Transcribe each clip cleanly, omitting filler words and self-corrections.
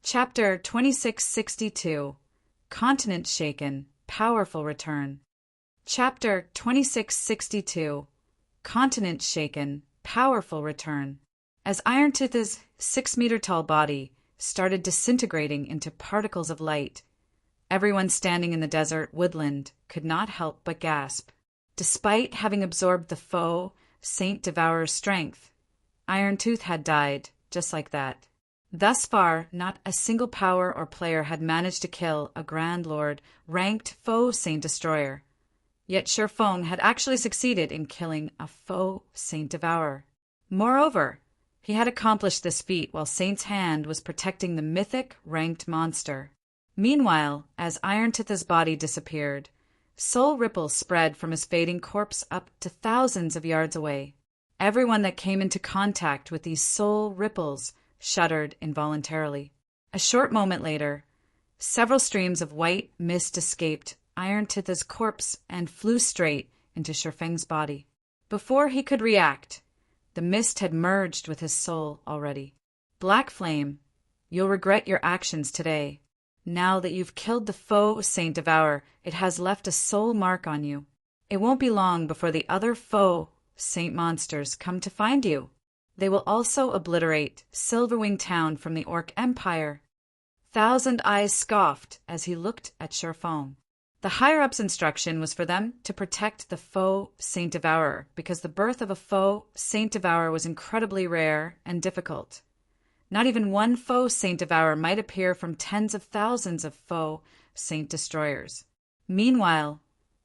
Chapter 2662 Continent Shaken, Powerful Return. Chapter 2662 Continent Shaken, Powerful Return. As Irontooth's 6-meter-tall body started disintegrating into particles of light, everyone standing in the desert woodland could not help but gasp. Despite having absorbed the foe Saint Devourer's strength, Irontooth had died just like that. Thus far, not a single power or player had managed to kill a Grand Lord ranked foe Saint Destroyer. Yet Shurfong had actually succeeded in killing a foe Saint Devourer. Moreover, he had accomplished this feat while Saint's hand was protecting the mythic ranked monster. Meanwhile, as Irontooth's body disappeared, soul ripples spread from his fading corpse up to thousands of yards away. Everyone that came into contact with these soul ripples shuddered involuntarily. A short moment later, several streams of white mist escaped Irontooth's corpse and flew straight into Shurfeng's body. Before he could react, the mist had merged with his soul already. Black Flame, you'll regret your actions today. Now that you've killed the foe Saint Devourer, it has left a soul mark on you. It won't be long before the other foe Saint monsters come to find you. They will also obliterate Silverwing Town from the Orc Empire. Thousand Eyes scoffed as he looked at Shurfong. The higher-ups' instruction was for them to protect the foe Saint Devourer, because the birth of a foe Saint Devourer was incredibly rare and difficult. Not even one foe Saint Devourer might appear from tens of thousands of foe Saint Destroyers. Meanwhile,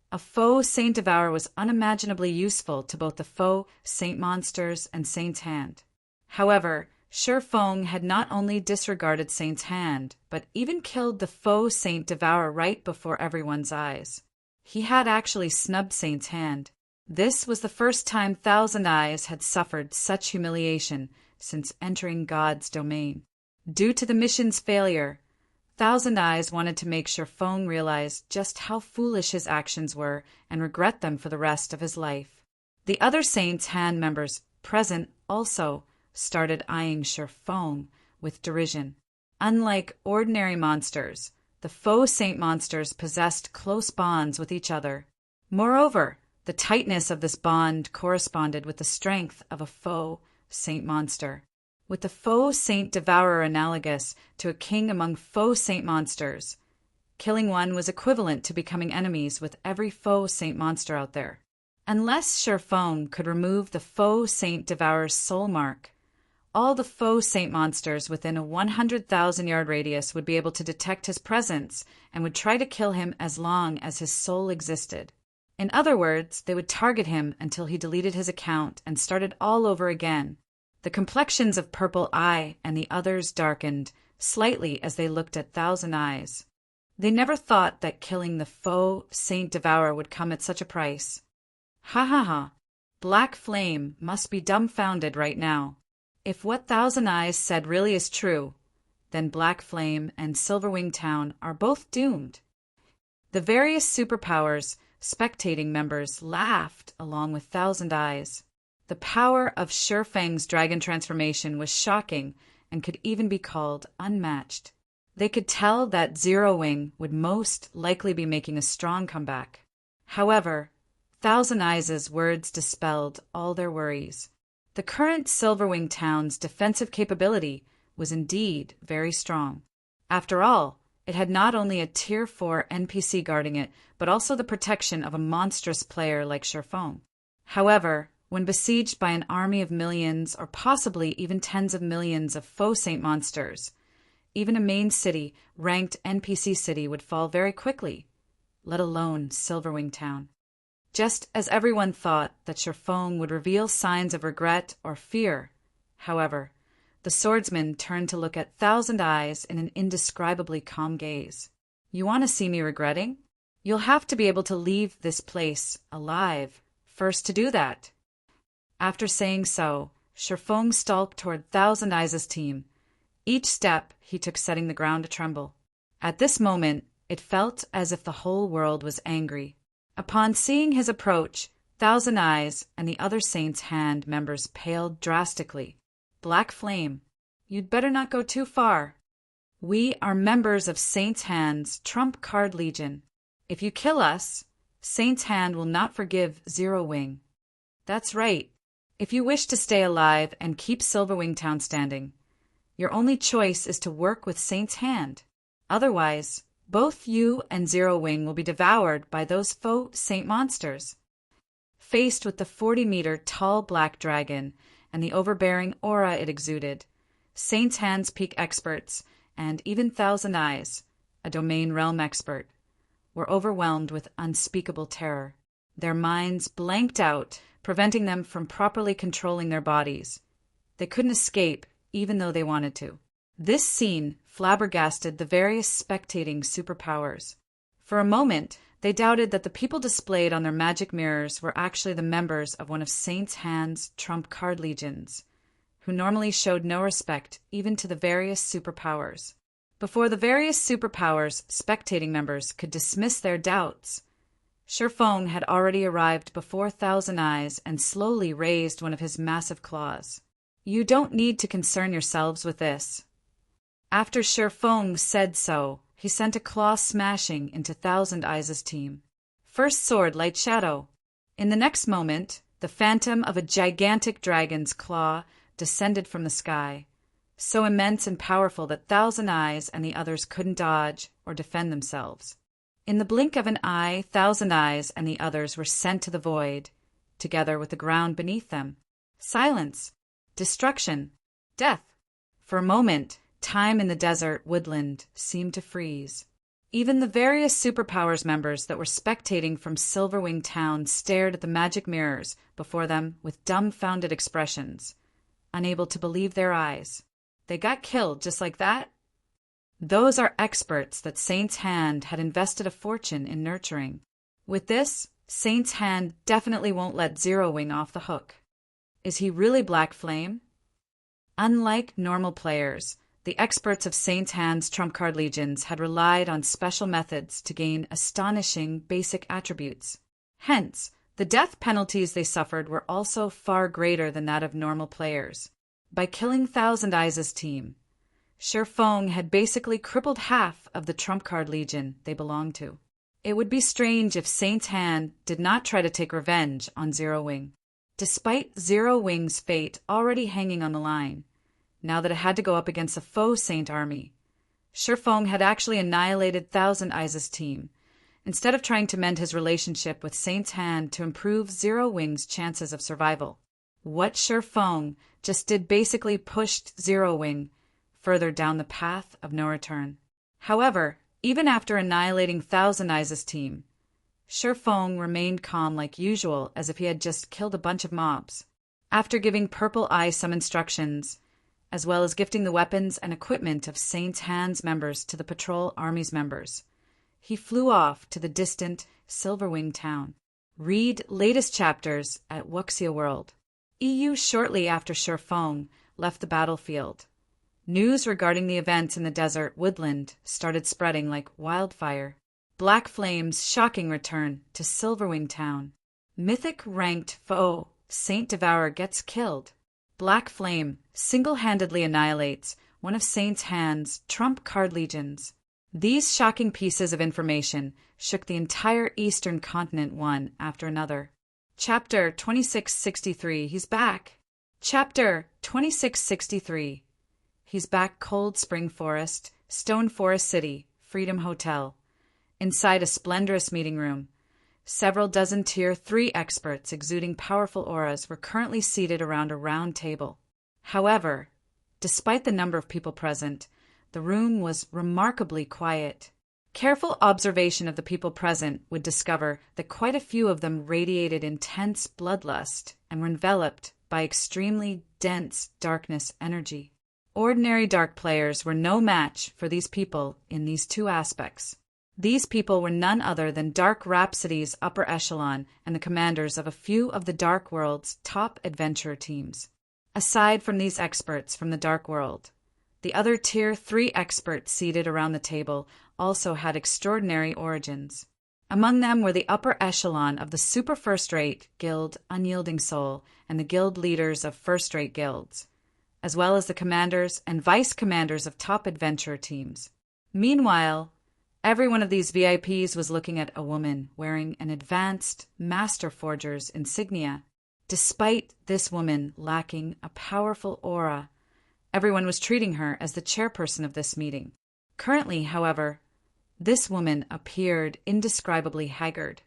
a foe Saint Devourer was unimaginably useful to both the foe Saint monsters and Saint's hand. However, Shurfong had not only disregarded Saint's hand, but even killed the foe Saint Devourer right before everyone's eyes. He had actually snubbed Saint's hand. This was the first time Thousand Eyes had suffered such humiliation since entering God's domain. Due to the mission's failure, Thousand Eyes wanted to make Shurfong realize just how foolish his actions were and regret them for the rest of his life. The other Saints' hand members present also started eyeing Shurfong with derision. Unlike ordinary monsters, the foe Saint monsters possessed close bonds with each other. Moreover, the tightness of this bond corresponded with the strength of a foe Saint monster. With the foe Saint Devourer analogous to a king among foe Saint monsters, killing one was equivalent to becoming enemies with every foe Saint monster out there. Unless Shurfong could remove the foe Saint Devourer's soul mark, all the foe Saint monsters within a 100,000-yard radius would be able to detect his presence and would try to kill him as long as his soul existed. In other words, they would target him until he deleted his account and started all over again. The complexions of Purple Eye and the others darkened slightly as they looked at Thousand Eyes. They never thought that killing the foe Saint Devourer would come at such a price. Ha ha ha! Black Flame must be dumbfounded right now. If what Thousand Eyes said really is true, then Black Flame and Silverwing Town are both doomed. The various superpowers spectating members laughed along with Thousand Eyes. The power of Shurfeng's dragon transformation was shocking and could even be called unmatched. They could tell that Zero Wing would most likely be making a strong comeback. However, Thousand Eyes' words dispelled all their worries. The current Silverwing Town's defensive capability was indeed very strong. After all, it had not only a Tier 4 NPC guarding it, but also the protection of a monstrous player like Shurfong. However, when besieged by an army of millions or possibly even tens of millions of foe Saint monsters, even a main city, ranked NPC city would fall very quickly, let alone Silverwing Town. Just as everyone thought that Shurfong would reveal signs of regret or fear, however, the swordsman turned to look at Thousand Eyes in an indescribably calm gaze. You want to see me regretting? You'll have to be able to leave this place alive first to do that. After saying so, Shurfong stalked toward Thousand Eyes' team, each step he took setting the ground to tremble. At this moment, it felt as if the whole world was angry. Upon seeing his approach, Thousand Eyes and the other Saints' hand members paled drastically. Black Flame, you'd better not go too far. We are members of Saint's Hand's Trump Card Legion. If you kill us, Saint's Hand will not forgive Zero Wing. That's right. If you wish to stay alive and keep Silverwing Town standing, your only choice is to work with Saint's Hand. Otherwise, both you and Zero Wing will be devoured by those faux saint monsters. Faced with the 40-meter tall black dragon and the overbearing aura it exuded, Saint's Hand's peak experts and even Thousand Eyes, a domain realm expert, were overwhelmed with unspeakable terror. Their minds blanked out, preventing them from properly controlling their bodies. They couldn't escape, even though they wanted to. This scene flabbergasted the various spectating superpowers. For a moment, they doubted that the people displayed on their magic mirrors were actually the members of one of Saint's Hand's Trump Card Legions, who normally showed no respect even to the various superpowers. Before the various superpowers' spectating members could dismiss their doubts, Sherfong had already arrived before Thousand Eyes and slowly raised one of his massive claws. You don't need to concern yourselves with this. After Sherfong said so, he sent a claw smashing into Thousand Eyes' team. First sword, light shadow. In the next moment, the phantom of a gigantic dragon's claw descended from the sky, so immense and powerful that Thousand Eyes and the others couldn't dodge or defend themselves. In the blink of an eye, Thousand Eyes and the others were sent to the void, together with the ground beneath them. Silence, destruction, death. For a moment, time in the desert woodland seemed to freeze. Even the various superpowers members that were spectating from Silverwing Town stared at the magic mirrors before them with dumbfounded expressions, unable to believe their eyes. They got killed just like that? Those are experts that Saint's Hand had invested a fortune in nurturing. With this, Saint's Hand definitely won't let Zero Wing off the hook. Is he really Black Flame? Unlike normal players, the experts of Saint's Hand's Trump Card Legions had relied on special methods to gain astonishing basic attributes. Hence, the death penalties they suffered were also far greater than that of normal players. By killing Thousand Eyes' team, Sherfong had basically crippled half of the Trump Card Legion they belonged to. It would be strange if Saint's Hand did not try to take revenge on Zero Wing. Despite Zero Wing's fate already hanging on the line, now that it had to go up against a faux Saint army, Sherfong had actually annihilated Thousand Eyes' team, instead of trying to mend his relationship with Saint's Hand to improve Zero Wing's chances of survival. What Sherfong just did basically pushed Zero Wing further down the path of no return. However, even after annihilating Thousand Eyes' team, Sherfong remained calm like usual, as if he had just killed a bunch of mobs. After giving Purple Eye some instructions, as well as gifting the weapons and equipment of Saint's Hand's members to the patrol army's members, he flew off to the distant Silverwing Town. Read latest chapters at Wuxia World. EU shortly after Sherfong left the battlefield, news regarding the events in the desert woodland started spreading like wildfire. Black Flame's shocking return to Silverwing Town. Mythic ranked foe Saint Devourer gets killed. Black Flame single-handedly annihilates one of Saint's Hand's Trump Card Legions. These shocking pieces of information shook the entire eastern continent one after another. Chapter 2663, he's back. Chapter 2663. He's back. Cold Spring Forest, Stone Forest City, Freedom Hotel. Inside a splendorous meeting room, several dozen Tier 3 experts exuding powerful auras were currently seated around a round table. However, despite the number of people present, the room was remarkably quiet. Careful observation of the people present would discover that quite a few of them radiated intense bloodlust and were enveloped by extremely dense darkness energy. Ordinary dark players were no match for these people in these two aspects. These people were none other than Dark Rhapsody's upper echelon and the commanders of a few of the Dark World's top adventurer teams. Aside from these experts from the Dark World, the other Tier 3 experts seated around the table also had extraordinary origins. Among them were the upper echelon of the super first-rate guild Unyielding Soul and the guild leaders of first-rate guilds, as well as the commanders and vice commanders of top adventure teams. Meanwhile, every one of these VIPs was looking at a woman wearing an advanced Master Forger's insignia. Despite this woman lacking a powerful aura, everyone was treating her as the chairperson of this meeting. Currently, however, this woman appeared indescribably haggard.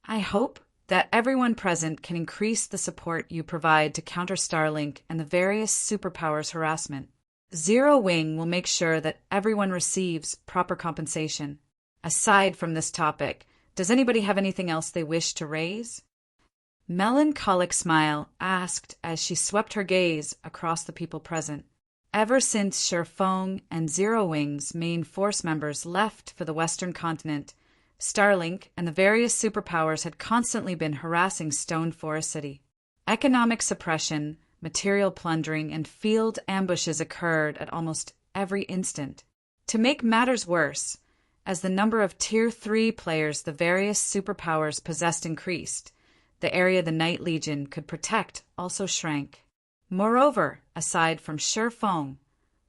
I hope that everyone present can increase the support you provide to counter Starlink and the various superpowers harassment. Zero Wing will make sure that everyone receives proper compensation. Aside from this topic, does anybody have anything else they wish to raise? Melancholic Smile asked as she swept her gaze across the people present. Ever since Sherfong and Zero Wing's main force members left for the Western continent, Starlink and the various superpowers had constantly been harassing Stone Forest City. Economic suppression, material plundering, and field ambushes occurred at almost every instant. To make matters worse, as the number of Tier 3 players the various superpowers possessed increased, the area the Night Legion could protect also shrank. Moreover, aside from Sherfong,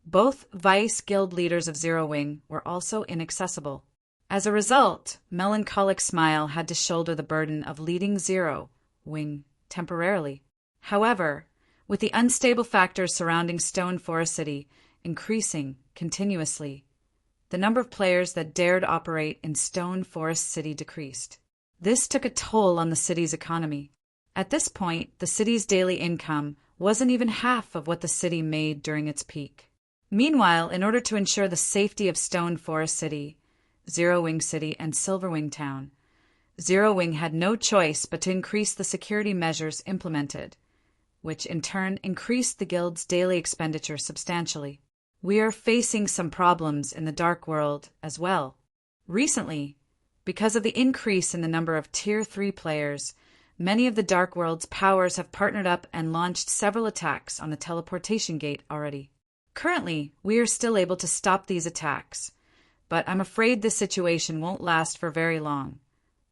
both vice guild leaders of Zero Wing were also inaccessible. As a result, Melancholic Smile had to shoulder the burden of leading Zero Wing temporarily. However, with the unstable factors surrounding Stone Forest City increasing continuously, the number of players that dared operate in Stone Forest City decreased. This took a toll on the city's economy. At this point, the city's daily income wasn't even half of what the city made during its peak. Meanwhile, in order to ensure the safety of Stone Forest City, Zero Wing City, and Silverwing Town, Zero Wing had no choice but to increase the security measures implemented, which in turn increased the guild's daily expenditure substantially. We are facing some problems in the Dark World as well. Recently, because of the increase in the number of Tier 3 players, many of the Dark World's powers have partnered up and launched several attacks on the teleportation gate already. Currently, we are still able to stop these attacks, but I'm afraid this situation won't last for very long.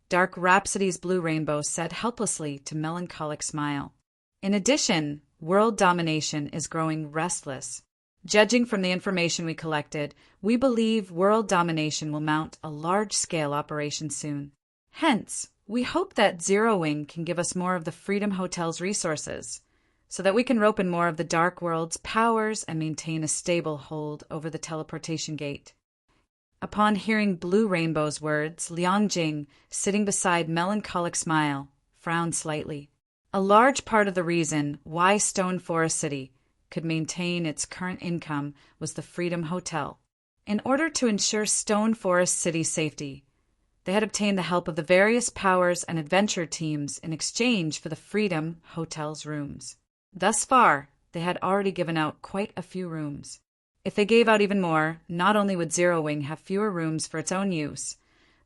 Dark Rhapsody's Blue Rainbow said helplessly to Melancholic Smile. In addition, world domination is growing restless. Judging from the information we collected, we believe world domination will mount a large-scale operation soon. Hence, we hope that Zero Wing can give us more of the Freedom Hotel's resources, so that we can rope in more of the Dark World's powers and maintain a stable hold over the teleportation gate. Upon hearing Blue Rainbow's words, Liangjing, sitting beside Melancholic Smile, frowned slightly. A large part of the reason why Stone Forest City could maintain its current income was the Freedom Hotel. In order to ensure Stone Forest City's safety, they had obtained the help of the various powers and adventure teams in exchange for the Freedom Hotel's rooms. Thus far, they had already given out quite a few rooms. If they gave out even more, not only would Zero Wing have fewer rooms for its own use,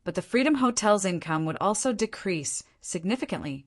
but the Freedom Hotel's income would also decrease significantly,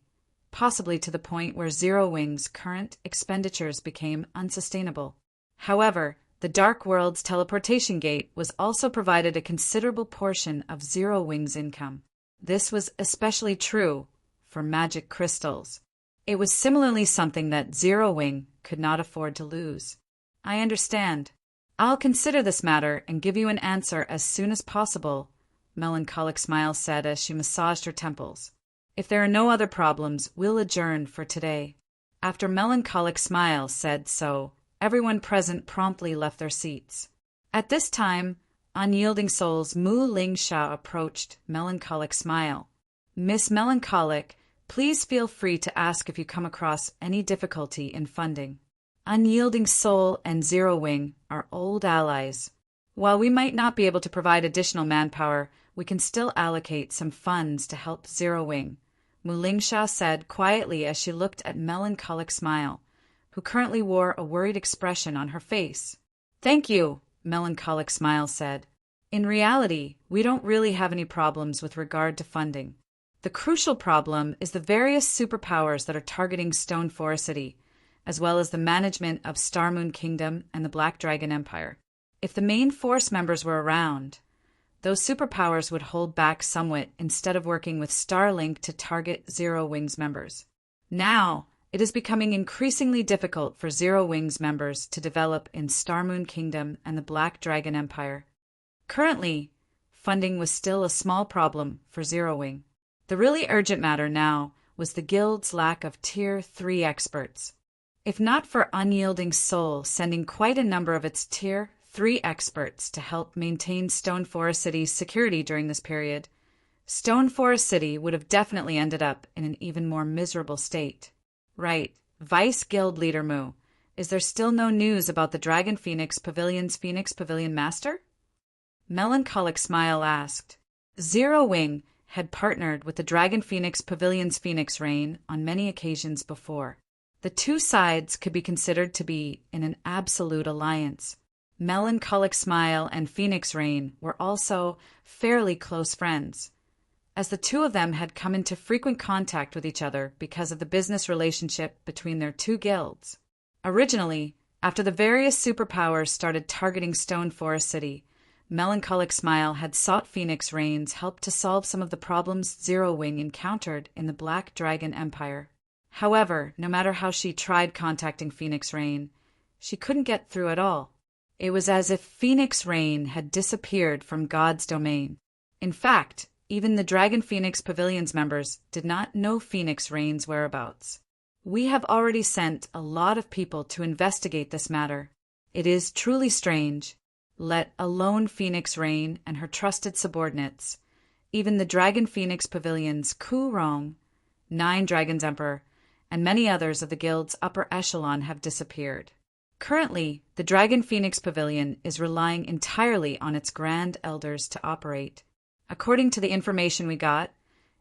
possibly to the point where Zero Wing's current expenditures became unsustainable. However, the Dark World's teleportation gate was also provided a considerable portion of Zero Wing's income. This was especially true for magic crystals. It was similarly something that Zero Wing could not afford to lose. I understand. I'll consider this matter and give you an answer as soon as possible, Melancholic Smile said as she massaged her temples. If there are no other problems, we'll adjourn for today. After Melancholic Smile said so, everyone present promptly left their seats. At this time, Unyielding Soul's Mu Lingsha approached Melancholic Smile. Miss Melancholic, please feel free to ask if you come across any difficulty in funding. Unyielding Soul and Zero Wing are old allies. While we might not be able to provide additional manpower, we can still allocate some funds to help Zero Wing, Mulingsha said quietly as she looked at Melancholic Smile, who currently wore a worried expression on her face. Thank you, Melancholic Smile said. In reality, we don't really have any problems with regard to funding. The crucial problem is the various superpowers that are targeting Stone Forest City, as well as the management of Starmoon Kingdom and the Black Dragon Empire. If the main force members were around, those superpowers would hold back somewhat instead of working with Starlink to target Zero Wing's members. Now, It is becoming increasingly difficult for Zero Wing's members to develop in Starmoon Kingdom and the Black Dragon Empire. Currently, funding was still a small problem for Zero Wing. The really urgent matter now was the guild's lack of Tier 3 experts. If not for Unyielding Soul sending quite a number of its Tier 3 experts to help maintain Stone Forest City's security during this period, Stone Forest City would have definitely ended up in an even more miserable state. Right, Vice Guild Leader Moo, is there still no news about the Dragon Phoenix Pavilion's Phoenix Pavilion Master? Melancholic Smile asked. Zero Wing had partnered with the Dragon Phoenix Pavilion's Phoenix Rain on many occasions before. The two sides could be considered to be in an absolute alliance. Melancholic Smile and Phoenix Rain were also fairly close friends, as the two of them had come into frequent contact with each other because of the business relationship between their two guilds. Originally, after the various superpowers started targeting Stone Forest City, Melancholic Smile had sought Phoenix Rain's help to solve some of the problems Zero Wing encountered in the Black Dragon Empire. However, no matter how she tried contacting Phoenix Rain, she couldn't get through at all. It was as if Phoenix Rain had disappeared from God's domain. In fact, even the Dragon Phoenix Pavilion's members did not know Phoenix Rain's whereabouts. We have already sent a lot of people to investigate this matter. It is truly strange, let alone Phoenix Rain and her trusted subordinates. Even the Dragon Phoenix Pavilion's Ku Rong, 9 Dragons Emperor, and many others of the guild's upper echelon have disappeared. Currently, the Dragon Phoenix Pavilion is relying entirely on its Grand Elders to operate. According to the information we got,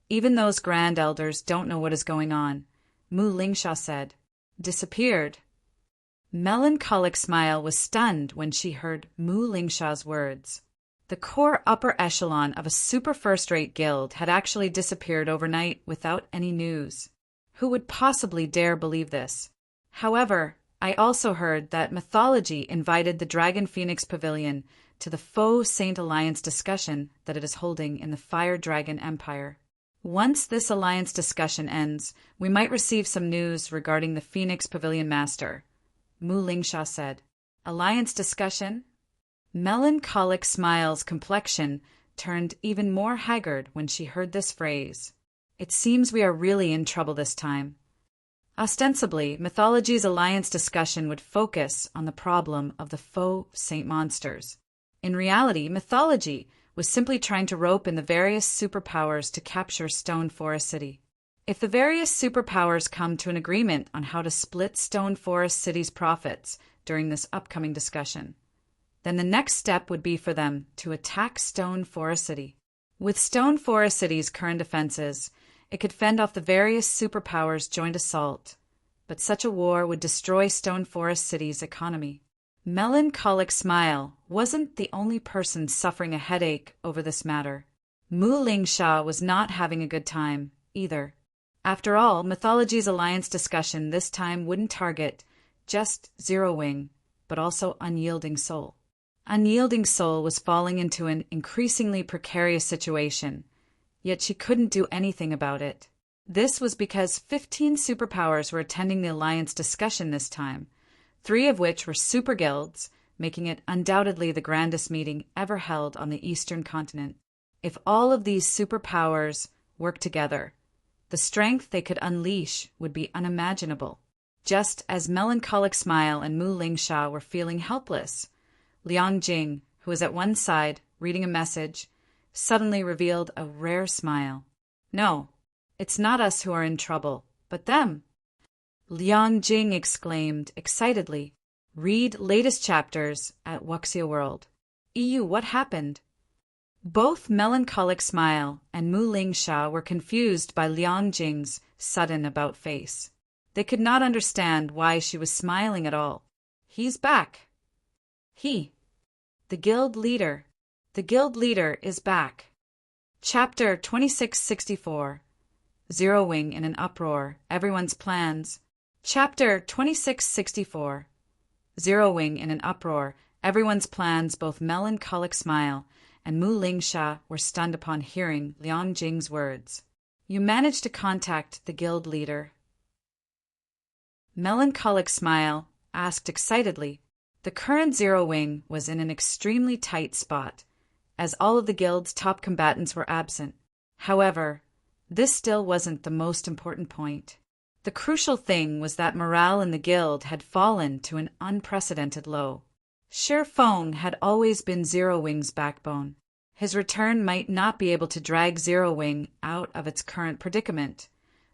even those Grand Elders don't know what is going on, Mu Lingsha said. Disappeared. Melancholic Smile was stunned when she heard Mu Lingsha's words. The core upper echelon of a super first-rate guild had actually disappeared overnight without any news. Who would possibly dare believe this? However, I also heard that Mythology invited the Dragon Phoenix Pavilion to the Faux Saint Alliance discussion that it is holding in the Fire Dragon Empire. Once this alliance discussion ends, we might receive some news regarding the Phoenix Pavilion Master, Mu Lingsha said. Alliance discussion? Melancholic Smile's complexion turned even more haggard when she heard this phrase. It seems we are really in trouble this time. Ostensibly, Mythology's alliance discussion would focus on the problem of the faux saint monsters. In reality, Mythology was simply trying to rope in the various superpowers to capture Stone Forest City. If the various superpowers come to an agreement on how to split Stone Forest City's profits during this upcoming discussion, then the next step would be for them to attack Stone Forest City. With Stone Forest City's current defenses, it could fend off the various superpowers' joint assault, but such a war would destroy Stone Forest City's economy. Melancholic Smile wasn't the only person suffering a headache over this matter. Mu Lingsha was not having a good time, either. After all, Mythology's alliance discussion this time wouldn't target just Zero Wing, but also Unyielding Soul. Unyielding Soul was falling into an increasingly precarious situation, yet she couldn't do anything about it. This was because 15 superpowers were attending the alliance discussion this time, 3 of which were super guilds, making it undoubtedly the grandest meeting ever held on the Eastern continent. If all of these superpowers worked together, the strength they could unleash would be unimaginable. Just as Melancholic Smile and Mu Lingsha were feeling helpless, Liang Jing, who was at one side reading a message, suddenly revealed a rare smile. No, it's not us who are in trouble, but them. Liang Jing exclaimed excitedly. Read latest chapters at Wuxia World. EU, what happened? Both Melancholic Smile and Mu Lingsha were confused by Liang Jing's sudden about-face. They could not understand why she was smiling at all. He's back. The guild leader. The guild leader is back. Chapter 2664. Zero Wing in an uproar. Everyone's plans. Chapter 2664. Zero Wing in an uproar. Everyone's plans. Both Melancholic Smile and Mu Lingsha were stunned upon hearing Liang Jing's words. You managed to contact the guild leader. Melancholic Smile asked excitedly. The current Zero Wing was in an extremely tight spot, as all of the guild's top combatants were absent. However, this still wasn't the most important point. The crucial thing was that morale in the guild had fallen to an unprecedented low. Shi Feng had always been Zero Wing's backbone. His return might not be able to drag Zero Wing out of its current predicament,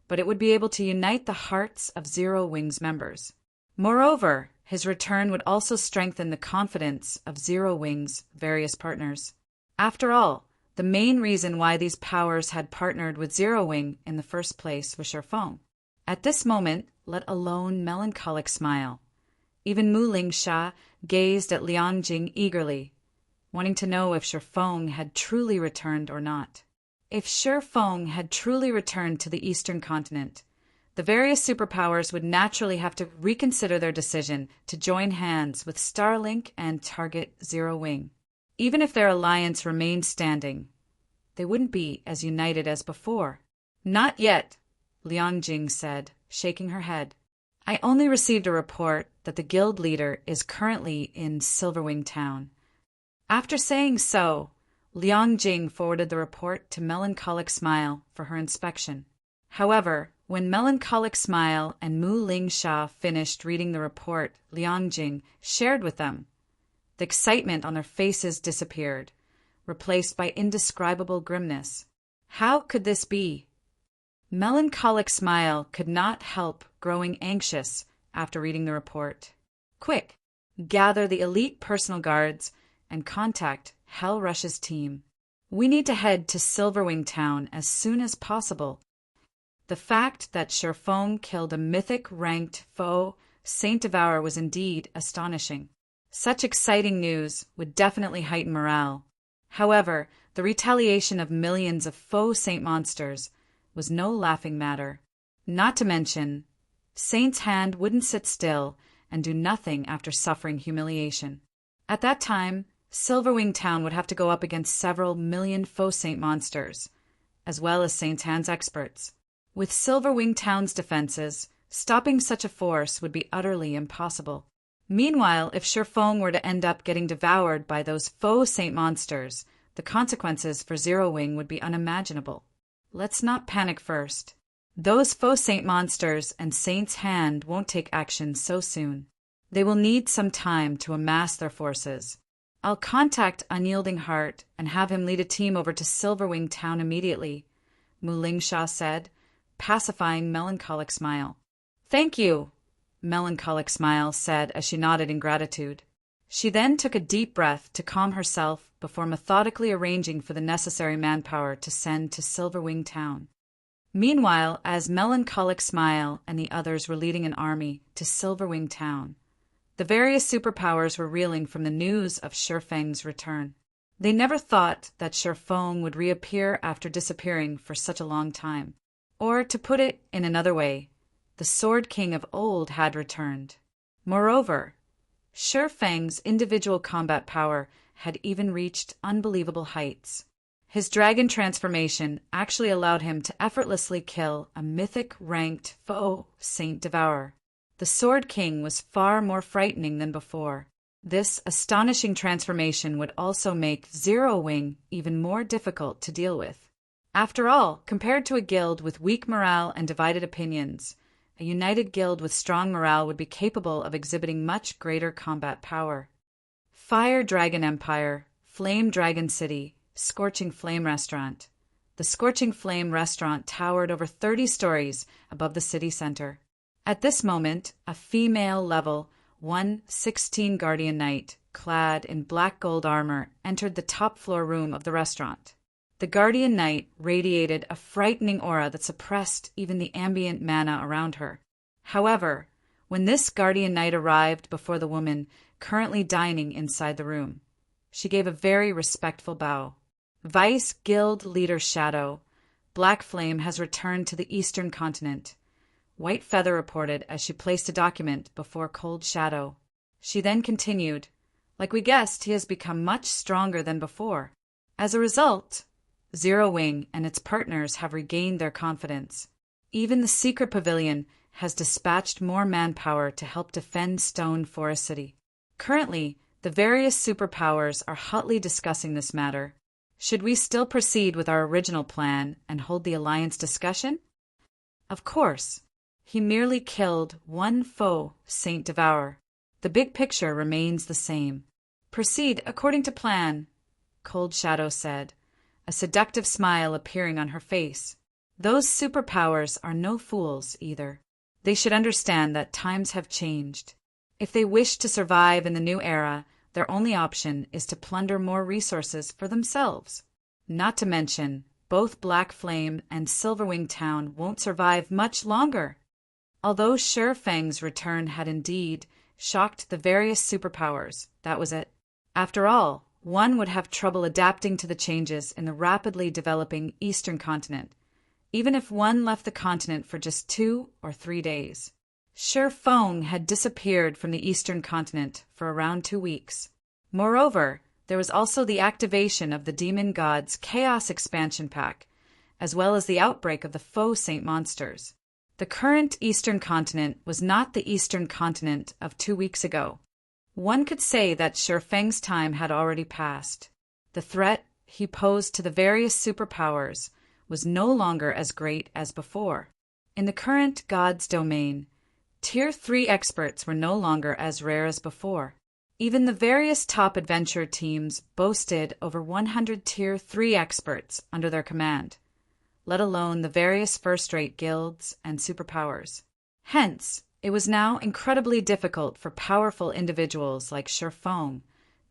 but it would be able to unite the hearts of Zero Wing's members. Moreover, his return would also strengthen the confidence of Zero Wing's various partners. After all, the main reason why these powers had partnered with Zero Wing in the first place was Shi Feng. At this moment, let alone Melancholic Smile, even Mu Lingsha gazed at Liang Jing eagerly, wanting to know if Shi Feng had truly returned or not. If Shi Feng had truly returned to the Eastern continent, the various superpowers would naturally have to reconsider their decision to join hands with Starlink and target Zero Wing. Even if their alliance remained standing, they wouldn't be as united as before. Not yet, Liang Jing said, shaking her head. I only received a report that the guild leader is currently in Silverwing Town. After saying so, Liang Jing forwarded the report to Melancholic Smile for her inspection. However, when Melancholic Smile and Mu Lingsha finished reading the report Liang Jing shared with them, the excitement on their faces disappeared, replaced by indescribable grimness. How could this be? Melancholic Smile could not help growing anxious after reading the report. Quick, gather the elite personal guards and contact Hell Rush's team. We need to head to Silverwing Town as soon as possible. The fact that Shi Feng killed a mythic-ranked foe, Saint Devourer, was indeed astonishing. Such exciting news would definitely heighten morale. However, the retaliation of millions of faux saint monsters was no laughing matter. Not to mention, Saint's hand wouldn't sit still and do nothing after suffering humiliation. At that time, Silverwing Town would have to go up against several million faux saint monsters, as well as Saint's Hand's experts. With Silverwing Town's defenses, stopping such a force would be utterly impossible. Meanwhile, if Shi Feng were to end up getting devoured by those faux saint monsters, the consequences for Zero Wing would be unimaginable. Let's not panic first. Those faux saint monsters and Saint's Hand won't take action so soon. They will need some time to amass their forces. I'll contact Unyielding Heart and have him lead a team over to Silverwing Town immediately, Mu Lingsha said, pacifying Melancholic Smile. Thank you, Melancholic Smile said as she nodded in gratitude. She then took a deep breath to calm herself before methodically arranging for the necessary manpower to send to Silverwing Town. Meanwhile, as Melancholic Smile and the others were leading an army to Silverwing Town, the various superpowers were reeling from the news of Shi Feng's return. They never thought that Shi Feng would reappear after disappearing for such a long time. Or, to put it in another way, the Sword King of old had returned. Moreover, Shi Feng's individual combat power had even reached unbelievable heights. His dragon transformation actually allowed him to effortlessly kill a mythic-ranked foe, Saint Devourer. The Sword King was far more frightening than before. This astonishing transformation would also make Zero Wing even more difficult to deal with. After all, compared to a guild with weak morale and divided opinions, a united guild with strong morale would be capable of exhibiting much greater combat power. Fire Dragon Empire, Flame Dragon City, Scorching Flame Restaurant. The Scorching Flame Restaurant towered over 30 stories above the city center. At this moment, a female level 116 Guardian Knight, clad in black gold armor, entered the top floor room of the restaurant. The Guardian Knight radiated a frightening aura that suppressed even the ambient mana around her. However, when this Guardian Knight arrived before the woman currently dining inside the room, she gave a very respectful bow. Vice Guild Leader Shadow, Black Flame has returned to the Eastern Continent, White Feather reported as she placed a document before Cold Shadow. She then continued, like we guessed, he has become much stronger than before. As a result, Zero Wing and its partners have regained their confidence. Even the secret pavilion has dispatched more manpower to help defend Stone Forest City. Currently, the various superpowers are hotly discussing this matter. Should we still proceed with our original plan and hold the alliance discussion? Of course. He merely killed one foe, Saint Devourer. The big picture remains the same. Proceed according to plan, Cold Shadow said, a seductive smile appearing on her face. Those superpowers are no fools, either. They should understand that times have changed. If they wish to survive in the new era, their only option is to plunder more resources for themselves. Not to mention, both Black Flame and Silverwing Town won't survive much longer. Although Sure Fang's return had indeed shocked the various superpowers, that was it. After all, one would have trouble adapting to the changes in the rapidly developing Eastern continent, even if one left the continent for just 2 or 3 days. Sure Fang had disappeared from the Eastern continent for around 2 weeks. Moreover, there was also the activation of the Demon God's Chaos Expansion Pack, as well as the outbreak of the Faux Saint monsters. The current Eastern continent was not the Eastern continent of 2 weeks ago. One could say that Sure Fang's time had already passed. The threat he posed to the various superpowers was no longer as great as before. In the current God's domain, Tier 3 experts were no longer as rare as before. Even the various top adventure teams boasted over 100 Tier 3 experts under their command, let alone the various first-rate guilds and superpowers. Hence, it was now incredibly difficult for powerful individuals like Sure Fang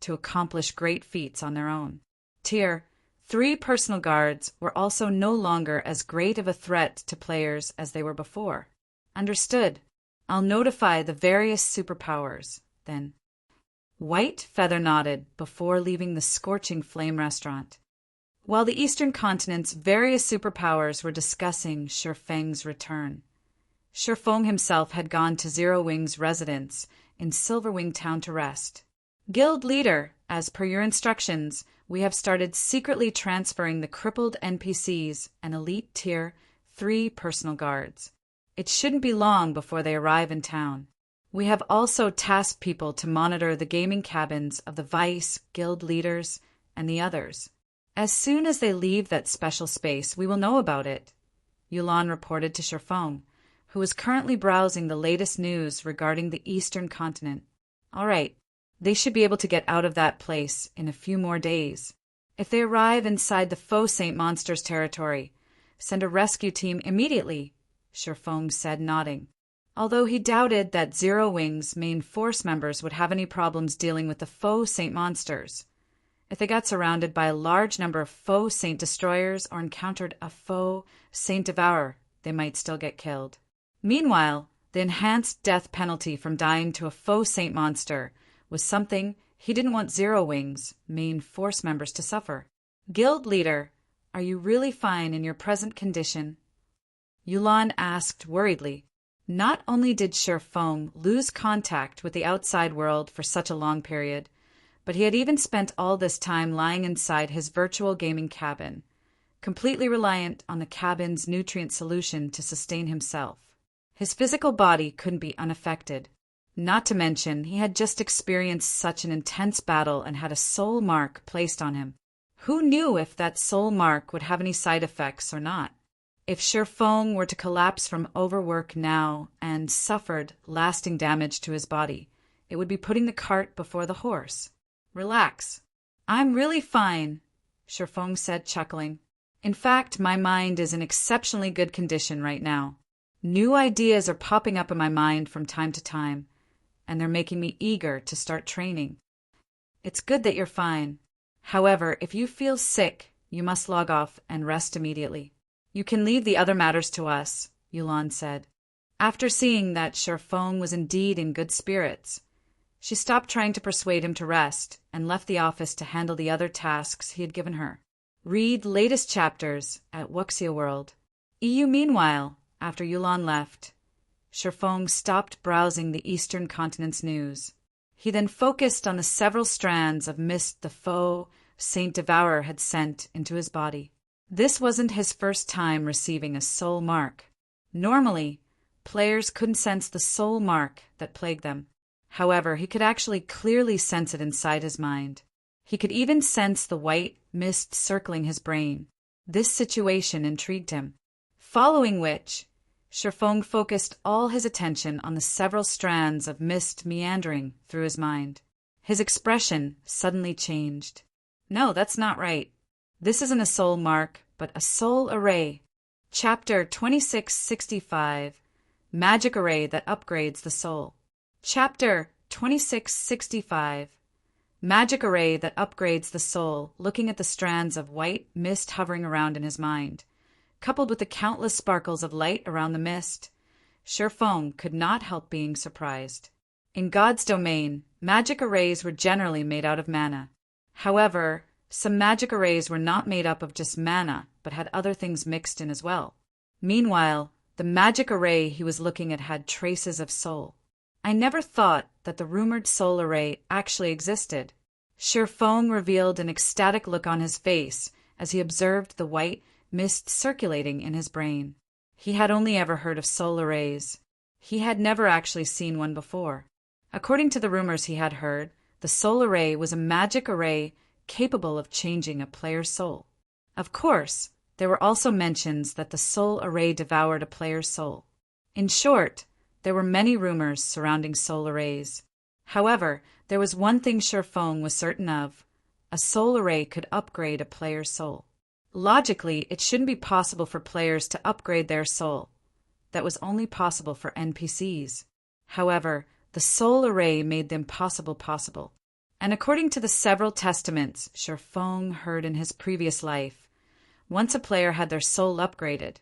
to accomplish great feats on their own. Tier 3 personal guards were also no longer as great of a threat to players as they were before. Understood. I'll notify the various superpowers, then. White Feather nodded before leaving the Scorching Flame restaurant. While the Eastern continent's various superpowers were discussing Sure Fang's return, Sure Fang himself had gone to Zero Wing's residence in Silverwing Town to rest. Guild leader, as per your instructions, we have started secretly transferring the crippled NPCs and elite Tier 3 personal guards. It shouldn't be long before they arrive in town. We have also tasked people to monitor the gaming cabins of the Vice, guild leaders, and the others. As soon as they leave that special space, we will know about it, Yulan reported to Sure Fang, who was currently browsing the latest news regarding the Eastern continent. All right, they should be able to get out of that place in a few more days. If they arrive inside the Faux Saint monster's territory, send a rescue team immediately, Sure Fang said, nodding. Although he doubted that Zero Wing's main force members would have any problems dealing with the Faux Saint monsters. If they got surrounded by a large number of Faux Saint destroyers or encountered a Faux Saint Devourer, they might still get killed. Meanwhile, the enhanced death penalty from dying to a Faux Saint monster was something he didn't want Zero Wing's main force members to suffer. Guild leader, are you really fine in your present condition? Yulan asked worriedly. Not only did Sure Fang lose contact with the outside world for such a long period, but he had even spent all this time lying inside his virtual gaming cabin, completely reliant on the cabin's nutrient solution to sustain himself. His physical body couldn't be unaffected. Not to mention, he had just experienced such an intense battle and had a soul mark placed on him. Who knew if that soul mark would have any side effects or not? If Sure Fang were to collapse from overwork now and suffered lasting damage to his body, it would be putting the cart before the horse. Relax. I'm really fine, Sure Fang said, chuckling. In fact, my mind is in exceptionally good condition right now. New ideas are popping up in my mind from time to time, and they're making me eager to start training. It's good that you're fine. However, if you feel sick, you must log off and rest immediately. You can leave the other matters to us, Yulan said. After seeing that Sure Fang was indeed in good spirits, she stopped trying to persuade him to rest and left the office to handle the other tasks he had given her. Read latest chapters at Wuxia World. EU meanwhile, after Yulan left, Sure Fang stopped browsing the Eastern continent's news. He then focused on the several strands of mist the Faux Saint Devourer had sent into his body. This wasn't his first time receiving a soul mark. Normally, Players couldn't sense the soul mark that plagued them. However, he could actually clearly sense it inside his mind. He could even sense the white mist circling his brain. This situation intrigued him. Following which, Shifeng focused all his attention on the several strands of mist meandering through his mind. His expression suddenly changed. No, that's not right. This isn't a soul mark, but a soul array. Chapter 2665, Magic Array that Upgrades the Soul. Chapter 2665, Magic Array that Upgrades the Soul, looking at the strands of white mist hovering around in his mind. Coupled with the countless sparkles of light around the mist, Shifeng could not help being surprised. In God's domain, magic arrays were generally made out of mana. However, some magic arrays were not made up of just mana, but had other things mixed in as well. Meanwhile, the magic array he was looking at had traces of soul. I never thought that the rumored soul array actually existed. Shifeng revealed an ecstatic look on his face as he observed the white mist circulating in his brain. He had only ever heard of soul arrays. He had never actually seen one before. According to the rumors he had heard, the soul array was a magic array capable of changing a player's soul. Of course, there were also mentions that the soul array devoured a player's soul. In short, there were many rumors surrounding soul arrays. However, there was one thing Shifeng was certain of: a soul array could upgrade a player's soul. Logically, it shouldn't be possible for players to upgrade their soul. That was only possible for NPCs. However, the soul array made the impossible possible. And according to the several testaments Shifeng heard in his previous life, once a player had their soul upgraded,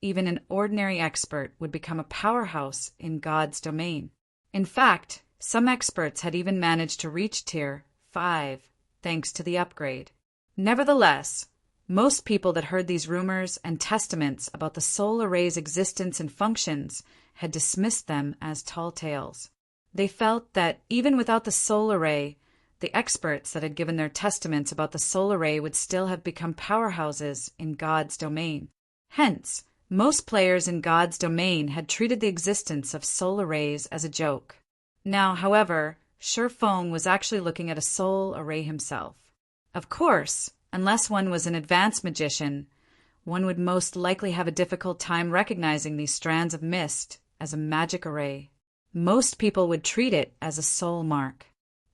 even an ordinary expert would become a powerhouse in God's domain. In fact, some experts had even managed to reach tier 5 thanks to the upgrade. Nevertheless, most people that heard these rumors and testaments about the soul array's existence and functions had dismissed them as tall tales. They felt that even without the soul array, the experts that had given their testaments about the soul array would still have become powerhouses in God's domain. Hence, most players in God's domain had treated the existence of soul arrays as a joke. Now, however, Shifeng was actually looking at a soul array himself. Of course, unless one was an advanced magician, one would most likely have a difficult time recognizing these strands of mist as a magic array. Most people would treat it as a soul mark.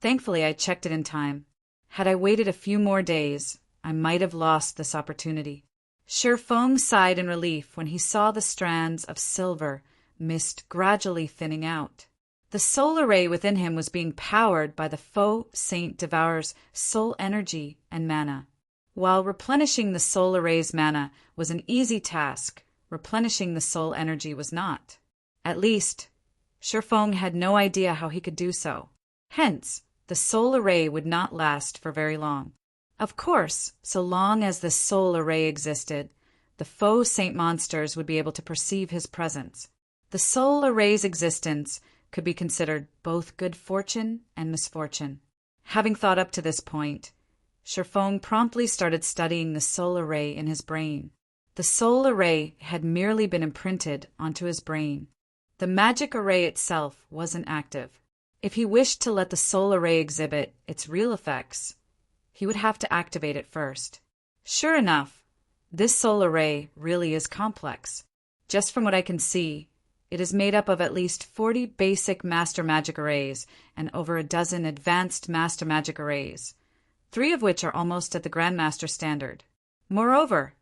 Thankfully, I checked it in time. Had I waited a few more days, I might have lost this opportunity. Shifeng sighed in relief when he saw the strands of silver mist gradually thinning out. The soul array within him was being powered by the faux Saint Devourer's soul energy and mana. While replenishing the soul array's mana was an easy task, replenishing the soul energy was not. At least, Shifeng had no idea how he could do so. Hence, the soul array would not last for very long. Of course, so long as the soul array existed, the faux saint monsters would be able to perceive his presence. The soul array's existence could be considered both good fortune and misfortune. Having thought up to this point, Shifeng promptly started studying the soul array in his brain. The soul array had merely been imprinted onto his brain. The magic array itself wasn't active. If he wished to let the soul array exhibit its real effects, he would have to activate it first. Sure enough, this soul array really is complex. Just from what I can see, it is made up of at least 40 basic master magic arrays and over a dozen advanced master magic arrays, 3 of which are almost at the Grandmaster standard. Moreover,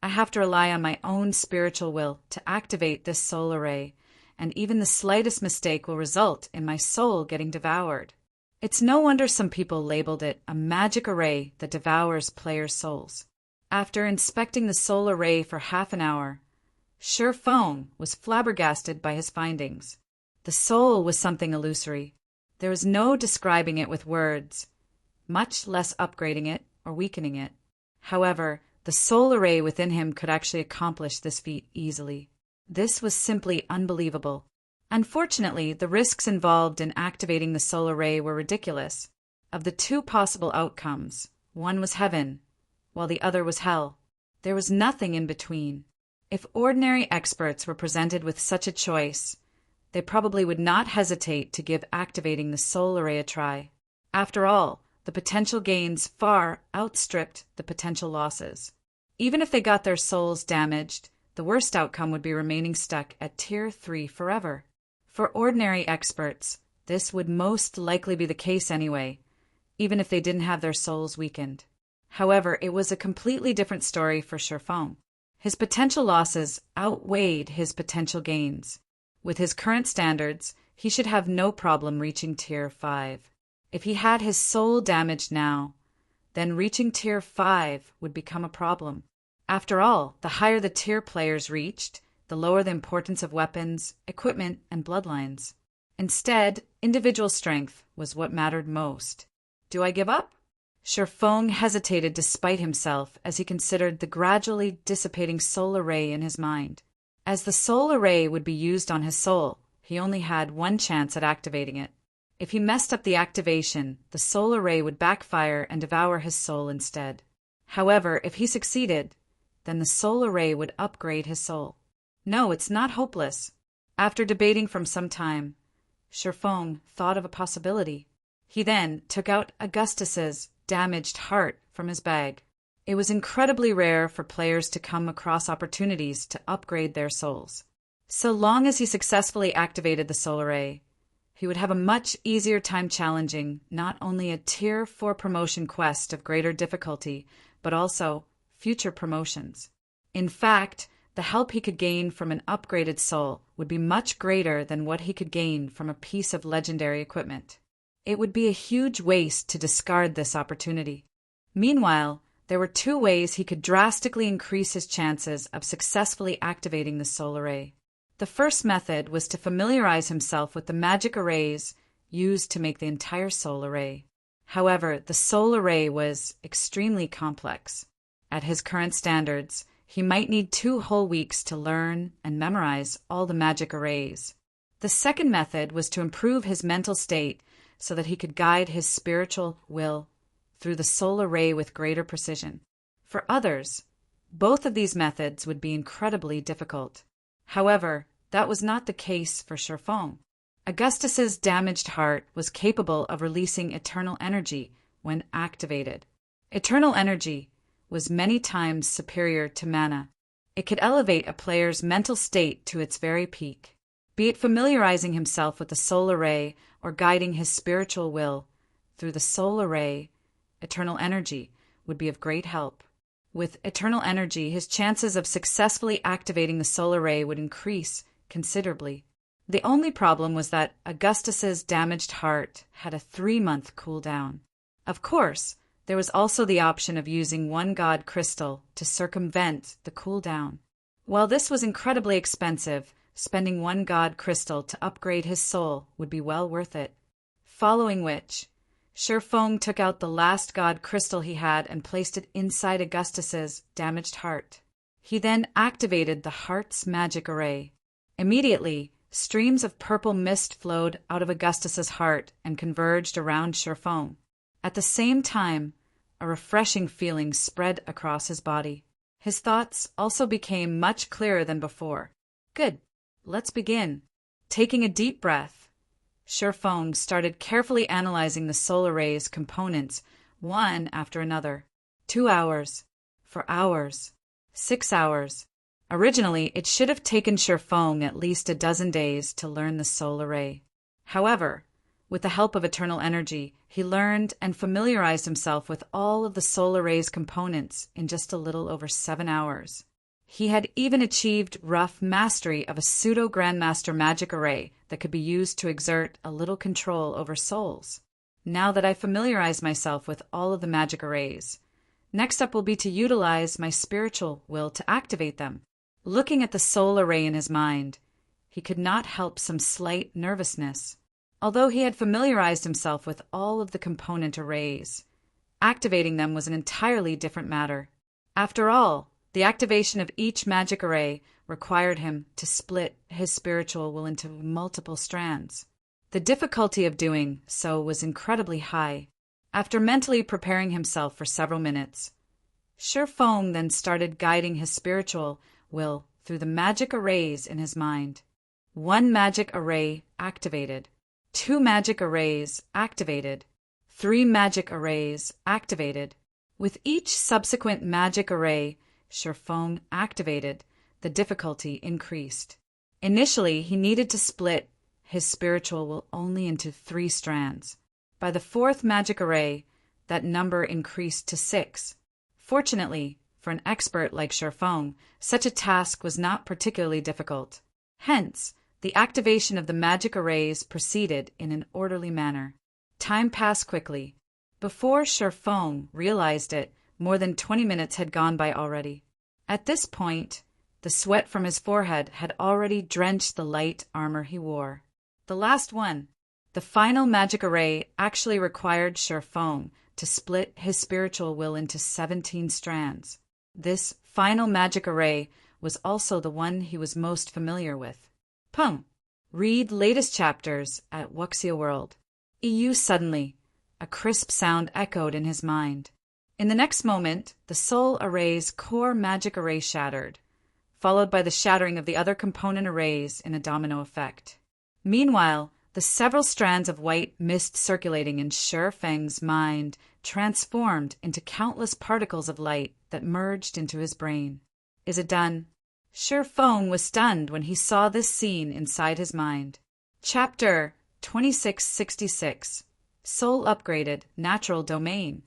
I have to rely on my own spiritual will to activate this soul array, and even the slightest mistake will result in my soul getting devoured. It's no wonder some people labeled it a magic array that devours players' souls. After inspecting the soul array for half an hour, Shifeng was flabbergasted by his findings. The soul was something illusory. There was no describing it with words, much less upgrading it or weakening it. However, the soul array within him could actually accomplish this feat easily. This was simply unbelievable. Unfortunately, the risks involved in activating the soul array were ridiculous. Of the 2 possible outcomes, one was heaven, while the other was hell. There was nothing in between. If ordinary experts were presented with such a choice, they probably would not hesitate to give activating the soul array a try. After all, the potential gains far outstripped the potential losses. Even if they got their souls damaged, the worst outcome would be remaining stuck at Tier 3 forever. For ordinary experts, this would most likely be the case anyway, even if they didn't have their souls weakened. However, it was a completely different story for Shifeng. His potential losses outweighed his potential gains. With his current standards, he should have no problem reaching Tier 5. If he had his soul damaged now, then reaching Tier 5 would become a problem. After all, the higher the tier players reached, the lower the importance of weapons, equipment, and bloodlines. Instead, individual strength was what mattered most. Do I give up? Shifeng hesitated despite himself as he considered the gradually dissipating soul array in his mind. As the soul array would be used on his soul, he only had one chance at activating it. If he messed up the activation, the soul array would backfire and devour his soul instead. However, if he succeeded, then the soul array would upgrade his soul. No, it's not hopeless. After debating for some time, Shifeng thought of a possibility. He then took out Augustus's damaged heart from his bag. It was incredibly rare for players to come across opportunities to upgrade their souls. So long as he successfully activated the soul array, he would have a much easier time challenging not only a Tier 4 promotion quest of greater difficulty, but also future promotions. In fact, the help he could gain from an upgraded soul would be much greater than what he could gain from a piece of legendary equipment. It would be a huge waste to discard this opportunity. Meanwhile, there were two ways he could drastically increase his chances of successfully activating the soul array. The first method was to familiarize himself with the magic arrays used to make the entire soul array. However, the soul array was extremely complex. At his current standards, he might need 2 whole weeks to learn and memorize all the magic arrays. The second method was to improve his mental state so that he could guide his spiritual will through the soul array with greater precision. For others, both of these methods would be incredibly difficult. However, that was not the case for Shifeng. Augustus's damaged heart was capable of releasing eternal energy when activated. Eternal energy was many times superior to mana. It could elevate a player's mental state to its very peak. Be it familiarizing himself with the soul array or guiding his spiritual will through the soul array, eternal energy would be of great help. With eternal energy, his chances of successfully activating the soul array would increase considerably. The only problem was that Augustus's damaged heart had a 3-month cooldown. Of course, there was also the option of using 1 god crystal to circumvent the cooldown. While this was incredibly expensive, spending 1 god crystal to upgrade his soul would be well worth it. Following which, Shifeng took out the last god crystal he had and placed it inside Augustus's damaged heart. He then activated the heart's magic array. Immediately, streams of purple mist flowed out of Augustus's heart and converged around Shifeng. At the same time, a refreshing feeling spread across his body. His thoughts also became much clearer than before. Good. Let's begin. Taking a deep breath, Shifeng started carefully analyzing the soul array's components, one after another. 2 hours. 4 hours. 6 hours. Originally, it should have taken Shifeng at least a dozen days to learn the soul array. However, with the help of eternal energy, he learned and familiarized himself with all of the soul array's components in just a little over 7 hours. He had even achieved rough mastery of a pseudo-grandmaster magic array that could be used to exert a little control over souls. Now that I familiarize myself with all of the magic arrays, next up will be to utilize my spiritual will to activate them. Looking at the soul array in his mind, he could not help some slight nervousness. Although he had familiarized himself with all of the component arrays, activating them was an entirely different matter. After all, the activation of each magic array required him to split his spiritual will into multiple strands. The difficulty of doing so was incredibly high. After mentally preparing himself for several minutes, Shifeng then started guiding his spiritual will through the magic arrays in his mind. 1 magic array activated. 2 magic arrays activated. 3 magic arrays activated. With each subsequent magic array Sherfong activated, the difficulty increased. Initially, he needed to split his spiritual will only into 3 strands. By the 4th magic array, that number increased to 6. Fortunately, for an expert like Sherfong, such a task was not particularly difficult. Hence, the activation of the magic arrays proceeded in an orderly manner. Time passed quickly. Before Sherfong realized it, more than 20 minutes had gone by already. At this point, the sweat from his forehead had already drenched the light armor he wore. The last one, the final magic array, actually required Sherfong to split his spiritual will into 17 strands. This final magic array was also the one he was most familiar with. Pung! Read latest chapters at Wuxia World. EU suddenly. A crisp sound echoed in his mind. In the next moment, the soul array's core magic array shattered, followed by the shattering of the other component arrays in a domino effect. Meanwhile, the several strands of white mist circulating in Sherfeng's mind transformed into countless particles of light that merged into his brain. Is it done? Sherfeng was stunned when he saw this scene inside his mind. Chapter 2666. Soul Upgraded, Natural Domain.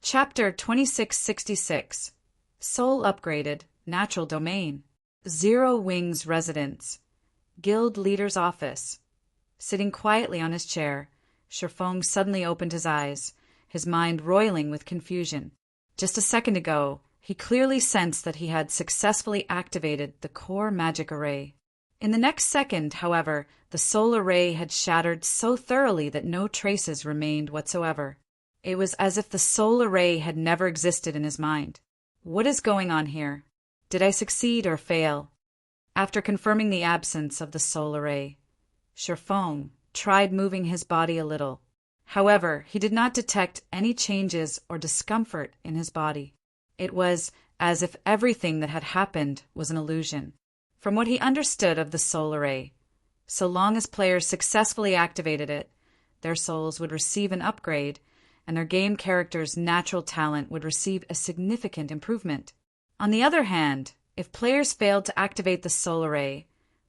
Chapter 2666. Soul Upgraded, Natural Domain. Zero Wings Residence. Guild Leader's Office. Sitting quietly on his chair, Sherfong suddenly opened his eyes, his mind roiling with confusion. Just a second ago, he clearly sensed that he had successfully activated the core magic array. In the next second, however, the soul array had shattered so thoroughly that no traces remained whatsoever. It was as if the soul array had never existed in his mind. What is going on here? Did I succeed or fail? After confirming the absence of the soul array, Sherfong tried moving his body a little. However, he did not detect any changes or discomfort in his body. It was as if everything that had happened was an illusion. From what he understood of the soul array, so long as players successfully activated it, their souls would receive an upgrade, and their game character's natural talent would receive a significant improvement. On the other hand, if players failed to activate the soul array,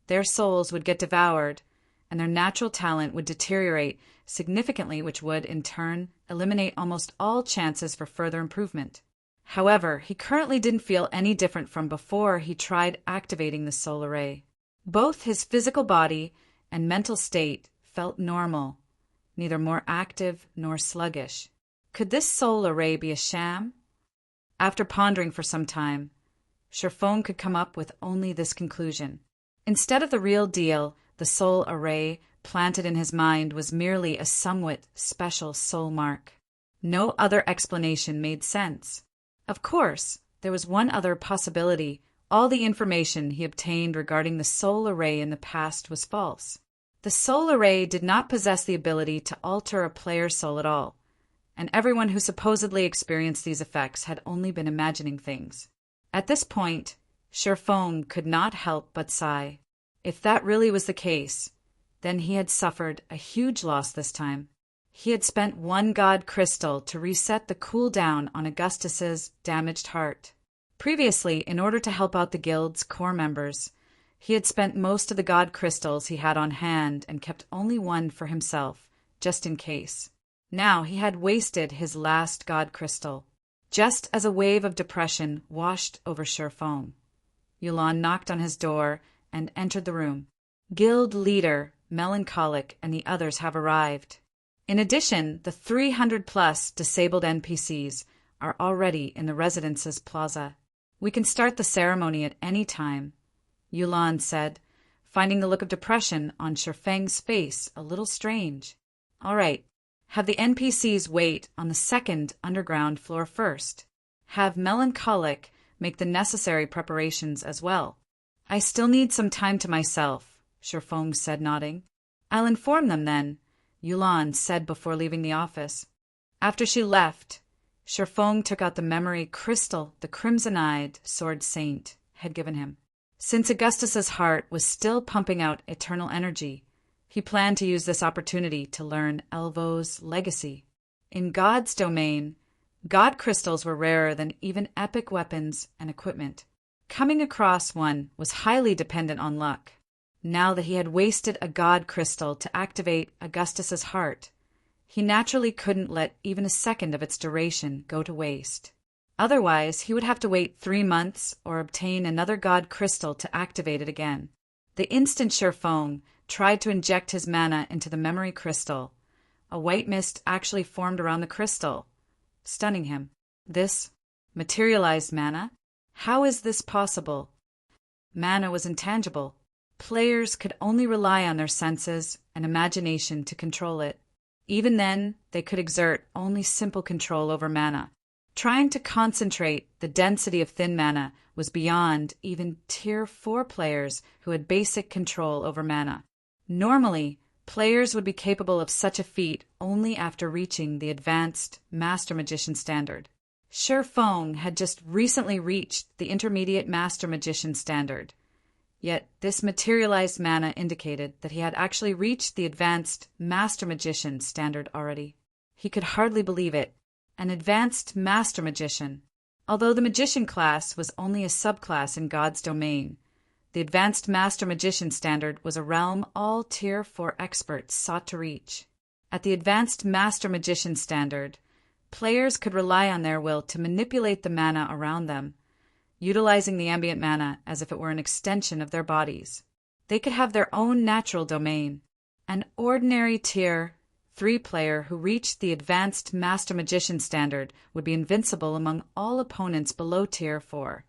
their souls would get devoured, and their natural talent would deteriorate significantly, which would, in turn, eliminate almost all chances for further improvement. However, he currently didn't feel any different from before he tried activating the soul array. Both his physical body and mental state felt normal, neither more active nor sluggish. Could this soul array be a sham? After pondering for some time, Sherfong could come up with only this conclusion. Instead of the real deal, the soul array planted in his mind was merely a somewhat special soul mark. No other explanation made sense. Of course, there was one other possibility. All the information he obtained regarding the soul array in the past was false. The soul array did not possess the ability to alter a player's soul at all, and everyone who supposedly experienced these effects had only been imagining things. At this point, Sherfong could not help but sigh. If that really was the case, then he had suffered a huge loss this time. He had spent 1 god crystal to reset the cooldown on Augustus's damaged heart. Previously, in order to help out the guild's core members, he had spent most of the god crystals he had on hand and kept only 1 for himself, just in case. Now he had wasted his last god crystal. Just as a wave of depression washed over Sherfong, Yulan knocked on his door and entered the room. Guild leader, Melancholic, and the others have arrived. In addition, the 300-plus disabled NPCs are already in the residence's plaza. We can start the ceremony at any time, Yulan said, finding the look of depression on Sherfeng's face a little strange. All right, have the NPCs wait on the 2nd underground floor first. Have Melancholic make the necessary preparations as well. I still need some time to myself, Sherfong said, nodding. I'll inform them then, Yulan said before leaving the office. After she left, Sherfong took out the memory crystal the crimson-eyed sword saint had given him. Since Augustus's heart was still pumping out eternal energy, he planned to use this opportunity to learn Elvo's legacy. In God's domain, God crystals were rarer than even epic weapons and equipment. Coming across one was highly dependent on luck. Now that he had wasted a God crystal to activate Augustus's heart, he naturally couldn't let even a second of its duration go to waste. Otherwise, he would have to wait 3 months or obtain another God crystal to activate it again. The instant Sherfong tried to inject his mana into the memory crystal, a white mist actually formed around the crystal, stunning him. This materialized mana? How is this possible? Mana was intangible. Players could only rely on their senses and imagination to control it. Even then, they could exert only simple control over mana. Trying to concentrate the density of thin mana was beyond even Tier 4 players who had basic control over mana. Normally, players would be capable of such a feat only after reaching the advanced Master Magician standard. Sherfong had just recently reached the intermediate Master Magician standard. Yet this materialized mana indicated that he had actually reached the advanced Master Magician standard already. He could hardly believe it. An advanced Master Magician. Although the Magician class was only a subclass in God's domain, the advanced Master Magician standard was a realm all Tier 4 experts sought to reach. At the advanced Master Magician standard, players could rely on their will to manipulate the mana around them, utilizing the ambient mana as if it were an extension of their bodies. They could have their own natural domain. An ordinary Tier 3 player who reached the advanced Master Magician standard would be invincible among all opponents below Tier 4.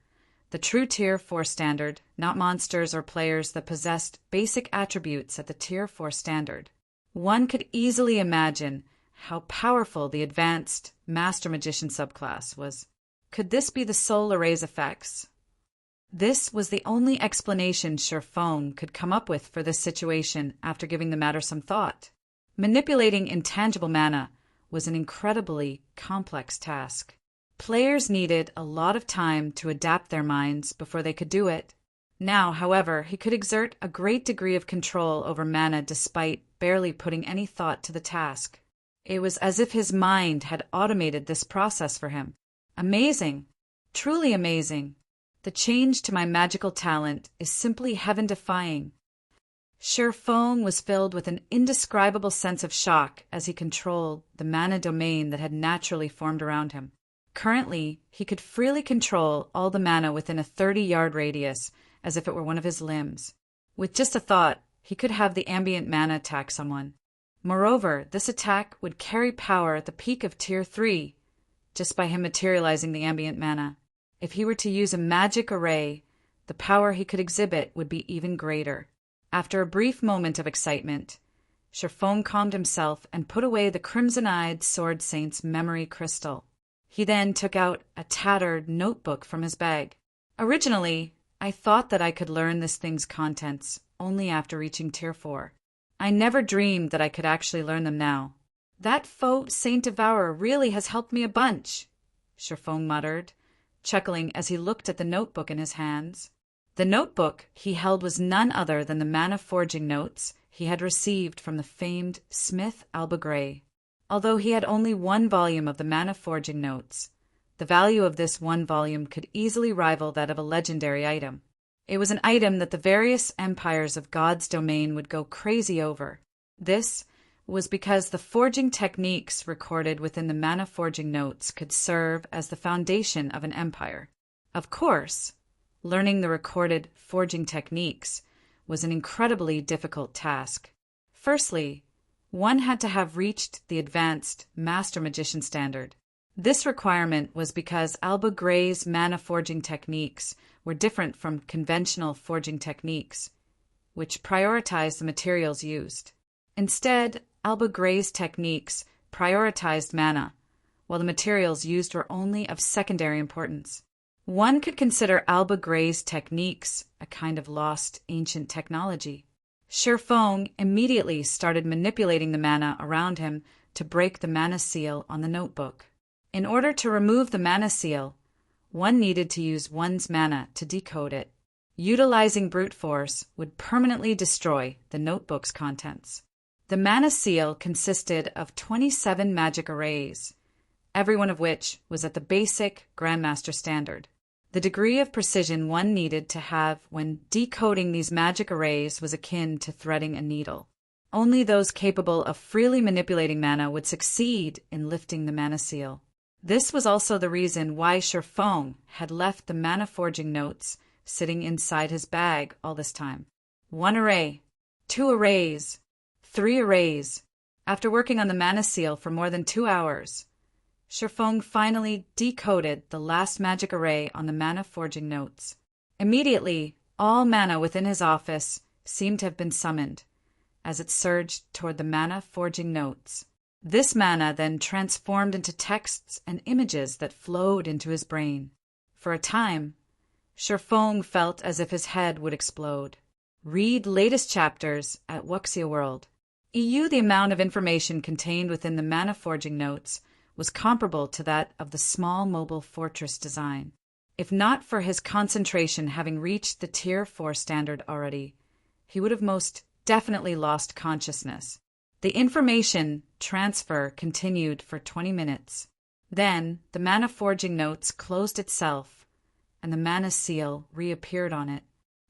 The true Tier 4 standard, not monsters or players that possessed basic attributes at the Tier 4 standard. One could easily imagine how powerful the advanced Master Magician subclass was. Could this be the soul array's effects? This was the only explanation Sherfong could come up with for this situation after giving the matter some thought. Manipulating intangible mana was an incredibly complex task. Players needed a lot of time to adapt their minds before they could do it. Now, however, he could exert a great degree of control over mana despite barely putting any thought to the task. It was as if his mind had automated this process for him. Amazing! Truly amazing! The change to my magical talent is simply heaven-defying. Sherfong was filled with an indescribable sense of shock as he controlled the mana domain that had naturally formed around him. Currently, he could freely control all the mana within a 30-yard radius as if it were one of his limbs. With just a thought, he could have the ambient mana attack someone. Moreover, this attack would carry power at the peak of Tier 3, just by him materializing the ambient mana. If he were to use a magic array, the power he could exhibit would be even greater. After a brief moment of excitement, Sherfong calmed himself and put away the crimson-eyed Sword Saint's memory crystal. He then took out a tattered notebook from his bag. Originally, I thought that I could learn this thing's contents only after reaching Tier 4. I never dreamed that I could actually learn them now. That faux Saint Devourer really has helped me a bunch, Sherfong muttered, chuckling as he looked at the notebook in his hands. The notebook he held was none other than the mana forging notes he had received from the famed smith Alba Gray. Although he had only 1 volume of the mana forging notes, the value of this 1 volume could easily rival that of a legendary item. It was an item that the various empires of God's domain would go crazy over. This was because the forging techniques recorded within the mana forging notes could serve as the foundation of an empire. Of course, learning the recorded forging techniques was an incredibly difficult task. Firstly, one had to have reached the advanced Master Magician standard. This requirement was because Alba Gray's mana forging techniques were different from conventional forging techniques, which prioritized the materials used. Instead, Alba Gray's techniques prioritized mana, while the materials used were only of secondary importance. One could consider Alba Gray's techniques a kind of lost ancient technology. Sherfong immediately started manipulating the mana around him to break the mana seal on the notebook. In order to remove the mana seal, one needed to use one's mana to decode it. utilizing brute force would permanently destroy the notebook's contents. The mana seal consisted of 27 magic arrays, every one of which was at the basic Grandmaster standard. The degree of precision one needed to have when decoding these magic arrays was akin to threading a needle. Only those capable of freely manipulating mana would succeed in lifting the mana seal. This was also the reason why Shifeng had left the mana forging notes sitting inside his bag all this time. 1 array, 2 arrays, 3 arrays. After working on the mana seal for more than 2 hours, Shifeng finally decoded the last magic array on the mana forging notes. Immediately, all mana within his office seemed to have been summoned, as it surged toward the mana forging notes. This mana then transformed into texts and images that flowed into his brain. For a time, Shifeng felt as if his head would explode. Read latest chapters at Wuxia World. The amount of information contained within the mana forging notes was comparable to that of the small mobile fortress design. If not for his concentration having reached the Tier 4 standard already, he would have most definitely lost consciousness. The information transfer continued for 20 minutes. Then, the mana forging notes closed itself, and the mana seal reappeared on it.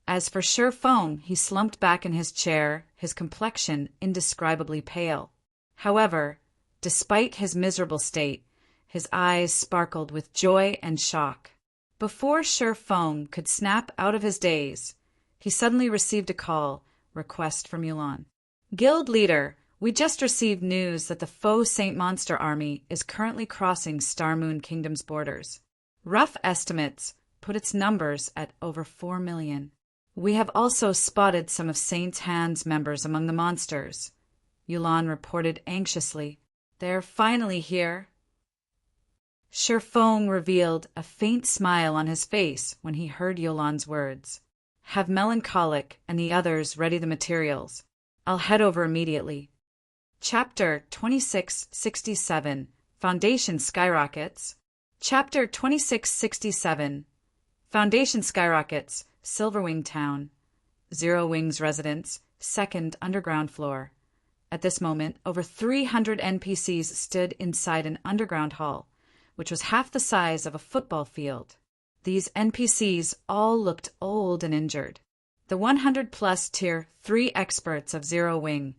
As for Shifeng, he slumped back in his chair, his complexion indescribably pale. However, despite his miserable state, his eyes sparkled with joy and shock. Before Shifeng could snap out of his daze, he suddenly received a call request from Yulan. Guild leader, we just received news that the faux Saint Monster army is currently crossing Star Moon Kingdom's borders. Rough estimates put its numbers at over 4 million. We have also spotted some of Saint's Hand's members among the monsters, Yulan reported anxiously. They're finally here. Shifeng revealed a faint smile on his face when he heard Yulan's words. Have Melancholic and the others ready the materials. I'll head over immediately. Chapter 2667, Foundation Skyrockets. Chapter 2667, Foundation Skyrockets, Silverwing Town. Zero Wing's residence, second underground floor. At this moment, over 300 NPCs stood inside an underground hall, which was half the size of a football field. These NPCs all looked old and injured. The 100-plus Tier 3 experts of Zero Wing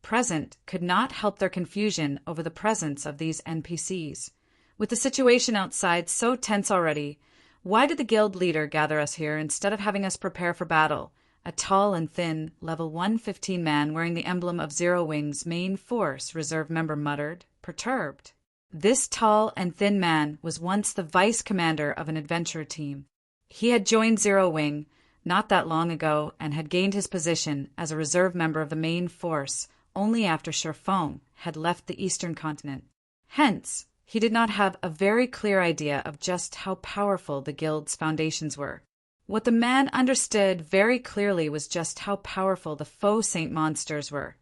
present could not help their confusion over the presence of these NPCs. With the situation outside so tense already, why did the guild leader gather us here instead of having us prepare for battle? A tall and thin, level 115 man wearing the emblem of Zero Wing's main force reserve member muttered, perturbed. This tall and thin man was once the vice commander of an adventure team. He had joined Zero Wing not that long ago and had gained his position as a reserve member of the main force only after Shifeng had left the eastern continent. Hence, he did not have a very clear idea of just how powerful the guild's foundations were. What the man understood very clearly was just how powerful the faux Saint monsters were,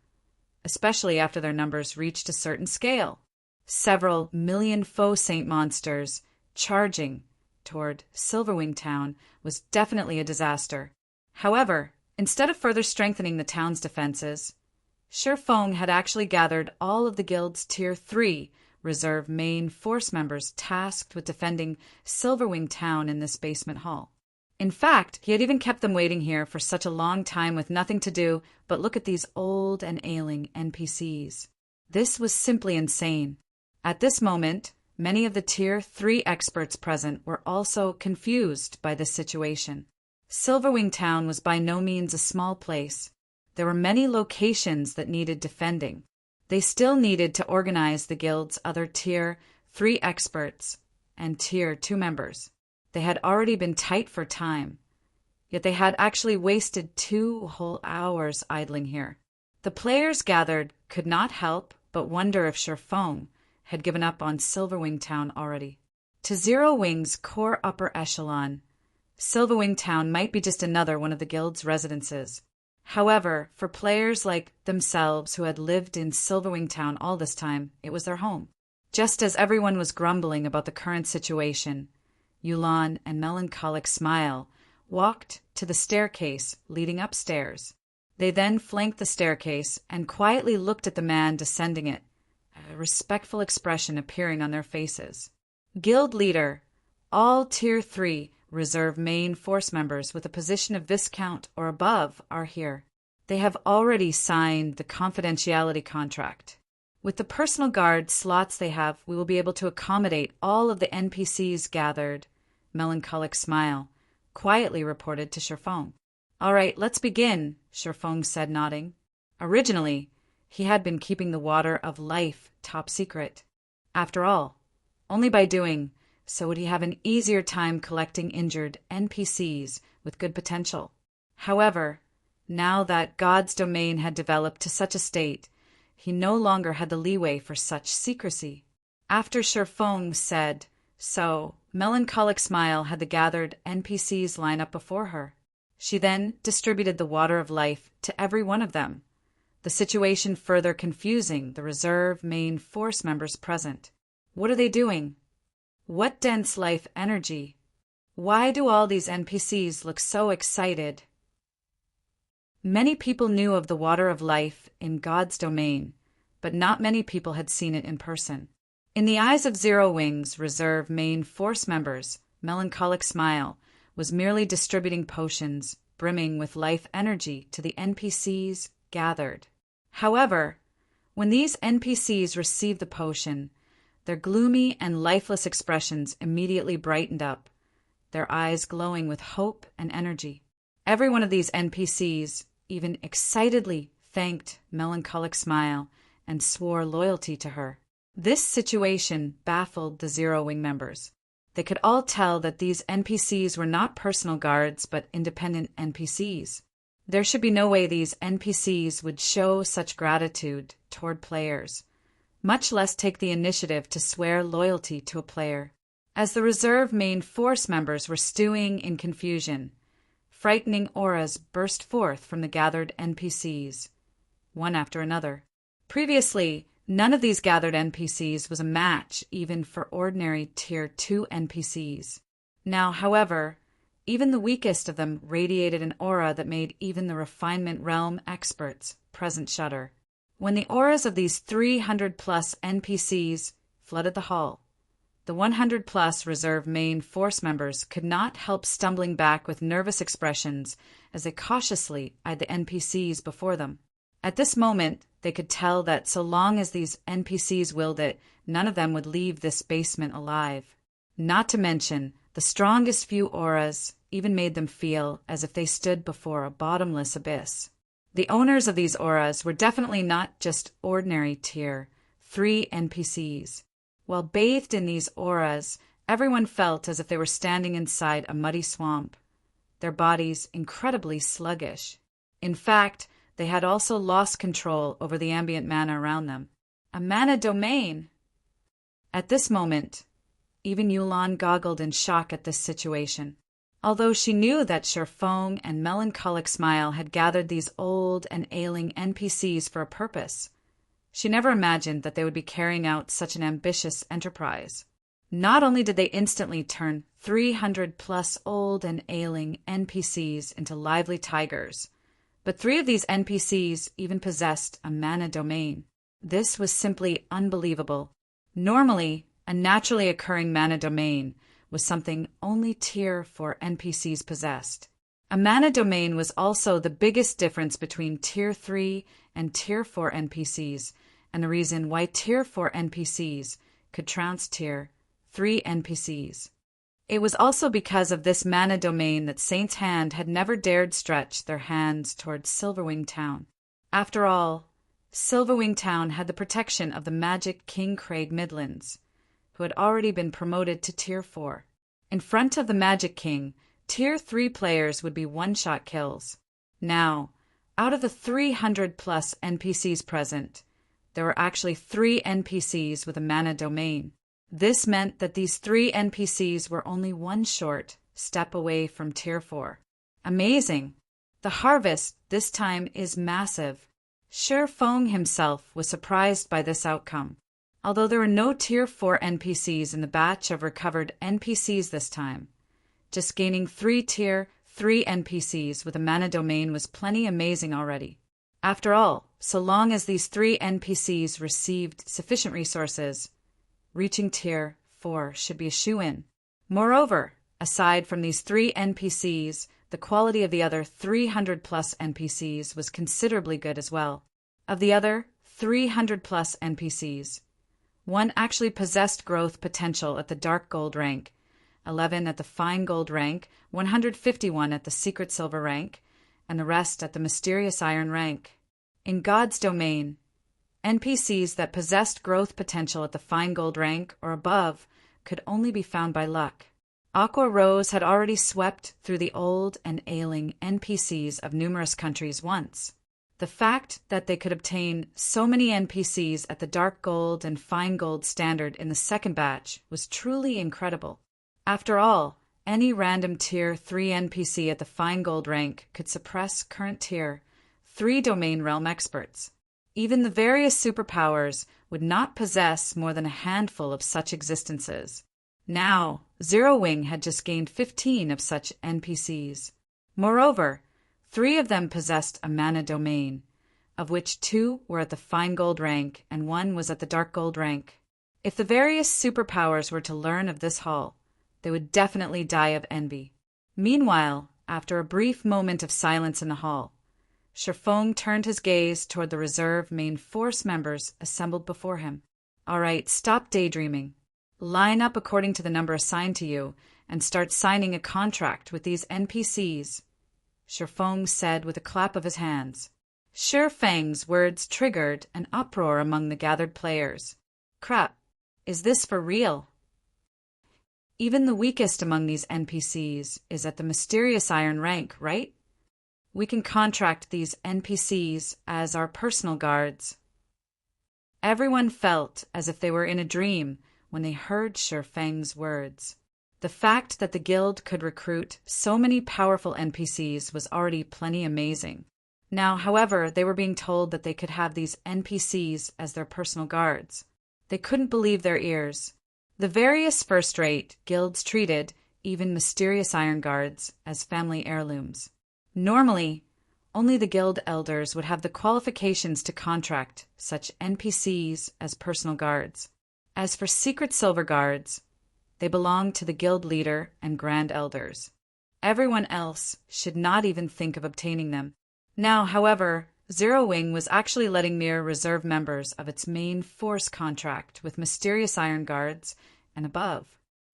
especially after their numbers reached a certain scale. Several million faux Saint monsters charging toward Silverwing Town was definitely a disaster. However, instead of further strengthening the town's defenses, Shifeng had actually gathered all of the guild's Tier 3 reserve main force members tasked with defending Silverwing Town in this basement hall. In fact, he had even kept them waiting here for such a long time with nothing to do but look at these old and ailing NPCs. This was simply insane. At this moment, many of the Tier 3 experts present were also confused by this situation. Silverwing Town was by no means a small place. There were many locations that needed defending. They still needed to organize the guild's other Tier 3 experts and Tier 2 members. They had already been tight for time, yet they had actually wasted 2 whole hours idling here. The players gathered could not help but wonder if Shifeng had given up on Silverwing Town already. To Zero Wing's core upper echelon, Silverwing Town might be just another one of the guild's residences. However, for players like themselves who had lived in Silverwing Town all this time, it was their home. Just as everyone was grumbling about the current situation, Yulan and Melancholic Smile walked to the staircase leading upstairs. They then flanked the staircase and quietly looked at the man descending it, a respectful expression appearing on their faces. Guild leader, all Tier 3 Reserve main force members with a position of Viscount or above are here. They have already signed the confidentiality contract. With the personal guard slots they have, we will be able to accommodate all of the NPCs gathered. Melancholic smile quietly reported to Sherfong. All right, let's begin, Sherfong said, nodding. Originally, he had been keeping the water of life top secret. After all, only by doing so would he have an easier time collecting injured NPCs with good potential. However, now that God's domain had developed to such a state, he no longer had the leeway for such secrecy. After Sherfong said so, Melancholic Smile had the gathered NPCs line up before her. She then distributed the water of life to every one of them, the situation further confusing the reserve main force members present. What are they doing? What dense life energy? Why do all these NPCs look so excited? Many people knew of the water of life in God's domain, but not many people had seen it in person. In the eyes of Zero Wing's reserve main force members, Melancholic Smile was merely distributing potions brimming with life energy to the NPCs gathered. However, when these NPCs received the potion, their gloomy and lifeless expressions immediately brightened up, their eyes glowing with hope and energy. Every one of these NPCs even excitedly thanked Melancholic Smile and swore loyalty to her. This situation baffled the Zero Wing members. They could all tell that these NPCs were not personal guards but independent NPCs. There should be no way these NPCs would show such gratitude toward players, much less take the initiative to swear loyalty to a player. As the reserve main force members were stewing in confusion, frightening auras burst forth from the gathered NPCs, one after another. Previously, none of these gathered NPCs was a match even for ordinary Tier 2 NPCs. Now, however, even the weakest of them radiated an aura that made even the refinement realm experts present shudder. When the auras of these 300-plus NPCs flooded the hall, the 100-plus reserve main force members could not help stumbling back with nervous expressions as they cautiously eyed the NPCs before them. At this moment, they could tell that so long as these NPCs willed it, none of them would leave this basement alive. Not to mention, the strongest few auras even made them feel as if they stood before a bottomless abyss. The owners of these auras were definitely not just ordinary Tier 3 NPCs. While bathed in these auras, everyone felt as if they were standing inside a muddy swamp, their bodies incredibly sluggish. In fact, they had also lost control over the ambient mana around them. A mana domain! At this moment, even Yulan goggled in shock at this situation. Although she knew that Sherfong and Melancholic Smile had gathered these old and ailing NPCs for a purpose, she never imagined that they would be carrying out such an ambitious enterprise. Not only did they instantly turn 300-plus old and ailing NPCs into lively tigers, but 3 of these NPCs even possessed a mana domain. This was simply unbelievable. Normally, a naturally occurring mana domain was something only Tier 4 NPCs possessed. A mana domain was also the biggest difference between Tier 3 and Tier 4 NPCs, and the reason why Tier 4 NPCs could trounce Tier 3 NPCs. It was also because of this mana domain that Saint's Hand had never dared stretch their hands towards Silverwing Town. After all, Silverwing Town had the protection of the magic King Craig Midlands, who had already been promoted to Tier 4. In front of the Magic King, Tier 3 players would be one-shot kills. Now, out of the 300-plus NPCs present, there were actually 3 NPCs with a mana domain. This meant that these 3 NPCs were only one short step away from Tier 4. Amazing! The harvest this time is massive. Sherfong himself was surprised by this outcome. Although there were no Tier 4 NPCs in the batch of recovered NPCs this time, just gaining 3 Tier 3 NPCs with a mana domain was plenty amazing already. After all, so long as these 3 NPCs received sufficient resources, reaching Tier 4 should be a shoo-in. Moreover, aside from these 3 NPCs, the quality of the other 300-plus NPCs was considerably good as well. Of the other 300-plus NPCs, 1 actually possessed growth potential at the Dark Gold rank, 11 at the Fine Gold rank, 151 at the Secret Silver rank, and the rest at the Mysterious Iron rank. In God's domain, NPCs that possessed growth potential at the Fine Gold rank or above could only be found by luck. Aqua Rose had already swept through the old and ailing NPCs of numerous countries once. The fact that they could obtain so many NPCs at the Dark Gold and Fine Gold standard in the second batch was truly incredible. After all, any random Tier 3 NPC at the Fine Gold rank could suppress current Tier 3 Domain Realm experts. Even the various superpowers would not possess more than a handful of such existences. Now, Zero Wing had just gained 15 of such NPCs. Moreover, 3 of them possessed a mana domain, of which 2 were at the Fine Gold rank and 1 was at the Dark Gold rank. If the various superpowers were to learn of this haul, they would definitely die of envy. Meanwhile, after a brief moment of silence in the hall, Sherfong turned his gaze toward the reserve main force members assembled before him. All right, stop daydreaming. Line up according to the number assigned to you and start signing a contract with these NPCs, Sherfong said with a clap of his hands. Sherfang's words triggered an uproar among the gathered players. Crap, is this for real? Even the weakest among these NPCs is at the Mysterious Iron rank, right? We can contract these NPCs as our personal guards. Everyone felt as if they were in a dream when they heard Sherfang's words. The fact that the guild could recruit so many powerful NPCs was already plenty amazing. Now, however, they were being told that they could have these NPCs as their personal guards. They couldn't believe their ears. The various first-rate guilds treated even Mysterious Iron guards as family heirlooms. Normally, only the guild elders would have the qualifications to contract such NPCs as personal guards. As for Secret Silver guards, they belong to the guild leader and grand elders. Everyone else should not even think of obtaining them. Now, however, Zero Wing was actually letting mere reserve members of its main force contract with Mysterious Iron guards and above.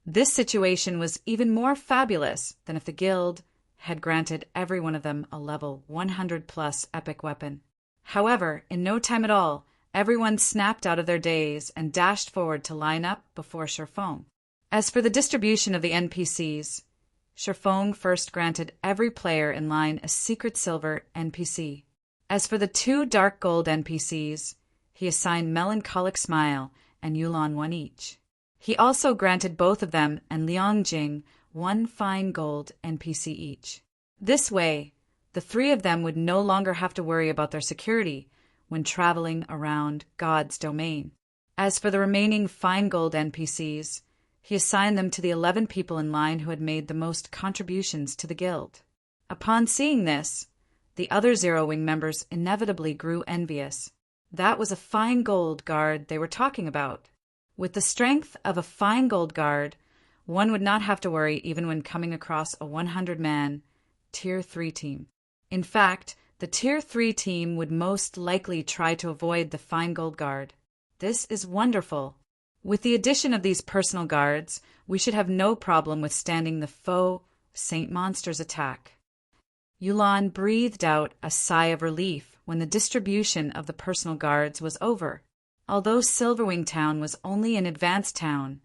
This situation was even more fabulous than if the guild had granted every one of them a level 100+ epic weapon. However, in no time at all, everyone snapped out of their daze and dashed forward to line up before Sherfong. As for the distribution of the NPCs, Sherfong first granted every player in line a Secret Silver NPC. As for the 2 Dark Gold NPCs, he assigned Melancholic Smile and Yulan 1 each. He also granted both of them and Liangjing 1 Fine Gold NPC each. This way, the 3 of them would no longer have to worry about their security when traveling around God's domain. As for the remaining Fine Gold NPCs, he assigned them to the 11 people in line who had made the most contributions to the guild. Upon seeing this, the other Zero Wing members inevitably grew envious. That was a Fine Gold guard they were talking about. With the strength of a Fine Gold guard, one would not have to worry even when coming across a 100-man Tier 3 team. In fact, the Tier 3 team would most likely try to avoid the Fine Gold guard. This is wonderful. With the addition of these personal guards, we should have no problem withstanding the foe Saint Monster's attack. Yulan breathed out a sigh of relief when the distribution of the personal guards was over. Although Silverwing Town was only an advanced town,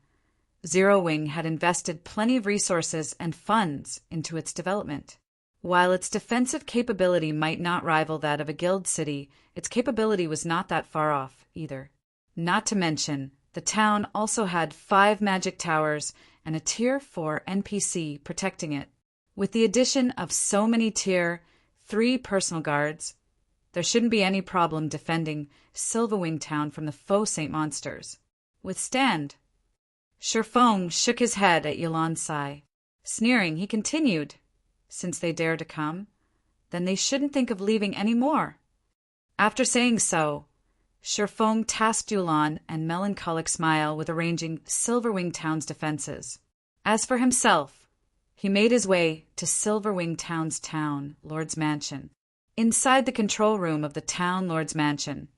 Zero Wing had invested plenty of resources and funds into its development. While its defensive capability might not rival that of a guild city, its capability was not that far off either. Not to mention, the town also had 5 magic towers and a Tier 4 NPC protecting it. With the addition of so many Tier 3 personal guards, there shouldn't be any problem defending Silverwing Town from the foe Saint Monsters. Withstand. Sherfong shook his head at Yulan's sigh. Sneering, he continued, since they dare to come, then they shouldn't think of leaving any more. After saying so, Shifeng tasked Yulon and Melancholic Smile with arranging Silverwing Town's defenses. As for himself, he made his way to Silverwing Town's town lord's mansion. Inside the control room of the town lord's mansion,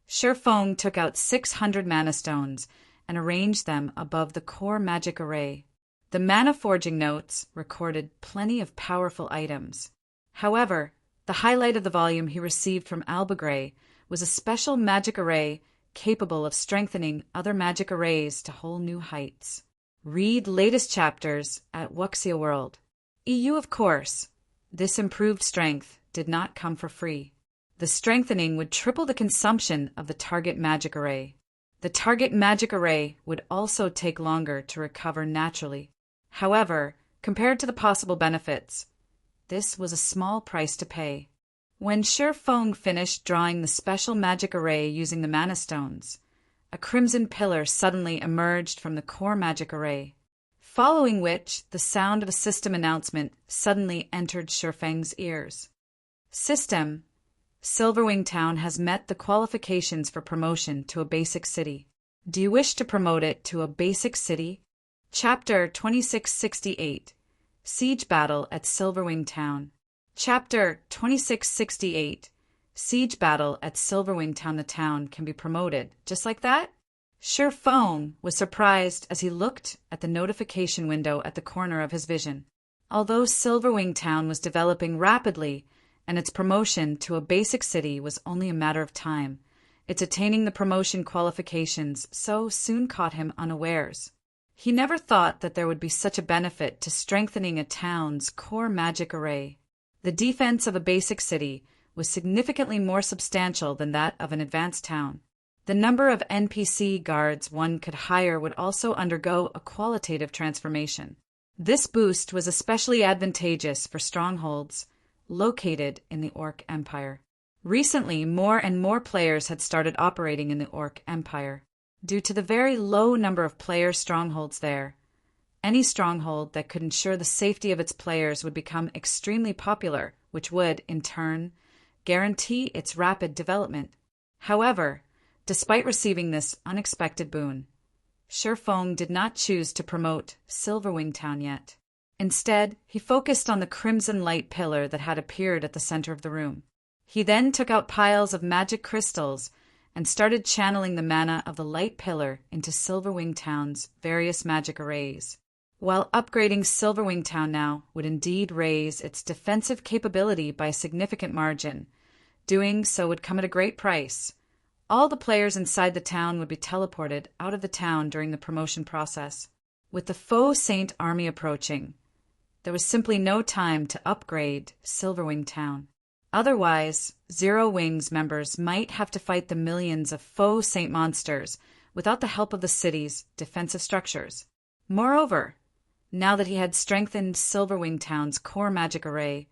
Shifeng took out 600 mana stones and arranged them above the core magic array. The mana forging notes recorded plenty of powerful items. However, the highlight of the volume he received from Albagray was a special magic array capable of strengthening other magic arrays to whole new heights. Read latest chapters at Wuxia World. EU, of course. This improved strength did not come for free. The strengthening would triple the consumption of the target magic array. The target magic array would also take longer to recover naturally. However, compared to the possible benefits, this was a small price to pay. When Shifeng finished drawing the special magic array using the mana stones, a crimson pillar suddenly emerged from the core magic array, following which the sound of a system announcement suddenly entered Shifeng's ears. System: Silverwing Town has met the qualifications for promotion to a basic city. Do you wish to promote it to a basic city? Chapter 2668 Siege Battle at Silverwing Town. Chapter 2668 Siege Battle at Silverwing Town. The town can be promoted just like that? Shifeng was surprised as he looked at the notification window at the corner of his vision. Although Silverwing Town was developing rapidly and its promotion to a basic city was only a matter of time, its attaining the promotion qualifications so soon caught him unawares. He never thought that there would be such a benefit to strengthening a town's core magic array. The defense of a basic city was significantly more substantial than that of an advanced town. The number of NPC guards one could hire would also undergo a qualitative transformation. This boost was especially advantageous for strongholds located in the Orc Empire. Recently, more and more players had started operating in the Orc Empire. Due to the very low number of player strongholds there, any stronghold that could ensure the safety of its players would become extremely popular, which would, in turn, guarantee its rapid development. However, despite receiving this unexpected boon, Shifeng did not choose to promote Silverwing Town yet. Instead, he focused on the crimson light pillar that had appeared at the center of the room. He then took out piles of magic crystals and started channeling the mana of the light pillar into Silverwing Town's various magic arrays. While upgrading Silverwing Town now would indeed raise its defensive capability by a significant margin, doing so would come at a great price. All the players inside the town would be teleported out of the town during the promotion process. With the Faux Saint army approaching, there was simply no time to upgrade Silverwing Town. Otherwise, Zero Wings members might have to fight the millions of Faux Saint monsters without the help of the city's defensive structures. Moreover, now that he had strengthened Silverwing Town's core magic array,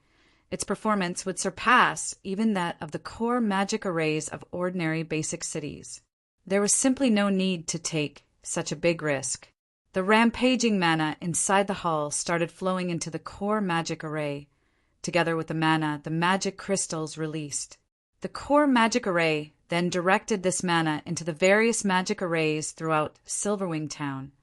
its performance would surpass even that of the core magic arrays of ordinary basic cities. There was simply no need to take such a big risk. The rampaging mana inside the hall started flowing into the core magic array. Together with the mana, the magic crystals released. The core magic array then directed this mana into the various magic arrays throughout Silverwing Town,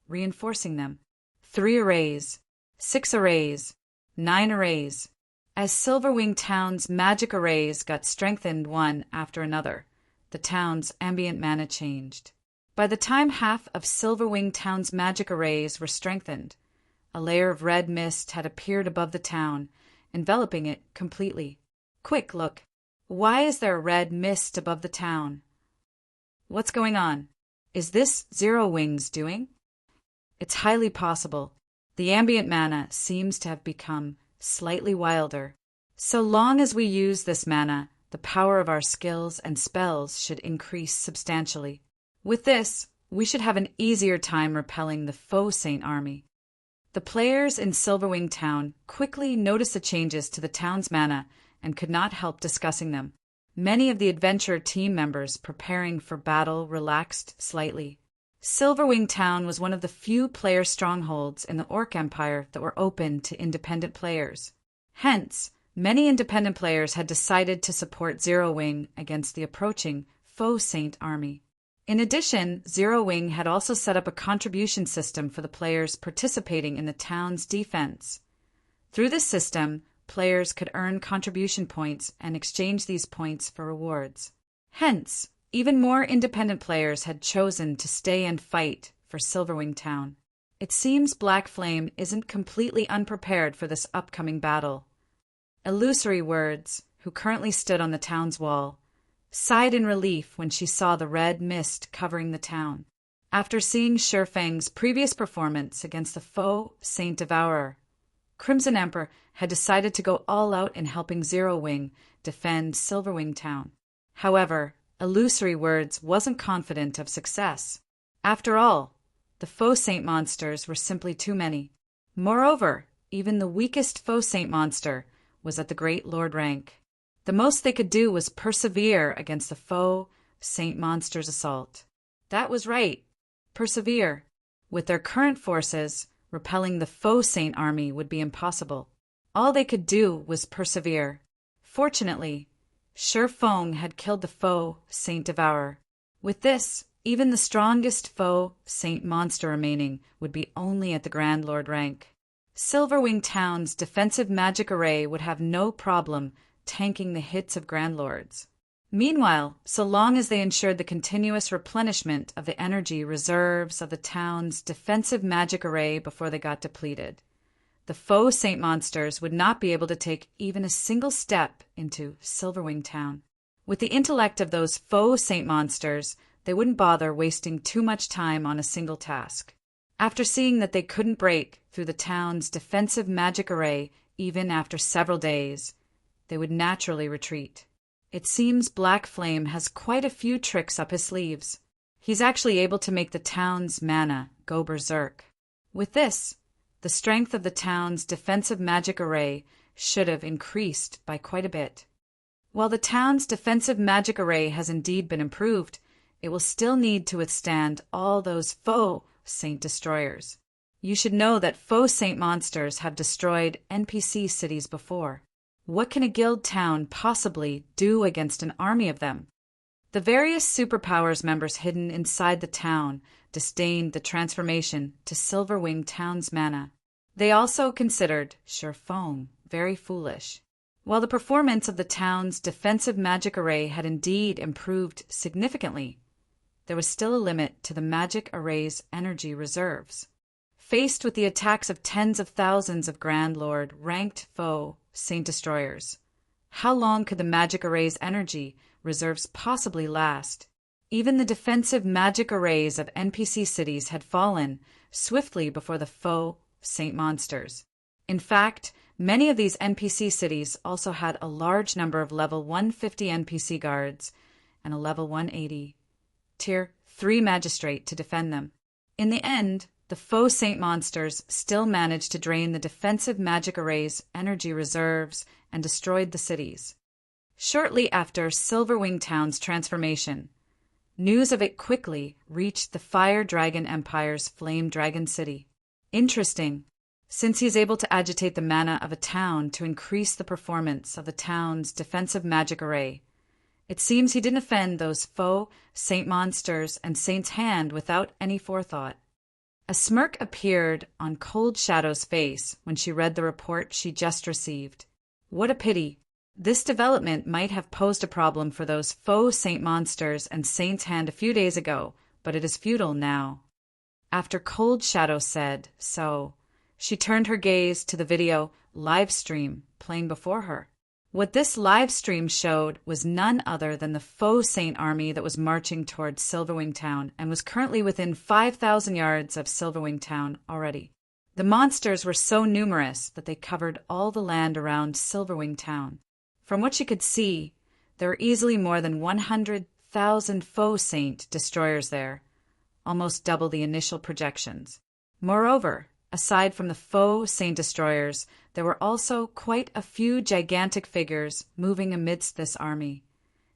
reinforcing them. 3 arrays, 6 arrays, 9 arrays. As Silverwing Town's magic arrays got strengthened one after another, the town's ambient mana changed. By the time half of Silverwing Town's magic arrays were strengthened, a layer of red mist had appeared above the town, enveloping it completely. Quick, look. Why is there a red mist above the town? What's going on? Is this Zero Wings doing? It's highly possible. The ambient mana seems to have become slightly wilder. So long as we use this mana, the power of our skills and spells should increase substantially. With this, we should have an easier time repelling the Faux Saint army. The players in Silverwing Town quickly noticed the changes to the town's mana and could not help discussing them. Many of the adventure team members preparing for battle relaxed slightly. Silverwing Town was one of the few player strongholds in the Orc Empire that were open to independent players. Hence, many independent players had decided to support Zero Wing against the approaching Faux Saint army. In addition, Zero Wing had also set up a contribution system for the players participating in the town's defense. Through this system, players could earn contribution points and exchange these points for rewards. Hence, even more independent players had chosen to stay and fight for Silverwing Town. It seems Black Flame isn't completely unprepared for this upcoming battle. Illusory Words, who currently stood on the town's wall, sighed in relief when she saw the red mist covering the town. After seeing Shurfang's previous performance against the Faux Saint Devourer, Crimson Emperor had decided to go all out in helping Zero Wing defend Silverwing Town. However, Illusory Words wasn't confident of success. After all, the Faux Saint monsters were simply too many. Moreover, even the weakest Faux Saint monster was at the Great Lord rank. The most they could do was persevere against the Faux Saint monster's assault. That was right. Persevere. With their current forces, repelling the Faux Saint army would be impossible. All they could do was persevere. Fortunately, Shurfang had killed the Faux Saint Devourer. With this, even the strongest Faux Saint monster remaining would be only at the Grand Lord rank. Silverwing Town's defensive magic array would have no problem tanking the hits of Grand Lords. Meanwhile, so long as they ensured the continuous replenishment of the energy reserves of the town's defensive magic array before they got depleted, the Faux Saint monsters would not be able to take even a single step into Silverwing Town. With the intellect of those Faux Saint monsters, they wouldn't bother wasting too much time on a single task. After seeing that they couldn't break through the town's defensive magic array even after several days, they would naturally retreat. It seems Black Flame has quite a few tricks up his sleeves. He's actually able to make the town's mana go berserk. With this, the strength of the town's defensive magic array should have increased by quite a bit. While the town's defensive magic array has indeed been improved, it will still need to withstand all those Faux Saint destroyers. You should know that Faux Saint monsters have destroyed NPC cities before. What can a guild town possibly do against an army of them? The various superpowers members hidden inside the town disdained the transformation to Silverwing Town's mana. They also considered Shurfang very foolish. While the performance of the town's defensive magic array had indeed improved significantly, there was still a limit to the magic array's energy reserves. Faced with the attacks of tens of thousands of Grand Lord ranked Faux Saint destroyers, how long could the magic array's energy reserves possibly last? Even the defensive magic arrays of NPC cities had fallen swiftly before the Faux Saint monsters. In fact, many of these NPC cities also had a large number of level 150 NPC guards and a level 180 Tier 3 magistrate to defend them. In the end, the Faux Saint monsters still managed to drain the defensive magic array's energy reserves and destroyed the cities. Shortly after Silverwing Town's transformation, news of it quickly reached the Fire Dragon Empire's Flame Dragon City. Interesting, since he's able to agitate the mana of a town to increase the performance of the town's defensive magic array. It seems he didn't offend those Faux Saint monsters and Saint's hand without any forethought. A smirk appeared on Cold Shadow's face when she read the report she just received. What a pity. This development might have posed a problem for those Faux Saint monsters and Saint's hand a few days ago, but it is futile now. After Cold Shadow said so, she turned her gaze to the video live stream playing before her. What this live stream showed was none other than the Faux Saint army that was marching towards Silverwing Town and was currently within 5,000 yards of Silverwing Town already. The monsters were so numerous that they covered all the land around Silverwing Town. From what she could see, there were easily more than 100,000 Faux Saint destroyers there, almost double the initial projections. Moreover, aside from the Faux Saint destroyers, there were also quite a few gigantic figures moving amidst this army,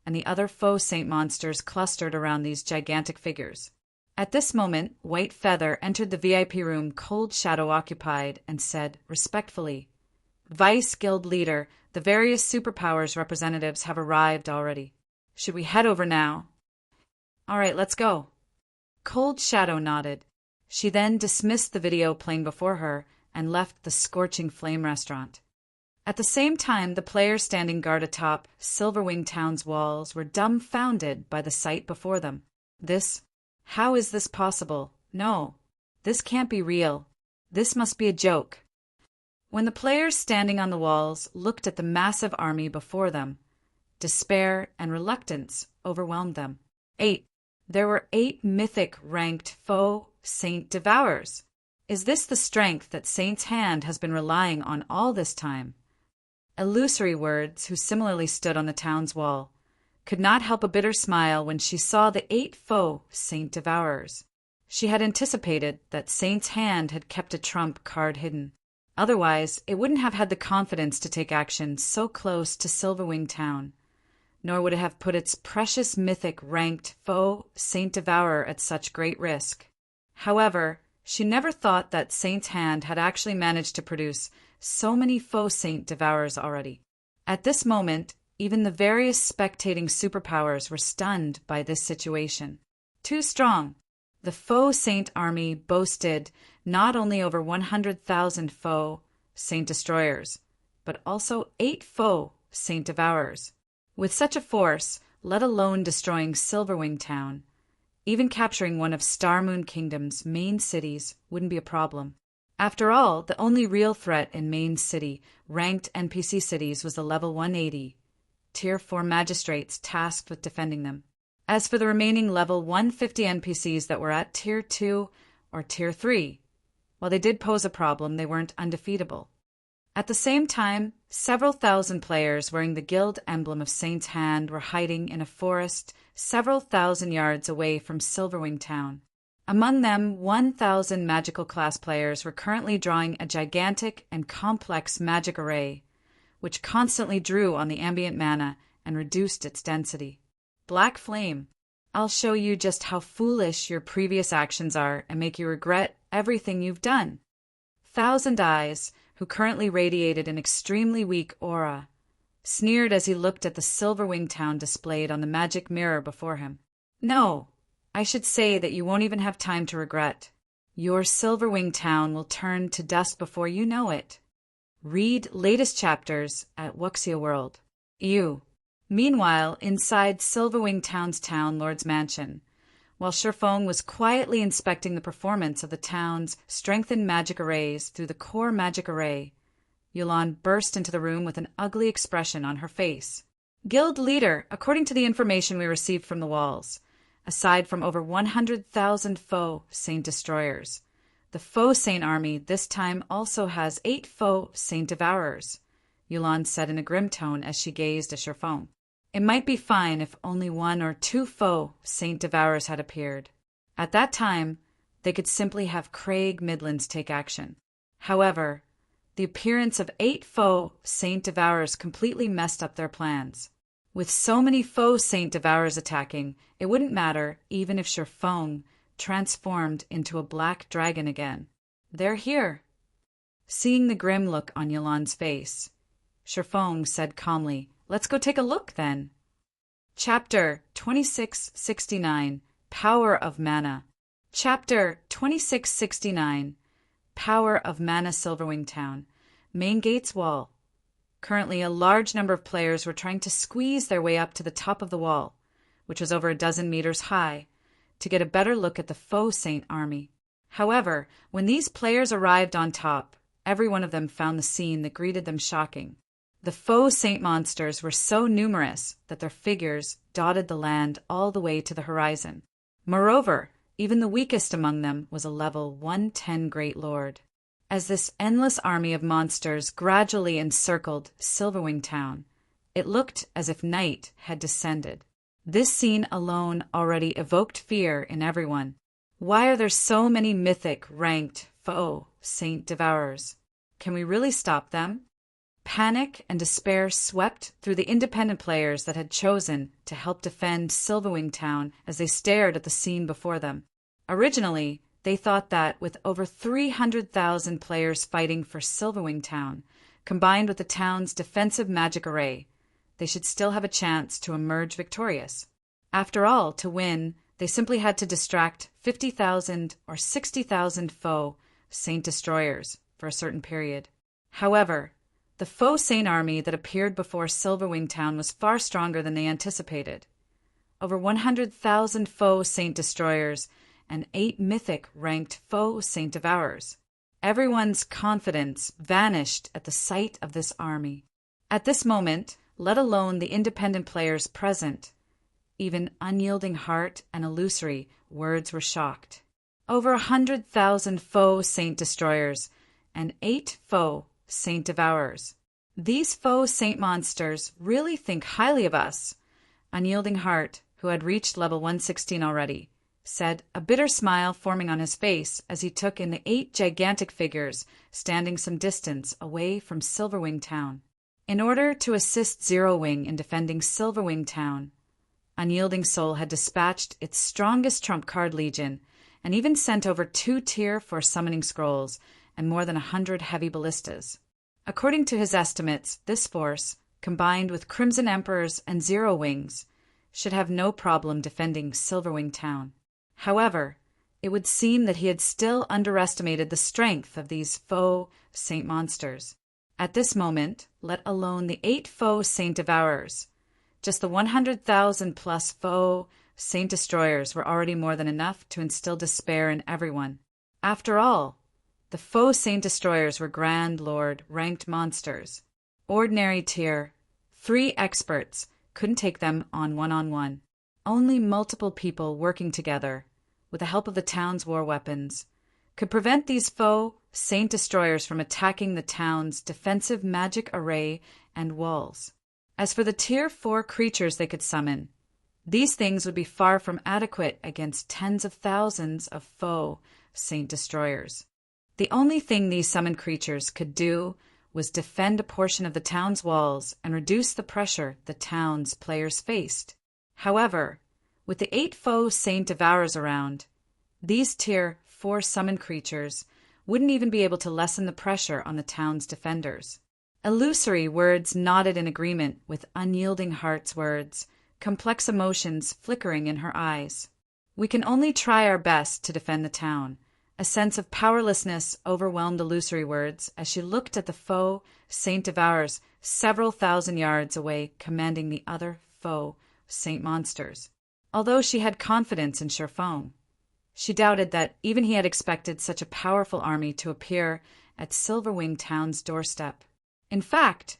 and the other Faux Saint monsters clustered around these gigantic figures. At this moment, White Feather entered the VIP room Cold Shadow occupied and said respectfully, Vice Guild Leader, the various superpowers representatives have arrived already. Should we head over now? All right, let's go. Cold Shadow nodded. She then dismissed the video playing before her and left the scorching flame restaurant. At the same time, the players standing guard atop Silverwing Town's walls were dumbfounded by the sight before them. How is this possible? No, this can't be real. This must be a joke. When the players standing on the walls looked at the massive army before them, despair and reluctance overwhelmed them. There were 8 mythic-ranked foe Saint Devourers. Is this the strength that Saint's hand has been relying on all this time? Illusory Words, who similarly stood on the town's wall, could not help a bitter smile when she saw the 8 foe Saint Devourers. She had anticipated that Saint's hand had kept a trump card hidden. Otherwise, it wouldn't have had the confidence to take action so close to Silverwing Town, nor would it have put its precious mythic-ranked foe Saint Devourer at such great risk. However, she never thought that Saint's hand had actually managed to produce so many foe Saint Devourers already. At this moment, even the various spectating superpowers were stunned by this situation. Too strong. The foe Saint army boasted not only over 100,000 foe Saint Destroyers, but also 8 foe Saint Devourers. With such a force, let alone destroying Silverwing Town, even capturing one of Starmoon Kingdom's main cities wouldn't be a problem. After all, the only real threat in main city ranked NPC cities was the level 180, Tier 4 magistrates tasked with defending them. As for the remaining level 150 NPCs that were at Tier 2 or Tier 3, while they did pose a problem, they weren't undefeatable. At the same time, several thousand players wearing the guild emblem of Saint's Hand were hiding in a forest several thousand yards away from Silverwing Town. Among them, 1,000 magical class players were currently drawing a gigantic and complex magic array, which constantly drew on the ambient mana and reduced its density. Black Flame, I'll show you just how foolish your previous actions are and make you regret everything you've done. Thousand Eyes, who currently radiated an extremely weak aura, sneered as he looked at the Silverwing Town displayed on the magic mirror before him. No, I should say that you won't even have time to regret. Your Silverwing Town will turn to dust before you know it. Read latest chapters at Wuxia World. Meanwhile, inside Silverwing Town's Town Lord's mansion, while Shifeng was quietly inspecting the performance of the town's strengthened magic arrays through the core magic array, Yulan burst into the room with an ugly expression on her face. Guild Leader, according to the information we received from the walls, aside from over 100,000 foe Saint Destroyers, the foe Saint army this time also has 8 foe Saint Devourers, Yulan said in a grim tone as she gazed at Shifeng. It might be fine if only 1 or 2 foe Saint Devourers had appeared. At that time, they could simply have Craig Midlands take action. However, the appearance of 8 foe Saint Devourers completely messed up their plans. With so many foe Saint Devourers attacking, it wouldn't matter even if Shifeng transformed into a black dragon again. They're here. Seeing the grim look on Yulan's face, Shifeng said calmly, "Let's go take a look, then." Chapter 2669, Power of Mana. Chapter 2669, Power of Mana. Silverwing Town. Main gates wall. Currently, a large number of players were trying to squeeze their way up to the top of the wall, which was over a dozen meters high, to get a better look at the foe Saint army. However, when these players arrived on top, every one of them found the scene that greeted them shocking. The foe Saint monsters were so numerous that their figures dotted the land all the way to the horizon. Moreover, even the weakest among them was a level 110 Great Lord. As this endless army of monsters gradually encircled Silverwing Town, it looked as if night had descended. This scene alone already evoked fear in everyone. Why are there so many mythic, ranked foe Saint Devourers? Can we really stop them? Panic and despair swept through the independent players that had chosen to help defend Silverwing Town as they stared at the scene before them. Originally, they thought that with over 300,000 players fighting for Silverwing Town, combined with the town's defensive magic array, they should still have a chance to emerge victorious. After all, to win, they simply had to distract 50,000 or 60,000 foe Saint Destroyers for a certain period. However, the foe Saint army that appeared before Silverwing Town was far stronger than they anticipated. Over 100,000 foe Saint Destroyers and 8 mythic ranked foe Saint Devourers. Everyone's confidence vanished at the sight of this army. At this moment, let alone the independent players present, even Unyielding Heart and Illusory Words were shocked. Over 100,000 foe Saint Destroyers and 8 foe Saint Devourers. These foe Saint monsters really think highly of us. Unyielding Heart, who had reached level 116 already, said, a bitter smile forming on his face as he took in the 8 gigantic figures standing some distance away from Silverwing Town. In order to assist Zero Wing in defending Silverwing Town, Unyielding Soul had dispatched its strongest trump card legion and even sent over 2 tier 4 summoning scrolls and more than 100 heavy ballistas. According to his estimates, this force, combined with Crimson Emperors and Zero Wings, should have no problem defending Silverwing Town. However, it would seem that he had still underestimated the strength of these foe Saint monsters. At this moment, let alone the 8 foe Saint Devourers, just the 100,000 plus foe Saint Destroyers were already more than enough to instill despair in everyone. After all, the foe Saint Destroyers were Grand Lord ranked monsters. Ordinary tier 3 experts couldn't take them on one-on-one. Only multiple people working together, with the help of the town's war weapons, could prevent these foe Saint Destroyers from attacking the town's defensive magic array and walls. As for the tier 4 creatures they could summon, these things would be far from adequate against tens of thousands of foe Saint Destroyers. The only thing these summoned creatures could do was defend a portion of the town's walls and reduce the pressure the town's players faced. However, with the 8 foe Saint Devourers around, these tier 4 summoned creatures wouldn't even be able to lessen the pressure on the town's defenders. Illusory Words nodded in agreement with Unyielding Heart's words, complex emotions flickering in her eyes. We can only try our best to defend the town. A sense of powerlessness overwhelmed Illusory Words as she looked at the foe Saint Devourers several thousand yards away commanding the other foe Saint monsters. Although she had confidence in Sherfone, she doubted that even he had expected such a powerful army to appear at Silverwing Town's doorstep. In fact,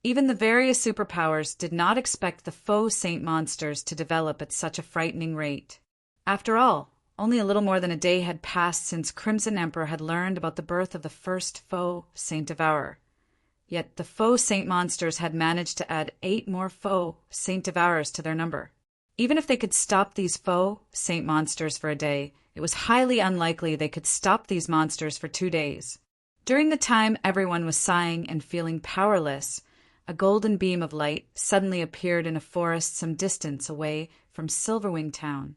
even the various superpowers did not expect the foe Saint monsters to develop at such a frightening rate. After all, only a little more than a day had passed since Crimson Emperor had learned about the birth of the first foe Saint Devourer. Yet the foe Saint monsters had managed to add 8 more foe Saint Devourers to their number. Even if they could stop these foe Saint monsters for a day, it was highly unlikely they could stop these monsters for 2 days. During the time everyone was sighing and feeling powerless, a golden beam of light suddenly appeared in a forest some distance away from Silverwing Town,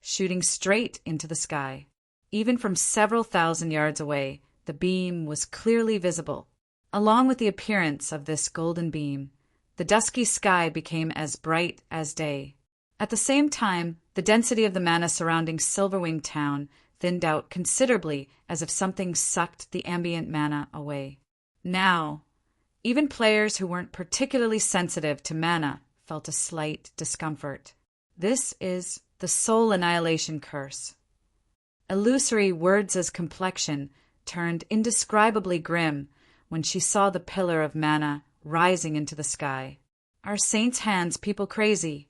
shooting straight into the sky. Even from several thousand yards away, the beam was clearly visible. Along with the appearance of this golden beam, the dusky sky became as bright as day. At the same time, the density of the mana surrounding Silverwing Town thinned out considerably as if something sucked the ambient mana away. Now, even players who weren't particularly sensitive to mana felt a slight discomfort. This is the Soul Annihilation Curse. Illusory Words' complexion turned indescribably grim when she saw the pillar of mana rising into the sky. Are Saint's hands people crazy?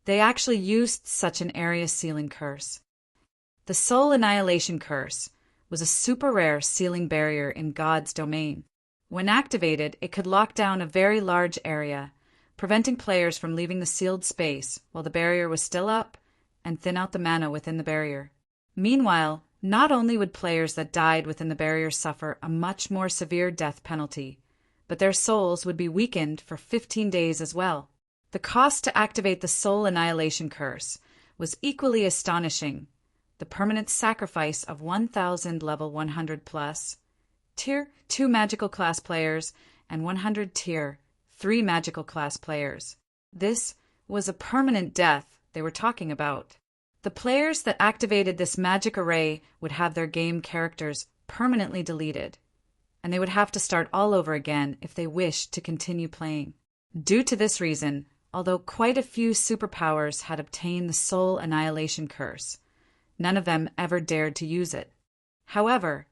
They actually used such an area-sealing curse. The Soul Annihilation Curse was a super-rare sealing barrier in God's domain. When activated, it could lock down a very large area, preventing players from leaving the sealed space while the barrier was still up, and thin out the mana within the barrier. Meanwhile, not only would players that died within the barrier suffer a much more severe death penalty, but their souls would be weakened for 15 days as well. The cost to activate the Soul Annihilation Curse was equally astonishing. The permanent sacrifice of 1,000 level 100 plus, Tier 2 magical class players, and 100 Tier 3 magical class players. This was a permanent death they were talking about. The players that activated this magic array would have their game characters permanently deleted, and they would have to start all over again if they wished to continue playing. Due to this reason, although quite a few superpowers had obtained the Soul Annihilation Curse, none of them ever dared to use it. However,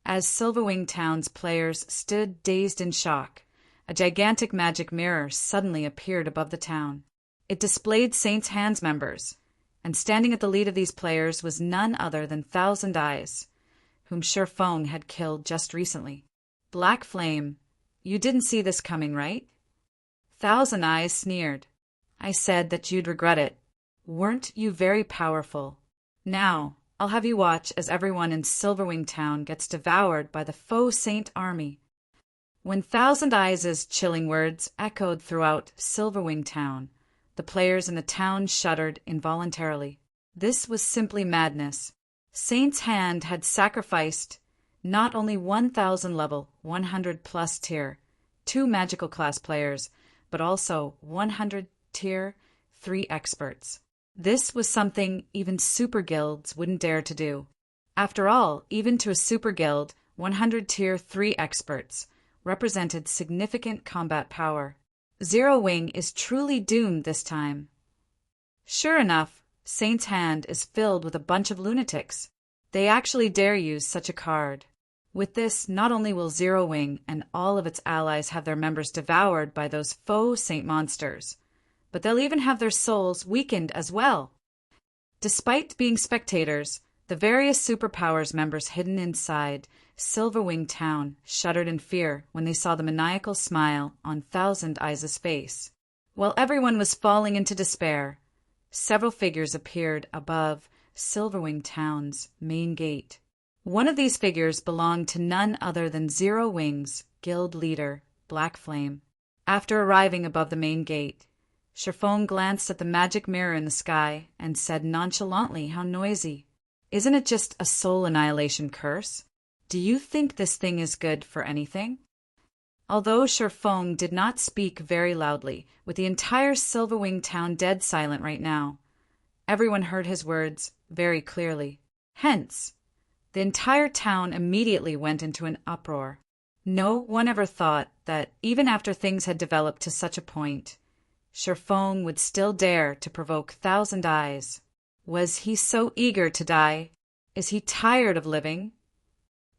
as Silverwing Town's players stood dazed in shock, a gigantic magic mirror suddenly appeared above the town. It displayed Saint's Hand's members, and standing at the lead of these players was none other than Thousand Eyes, whom Sherfong had killed just recently. Black Flame, you didn't see this coming, right? Thousand Eyes sneered. I said that you'd regret it. Weren't you very powerful? Now, I'll have you watch as everyone in Silverwing Town gets devoured by the faux Saint army. When Thousand Eyes' chilling words echoed throughout Silverwing Town, the players in the town shuddered involuntarily. This was simply madness. Saint's Hand had sacrificed not only 1,000 level 100+ tier 2 magical class players, but also 100 tier 3 experts. This was something even super guilds wouldn't dare to do. After all, even to a super guild, 100 tier 3 experts represented significant combat power. Zero Wing is truly doomed this time. Sure enough, Saint's Hand is filled with a bunch of lunatics. They actually dare use such a card. With this, not only will Zero Wing and all of its allies have their members devoured by those faux Saint monsters, but they'll even have their souls weakened as well. Despite being spectators, the various superpowers members hidden inside Silverwing Town shuddered in fear when they saw the maniacal smile on Thousand Eyes' face. While everyone was falling into despair, several figures appeared above Silverwing Town's main gate. One of these figures belonged to none other than Zero Wing's guild leader, Black Flame. After arriving above the main gate, Sherfong glanced at the magic mirror in the sky and said nonchalantly, "How noisy. Isn't it just a soul annihilation curse? Do you think this thing is good for anything?" Although Sherfong did not speak very loudly, with the entire Silverwing Town dead silent right now, everyone heard his words very clearly. Hence, the entire town immediately went into an uproar. No one ever thought that, even after things had developed to such a point, Sherfong would still dare to provoke Thousand Eyes. Was he so eager to die? Is he tired of living?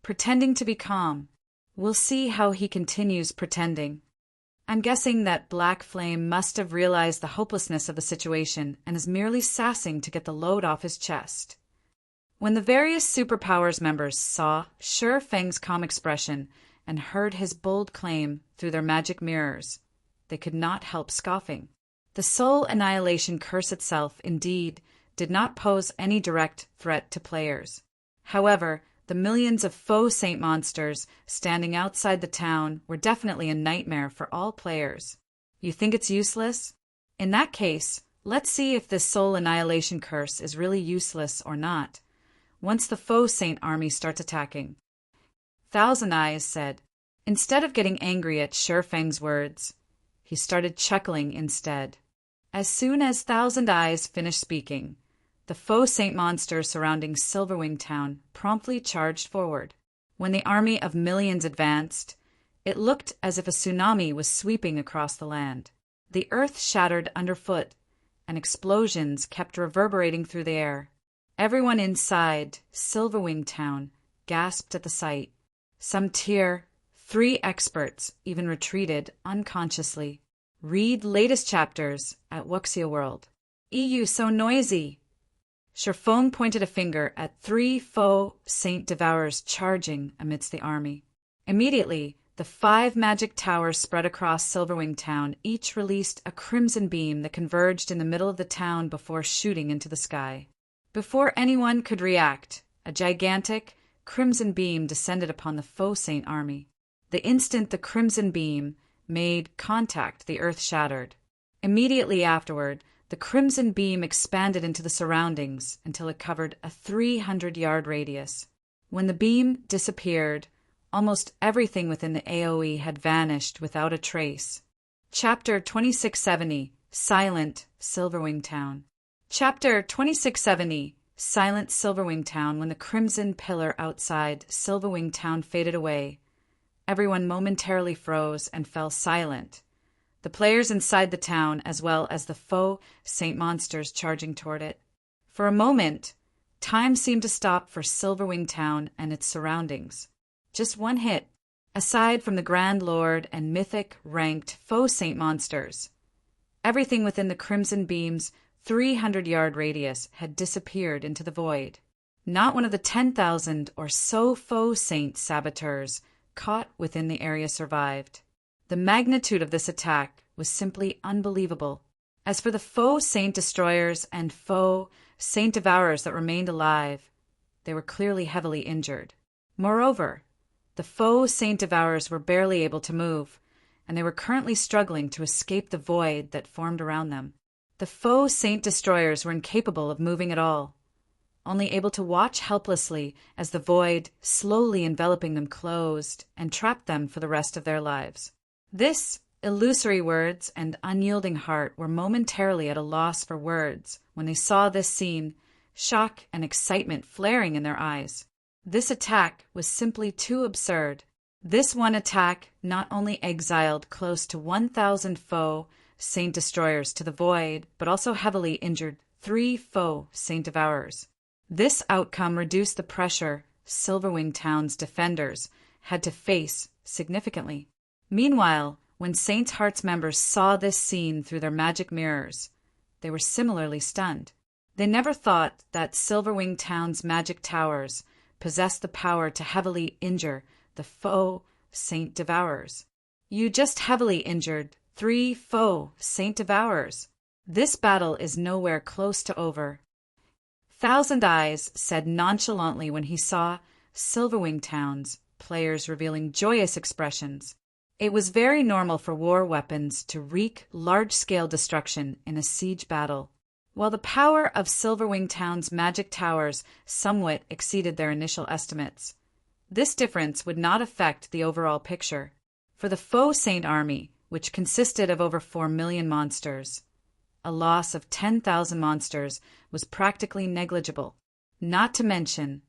Pretending to be calm. We'll see how he continues pretending. I'm guessing that Black Flame must have realized the hopelessness of the situation and is merely sassing to get the load off his chest. When the various Superpowers members saw Sure Feng's calm expression and heard his bold claim through their magic mirrors, they could not help scoffing. The Soul Annihilation Curse itself, indeed, did not pose any direct threat to players. However, the millions of faux saint monsters standing outside the town were definitely a nightmare for all players. You think it's useless? In that case, let's see if this Soul Annihilation Curse is really useless or not, once the faux saint army starts attacking. Thousand Eyes said. Instead of getting angry at Sherfeng's words, he started chuckling instead. As soon as Thousand Eyes finished speaking, the faux saint monsters surrounding Silverwing Town promptly charged forward. When the army of millions advanced, it looked as if a tsunami was sweeping across the land. The earth shattered underfoot, and explosions kept reverberating through the air. Everyone inside Silverwing Town gasped at the sight. Some Tier 3 experts even retreated unconsciously. Read latest chapters at Wuxia World. EU so noisy. Sherfong pointed a finger at 3 faux saint devourers charging amidst the army. Immediately, the 5 magic towers spread across Silverwing Town each released a crimson beam that converged in the middle of the town before shooting into the sky. Before anyone could react, a gigantic crimson beam descended upon the faux saint army. The instant the crimson beam made contact, the earth shattered. Immediately afterward, the crimson beam expanded into the surroundings until it covered a 300-yard radius. When the beam disappeared, Almost everything within the AoE had vanished without a trace. Chapter 2670, Silent Silverwing Town. Chapter 2670, Silent Silverwing Town. When the crimson pillar outside Silverwing Town faded away, everyone momentarily froze and fell silent. The players inside the town, as well as the foe saint monsters charging toward it. For a moment, time seemed to stop for Silverwing Town and its surroundings. Just one hit, aside from the Grand Lord and mythic ranked foe saint monsters. Everything within the Crimson Beam's 300-yard radius had disappeared into the void. Not one of the 10,000 or so foe saint saboteurs caught within the area survived. The magnitude of this attack was simply unbelievable. As for the foe saint destroyers and foe saint devourers that remained alive, they were clearly heavily injured. Moreover, the foe saint devourers were barely able to move, and they were currently struggling to escape the void that formed around them. The foe saint destroyers were incapable of moving at all, only able to watch helplessly as the void slowly enveloping them closed and trapped them for the rest of their lives. This illusory words and unyielding heart were momentarily at a loss for words when they saw this scene, shock and excitement flaring in their eyes. This attack was simply too absurd. This one attack not only exiled close to 1,000 foe saint destroyers to the void, but also heavily injured 3 foe saint devourers. This outcome reduced the pressure Silverwing Town's defenders had to face significantly. Meanwhile, when Saint's Heart's members saw this scene through their magic mirrors, they were similarly stunned. They never thought that Silverwing Town's magic towers possessed the power to heavily injure the foe saint devourers. You just heavily injured 3 foe saint devourers. This battle is nowhere close to over. Thousand Eyes said nonchalantly when he saw Silverwing Town's players revealing joyous expressions. It was very normal for war weapons to wreak large-scale destruction in a siege battle. While the power of Silverwing Town's magic towers somewhat exceeded their initial estimates, this difference would not affect the overall picture. For the foe saint army, which consisted of over 4 million monsters, a loss of 10,000 monsters was practically negligible. Not to mention,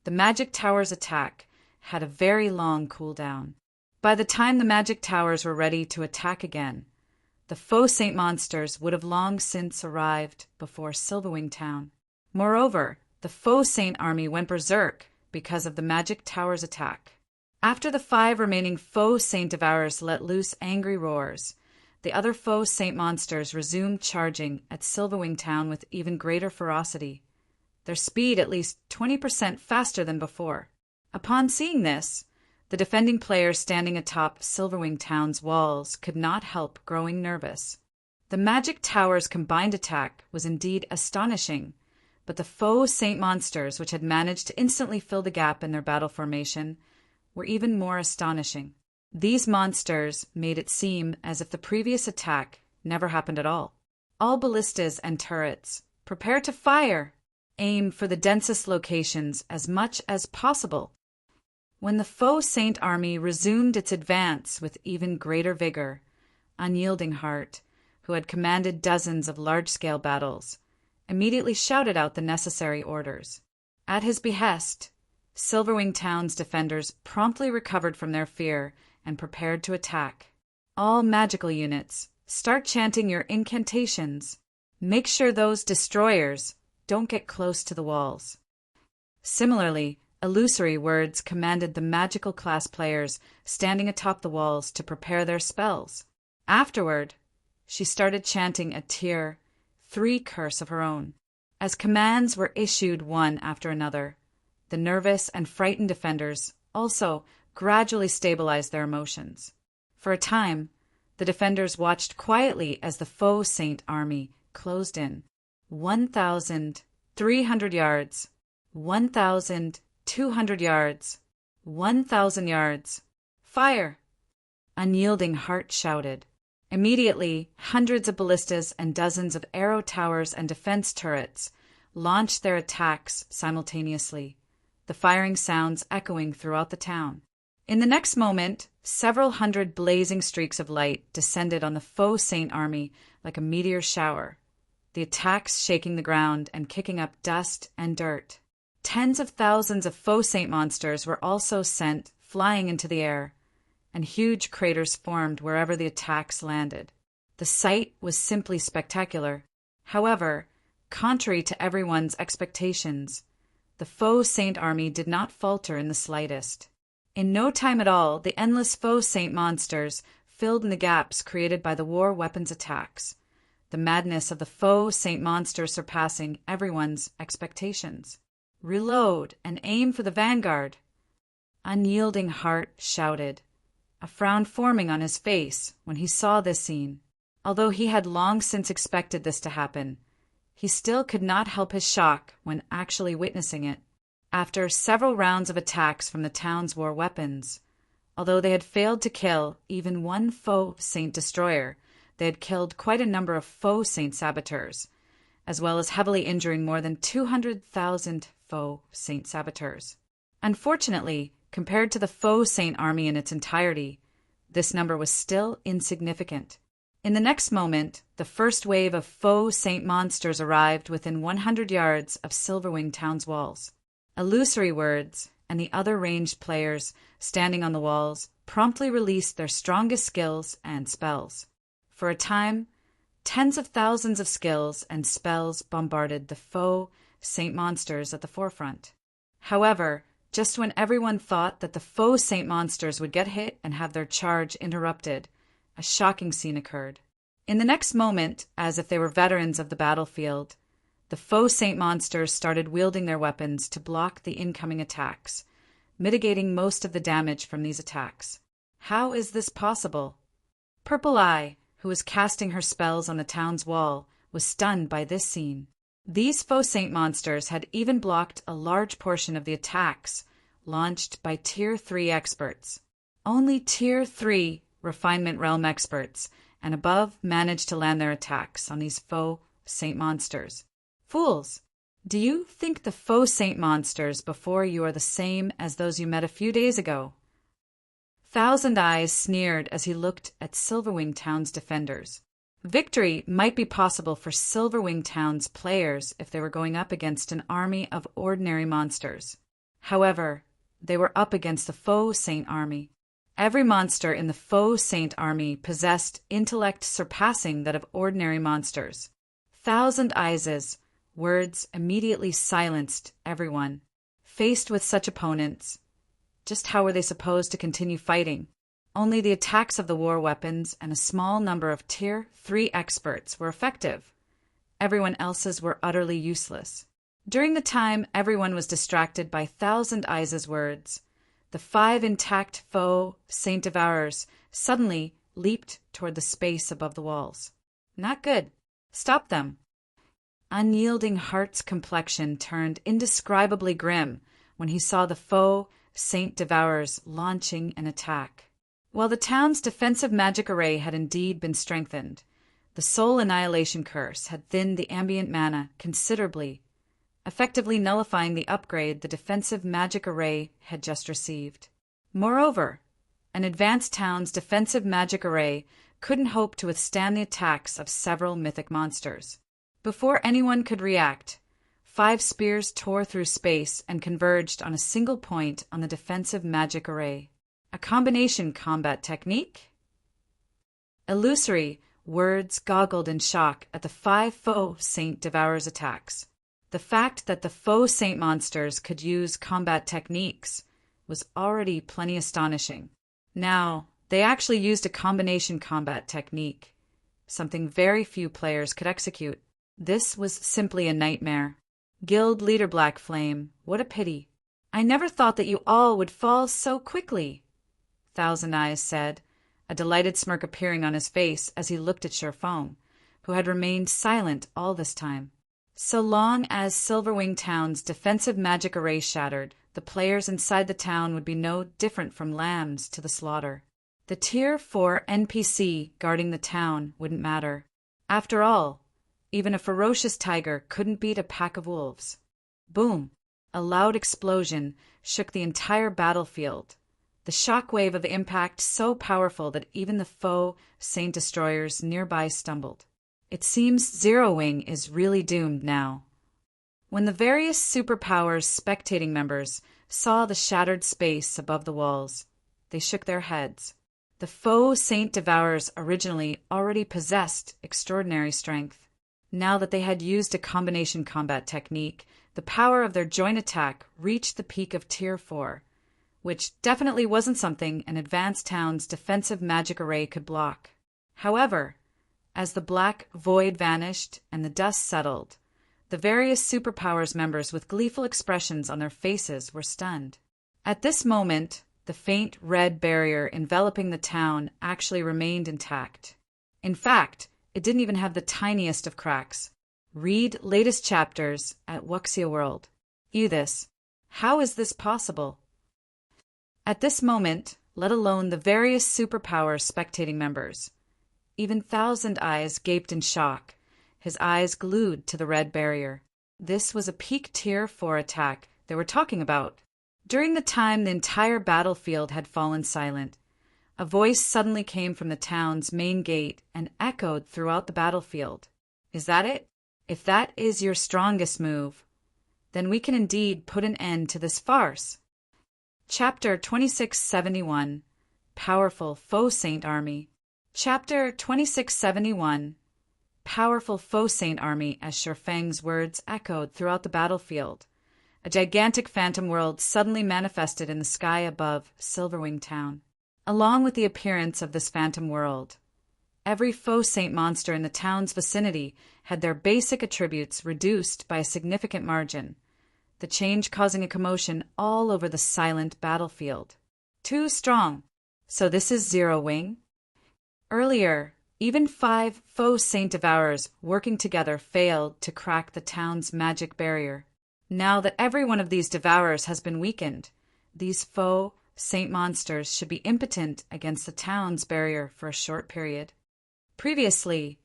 the magic tower's attack had a very long cooldown. By the time the magic towers were ready to attack again, the foe saint monsters would have long since arrived before Silverwing Town. Moreover, the foe saint army went berserk because of the magic tower's attack. After the 5 remaining foe saint devourers let loose angry roars, the other foe saint monsters resumed charging at Silverwing Town with even greater ferocity, their speed at least 20% faster than before. Upon seeing this, the defending players standing atop Silverwing Town's walls could not help growing nervous. The magic tower's combined attack was indeed astonishing, but the foe saint monsters, which had managed to instantly fill the gap in their battle formation, were even more astonishing. These monsters made it seem as if the previous attack never happened at all. All ballistas and turrets, prepare to fire! Aim for the densest locations as much as possible. When the foe saint army resumed its advance with even greater vigor, Unyielding Heart, who had commanded dozens of large-scale battles, immediately shouted out the necessary orders. At his behest, Silverwing Town's defenders promptly recovered from their fear and prepared to attack. All magical units, start chanting your incantations. Make sure those destroyers don't get close to the walls. Similarly, illusory words commanded the magical class players standing atop the walls to prepare their spells. Afterward, she started chanting a Tier 3 curse of her own. As commands were issued one after another, the nervous and frightened defenders also gradually stabilized their emotions. For a time, the defenders watched quietly as the foe saint army closed in. 1,300 yards, 1,200 yards, 1,000 yards. Fire! Unyielding Heart shouted. Immediately, hundreds of ballistas and dozens of arrow towers and defense turrets launched their attacks simultaneously, the firing sounds echoing throughout the town. In the next moment, several hundred blazing streaks of light descended on the faux Saint army like a meteor shower, the attacks shaking the ground and kicking up dust and dirt. Tens of thousands of faux Saint monsters were also sent flying into the air, and huge craters formed wherever the attacks landed. The sight was simply spectacular. However, contrary to everyone's expectations, the faux Saint army did not falter in the slightest. In no time at all, the endless faux Saint monsters filled in the gaps created by the war weapons attacks, the madness of the faux Saint monsters surpassing everyone's expectations. "Reload and aim for the vanguard," Unyielding Heart shouted, a frown forming on his face when he saw this scene. Although he had long since expected this to happen, he still could not help his shock when actually witnessing it. After several rounds of attacks from the town's war weapons, although they had failed to kill even one faux Saint destroyer, they had killed quite a number of faux Saint saboteurs, as well as heavily injuring more than 200,000 faux Saint saboteurs. Unfortunately, compared to the faux Saint army in its entirety, this number was still insignificant. In the next moment, the first wave of faux Saint monsters arrived within 100 yards of Silverwing Town's walls. Illusory Words and the other ranged players standing on the walls promptly released their strongest skills and spells. For a time, tens of thousands of skills and spells bombarded the faux Saint monsters at the forefront. However, just when everyone thought that the faux Saint monsters would get hit and have their charge interrupted, a shocking scene occurred. In the next moment, as if they were veterans of the battlefield, the faux Saint monsters started wielding their weapons to block the incoming attacks, mitigating most of the damage from these attacks. How is this possible? Purple Eye, who was casting her spells on the town's wall, was stunned by this scene. These faux Saint monsters had even blocked a large portion of the attacks launched by Tier 3 experts. Only Tier 3 Refinement Realm experts and above managed to land their attacks on these faux Saint monsters. Fools! Do you think the faux Saint monsters before you are the same as those you met a few days ago? Thousand Eyes sneered as he looked at Silverwing Town's defenders. Victory might be possible for Silverwing Town's players if they were going up against an army of ordinary monsters. However, they were up against the faux Saint army. Every monster in the faux Saint army possessed intellect surpassing that of ordinary monsters. Thousand Eyes' words immediately silenced everyone. Faced with such opponents, just how were they supposed to continue fighting? Only the attacks of the war weapons and a small number of Tier 3 experts were effective. Everyone else's were utterly useless. During the time everyone was distracted by Thousand Eyes' words, the 5 intact faux Saint Devourers suddenly leaped toward the space above the walls. Not good. Stop them. Unyielding Heart's complexion turned indescribably grim when he saw the faux Saint Devourers launching an attack. While the town's defensive magic array had indeed been strengthened, the Soul Annihilation Curse had thinned the ambient mana considerably, effectively nullifying the upgrade the defensive magic array had just received. Moreover, an advanced town's defensive magic array couldn't hope to withstand the attacks of several mythic monsters. Before anyone could react, 5 spears tore through space and converged on a single point on the defensive magic array. A combination combat technique? Illusory Words goggled in shock at the 5 faux Saint Devourers' attacks. The fact that the faux Saint monsters could use combat techniques was already plenty astonishing. Now, they actually used a combination combat technique, something very few players could execute. This was simply a nightmare. Guild Leader Black Flame, what a pity. I never thought that you all would fall so quickly, Thousand Eyes said, a delighted smirk appearing on his face as he looked at Surefoam, who had remained silent all this time. So long as Silverwing Town's defensive magic array shattered, the players inside the town would be no different from lambs to the slaughter. The Tier 4 NPC guarding the town wouldn't matter. After all, even a ferocious tiger couldn't beat a pack of wolves. Boom! A loud explosion shook the entire battlefield, the shockwave of the impact so powerful that even the foe Saint destroyers nearby stumbled. It seems Zero Wing is really doomed now. When the various superpowers spectating members saw the shattered space above the walls, they shook their heads. The foe Saint Devourers originally already possessed extraordinary strength. Now that they had used a combination combat technique, the power of their joint attack reached the peak of Tier 4, which definitely wasn't something an advanced town's defensive magic array could block. However, as the black void vanished and the dust settled, the various superpowers members with gleeful expressions on their faces were stunned. At this moment, the faint red barrier enveloping the town actually remained intact. In fact, it didn't even have the tiniest of cracks. Read latest chapters at Wuxia World. This. How is this possible? At this moment, let alone the various superpower spectating members, even Thousand Eyes gaped in shock, his eyes glued to the red barrier. This was a peak Tier 4 attack they were talking about. During the time the entire battlefield had fallen silent, a voice suddenly came from the town's main gate and echoed throughout the battlefield. Is that it? If that is your strongest move, then we can indeed put an end to this farce. Chapter 2671, Powerful Foe Saint Army. Chapter 2671, Powerful Foe Saint Army. As Shifeng's words echoed throughout the battlefield, a gigantic phantom world suddenly manifested in the sky above Silverwing Town. Along with the appearance of this phantom world, every foe saint monster in the town's vicinity had their basic attributes reduced by a significant margin, the change causing a commotion all over the silent battlefield. Too strong. So this is Zero Wing? Earlier, even 5 foe Saint Devourers working together failed to crack the town's magic barrier. Now that every one of these Devourers has been weakened, these foe Saint monsters should be impotent against the town's barrier for a short period. Previously,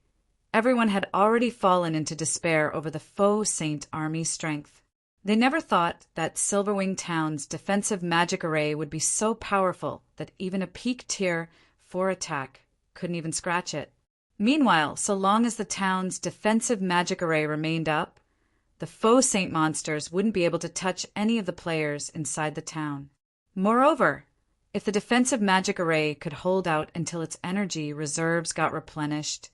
everyone had already fallen into despair over the foe Saint army's strength. They never thought that Silverwing Town's defensive magic array would be so powerful that even a peak Tier 4 attack couldn't even scratch it. Meanwhile, so long as the town's defensive magic array remained up, the foe Saint monsters wouldn't be able to touch any of the players inside the town. Moreover, if the defensive magic array could hold out until its energy reserves got replenished,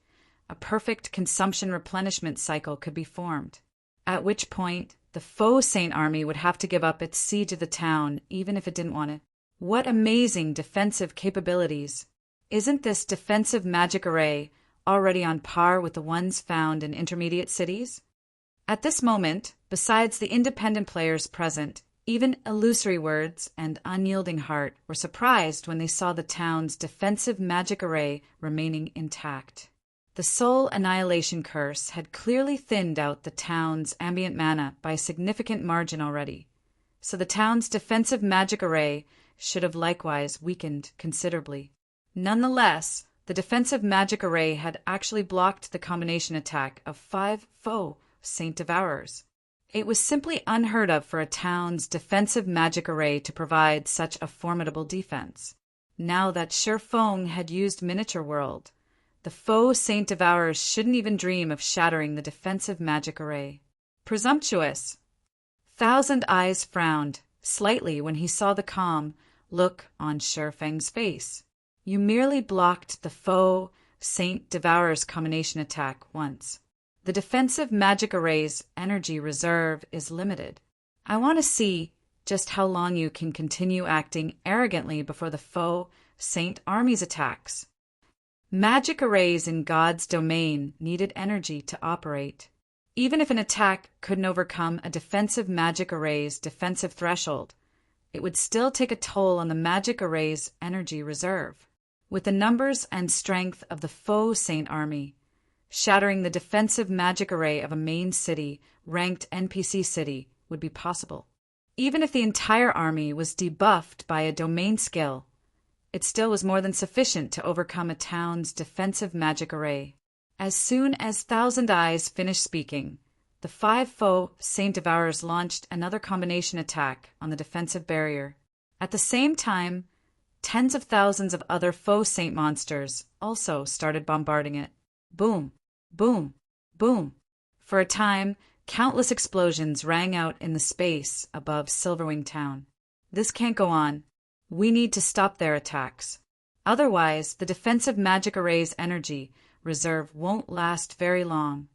a perfect consumption replenishment cycle could be formed, at which point the foe Saint army would have to give up its siege of the town even if it didn't want it. What amazing defensive capabilities! Isn't this defensive magic array already on par with the ones found in intermediate cities? At this moment, besides the independent players present, even Illusory Words and Unyielding Heart were surprised when they saw the town's defensive magic array remaining intact. The Soul Annihilation Curse had clearly thinned out the town's ambient mana by a significant margin already, so the town's defensive magic array should have likewise weakened considerably. Nonetheless, the defensive magic array had actually blocked the combination attack of 5 foe Saint Devourers. It was simply unheard of for a town's defensive magic array to provide such a formidable defense. Now that Shifeng had used Miniature World, the foe Saint Devourers shouldn't even dream of shattering the defensive magic array. Presumptuous! Thousand Eyes frowned slightly when he saw the calm look on Shifeng's face. You merely blocked the foe Saint Devourer's combination attack once. The defensive magic array's energy reserve is limited. I want to see just how long you can continue acting arrogantly before the foe Saint army's attacks. Magic arrays in God's domain needed energy to operate. Even if an attack couldn't overcome a defensive magic array's defensive threshold, it would still take a toll on the magic array's energy reserve. With the numbers and strength of the foe Saint army, shattering the defensive magic array of a main city, ranked NPC city, would be possible. Even if the entire army was debuffed by a domain skill, it still was more than sufficient to overcome a town's defensive magic array. As soon as Thousand Eyes finished speaking, the 5 foe Saint Devourers launched another combination attack on the defensive barrier. At the same time, tens of thousands of other faux saint monsters also started bombarding it. Boom, boom, boom. For a time, countless explosions rang out in the space above Silverwing Town. This can't go on. We need to stop their attacks. Otherwise, the defensive magic array's energy reserve won't last very long,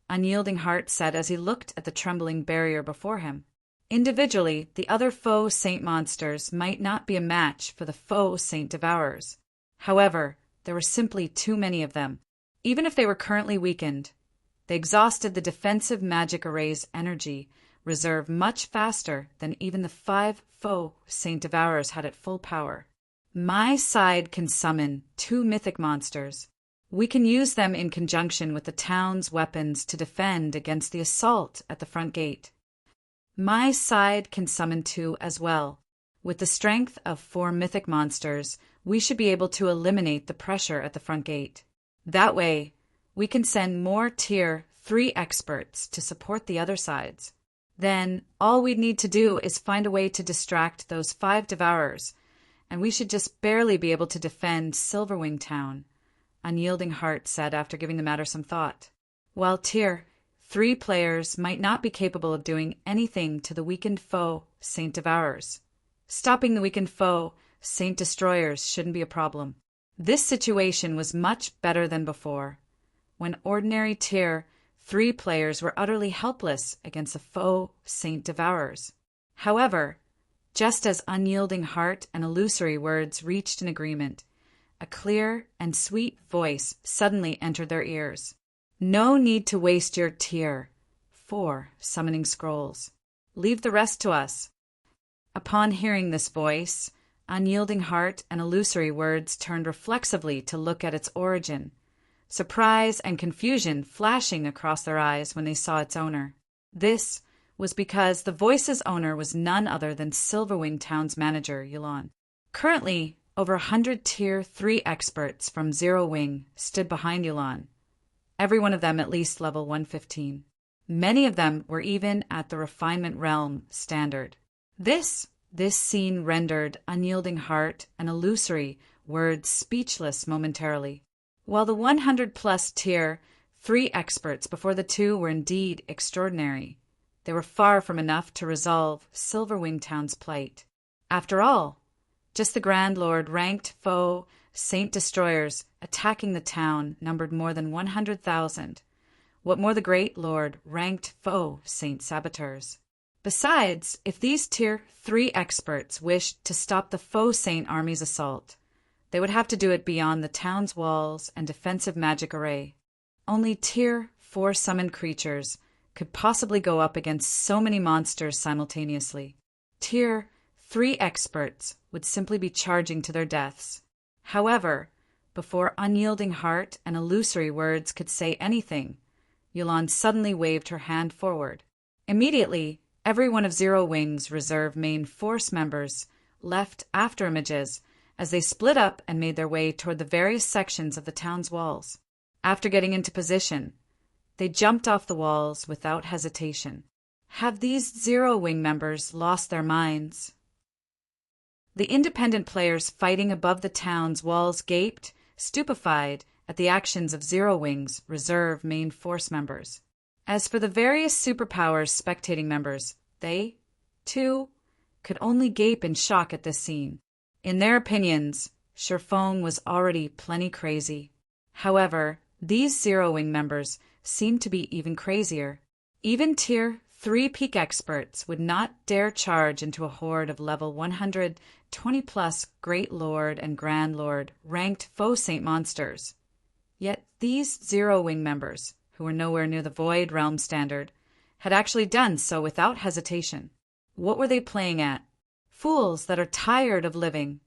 Unyielding Heart said as he looked at the trembling barrier before him. Individually, the other faux saint monsters might not be a match for the faux saint devourers. However, there were simply too many of them. Even if they were currently weakened, they exhausted the defensive magic array's energy reserve much faster than even the 5 faux saint devourers had at full power. My side can summon 2 mythic monsters. We can use them in conjunction with the town's weapons to defend against the assault at the front gate. My side can summon 2 as well. With the strength of 4 mythic monsters, we should be able to eliminate the pressure at the front gate. That way, we can send more Tier 3 experts to support the other sides. Then, all we'd need to do is find a way to distract those 5 devourers, and we should just barely be able to defend Silverwing Town, Unyielding Heart said after giving the matter some thought. While Tier 3 players might not be capable of doing anything to the weakened foe Saint Devourers, stopping the weakened foe Saint Destroyers shouldn't be a problem. This situation was much better than before, when ordinary Tier 3 players were utterly helpless against the foe Saint Devourers. However, just as Unyielding Heart and Illusory Words reached an agreement, a clear and sweet voice suddenly entered their ears. No need to waste your Tier 4 summoning scrolls. Leave the rest to us. Upon hearing this voice, Unyielding Heart and Illusory Words turned reflexively to look at its origin, surprise and confusion flashing across their eyes when they saw its owner. This was because the voice's owner was none other than Silverwing Town's manager, Yulan. Currently, over 100 Tier 3 experts from Zero Wing stood behind Yulan, every one of them at least level 115. Many of them were even at the Refinement Realm standard. This scene rendered Unyielding Heart and Illusory Words speechless momentarily. While the 100-plus Tier 3 experts before the 2 were indeed extraordinary, they were far from enough to resolve Silverwing Town's plight. After all, just the Grand Lord ranked foe Saint Destroyers attacking the town numbered more than 100,000. What more the Great Lord ranked foe Saint Saboteurs. Besides, if these Tier 3 experts wished to stop the faux Saint army's assault, they would have to do it beyond the town's walls and defensive magic array. Only Tier 4 summoned creatures could possibly go up against so many monsters simultaneously. Tier 3 experts would simply be charging to their deaths. However, before Unyielding Heart and Illusory Words could say anything, Yulan suddenly waved her hand forward. Immediately, every one of Zero Wing's reserve main force members left after images as they split up and made their way toward the various sections of the town's walls. After getting into position, they jumped off the walls without hesitation. Have these Zero Wing members lost their minds? The independent players fighting above the town's walls gaped, stupefied, at the actions of Zero Wing's reserve main force members. As for the various superpowers spectating members, they, too, could only gape in shock at this scene. In their opinions, Sherfong was already plenty crazy. However, these Zero Wing members seemed to be even crazier. Even Tier 3 peak experts would not dare charge into a horde of level 120-plus Great Lord and Grand Lord ranked faux Saint monsters. Yet these Zero Wing members, who were nowhere near the Void Realm standard, had actually done so without hesitation. What were they playing at? Fools that are tired of living.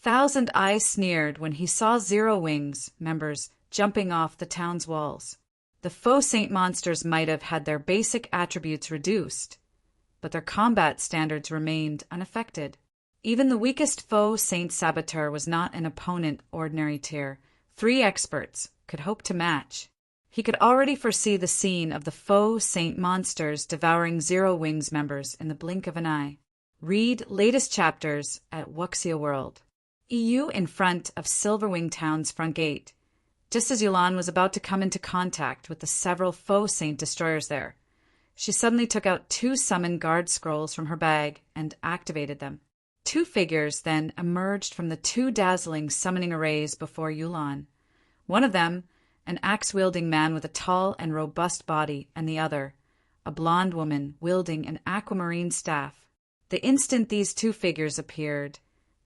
Thousand Eye sneered when he saw Zero Wing's members jumping off the town's walls. The faux Saint monsters might have had their basic attributes reduced, but their combat standards remained unaffected. Even the weakest faux Saint Saboteur was not an opponent ordinary Tier 3 experts could hope to match. He could already foresee the scene of the faux Saint monsters devouring Zero Wing's members in the blink of an eye. Read latest chapters at Wuxia World. EU in front of Silverwing Town's front gate, just as Yulan was about to come into contact with the several faux Saint Destroyers there. She suddenly took out 2 summon guard scrolls from her bag and activated them. 2 figures then emerged from the 2 dazzling summoning arrays before Yulan. One of them, an axe-wielding man with a tall and robust body, and the other, a blonde woman wielding an aquamarine staff. The instant these 2 figures appeared,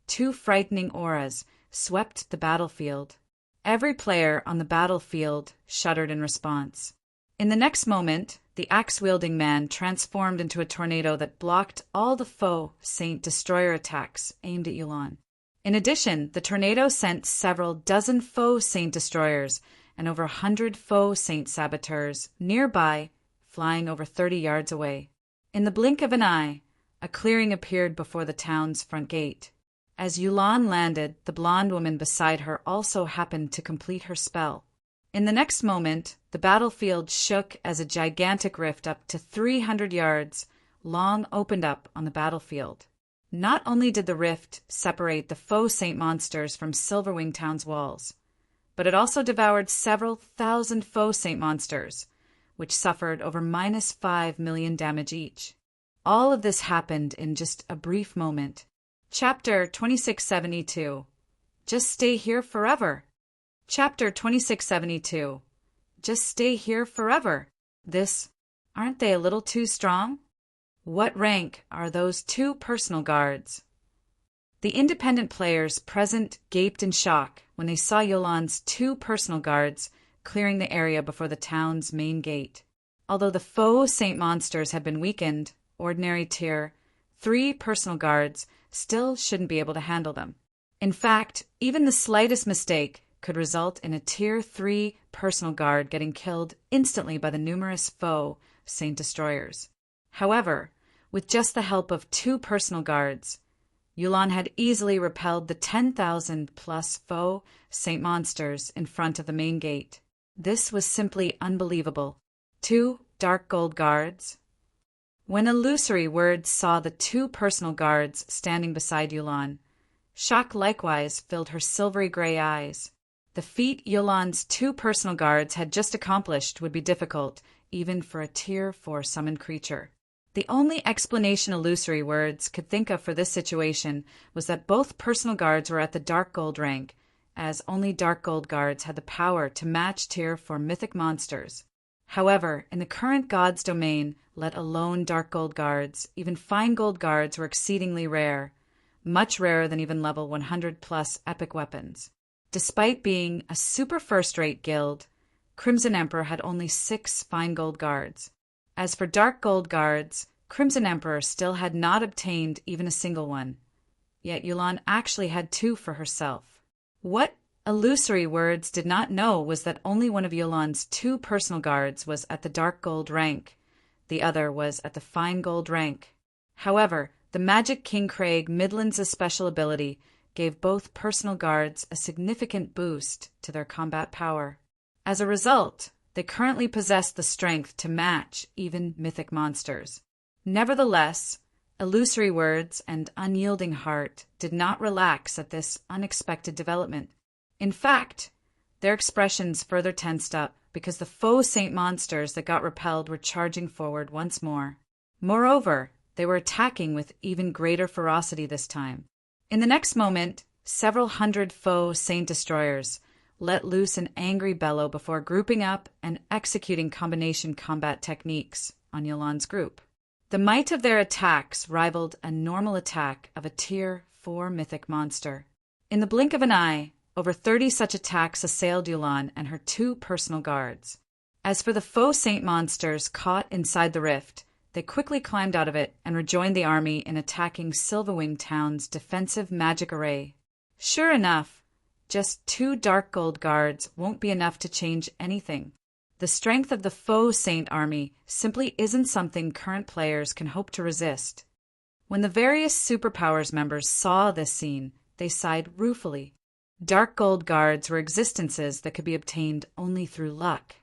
2 frightening auras swept the battlefield. Every player on the battlefield shuddered in response. In the next moment, the axe-wielding man transformed into a tornado that blocked all the faux Saint Destroyer attacks aimed at Yulan. In addition, the tornado sent several dozen faux Saint Destroyers and over 100 faux Saint Saboteurs nearby, flying over 30 yards away. In the blink of an eye, a clearing appeared before the town's front gate. As Yulan landed, the blonde woman beside her also happened to complete her spell. In the next moment, the battlefield shook as a gigantic rift up to 300 yards long opened up on the battlefield. Not only did the rift separate the faux Saint monsters from Silverwing Town's walls, but it also devoured several thousand faux Saint monsters, which suffered over -5 million damage each. All of this happened in just a brief moment. Chapter 2672. Just stay here forever. Chapter 2672. Just stay here forever. Aren't they a little too strong? What rank are those 2 personal guards? The independent players present gaped in shock when they saw Yulan's 2 personal guards clearing the area before the town's main gate. Although the faux Saint monsters had been weakened, ordinary tier 3 personal guards still shouldn't be able to handle them. In fact, even the slightest mistake could result in a tier 3 personal guard getting killed instantly by the numerous faux Saint Destroyers. However, with just the help of 2 personal guards, Yulan had easily repelled the 10,000 plus faux Saint monsters in front of the main gate. This was simply unbelievable. 2 dark gold guards. When Illusory Words saw the 2 personal guards standing beside Yulan, shock likewise filled her silvery gray eyes. The feat Yulan's 2 personal guards had just accomplished would be difficult, even for a tier 4 summoned creature. The only explanation Illusory Words could think of for this situation was that both personal guards were at the dark gold rank, as only dark gold guards had the power to match tier 4 mythic monsters. However, in the current God's domain, let alone dark gold guards, even fine gold guards were exceedingly rare, much rarer than even level 100 plus epic weapons. Despite being a super first-rate guild, Crimson Emperor had only 6 fine gold guards. As for dark gold guards, Crimson Emperor still had not obtained even a single one. Yet Yulan actually had 2 for herself. What Illusory Words did not know was that only one of Yulan's 2 personal guards was at the dark gold rank. The other was at the fine gold rank. However, the Magic King Craig Midlands' special ability gave both personal guards a significant boost to their combat power. As a result, they currently possess the strength to match even mythic monsters. Nevertheless, Illusory Words and Unyielding Heart did not relax at this unexpected development. In fact, their expressions further tensed up because the faux Saint monsters that got repelled were charging forward once more. Moreover, they were attacking with even greater ferocity this time. In the next moment, several hundred faux Saint Destroyers let loose an angry bellow before grouping up and executing combination combat techniques on Yulan's group. The might of their attacks rivaled a normal attack of a tier 4 mythic monster. In the blink of an eye, over 30 such attacks assailed Yulan and her 2 personal guards. As for the faux Saint monsters caught inside the rift, they quickly climbed out of it and rejoined the army in attacking Silverwing Town's defensive magic array. Sure enough, just 2 dark gold guards won't be enough to change anything. The strength of the faux Saint army simply isn't something current players can hope to resist. When the various Superpowers members saw this scene, they sighed ruefully. Dark gold guards were existences that could be obtained only through luck.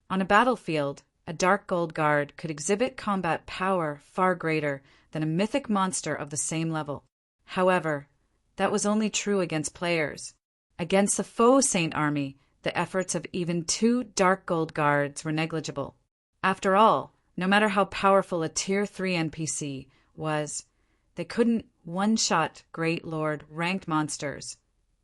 On a battlefield, a dark gold guard could exhibit combat power far greater than a mythic monster of the same level. However, that was only true against players. Against the faux Saint army, the efforts of even 2 Dark Gold guards were negligible. After all, no matter how powerful a Tier 3 NPC was, they couldn't one-shot Great Lord ranked monsters,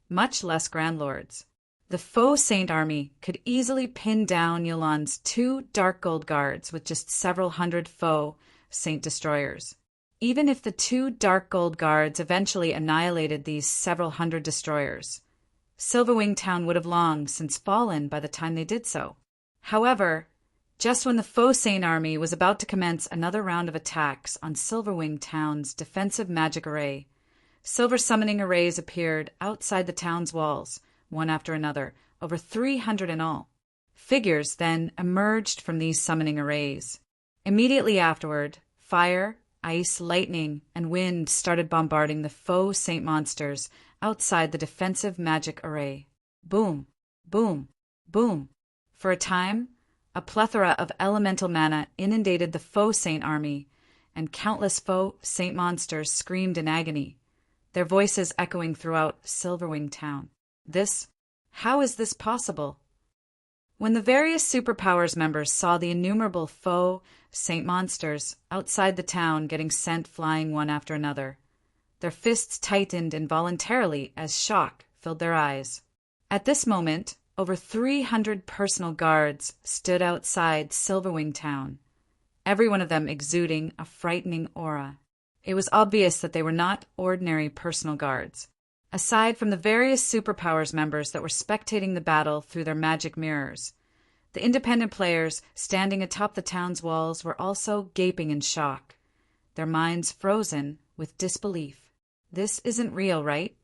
much less Grand Lords. The faux Saint army could easily pin down Yolan's 2 Dark Gold guards with just several hundred faux Saint destroyers. Even if the 2 Dark Gold guards eventually annihilated these several hundred destroyers, Silverwing Town would have long since fallen by the time they did so. However, just when the faux Saint army was about to commence another round of attacks on Silverwing Town's defensive magic array, silver summoning arrays appeared outside the town's walls, one after another, over 300 in all. Figures then emerged from these summoning arrays. Immediately afterward, fire, ice, lightning, and wind started bombarding the faux Saint monsters outside the defensive magic array. Boom, boom, boom. For a time, a plethora of elemental mana inundated the faux Saint army, and countless faux Saint monsters screamed in agony, their voices echoing throughout Silverwing Town. How is this possible? When the various Superpowers members saw the innumerable faux Saint monsters outside the town getting sent flying one after another, their fists tightened involuntarily as shock filled their eyes. At this moment, over 300 personal guards stood outside Silverwing Town, every one of them exuding a frightening aura. It was obvious that they were not ordinary personal guards. Aside from the various Superpowers members that were spectating the battle through their magic mirrors, the independent players standing atop the town's walls were also gaping in shock, their minds frozen with disbelief. This isn't real, right?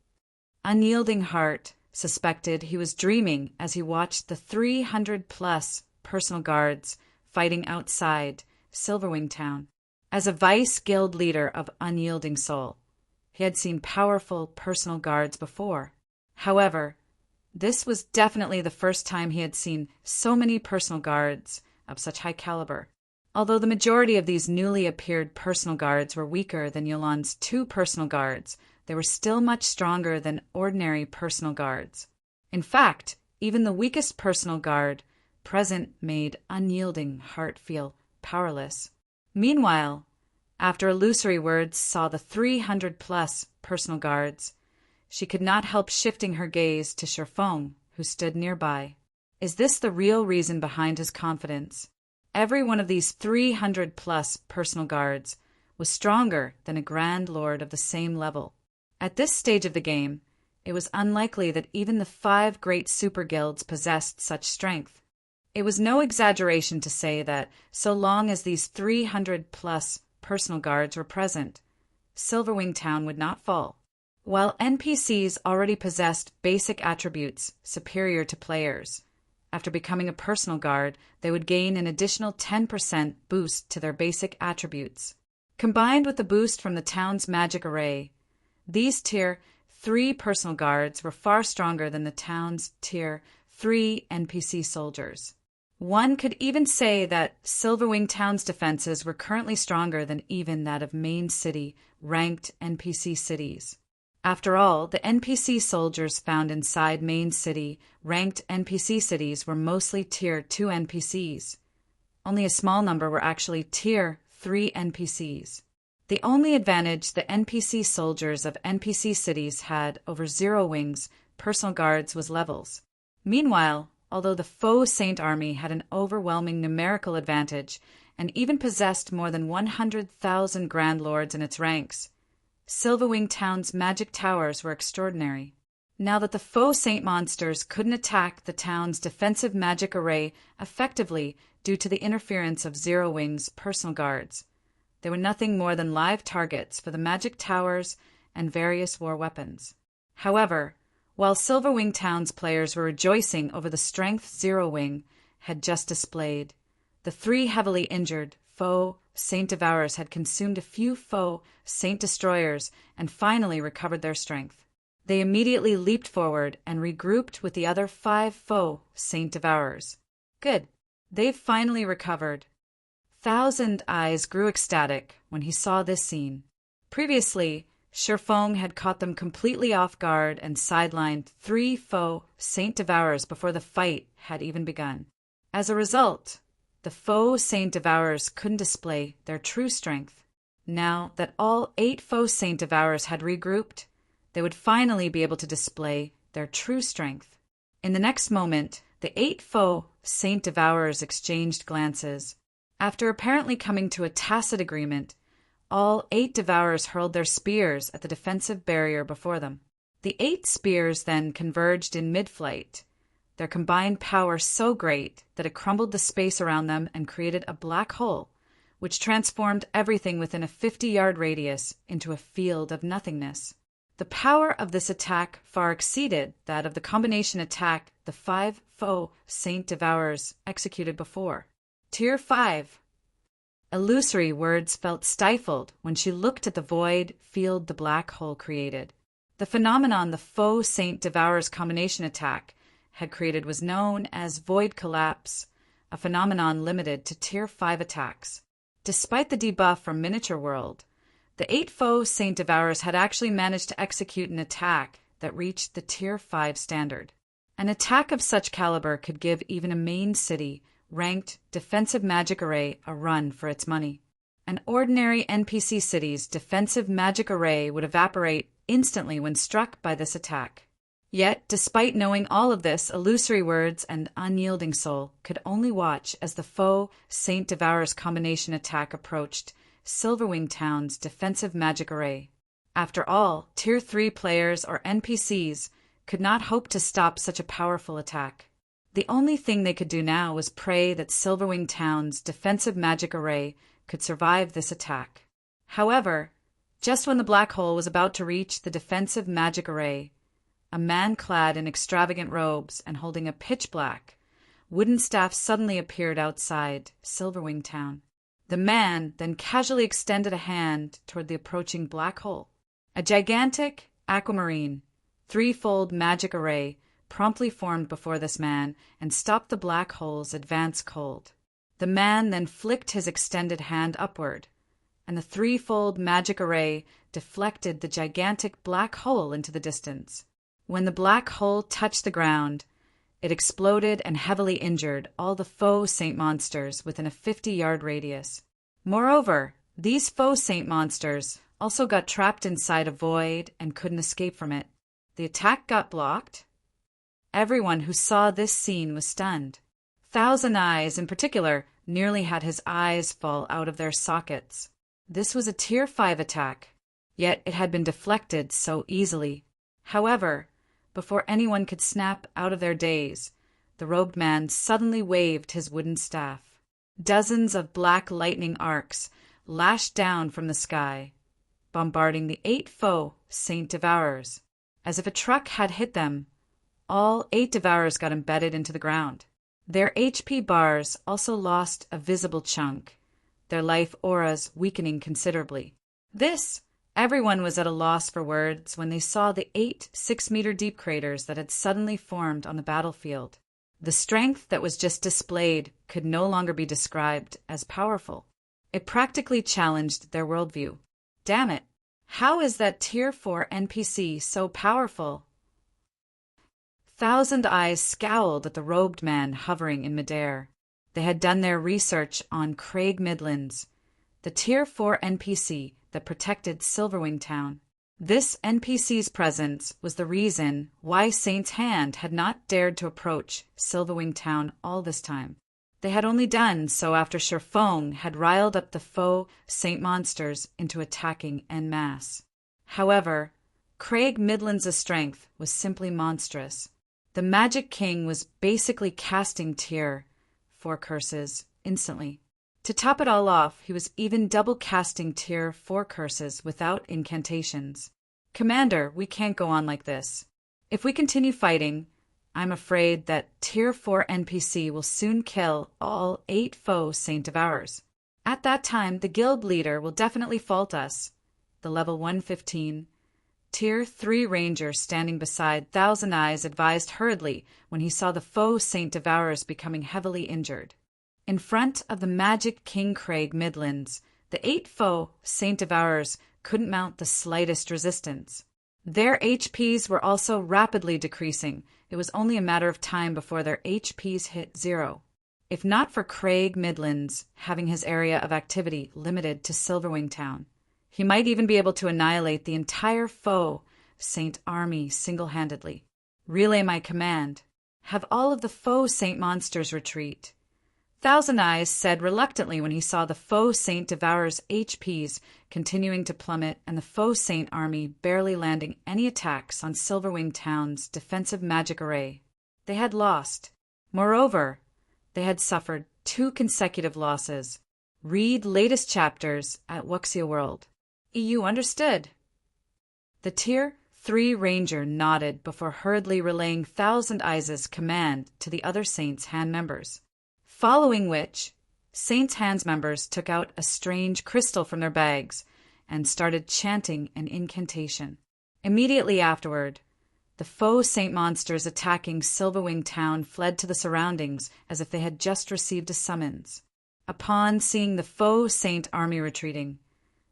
Unyielding Heart suspected he was dreaming as he watched the 300-plus personal guards fighting outside Silverwing Town. As a Vice Guild leader of Unyielding Soul, he had seen powerful personal guards before. However, this was definitely the first time he had seen so many personal guards of such high caliber. Although the majority of these newly appeared personal guards were weaker than Yolan's 2 personal guards, they were still much stronger than ordinary personal guards. In fact, even the weakest personal guard present made Unyielding Heart feel powerless. Meanwhile, after Illusory Words saw the 300-plus personal guards, she could not help shifting her gaze to Sherfong, who stood nearby. Is this the real reason behind his confidence? Every one of these 300-plus personal guards was stronger than a Grand Lord of the same level. At this stage of the game, it was unlikely that even the 5 great super guilds possessed such strength. It was no exaggeration to say that so long as these 300-plus personal guards were present, Silverwing Town would not fall. While NPCs already possessed basic attributes superior to players, after becoming a personal guard, they would gain an additional 10% boost to their basic attributes. Combined with the boost from the town's magic array, these Tier 3 personal guards were far stronger than the town's Tier 3 NPC soldiers. One could even say that Silverwing Town's defenses were currently stronger than even that of main city ranked NPC cities. After all, the NPC soldiers found inside main city ranked NPC cities were mostly Tier 2 NPCs. Only a small number were actually Tier 3 NPCs. The only advantage the NPC soldiers of NPC cities had over Zero Wing's personal guards was levels. Meanwhile, although the faux Saint army had an overwhelming numerical advantage and even possessed more than 100,000 Grand Lords in its ranks, Silverwing Town's magic towers were extraordinary. Now that the faux Saint monsters couldn't attack the town's defensive magic array effectively due to the interference of Zero Wing's personal guards, they were nothing more than live targets for the magic towers and various war weapons. However, while Silverwing Town's players were rejoicing over the strength Zero Wing had just displayed, the 3 heavily injured faux Saint Devourers had consumed a few faux Saint Destroyers and finally recovered their strength. They immediately leaped forward and regrouped with the other 5 faux Saint Devourers. Good. They've finally recovered. Thousand Eyes grew ecstatic when he saw this scene. Previously, Feng had caught them completely off guard and sidelined 3 faux Saint Devourers before the fight had even begun. As a result, the faux Saint Devourers couldn't display their true strength. Now that all 8 faux Saint Devourers had regrouped, they would finally be able to display their true strength. In the next moment, the 8 faux Saint Devourers exchanged glances. After apparently coming to a tacit agreement, all 8 Devourers hurled their spears at the defensive barrier before them. The 8 spears then converged in mid-flight, their combined power so great that it crumbled the space around them and created a black hole, which transformed everything within a 50-yard radius into a field of nothingness. The power of this attack far exceeded that of the combination attack the 5 faux Saint Devourers executed before. Tier 5. Illusory words felt stifled when she looked at the void field the black hole created. The phenomenon the faux Saint Devourers combination attack had created was known as void collapse, a phenomenon limited to Tier 5 attacks. Despite the debuff from Miniature World, the 8 faux Saint Devourers had actually managed to execute an attack that reached the Tier 5 standard. An attack of such caliber could give even a main city ranked defensive magic array a run for its money. An ordinary NPC city's defensive magic array would evaporate instantly when struck by this attack. Yet, despite knowing all of this, Illusory Words and Unyielding Soul could only watch as the faux Saint Devourers combination attack approached Silverwing Town's defensive magic array. After all, Tier 3 players or NPCs could not hope to stop such a powerful attack. The only thing they could do now was pray that Silverwing Town's defensive magic array could survive this attack. However, just when the black hole was about to reach the defensive magic array, a man clad in extravagant robes and holding a pitch-black wooden staff suddenly appeared outside Silverwing Town. The man then casually extended a hand toward the approaching black hole. A gigantic aquamarine, 3-fold magic array promptly formed before this man and stopped the black hole's advance cold. The man then flicked his extended hand upward, and the 3-fold magic array deflected the gigantic black hole into the distance. When the black hole touched the ground, it exploded and heavily injured all the faux saint monsters within a 50-yard radius. Moreover, these faux saint monsters also got trapped inside a void and couldn't escape from it. The attack got blocked. Everyone who saw this scene was stunned. Thousand Eyes, in particular, nearly had his eyes fall out of their sockets. This was a Tier 5 attack, yet it had been deflected so easily. However, before anyone could snap out of their daze, the robed man suddenly waved his wooden staff. Dozens of black lightning arcs lashed down from the sky, bombarding the 8 faux Saint Devourers. As if a truck had hit them, all 8 Devourers got embedded into the ground. Their HP bars also lost a visible chunk, their life auras weakening considerably. Everyone was at a loss for words when they saw the 8 6-meter-deep craters that had suddenly formed on the battlefield. The strength that was just displayed could no longer be described as powerful. It practically challenged their worldview. Damn it! How is that Tier 4 NPC so powerful? Thousand Eyes scowled at the robed man hovering in midair. They had done their research on Craig Midlands, the Tier 4 NPC that protected Silverwing Town. This NPC's presence was the reason why Saint's Hand had not dared to approach Silverwing Town all this time. They had only done so after Feng had riled up the faux Saint monsters into attacking en masse. However, Craig Midlands' strength was simply monstrous. The Magic King was basically casting Tier 4 curses instantly. To top it all off, he was even double casting Tier 4 curses without incantations. Commander, we can't go on like this. If we continue fighting, I'm afraid that Tier 4 NPC will soon kill all 8 faux Saint Devourers. At that time, the guild leader will definitely fault us. The level 115, Tier 3 ranger standing beside Thousand Eyes advised hurriedly when he saw the faux Saint Devourers becoming heavily injured. In front of the Magic King Craig Midlands, the 8 faux Saint Devourers couldn't mount the slightest resistance. Their HPs were also rapidly decreasing. It was only a matter of time before their HPs hit 0. If not for Craig Midlands having his area of activity limited to Silverwing Town, he might even be able to annihilate the entire foe Saint army single-handedly. Relay my command. Have all of the foe Saint monsters retreat. Thousand Eyes said reluctantly when he saw the foe Saint Devourer's HPs continuing to plummet and the foe Saint army barely landing any attacks on Silverwing Town's defensive magic array. They had lost. Moreover, they had suffered 2 consecutive losses. Read latest chapters at Wuxia World. EU understood. The Tier 3 Ranger nodded before hurriedly relaying Thousand Eyes' command to the other Saints' Hand members. Following which, Saints' Hands members took out a strange crystal from their bags and started chanting an incantation. Immediately afterward, the foe Saint monsters attacking Silverwing Town fled to the surroundings as if they had just received a summons. Upon seeing the foe Saint army retreating,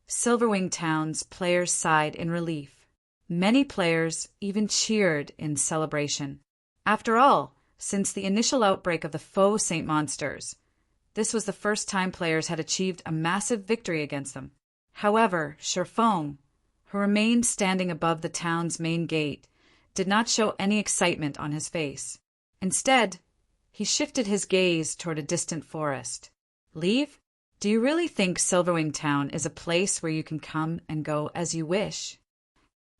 Silverwing Town's players sighed in relief. Many players even cheered in celebration. After all, since the initial outbreak of the foe Saint monsters, this was the first time players had achieved a massive victory against them. However, Shifeng, who remained standing above the town's main gate, did not show any excitement on his face. Instead, he shifted his gaze toward a distant forest. Leave? Do you really think Silverwing Town is a place where you can come and go as you wish?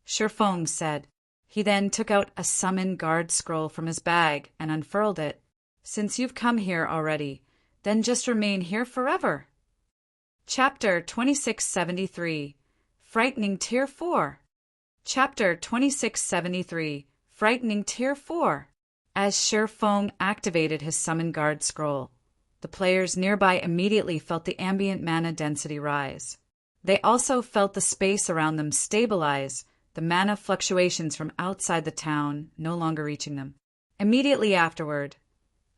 Shifeng said. He then took out a summon guard scroll from his bag and unfurled it. Since you've come here already, then just remain here forever. Chapter 2673 Frightening Tier 4 Chapter 2673 Frightening Tier 4 As Shifeng activated his summon guard scroll, the players nearby immediately felt the ambient mana density rise. They also felt the space around them stabilize, the mana fluctuations from outside the town no longer reaching them. Immediately afterward,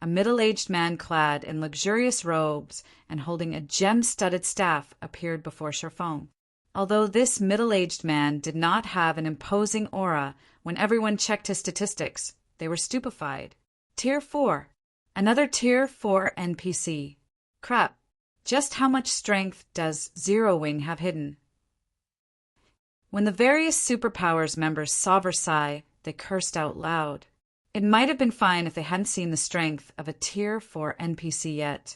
a middle-aged man clad in luxurious robes and holding a gem-studded staff appeared before Shifeng. Although this middle-aged man did not have an imposing aura, when everyone checked his statistics, they were stupefied. Tier 4. Another Tier 4 NPC. Crap. Just how much strength does Zero Wing have hidden? When the various superpowers members saw Versailles, they cursed out loud. It might have been fine if they hadn't seen the strength of a Tier 4 NPC yet.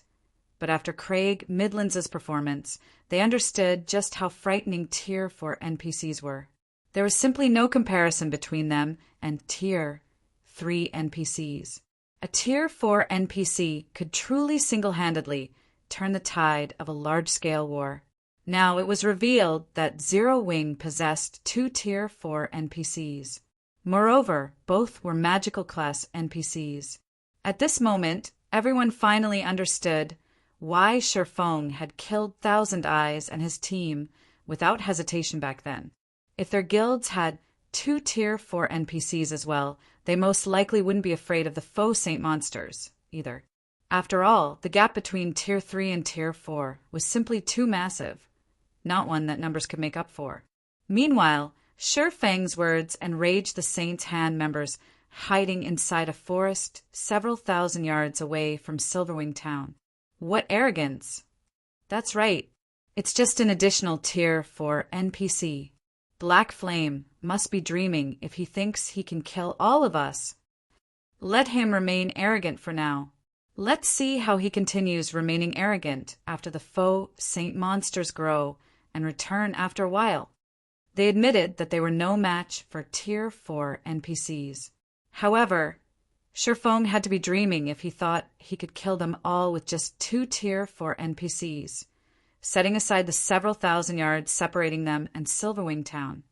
But after Craig Midlands' performance, they understood just how frightening Tier 4 NPCs were. There was simply no comparison between them and Tier 3 NPCs. A Tier 4 NPC could truly single-handedly turn the tide of a large-scale war. Now it was revealed that Zero Wing possessed 2 Tier 4 NPCs. Moreover, both were magical class NPCs. At this moment, everyone finally understood why Shifeng had killed Thousand Eyes and his team without hesitation back then. If their guilds had 2 Tier 4 NPCs as well, they most likely wouldn't be afraid of the foe Saint monsters, either. After all, the gap between Tier 3 and Tier 4 was simply too massive, not one that numbers could make up for. Meanwhile, Shifeng's words enraged the Saints' Hand members hiding inside a forest several thousand yards away from Silverwing Town. What arrogance! That's right. It's just an additional Tier 4 NPC. Black Flame must be dreaming if he thinks he can kill all of us. Let him remain arrogant for now. Let's see how he continues remaining arrogant after the foe Saint monsters grow and return after a while. They admitted that they were no match for Tier 4 NPCs. However, Shifeng had to be dreaming if he thought he could kill them all with just 2 Tier 4 NPCs, setting aside the several thousand yards separating them and Silverwing Town.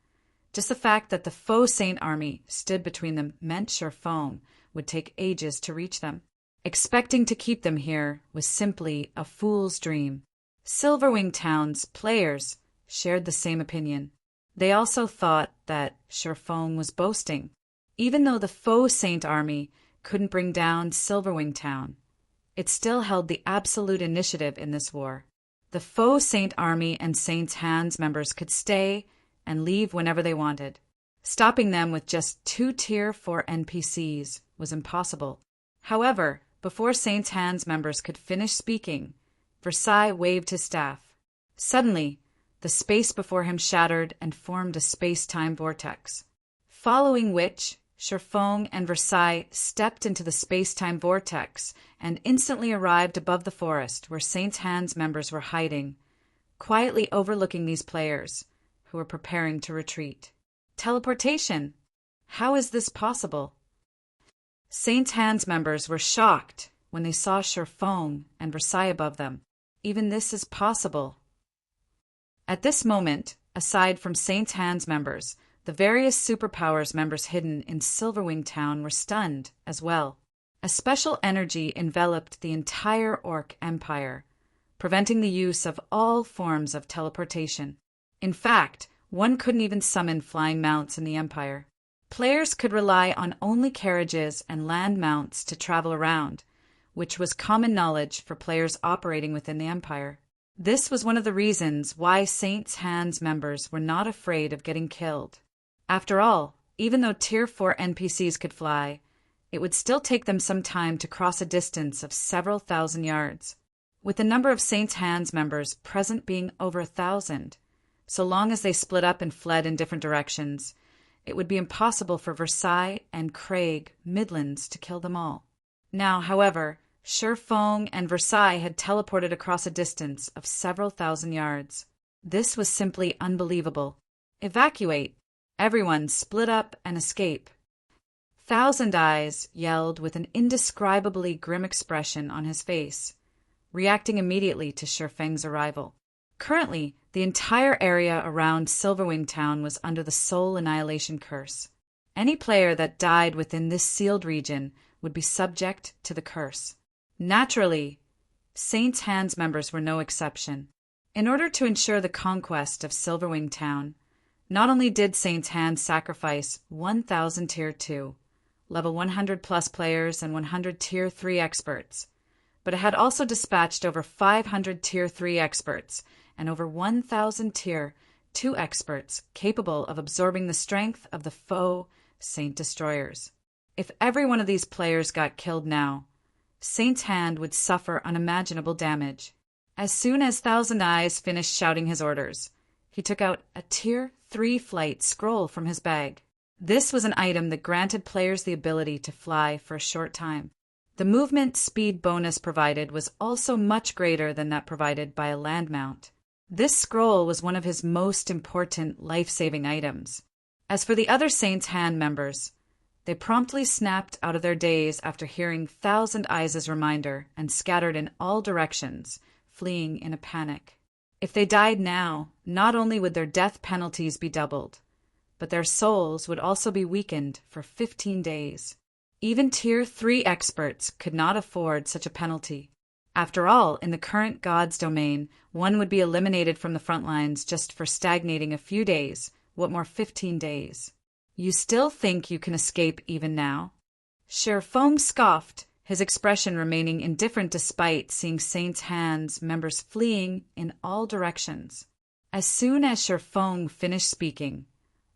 Just the fact that the foe Saint army stood between them meant Shifeng would take ages to reach them. Expecting to keep them here was simply a fool's dream. Silverwing Town's players shared the same opinion. They also thought that Shifeng was boasting. Even though the foe Saint army couldn't bring down Silverwing Town, it still held the absolute initiative in this war. The faux Saint Army and Saint's Hands members could stay and leave whenever they wanted. Stopping them with just 2 Tier 4 NPCs was impossible. However, before Saint's Hands members could finish speaking, Versailles waved his staff. Suddenly, the space before him shattered and formed a space-time vortex. Following which, Sherfong and Versailles stepped into the space-time vortex and instantly arrived above the forest where Saint's Hands members were hiding, quietly overlooking these players, who were preparing to retreat. Teleportation! How is this possible? Saint's Hands members were shocked when they saw Sherfong and Versailles above them. Even this is possible. At this moment, aside from Saint's Hands members, the various superpowers members hidden in Silverwing Town were stunned as well. A special energy enveloped the entire Orc Empire, preventing the use of all forms of teleportation. In fact, one couldn't even summon flying mounts in the Empire. Players could rely on only carriages and land mounts to travel around, which was common knowledge for players operating within the Empire. This was one of the reasons why Saint's Hands members were not afraid of getting killed. After all, even though Tier 4 NPCs could fly, it would still take them some time to cross a distance of several thousand yards. With the number of Saint's Hands members present being over 1,000, so long as they split up and fled in different directions, it would be impossible for Versailles and Craig Midlands to kill them all. Now, however, Sherfong and Versailles had teleported across a distance of several thousand yards. This was simply unbelievable. Evacuate! Everyone split up and escape. Thousand Eyes yelled with an indescribably grim expression on his face, reacting immediately to Sherfeng's arrival. Currently, the entire area around Silverwing Town was under the Soul Annihilation Curse. Any player that died within this sealed region would be subject to the curse. Naturally, Saint's Hands members were no exception. In order to ensure the conquest of Silverwing Town, not only did Saint's Hands sacrifice 1,000 Tier 2, level 100 plus players and 100 Tier 3 experts, but it had also dispatched over 500 Tier 3 experts and over 1,000 Tier 2 experts capable of absorbing the strength of the faux Saint Destroyers. If every one of these players got killed now, Saint's Hand would suffer unimaginable damage. As soon as Thousand Eyes finished shouting his orders, he took out a Tier 3 flight scroll from his bag. This was an item that granted players the ability to fly for a short time. The movement speed bonus provided was also much greater than that provided by a land mount. This scroll was one of his most important life-saving items. As for the other Saint's Hand members, they promptly snapped out of their daze after hearing Thousand Eyes' reminder and scattered in all directions, fleeing in a panic. If they died now, not only would their death penalties be doubled, but their souls would also be weakened for 15 days. Even Tier 3 experts could not afford such a penalty. After all, in the current God's domain, one would be eliminated from the front lines just for stagnating a few days. What more 15 days? You still think you can escape even now? Sherfong scoffed, his expression remaining indifferent despite seeing Saint's Hands members fleeing in all directions. As soon as Sherfong finished speaking,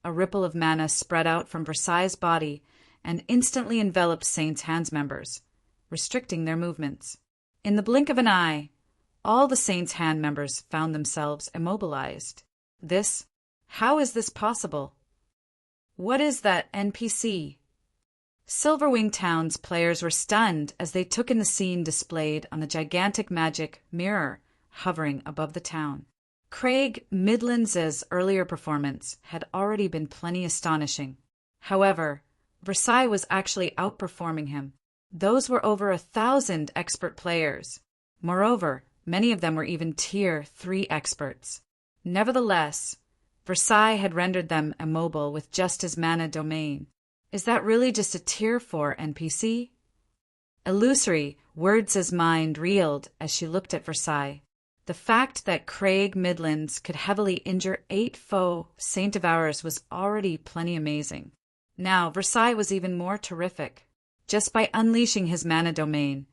a ripple of mana spread out from Versailles' body and instantly enveloped Saint's Hands members, restricting their movements. In the blink of an eye, all the Saint's Hand members found themselves immobilized. How is this possible? What is that NPC? Silverwing Town's players were stunned as they took in the scene displayed on the gigantic magic mirror hovering above the town. Craig Midlands' earlier performance had already been plenty astonishing. However, Versailles was actually outperforming him. Those were over 1,000 expert players. Moreover, many of them were even Tier 3 experts. Nevertheless, Versailles had rendered them immobile with just his mana domain. Is that really just a Tier 4 NPC? Illusory, Words' mind reeled as she looked at Versailles. The fact that Craig Midlands could heavily injure 8 faux Saint Devourers was already plenty amazing. Now, Versailles was even more terrific. Just by unleashing his mana domain,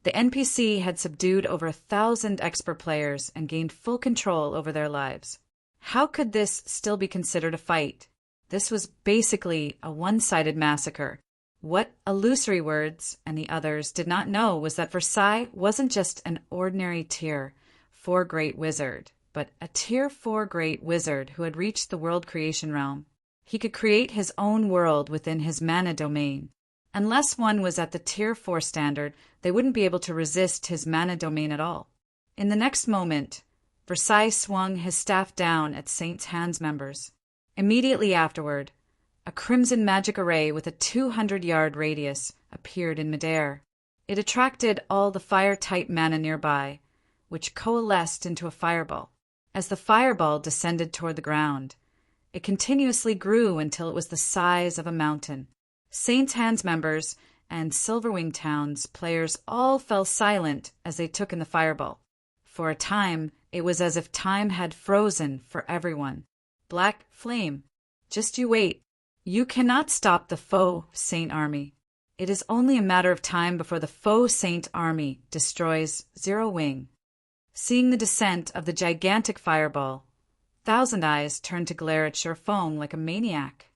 The NPC had subdued over 1,000 expert players and gained full control over their lives. How could this still be considered a fight? This was basically a one-sided massacre. What Illusory Words and the others did not know was that Versailles wasn't just an ordinary Tier 4 Great Wizard, but a Tier 4 Great Wizard who had reached the world creation realm. He could create his own world within his mana domain. Unless one was at the Tier 4 standard, they wouldn't be able to resist his mana domain at all. In the next moment, Versailles swung his staff down at Saint's Hands members. Immediately afterward, a crimson magic array with a 200-yard radius appeared in midair. It attracted all the fire-type mana nearby, which coalesced into a fireball. As the fireball descended toward the ground, it continuously grew until it was the size of a mountain. Saint's Hands members and Silverwing Town's players all fell silent as they took in the fireball. For a time, it was as if time had frozen for everyone. Black Flame, just you wait. You cannot stop the faux Saint army. It is only a matter of time before the faux Saint army destroys Zero Wing. Seeing the descent of the gigantic fireball, Thousand Eyes turned to glare at Sherfong like a maniac.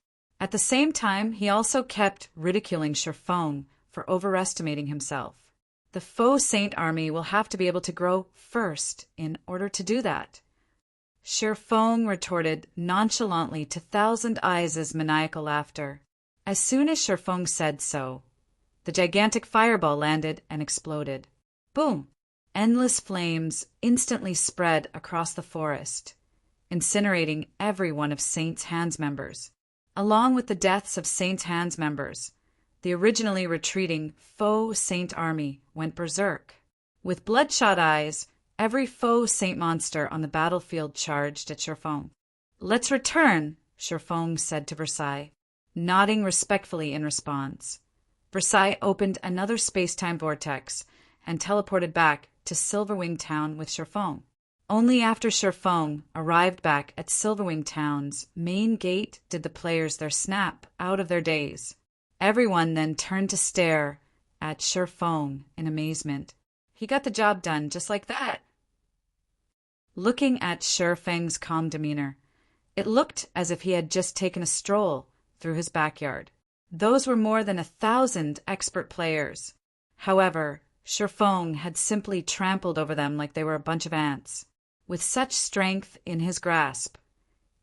At the same time, he also kept ridiculing Sherfong for overestimating himself. The faux Saint army will have to be able to grow first in order to do that. Sherfong retorted nonchalantly to Thousand Eyes' maniacal laughter. As soon as Sherfong said so, the gigantic fireball landed and exploded. Boom! Endless flames instantly spread across the forest, incinerating every one of Saint's Hands members. Along with the deaths of Saint's Hands members, the originally retreating faux Saint army went berserk. With bloodshot eyes, every faux Saint monster on the battlefield charged at Sherfong. "Let's return," Sherfong said to Versailles, nodding respectfully in response. Versailles opened another space-time vortex and teleported back to Silverwing Town with Sherfong. Only after Sherfong arrived back at Silverwing Town's main gate did the players there snap out of their daze. Everyone then turned to stare at Sherfong in amazement. He got the job done just like that. Looking at Sherfang's calm demeanor, it looked as if he had just taken a stroll through his backyard. Those were more than 1,000 expert players. However, Sherfong had simply trampled over them like they were a bunch of ants. With such strength in his grasp,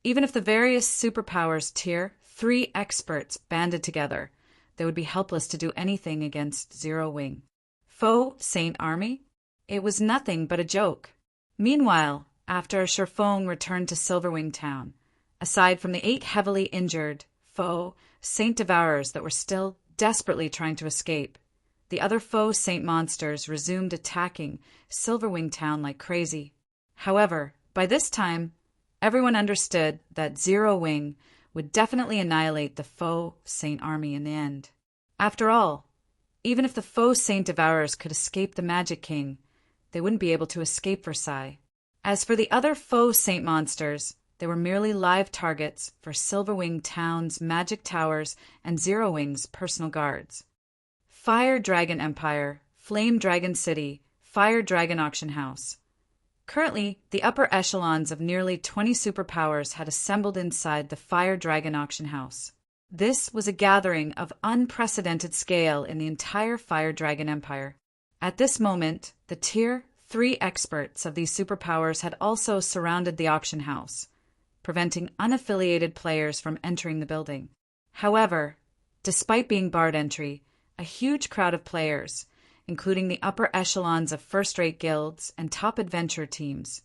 even if the various superpowers Tier 3 experts banded together, they would be helpless to do anything against Zero Wing. Faux Saint army? It was nothing but a joke. Meanwhile, after Sherfong returned to Silverwing Town, aside from the 8 heavily injured faux Saint Devourers that were still desperately trying to escape, the other faux Saint monsters resumed attacking Silverwing Town like crazy. However, by this time, everyone understood that Zero Wing would definitely annihilate the faux Saint army in the end. After all, even if the faux Saint Devourers could escape the Magic King, they wouldn't be able to escape Versailles. As for the other faux Saint monsters, they were merely live targets for Silverwing Town's magic towers and Zero Wing's personal guards. Fire Dragon Empire, Flame Dragon City, Fire Dragon Auction House. Currently, the upper echelons of nearly 20 superpowers had assembled inside the Fire Dragon Auction House. This was a gathering of unprecedented scale in the entire Fire Dragon Empire. At this moment, the Tier 3 experts of these superpowers had also surrounded the auction house, preventing unaffiliated players from entering the building. However, despite being barred entry, a huge crowd of players, including the upper echelons of first-rate guilds and top adventure teams,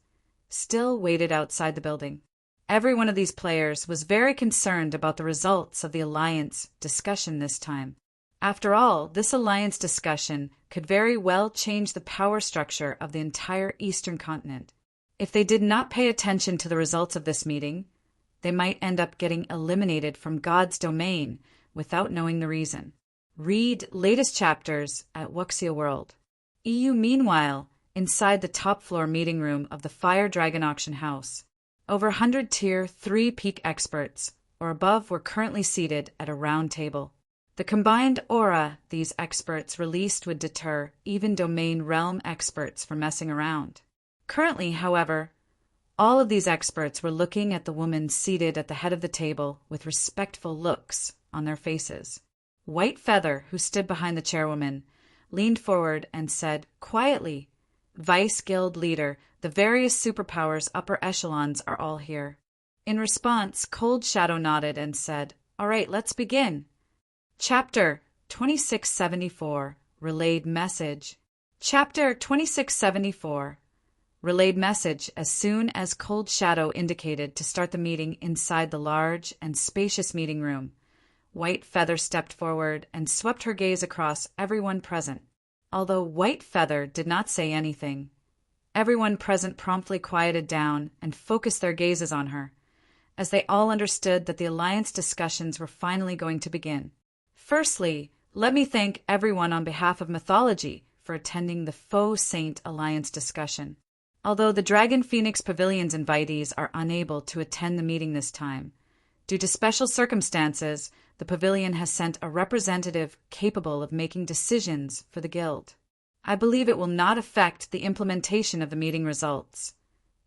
still waited outside the building. Every one of these players was very concerned about the results of the Alliance discussion this time. After all, this Alliance discussion could very well change the power structure of the entire Eastern continent. If they did not pay attention to the results of this meeting, they might end up getting eliminated from God's domain without knowing the reason. Read latest chapters at Wuxia World. EU meanwhile, inside the top-floor meeting room of the Fire Dragon Auction House, over 100 Tier 3 peak experts or above were currently seated at a round table. The combined aura these experts released would deter even domain realm experts from messing around. Currently, however, all of these experts were looking at the woman seated at the head of the table with respectful looks on their faces. White Feather, who stood behind the chairwoman, leaned forward and said quietly, "Vice Guild Leader, the various superpowers upper echelons are all here." In response, Cold Shadow nodded and said, "All right, let's begin." Chapter 2674, Relayed Message. Chapter 2674, Relayed Message. As soon as Cold Shadow indicated to start the meeting inside the large and spacious meeting room, White Feather stepped forward and swept her gaze across everyone present. Although White Feather did not say anything, everyone present promptly quieted down and focused their gazes on her, as they all understood that the alliance discussions were finally going to begin. Firstly, let me thank everyone on behalf of Mythology for attending the Faux Saint Alliance discussion. Although the Dragon Phoenix Pavilion's invitees are unable to attend the meeting this time, due to special circumstances, the pavilion has sent a representative capable of making decisions for the guild. I believe it will not affect the implementation of the meeting results.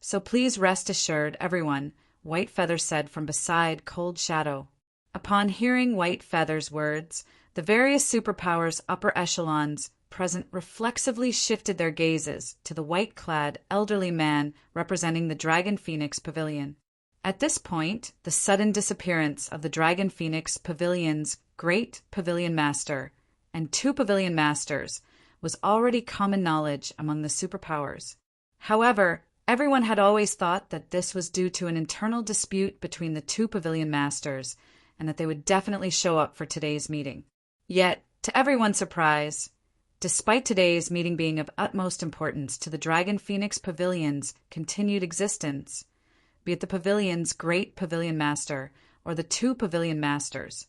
So please rest assured, everyone, White Feather said from beside Cold Shadow. Upon hearing White Feather's words, the various superpowers upper echelons present reflexively shifted their gazes to the white-clad elderly man representing the Dragon Phoenix Pavilion. At this point, the sudden disappearance of the Dragon Phoenix Pavilion's great pavilion master and 2 pavilion masters was already common knowledge among the superpowers. However, everyone had always thought that this was due to an internal dispute between the 2 pavilion masters, and that they would definitely show up for today's meeting. Yet, to everyone's surprise, despite today's meeting being of utmost importance to the Dragon Phoenix Pavilion's continued existence, be it the pavilion's great pavilion master or the 2 pavilion masters,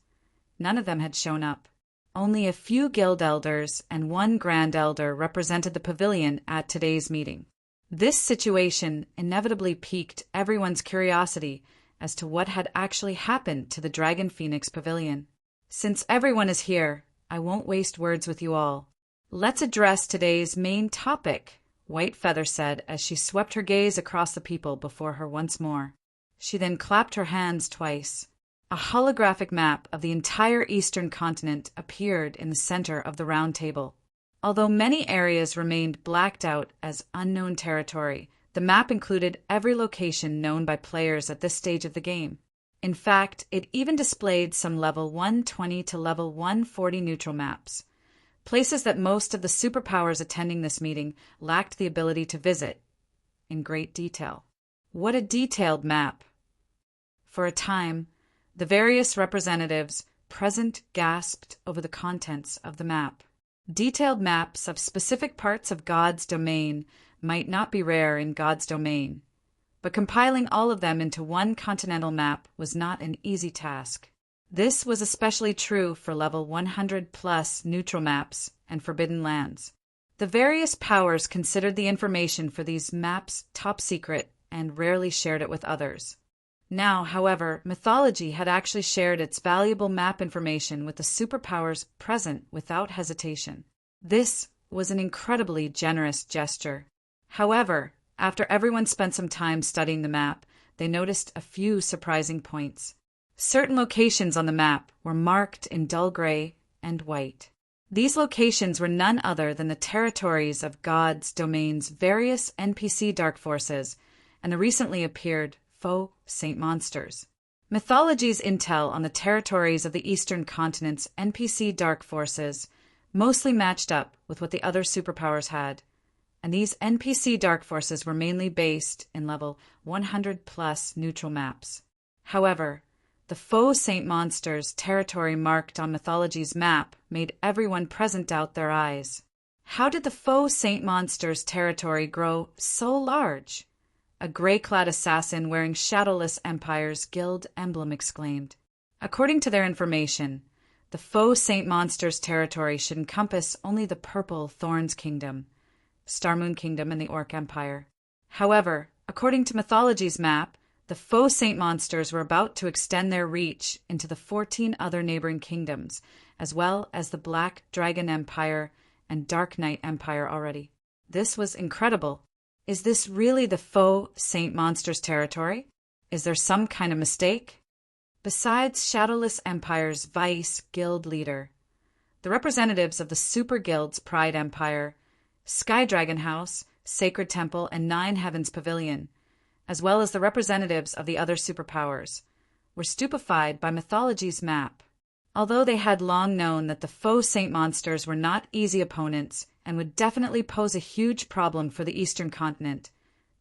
none of them had shown up. Only a few guild elders and 1 grand elder represented the pavilion at today's meeting. This situation inevitably piqued everyone's curiosity as to what had actually happened to the Dragon Phoenix Pavilion. Since everyone is here, I won't waste words with you all. Let's address today's main topic, White Feather said as she swept her gaze across the people before her once more. She then clapped her hands twice. A holographic map of the entire eastern continent appeared in the center of the round table. Although many areas remained blacked out as unknown territory, the map included every location known by players at this stage of the game. In fact, it even displayed some level 120 to level 140 neutral maps, places that most of the superpowers attending this meeting lacked the ability to visit in great detail. What a detailed map! For a time, the various representatives present gasped over the contents of the map. Detailed maps of specific parts of God's domain might not be rare in God's domain, but compiling all of them into one continental map was not an easy task. This was especially true for level 100+ neutral maps and forbidden lands. The various powers considered the information for these maps top secret and rarely shared it with others. Now, however, Mythology had actually shared its valuable map information with the superpowers present without hesitation. This was an incredibly generous gesture. However, after everyone spent some time studying the map, they noticed a few surprising points. Certain locations on the map were marked in dull gray and white. These locations were none other than the territories of God's domain's various NPC dark forces and the recently appeared Faux Saint monsters. Mythology's intel on the territories of the Eastern Continent's NPC dark forces mostly matched up with what the other superpowers had, and these NPC dark forces were mainly based in level 100+ neutral maps. However, the Faux Saint monsters' territory marked on Mythology's map made everyone present doubt their eyes. How did the Faux Saint monsters' territory grow so large? A gray-clad assassin wearing Shadowless Empire's guild emblem exclaimed. According to their information, the Faux Saint monsters' territory should encompass only the Purple Thorns Kingdom, Starmoon Kingdom, and the Orc Empire. However, according to Mythology's map, The faux saint monsters were about to extend their reach into the 14 other neighboring kingdoms, as well as the Black Dragon Empire and Dark Knight Empire already. This was incredible. Is this really the faux saint monsters' territory? Is there some kind of mistake? Besides Shadowless Empire's vice guild leader, the representatives of the Super Guild's Pride Empire, Sky Dragon House, Sacred Temple, and Nine Heavens Pavilion, as well as the representatives of the other superpowers, were stupefied by mythology's map. Although they had long known that the faux saint monsters were not easy opponents and would definitely pose a huge problem for the Eastern continent,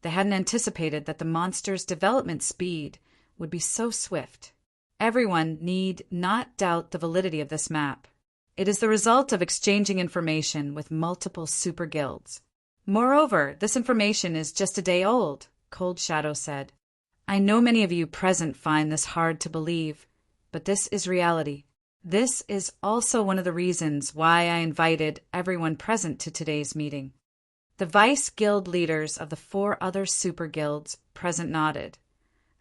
they hadn't anticipated that the monsters' development speed would be so swift. Everyone need not doubt the validity of this map. It is the result of exchanging information with multiple super guilds. Moreover, this information is just a day old, Cold Shadow said. I know many of you present find this hard to believe, but this is reality. This is also one of the reasons why I invited everyone present to today's meeting. The vice guild leaders of the 4 other super guilds present nodded,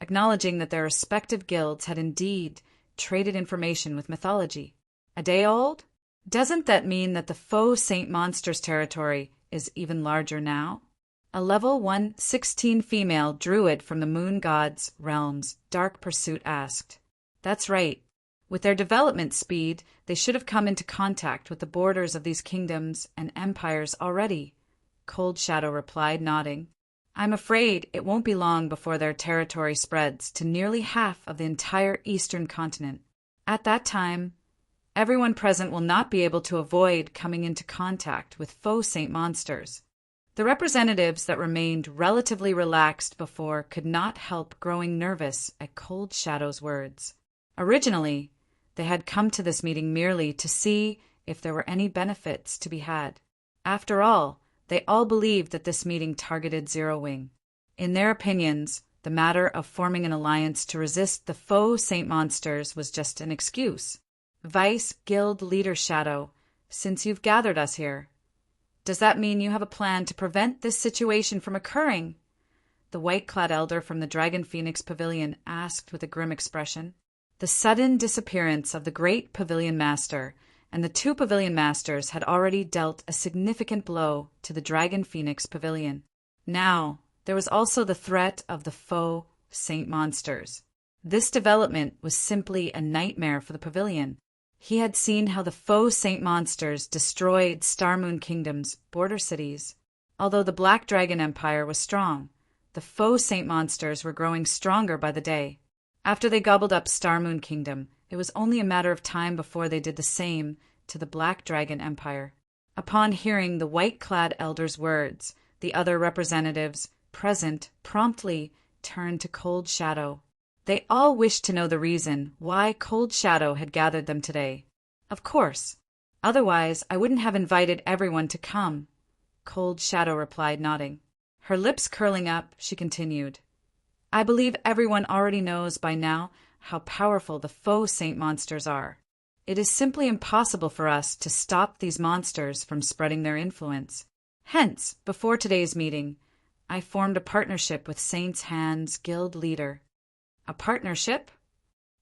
acknowledging that their respective guilds had indeed traded information with mythology. A day old? Doesn't that mean that the faux saint monsters territory is even larger now? A level 116 female druid from the moon god's realm's Dark Pursuit asked. That's right. With their development speed, they should have come into contact with the borders of these kingdoms and empires already, Cold Shadow replied, nodding. I'm afraid it won't be long before their territory spreads to nearly half of the entire eastern continent. At that time, everyone present will not be able to avoid coming into contact with faux saint monsters. The representatives that remained relatively relaxed before could not help growing nervous at Cold Shadow's words. Originally, they had come to this meeting merely to see if there were any benefits to be had. After all, they all believed that this meeting targeted Zero Wing. In their opinions, the matter of forming an alliance to resist the faux saint monsters was just an excuse. Vice Guild Leader Shadow, since you've gathered us here, does that mean you have a plan to prevent this situation from occurring? The white-clad elder from the Dragon Phoenix Pavilion asked with a grim expression. The sudden disappearance of the great Pavilion Master and the 2 Pavilion Masters had already dealt a significant blow to the Dragon Phoenix Pavilion. Now, there was also the threat of the faux saint monsters. This development was simply a nightmare for the pavilion. He had seen how the faux saint monsters destroyed Star Moon Kingdom's border cities. Although the Black Dragon Empire was strong, the faux saint monsters were growing stronger by the day. After they gobbled up Star Moon Kingdom, it was only a matter of time before they did the same to the Black Dragon Empire. Upon hearing the white-clad elder's words, the other representatives present promptly turned to Cold Shadow. They all wished to know the reason why Cold Shadow had gathered them today. Of course. Otherwise, I wouldn't have invited everyone to come, Cold Shadow replied, nodding. Her lips curling up, she continued. I believe everyone already knows by now how powerful the faux saint monsters are. It is simply impossible for us to stop these monsters from spreading their influence. Hence, before today's meeting, I formed a partnership with Saint's Hand's guild leader. A partnership?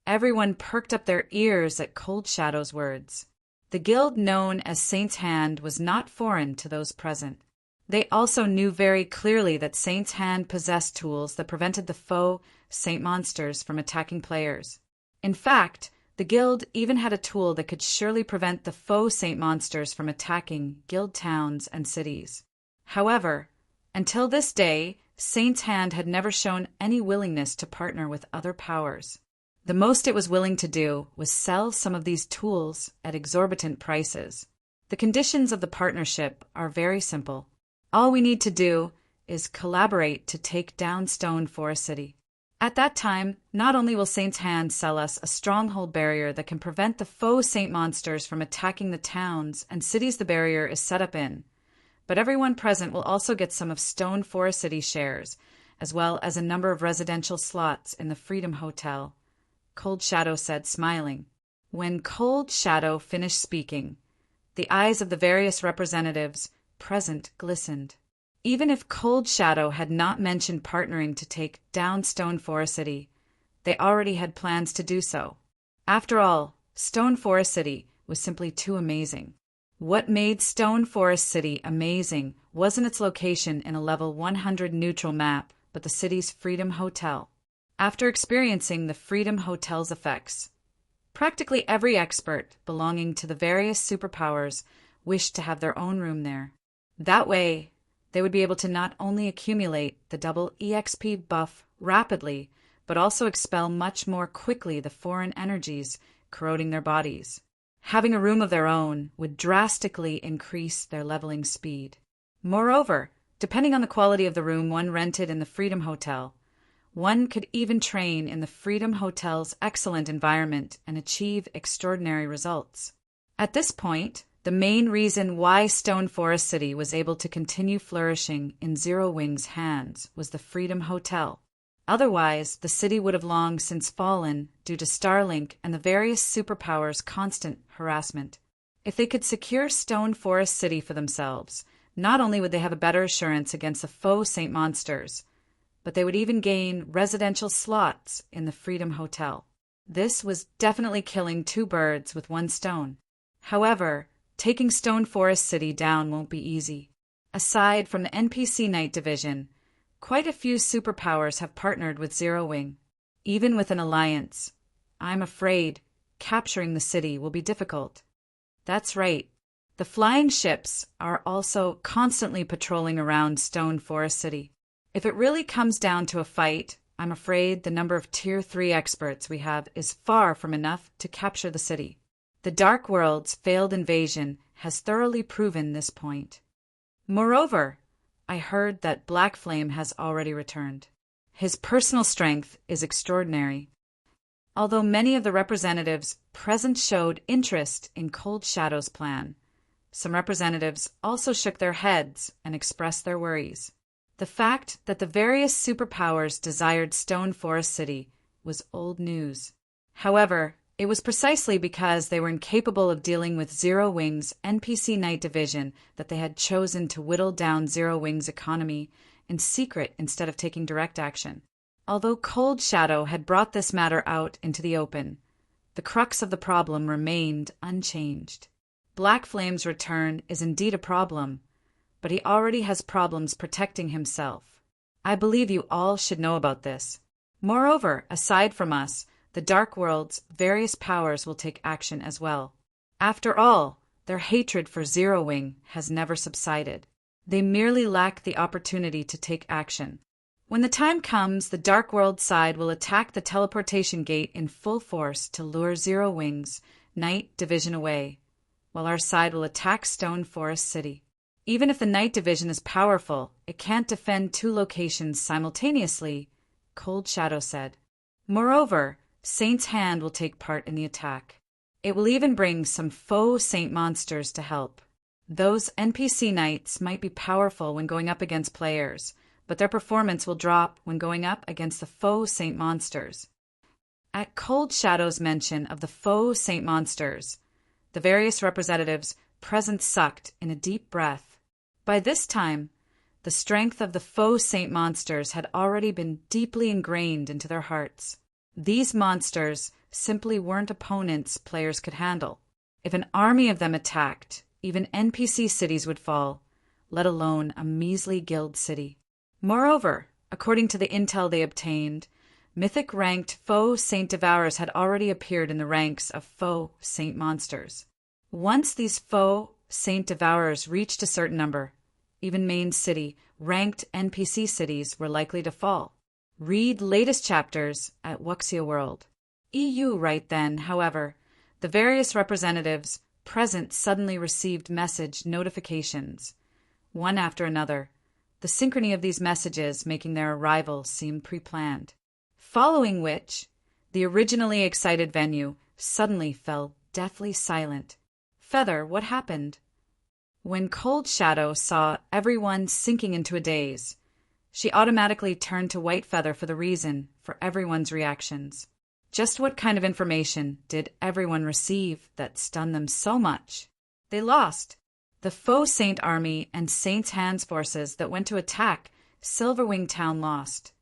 Everyone perked up their ears at Cold Shadow's words. The guild known as Saint's Hand was not foreign to those present. They also knew very clearly that Saint's Hand possessed tools that prevented the faux saint monsters from attacking players. In fact, the guild even had a tool that could surely prevent the faux saint monsters from attacking guild towns and cities. However, until this day, Saint's Hand had never shown any willingness to partner with other powers. The most it was willing to do was sell some of these tools at exorbitant prices. The conditions of the partnership are very simple. All we need to do is collaborate to take down Stone Forest City. At that time, not only will Saint's Hand sell us a stronghold barrier that can prevent the faux saint monsters from attacking the towns and cities the barrier is set up in, but everyone present will also get some of Stone Forest City shares, as well as a number of residential slots in the Freedom Hotel, Cold Shadow said, smiling. When Cold Shadow finished speaking, the eyes of the various representatives present glistened. Even if Cold Shadow had not mentioned partnering to take down Stone Forest City, they already had plans to do so. After all, Stone Forest City was simply too amazing. What made Stone Forest City amazing wasn't its location in a level 100 neutral map, but the city's Freedom Hotel. After experiencing the Freedom Hotel's effects, practically every expert belonging to the various superpowers wished to have their own room there. That way, they would be able to not only accumulate the double EXP buff rapidly, but also expel much more quickly the foreign energies corroding their bodies. Having a room of their own would drastically increase their leveling speed. Moreover, depending on the quality of the room one rented in the Freedom Hotel, one could even train in the Freedom Hotel's excellent environment and achieve extraordinary results. At this point, the main reason why Stone Forest City was able to continue flourishing in Zero Wing's hands was the Freedom Hotel. Otherwise, the city would have long since fallen due to Starlink and the various superpowers' constant harassment. If they could secure Stone Forest City for themselves, not only would they have a better assurance against the faux Saint Monsters, but they would even gain residential slots in the Freedom Hotel. This was definitely killing two birds with one stone. However, taking Stone Forest City down won't be easy. Aside from the NPC Night Division, quite a few superpowers have partnered with Zero Wing. Even with an alliance, I'm afraid capturing the city will be difficult. That's right. The flying ships are also constantly patrolling around Stone Forest City. If it really comes down to a fight, I'm afraid the number of Tier 3 experts we have is far from enough to capture the city. The Dark World's failed invasion has thoroughly proven this point. Moreover, I heard that Black Flame has already returned. His personal strength is extraordinary. Although many of the representatives present showed interest in Cold Shadow's plan, some representatives also shook their heads and expressed their worries. The fact that the various superpowers desired Stone Forest City was old news. However, it was precisely because they were incapable of dealing with Zero Wing's NPC Night Division that they had chosen to whittle down Zero Wing's economy in secret instead of taking direct action. Although Cold Shadow had brought this matter out into the open, the crux of the problem remained unchanged. Black Flame's return is indeed a problem, but he already has problems protecting himself. I believe you all should know about this. Moreover, aside from us, the Dark World's various powers will take action as well. After all, their hatred for Zero Wing has never subsided. They merely lack the opportunity to take action. When the time comes, the Dark World side will attack the teleportation gate in full force to lure Zero Wing's Night Division away, while our side will attack Stone Forest City. Even if the Night Division is powerful, it can't defend two locations simultaneously, Cold Shadow said. Moreover, Saint's Hand will take part in the attack. It will even bring some faux Saint Monsters to help. Those NPC Knights might be powerful when going up against players, but their performance will drop when going up against the faux Saint Monsters. At Cold Shadow's mention of the faux Saint Monsters, the various representatives present sucked in a deep breath. By this time, the strength of the faux Saint Monsters had already been deeply ingrained into their hearts. These monsters simply weren't opponents players could handle. If an army of them attacked, even NPC cities would fall, let alone a measly guild city. Moreover, according to the intel they obtained, mythic-ranked faux Saint Devourers had already appeared in the ranks of faux Saint Monsters. Once these faux Saint Devourers reached a certain number, even main city, ranked NPC cities were likely to fall. Read latest chapters at Wuxia World. EU right then, however, the various representatives present suddenly received message notifications, one after another, the synchrony of these messages making their arrival seem pre-planned. Following which, the originally excited venue suddenly fell deathly silent. Feather, what happened? When Cold Shadow saw everyone sinking into a daze, she automatically turned to White Feather for the reason for everyone's reactions. Just what kind of information did everyone receive that stunned them so much? They lost. The Faux Saint army and Saint's Hands forces that went to attack Silverwing Town lost.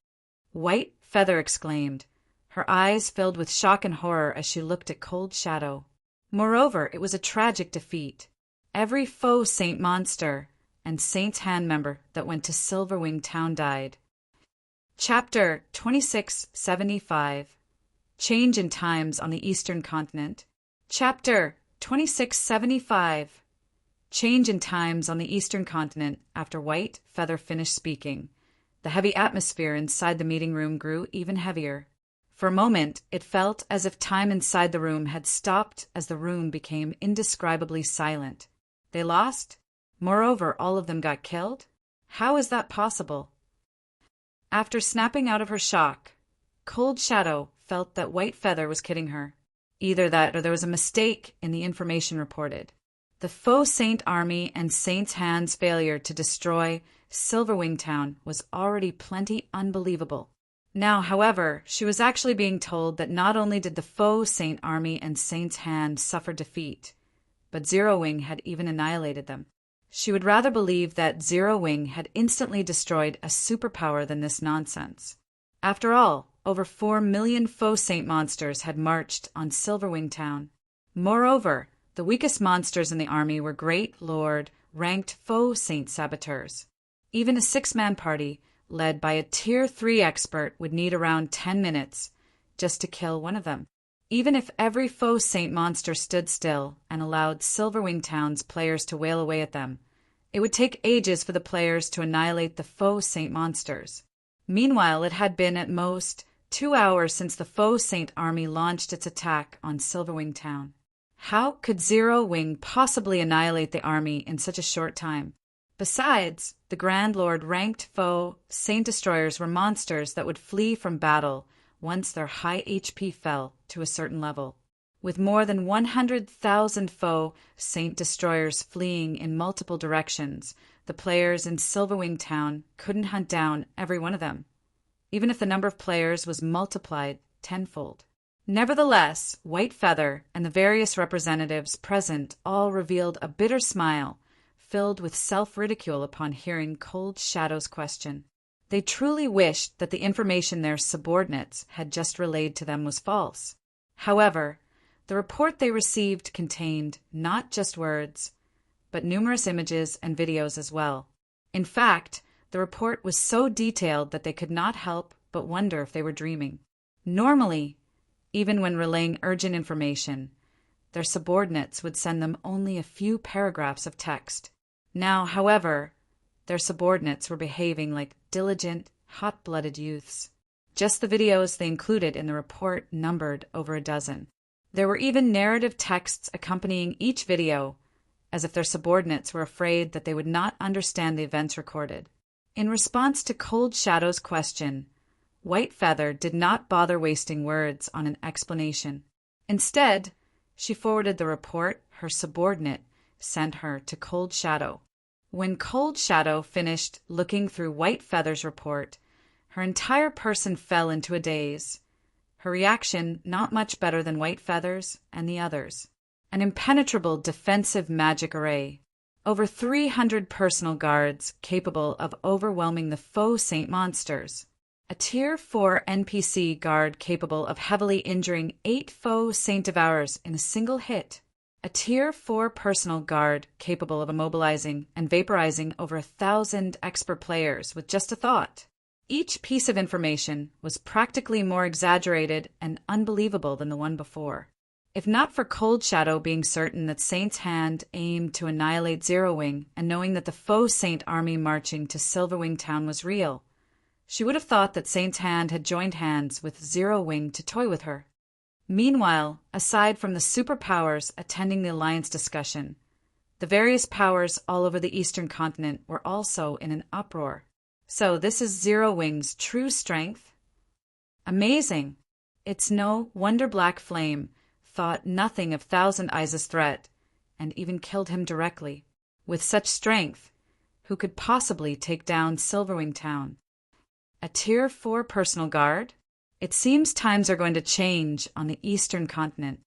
White Feather exclaimed, her eyes filled with shock and horror as she looked at Cold Shadow. Moreover, it was a tragic defeat. Every Faux Saint monster and Saint's Hand member that went to Silverwing Town died. Chapter 2675. Change in Times on the Eastern Continent. Chapter 2675. Change in times on the Eastern Continent after White Feather finished speaking. The heavy atmosphere inside the meeting room grew even heavier. For a moment, it felt as if time inside the room had stopped as the room became indescribably silent. They lost? Moreover, all of them got killed? How is that possible? After snapping out of her shock, Cold Shadow felt that White Feather was kidding her. Either that or there was a mistake in the information reported. The Faux Saint army and Saint's Hand's failure to destroy Silverwing Town was already plenty unbelievable. Now, however, she was actually being told that not only did the Faux Saint army and Saint's Hand suffer defeat, but Zero Wing had even annihilated them. She would rather believe that Zero Wing had instantly destroyed a superpower than this nonsense. After all, over 4 million Faux Saint monsters had marched on Silverwing Town. Moreover, the weakest monsters in the army were Great Lord, ranked Faux Saint saboteurs. Even a 6-man party, led by a Tier 3 expert, would need around 10 minutes just to kill one of them. Even if every Faux Saint monster stood still and allowed Silverwing Town's players to wail away at them, it would take ages for the players to annihilate the Faux Saint monsters. Meanwhile, it had been at most 2 hours since the Faux Saint army launched its attack on Silverwing Town. How could Zero Wing possibly annihilate the army in such a short time? Besides, the Grand Lord ranked Faux Saint destroyers were monsters that would flee from battle once their high HP fell to a certain level. With more than 100,000 Faux Saint destroyers fleeing in multiple directions, the players in Silverwing Town couldn't hunt down every one of them, even if the number of players was multiplied tenfold. Nevertheless, White Feather and the various representatives present all revealed a bitter smile, filled with self-ridicule upon hearing Cold Shadow's question. They truly wished that the information their subordinates had just relayed to them was false. However, the report they received contained not just words, but numerous images and videos as well. In fact, the report was so detailed that they could not help but wonder if they were dreaming. Normally, even when relaying urgent information, their subordinates would send them only a few paragraphs of text. Now, however, their subordinates were behaving like diligent, hot-blooded youths. Just the videos they included in the report numbered over a dozen. There were even narrative texts accompanying each video, as if their subordinates were afraid that they would not understand the events recorded. In response to Cold Shadow's question, White Feather did not bother wasting words on an explanation. Instead, she forwarded the report her subordinate sent her to Cold Shadow. When Cold Shadow finished looking through White Feather's report, her entire person fell into a daze. Her reaction not much better than White Feather's and the others. An impenetrable defensive magic array. Over 300 personal guards capable of overwhelming the Faux Saint monsters. A Tier 4 NPC guard capable of heavily injuring 8 Faux Saint Devourers in a single hit. A Tier 4 personal guard capable of immobilizing and vaporizing over 1,000 expert players with just a thought. Each piece of information was practically more exaggerated and unbelievable than the one before. If not for Cold Shadow being certain that Saint's Hand aimed to annihilate Zero Wing and knowing that the Faux Saint army marching to Silverwing Town was real, she would have thought that Saint's Hand had joined hands with Zero Wing to toy with her. Meanwhile, aside from the superpowers attending the alliance discussion, the various powers all over the Eastern Continent were also in an uproar. So this is Zero Wing's true strength? Amazing! It's no wonder Black Flame thought nothing of Thousand Eyes' threat and even killed him directly. With such strength, who could possibly take down Silverwing Town? A Tier 4 personal guard? It seems times are going to change on the Eastern Continent.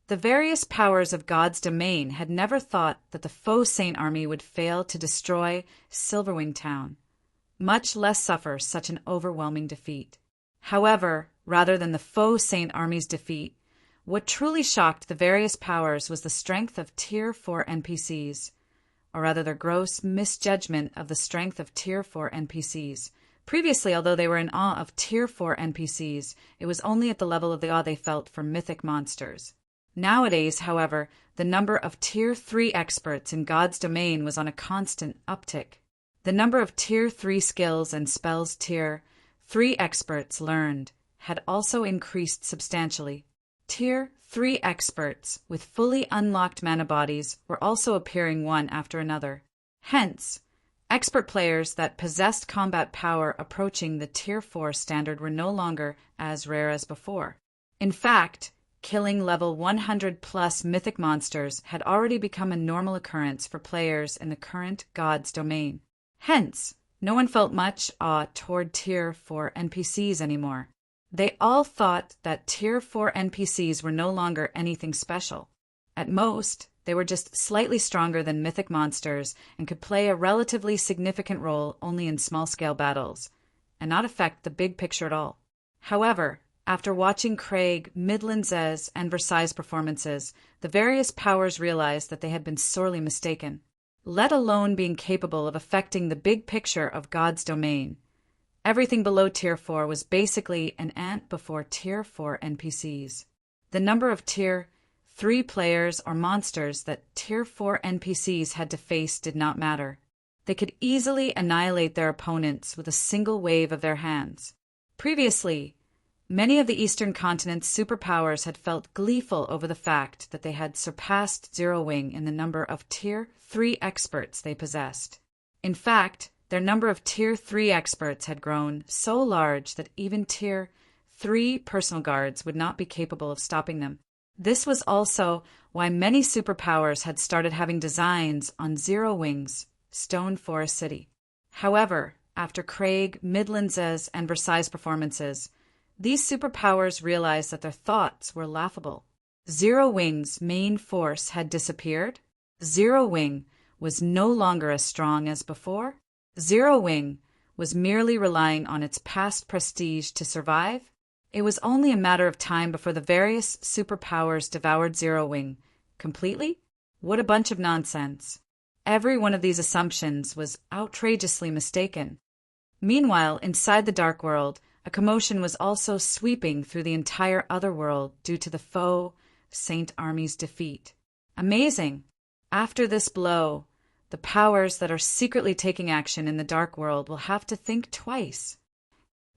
The various powers of God's domain had never thought that the foe Saint army would fail to destroy Silverwing Town, much less suffer such an overwhelming defeat. However, rather than the foe Saint army's defeat, what truly shocked the various powers was the strength of Tier 4 NPCs, or rather their gross misjudgment of the strength of Tier 4 NPCs. Previously, although they were in awe of Tier 4 NPCs, it was only at the level of the awe they felt for mythic monsters. Nowadays, however, the number of Tier 3 experts in God's domain was on a constant uptick. The number of Tier 3 skills and spells Tier 3 experts learned had also increased substantially. Tier 3 experts with fully unlocked mana bodies were also appearing one after another. Hence, expert players that possessed combat power approaching the Tier 4 standard were no longer as rare as before. In fact, killing level 100+ mythic monsters had already become a normal occurrence for players in the current God's domain. Hence, no one felt much awe toward Tier 4 NPCs anymore. They all thought that Tier 4 NPCs were no longer anything special. At most, they were just slightly stronger than mythic monsters and could play a relatively significant role only in small-scale battles, and not affect the big picture at all. However, after watching Craig, Midland's, and Versailles' performances, the various powers realized that they had been sorely mistaken, let alone being capable of affecting the big picture of God's domain. Everything below Tier 4 was basically an ant before Tier 4 NPCs. The number of Tier 3 players or monsters that Tier 4 NPCs had to face did not matter. They could easily annihilate their opponents with a single wave of their hands. Previously, many of the Eastern Continent's superpowers had felt gleeful over the fact that they had surpassed Zero Wing in the number of Tier 3 experts they possessed. In fact, their number of Tier 3 experts had grown so large that even Tier 3 personal guards would not be capable of stopping them. This was also why many superpowers had started having designs on Zero Wing's Stone Forest City. However, after Craig, Midland's, and Versailles' performances, these superpowers realized that their thoughts were laughable. Zero Wing's main force had disappeared. Zero Wing was no longer as strong as before. Zero Wing was merely relying on its past prestige to survive. It was only a matter of time before the various superpowers devoured Zero Wing completely. What a bunch of nonsense. Every one of these assumptions was outrageously mistaken. Meanwhile, inside the Dark World, a commotion was also sweeping through the entire Otherworld due to the foe Saint Army's defeat. Amazing! After this blow, the powers that are secretly taking action in the Dark World will have to think twice.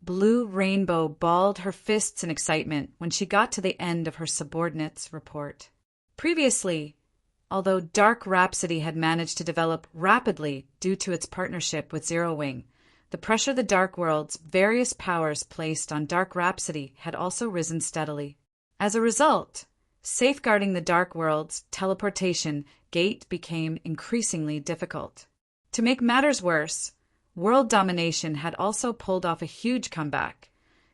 Blue Rainbow balled her fists in excitement when she got to the end of her subordinate's report. Previously, although Dark Rhapsody had managed to develop rapidly due to its partnership with Zero Wing, the pressure the Dark World's various powers placed on Dark Rhapsody had also risen steadily. As a result, safeguarding the Dark World's teleportation gate became increasingly difficult. To make matters worse, World Domination had also pulled off a huge comeback,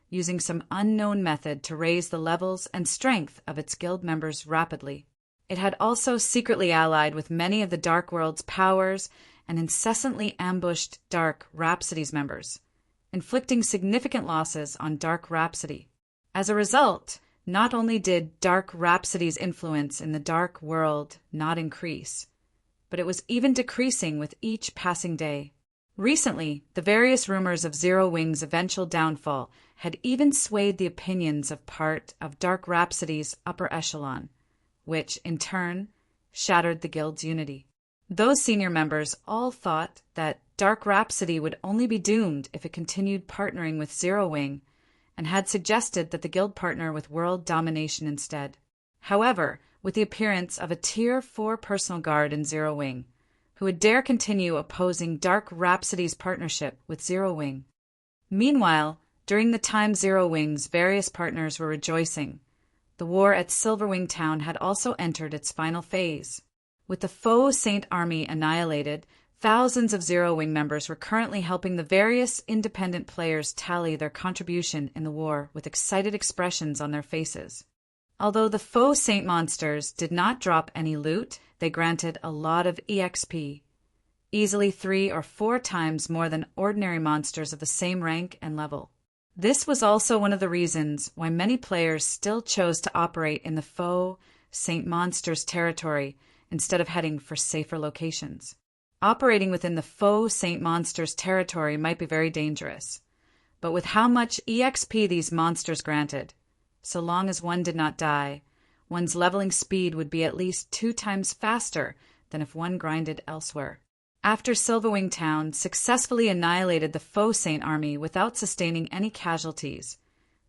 using some unknown method to raise the levels and strength of its guild members rapidly. It had also secretly allied with many of the Dark World's powers and incessantly ambushed Dark Rhapsody's members, inflicting significant losses on Dark Rhapsody. As a result, not only did Dark Rhapsody's influence in the Dark World not increase, but it was even decreasing with each passing day. Recently, the various rumors of Zero Wing's eventual downfall had even swayed the opinions of part of Dark Rhapsody's upper echelon, which, in turn, shattered the guild's unity. Those senior members all thought that Dark Rhapsody would only be doomed if it continued partnering with Zero Wing, and had suggested that the guild partner with World Domination instead. However, with the appearance of a Tier 4 personal guard in Zero Wing, who would dare continue opposing Dark Rhapsody's partnership with Zero Wing. Meanwhile, during the time Zero Wing's various partners were rejoicing, the war at Silverwing Town had also entered its final phase. With the foe Saint Army annihilated, thousands of Zero Wing members were currently helping the various independent players tally their contribution in the war with excited expressions on their faces. Although the faux saint monsters did not drop any loot, they granted a lot of EXP, easily 3 or 4 times more than ordinary monsters of the same rank and level. This was also one of the reasons why many players still chose to operate in the faux saint monsters territory instead of heading for safer locations. Operating within the faux saint monsters territory might be very dangerous, but with how much EXP these monsters granted, so long as one did not die, one's leveling speed would be at least 2 times faster than if one grinded elsewhere. After Silverwing Town successfully annihilated the faux saint army without sustaining any casualties,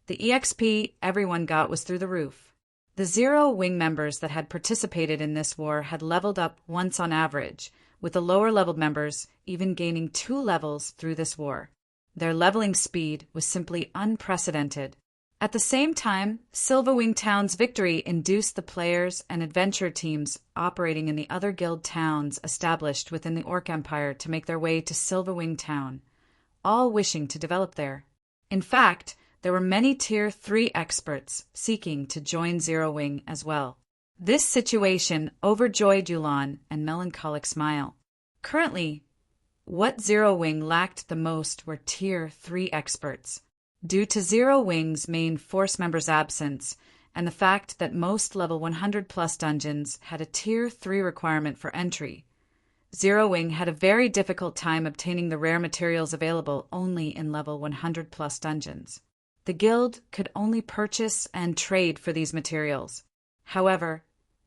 the EXP everyone got was through the roof. The Zero Wing members that had participated in this war had leveled up once on average, with the lower leveled members even gaining 2 levels through this war. Their leveling speed was simply unprecedented. At the same time, Silverwing Town's victory induced the players and adventure teams operating in the other guild towns established within the Orc Empire to make their way to Silverwing Town, all wishing to develop there. In fact, there were many Tier 3 experts seeking to join Zero Wing as well. This situation overjoyed Yulan and Melancholic Smile. Currently, what Zero Wing lacked the most were Tier 3 experts. Due to Zero Wing's main force member's absence and the fact that most level 100+ dungeons had a Tier 3 requirement for entry, Zero Wing had a very difficult time obtaining the rare materials available only in level 100+ dungeons. The guild could only purchase and trade for these materials. However,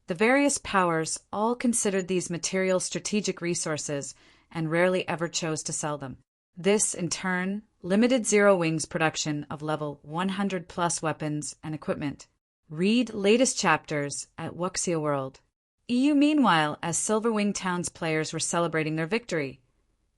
the various powers all considered these materials strategic resources and rarely ever chose to sell them. This, in turn, limited Zero Wing's production of level 100+ weapons and equipment. Read latest chapters at Wuxia World. Meanwhile, as Silverwing Town's players were celebrating their victory,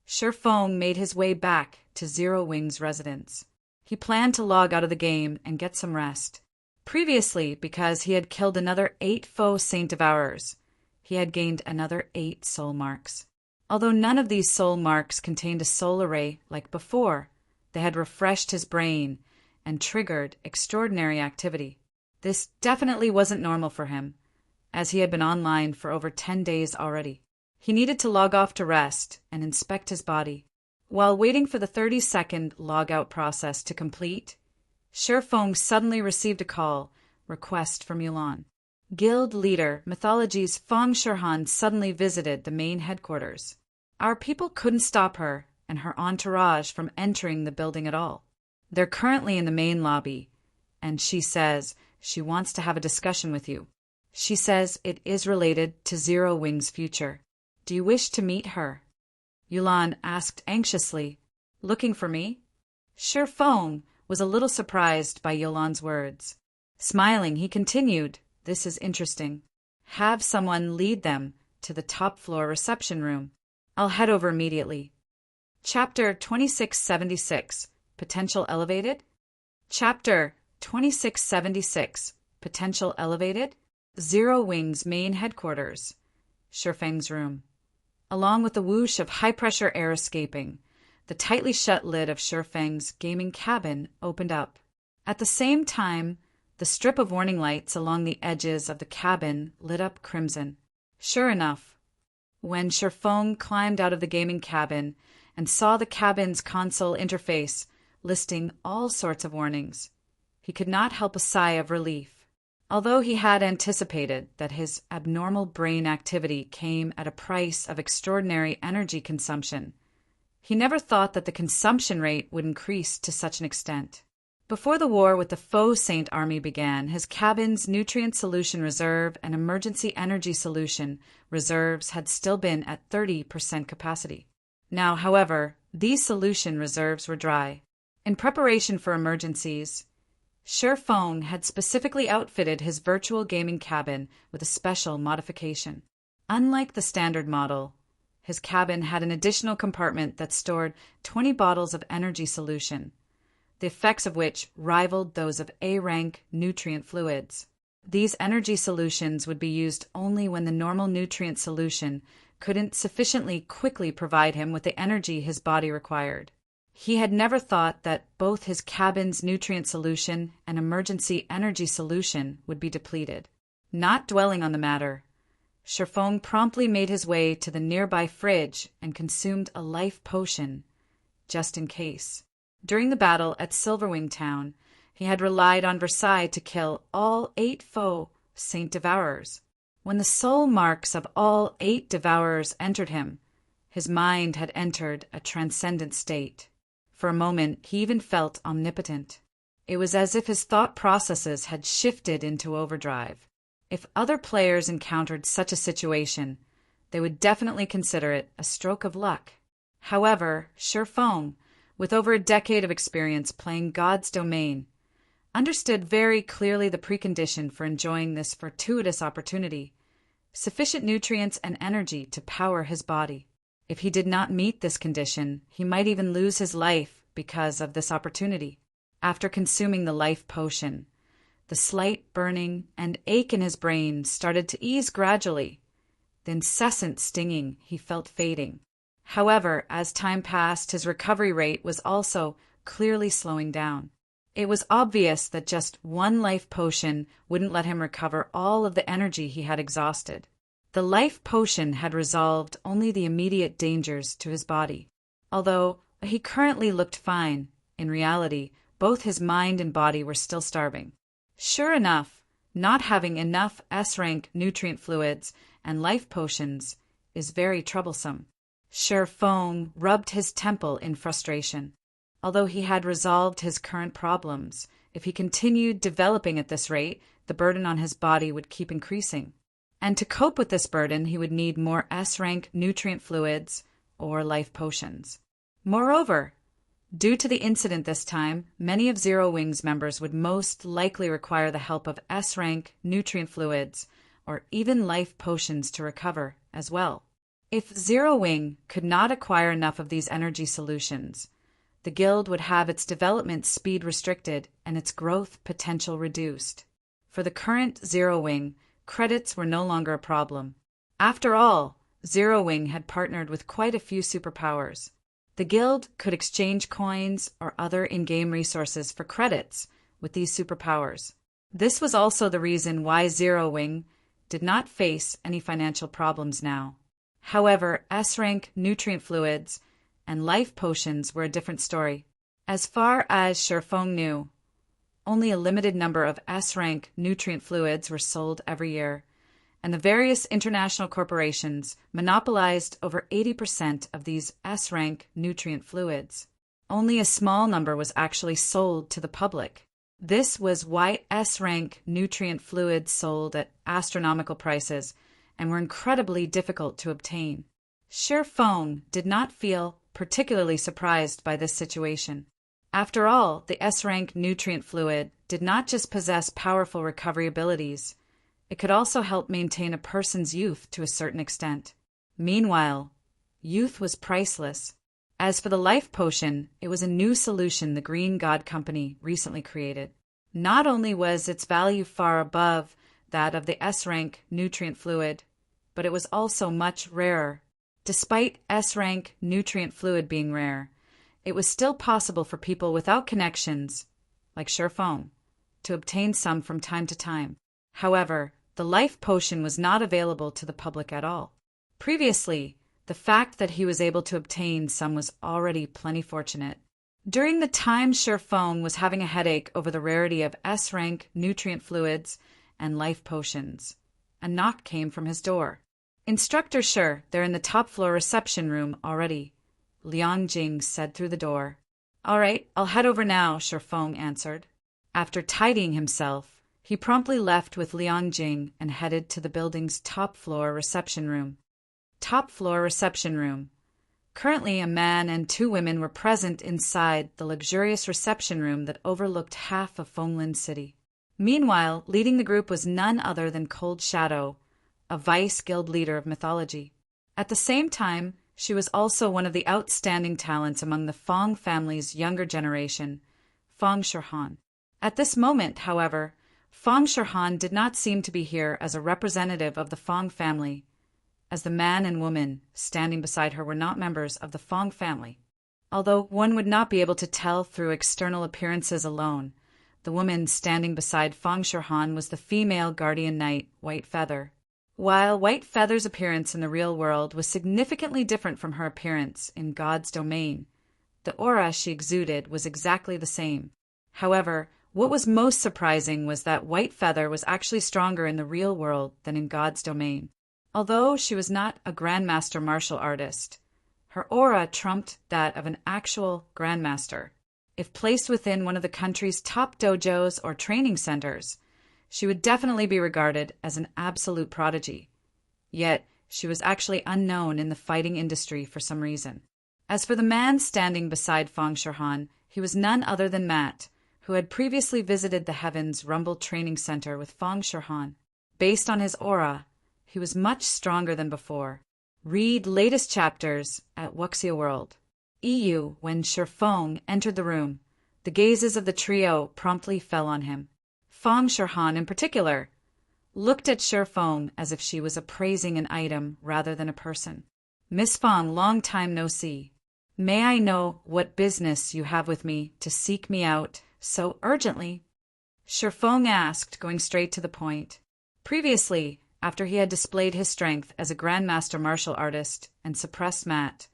Shifeng made his way back to Zero Wing's residence. He planned to log out of the game and get some rest. Previously, because he had killed another 8 faux Saint Devourers, he had gained another 8 soul marks. Although none of these soul marks contained a soul array like before, they had refreshed his brain and triggered extraordinary activity. This definitely wasn't normal for him, as he had been online for over 10 days already. He needed to log off to rest and inspect his body. While waiting for the 30-second log-out process to complete, Shifeng suddenly received a call request from Yulan. Guild leader Mythology's Feng Shirhan suddenly visited the main headquarters. Our people couldn't stop her and her entourage from entering the building at all. They're currently in the main lobby, and she says she wants to have a discussion with you. She says it is related to Zero Wing's future. Do you wish to meet her? Yulan asked anxiously. Looking for me? Shifeng was a little surprised by Yulan's words. Smiling, he continued, "This is interesting. Have someone lead them to the top-floor reception room. I'll head over immediately." Chapter 2676, Potential Elevated? Chapter 2676, Potential Elevated? Zero Wing's main headquarters. Shifeng's room. Along with the whoosh of high-pressure air escaping, the tightly shut lid of Shifeng's gaming cabin opened up. At the same time, the strip of warning lights along the edges of the cabin lit up crimson. Sure enough, when Shifeng climbed out of the gaming cabin and saw the cabin's console interface listing all sorts of warnings, he could not help a sigh of relief. Although he had anticipated that his abnormal brain activity came at a price of extraordinary energy consumption, he never thought that the consumption rate would increase to such an extent. Before the war with the faux Saint army began, his cabin's nutrient solution reserve and emergency energy solution reserves had still been at 30% capacity. Now, however, these solution reserves were dry. In preparation for emergencies, Shifeng had specifically outfitted his virtual gaming cabin with a special modification. Unlike the standard model, his cabin had an additional compartment that stored 20 bottles of energy solution, the effects of which rivaled those of A-rank nutrient fluids. These energy solutions would be used only when the normal nutrient solution couldn't sufficiently quickly provide him with the energy his body required. He had never thought that both his cabin's nutrient solution and emergency energy solution would be depleted. Not dwelling on the matter, Sherfong promptly made his way to the nearby fridge and consumed a life potion, just in case. During the battle at Silverwing Town, he had relied on Versailles to kill all 8 foe Saint Devourers. When the soul marks of all 8 Devourers entered him, his mind had entered a transcendent state. For a moment, he even felt omnipotent. It was as if his thought processes had shifted into overdrive. If other players encountered such a situation, they would definitely consider it a stroke of luck. However, Sherfong, with over a decade of experience playing God's domain, understood very clearly the precondition for enjoying this fortuitous opportunity: sufficient nutrients and energy to power his body. If he did not meet this condition, he might even lose his life because of this opportunity. After consuming the life potion, the slight burning and ache in his brain started to ease gradually, the incessant stinging he felt fading. However, as time passed, his recovery rate was also clearly slowing down. It was obvious that just one life potion wouldn't let him recover all of the energy he had exhausted. The life potion had resolved only the immediate dangers to his body. Although he currently looked fine, in reality, both his mind and body were still starving. Sure enough, not having enough S-rank nutrient fluids and life potions is very troublesome. Sherfong rubbed his temple in frustration. Although he had resolved his current problems, if he continued developing at this rate, the burden on his body would keep increasing. And to cope with this burden, he would need more S-rank nutrient fluids or life potions. Moreover, due to the incident this time, many of Zero Wing's members would most likely require the help of S-rank nutrient fluids or even life potions to recover as well. If Zero Wing could not acquire enough of these energy solutions, the guild would have its development speed restricted and its growth potential reduced. For the current Zero Wing, credits were no longer a problem. After all, Zero Wing had partnered with quite a few superpowers. The guild could exchange coins or other in-game resources for credits with these superpowers. This was also the reason why Zero Wing did not face any financial problems now. However, S-rank nutrient fluids and life potions were a different story. As far as Sherfong knew, only a limited number of S-rank nutrient fluids were sold every year, and the various international corporations monopolized over 80% of these S-rank nutrient fluids. Only a small number was actually sold to the public. This was why S-rank nutrient fluids sold at astronomical prices and were incredibly difficult to obtain. Sherfong did not feel particularly surprised by this situation. After all, the S-rank nutrient fluid did not just possess powerful recovery abilities, it could also help maintain a person's youth to a certain extent. Meanwhile, youth was priceless. As for the life potion, it was a new solution the Green God Company recently created. Not only was its value far above that of the S-rank nutrient fluid, but it was also much rarer. Despite S-rank nutrient fluid being rare, it was still possible for people without connections, like Sherfong, to obtain some from time to time. However, the life potion was not available to the public at all. Previously, the fact that he was able to obtain some was already plenty fortunate. During the time Sherfong was having a headache over the rarity of S-rank nutrient fluids and life potions, a knock came from his door. "Instructor Sher, they're in the top-floor reception room already," Liang Jing said through the door. "All right, I'll head over now," Sherfong answered. After tidying himself, he promptly left with Liang Jing and headed to the building's top-floor reception room. Top-floor reception room. Currently, a man and 2 women were present inside the luxurious reception room that overlooked half of Fenglin City. Meanwhile, leading the group was none other than Cold Shadow, a vice guild leader of mythology. At the same time, she was also one of the outstanding talents among the Fong family's younger generation, Fong Shirhan. At this moment, however, Fong Shirhan did not seem to be here as a representative of the Fong family, as the man and woman standing beside her were not members of the Fong family. although one would not be able to tell through external appearances alone. The woman standing beside Fang Shirhan was the female guardian knight, White Feather. While White Feather's appearance in the real world was significantly different from her appearance in God's domain, the aura she exuded was exactly the same. However, what was most surprising was that White Feather was actually stronger in the real world than in God's domain. Although she was not a grandmaster martial artist, her aura trumped that of an actual grandmaster. If placed within one of the country's top dojos or training centers, she would definitely be regarded as an absolute prodigy. Yet, she was actually unknown in the fighting industry for some reason. As for the man standing beside Fang Shirhan, he was none other than Matt, who had previously visited the Heavens Rumble Training Center with Fang Shirhan. Based on his aura, he was much stronger than before. Read latest chapters at Wuxia World. EU. When Shifeng entered the room, the gazes of the trio promptly fell on him. Fang Shirhan, in particular, looked at Shifeng as if she was appraising an item rather than a person. Miss Fang, long time no see. May I know what business you have with me to seek me out so urgently? Shifeng asked, going straight to the point. Previously, after he had displayed his strength as a grandmaster martial artist and suppressed Matt,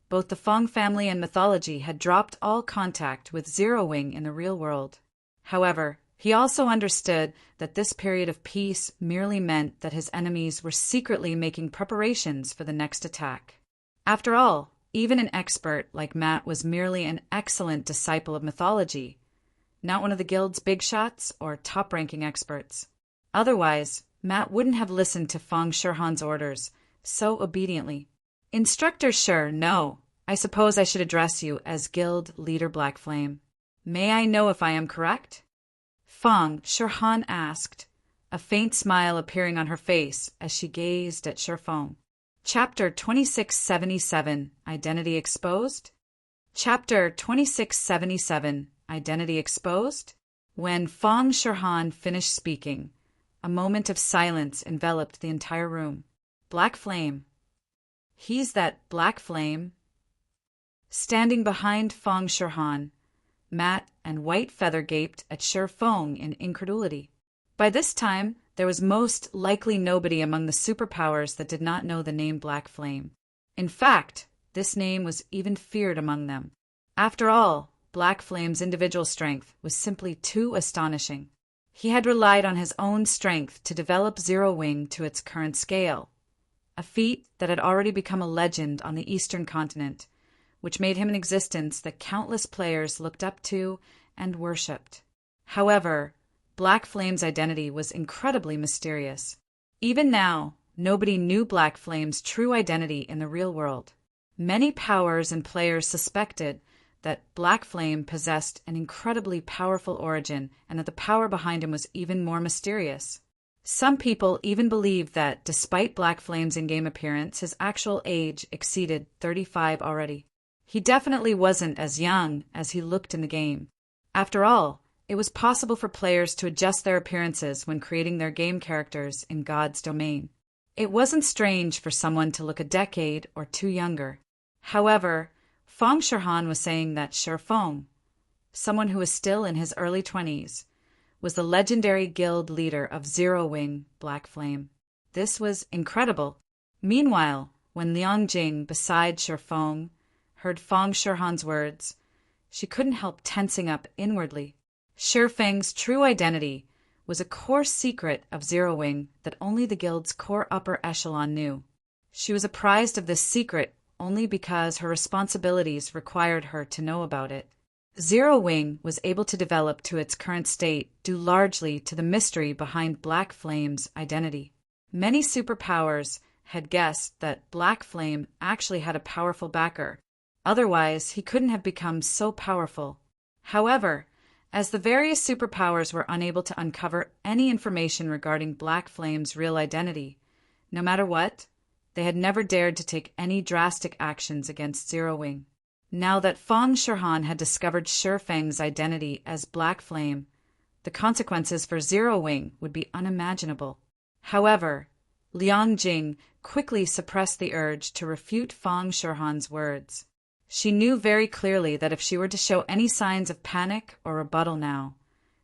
both the Fang family and mythology had dropped all contact with Zero Wing in the real world. However, he also understood that this period of peace merely meant that his enemies were secretly making preparations for the next attack. After all, even an expert like Matt was merely an excellent disciple of mythology, not one of the guild's big shots or top-ranking experts. Otherwise, Matt wouldn't have listened to Fang Shirhan's orders so obediently. Instructor Shir, no. I suppose I should address you as Guild Leader Black Flame. May I know if I am correct? Fang Shirhan asked, a faint smile appearing on her face as she gazed at Shifeng. Chapter 2677, Identity Exposed? Chapter 2677, Identity Exposed? When Fang Shirhan finished speaking, a moment of silence enveloped the entire room. Black Flame. He's that Black Flame. Standing behind Fang Shirhan, Matt and White Feather gaped at Shifeng in incredulity. By this time, there was most likely nobody among the superpowers that did not know the name Black Flame. In fact, this name was even feared among them. After all, Black Flame's individual strength was simply too astonishing. He had relied on his own strength to develop Zero Wing to its current scale, a feat that had already become a legend on the Eastern continent, which made him an existence that countless players looked up to and worshipped. However, Black Flame's identity was incredibly mysterious. Even now, nobody knew Black Flame's true identity in the real world. Many powers and players suspected that Black Flame possessed an incredibly powerful origin and that the power behind him was even more mysterious. Some people even believed that, despite Black Flame's in-game appearance, his actual age exceeded 35 already. He definitely wasn't as young as he looked in the game. After all, it was possible for players to adjust their appearances when creating their game characters in God's domain. It wasn't strange for someone to look a decade or two younger. However, Fang Shirhan was saying that Shifeng, someone who was still in his early 20s, was the legendary guild leader of Zero Wing Black Flame. This was incredible. Meanwhile, when Liang Jing, beside Shifeng, heard Fang Shirhan's words, she couldn't help tensing up inwardly. Shifeng's true identity was a core secret of Zero Wing that only the guild's core upper echelon knew. She was apprised of this secret only because her responsibilities required her to know about it. Zero Wing was able to develop to its current state due largely to the mystery behind Black Flame's identity. Many superpowers had guessed that Black Flame actually had a powerful backer. Otherwise, he couldn't have become so powerful. However, as the various superpowers were unable to uncover any information regarding Black Flame's real identity, no matter what, they had never dared to take any drastic actions against Zero Wing. Now that Fang Shirhan had discovered Shifeng's identity as Black Flame, the consequences for Zero Wing would be unimaginable. However, Liang Jing quickly suppressed the urge to refute Fang Shirhan's words. She knew very clearly that if she were to show any signs of panic or rebuttal now,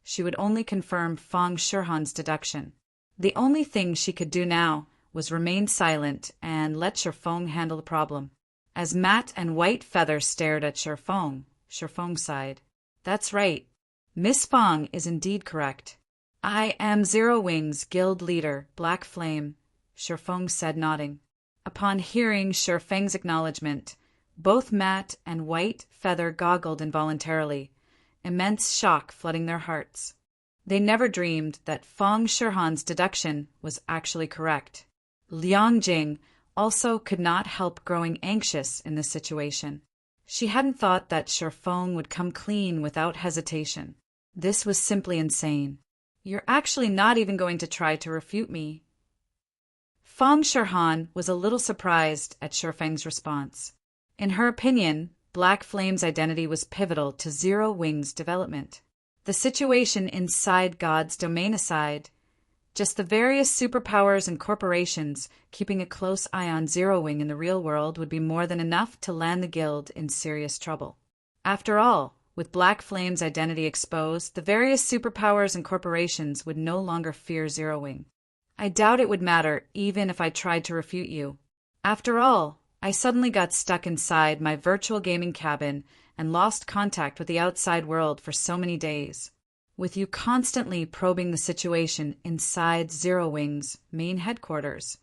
she would only confirm Fang Shihan's deduction. The only thing she could do now was remain silent and let Shifeng handle the problem. As Matt and White Feather stared at Shifeng sighed. That's right. Miss Fang is indeed correct. I am Zero Wing's guild leader, Black Flame, Shifeng said, nodding. Upon hearing Shifeng's acknowledgement, both Matt and White Feather goggled involuntarily, immense shock flooding their hearts. They never dreamed that Fang Shihan's deduction was actually correct. Liang Jing also could not help growing anxious in this situation. She hadn't thought that Shifeng would come clean without hesitation. This was simply insane. You're actually not even going to try to refute me. Fang Shihan was a little surprised at Shifeng's response. In her opinion, Black Flame's identity was pivotal to Zero Wing's development. The situation inside God's domain aside, just the various superpowers and corporations keeping a close eye on Zero Wing in the real world would be more than enough to land the guild in serious trouble. After all, with Black Flame's identity exposed, the various superpowers and corporations would no longer fear Zero Wing. I doubt it would matter even if I tried to refute you. After all, I suddenly got stuck inside my virtual gaming cabin and lost contact with the outside world for so many days. With you constantly probing the situation inside Zero Wing's main headquarters,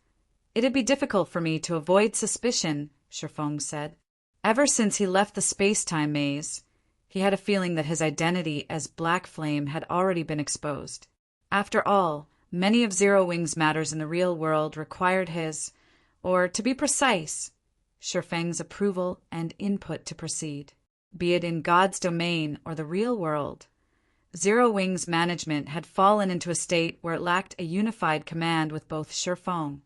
it'd be difficult for me to avoid suspicion, Shifeng said. Ever since he left the space-time maze, he had a feeling that his identity as Black Flame had already been exposed. After all, many of Zero Wing's matters in the real world required his, or to be precise, Shifeng's approval and input to proceed. Be it in God's domain or the real world, Zero Wing's management had fallen into a state where it lacked a unified command with both Shifeng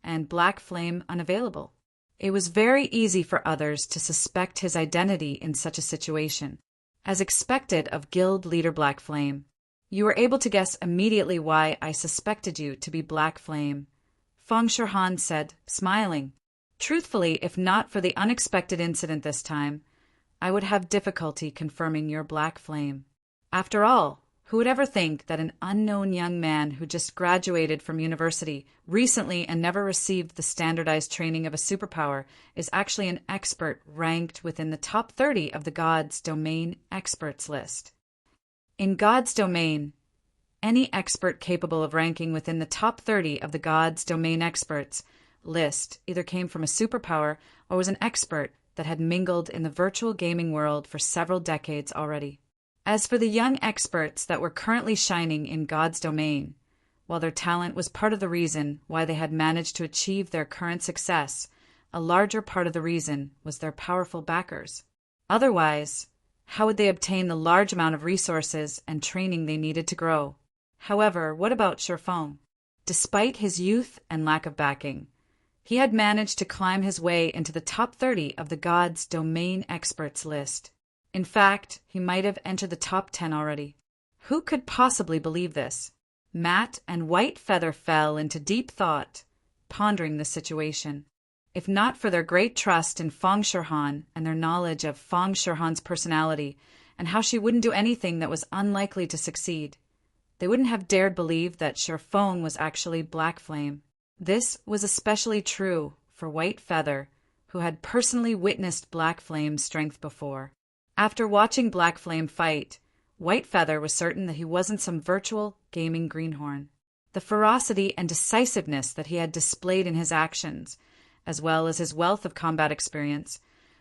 and Black Flame unavailable. It was very easy for others to suspect his identity in such a situation. As expected of guild leader Black Flame, you were able to guess immediately why I suspected you to be Black Flame, Fang Shihan said, smiling. Truthfully, if not for the unexpected incident this time, I would have difficulty confirming your Black Flame. After all, who would ever think that an unknown young man who just graduated from university recently and never received the standardized training of a superpower is actually an expert ranked within the top 30 of the God's Domain experts list? In God's Domain, any expert capable of ranking within the top 30 of the God's Domain experts list either came from a superpower or was an expert that had mingled in the virtual gaming world for several decades already. As for the young experts that were currently shining in God's domain, while their talent was part of the reason why they had managed to achieve their current success, a larger part of the reason was their powerful backers. Otherwise, how would they obtain the large amount of resources and training they needed to grow? However, what about Shifeng? Despite his youth and lack of backing, he had managed to climb his way into the top 30 of the God's Domain experts list. In fact, he might have entered the top 10 already. Who could possibly believe this? Matt and White Feather fell into deep thought, pondering the situation. If not for their great trust in Fang Shihan and their knowledge of Fang Shihan's personality and how she wouldn't do anything that was unlikely to succeed, they wouldn't have dared believe that Shifeng was actually Black Flame. This was especially true for White Feather, who had personally witnessed Black Flame's strength before. After watching Black Flame fight, White Feather was certain that he wasn't some virtual gaming greenhorn. The ferocity and decisiveness that he had displayed in his actions, as well as his wealth of combat experience,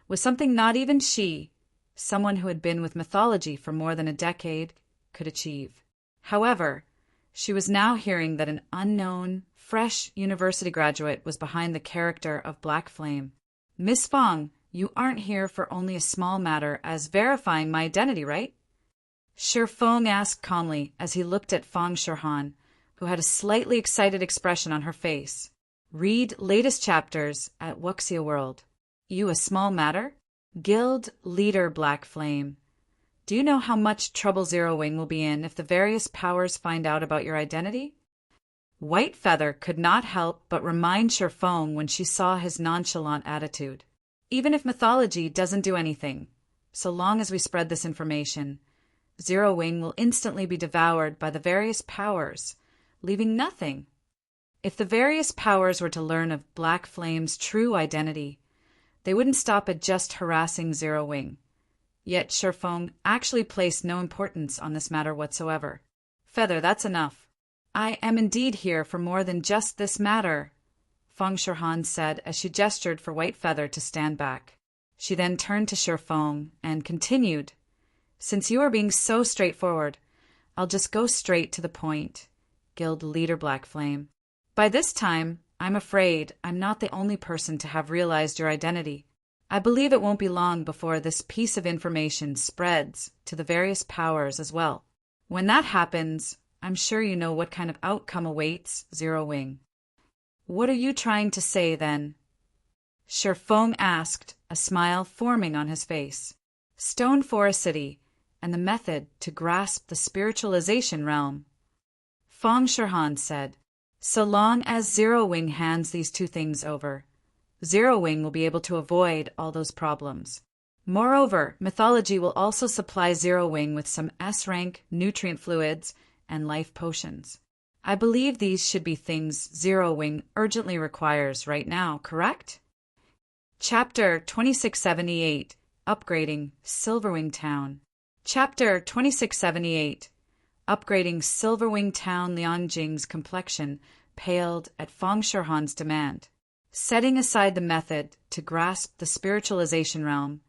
was something not even she, someone who had been with mythology for more than a decade, could achieve. However, she was now hearing that an unknown, fresh university graduate was behind the character of Black Flame. Miss Fang, you aren't here for only a small matter as verifying my identity, right? Shifeng asked calmly as he looked at Fang Shihan, who had a slightly excited expression on her face. Read latest chapters at Wuxia World. You a small matter? Guild leader Black Flame. Do you know how much trouble Zero Wing will be in if the various powers find out about your identity? White Feather could not help but remind Shifeng when she saw his nonchalant attitude. Even if mythology doesn't do anything, so long as we spread this information, Zero Wing will instantly be devoured by the various powers, leaving nothing. If the various powers were to learn of Black Flame's true identity, they wouldn't stop at just harassing Zero Wing. Yet Shifeng actually placed no importance on this matter whatsoever. Feather, that's enough. I am indeed here for more than just this matter, Feng Shirhan said as she gestured for White Feather to stand back. She then turned to Shifeng and continued, "Since you are being so straightforward, I'll just go straight to the point, Guild Leader Black Flame. By this time, I'm afraid I'm not the only person to have realized your identity. I believe it won't be long before this piece of information spreads to the various powers as well. When that happens, I'm sure you know what kind of outcome awaits Zero Wing." "What are you trying to say, then?" Shifeng asked, a smile forming on his face. "Stone Forest City, and the method to grasp the spiritualization realm." Feng Shirhan said, "So long as Zero Wing hands these two things over, Zero Wing will be able to avoid all those problems. Moreover, mythology will also supply Zero Wing with some S-rank nutrient fluids and life potions. I believe these should be things Zero Wing urgently requires right now, correct?" Chapter 2678, Upgrading Silverwing Town. Chapter 2678, Upgrading Silverwing Town. Lianjing's complexion paled at Feng Shirhan's demand. Setting aside the method to grasp the spiritualization realm,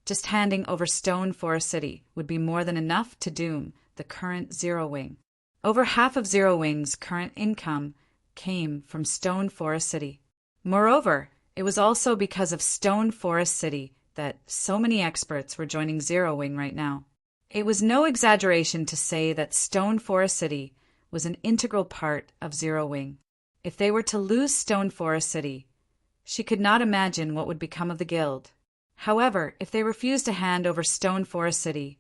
just handing over Stone Forest City would be more than enough to doom the current Zero Wing. Over half of Zero Wing's current income came from Stone Forest City. Moreover, it was also because of Stone Forest City that so many experts were joining Zero Wing right now. It was no exaggeration to say that Stone Forest City was an integral part of Zero Wing. If they were to lose Stone Forest City, she could not imagine what would become of the guild. However, if they refused to hand over Stone Forest City,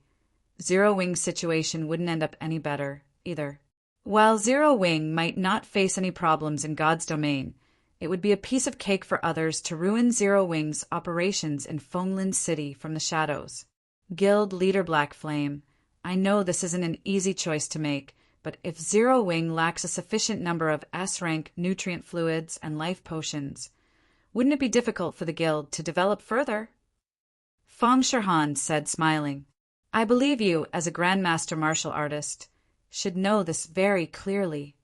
Zero Wing's situation wouldn't end up any better either. While Zero Wing might not face any problems in God's domain, it would be a piece of cake for others to ruin Zero Wing's operations in Fenglin City from the shadows. Guild Leader Black Flame, I know this isn't an easy choice to make, but if Zero Wing lacks a sufficient number of S-rank nutrient fluids and life potions, wouldn't it be difficult for the guild to develop further?" Feng Shirhan said, smiling. "I believe you, as a Grandmaster martial artist, should know this very clearly.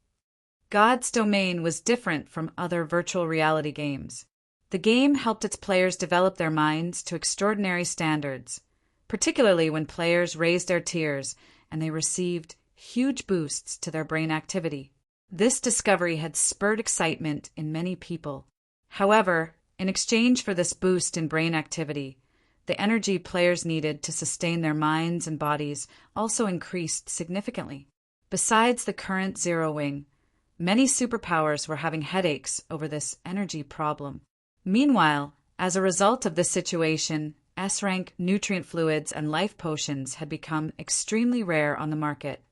God's Domain was different from other virtual reality games. The game helped its players develop their minds to extraordinary standards, particularly when players raised their tiers and they received huge boosts to their brain activity. This discovery had spurred excitement in many people. However, in exchange for this boost in brain activity, the energy players needed to sustain their minds and bodies also increased significantly. Besides the current Zero Wing, many superpowers were having headaches over this energy problem. Meanwhile, as a result of this situation, S-rank nutrient fluids and life potions had become extremely rare on the market.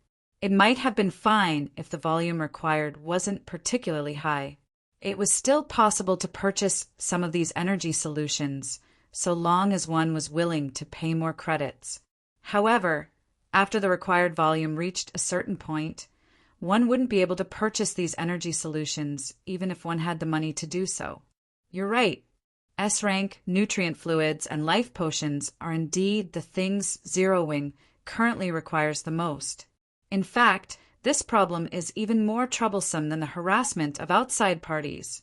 It might have been fine if the volume required wasn't particularly high. It was still possible to purchase some of these energy solutions, so long as one was willing to pay more credits. However, after the required volume reached a certain point, one wouldn't be able to purchase these energy solutions even if one had the money to do so. You're right. S-rank nutrient fluids and life potions are indeed the things Zero Wing currently requires the most. In fact, this problem is even more troublesome than the harassment of outside parties,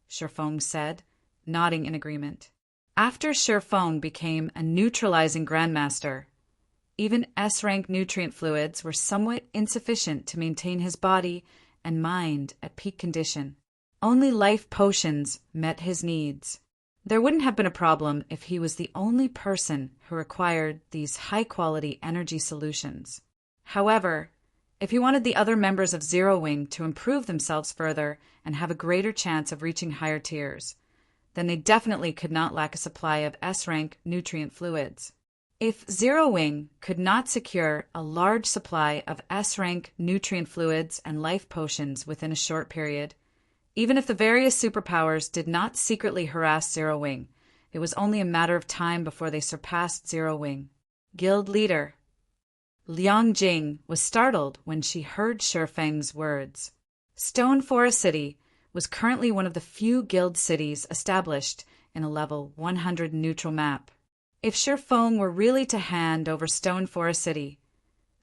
Shifeng said, nodding in agreement. After Shifeng became a neutralizing grandmaster, even S-rank nutrient fluids were somewhat insufficient to maintain his body and mind at peak condition. Only life potions met his needs. There wouldn't have been a problem if he was the only person who required these high-quality energy solutions. However, if he wanted the other members of Zero Wing to improve themselves further and have a greater chance of reaching higher tiers, then they definitely could not lack a supply of S-rank nutrient fluids. If Zero Wing could not secure a large supply of S-rank nutrient fluids and life potions within a short period, even if the various superpowers did not secretly harass Zero Wing, It was only a matter of time before they surpassed Zero Wing. Guild leader Liang Jing was startled when she heard Shifeng's words. Stone Forest City was currently one of the few guild cities established in a level 100 neutral map. If Shifeng were really to hand over Stone Forest City,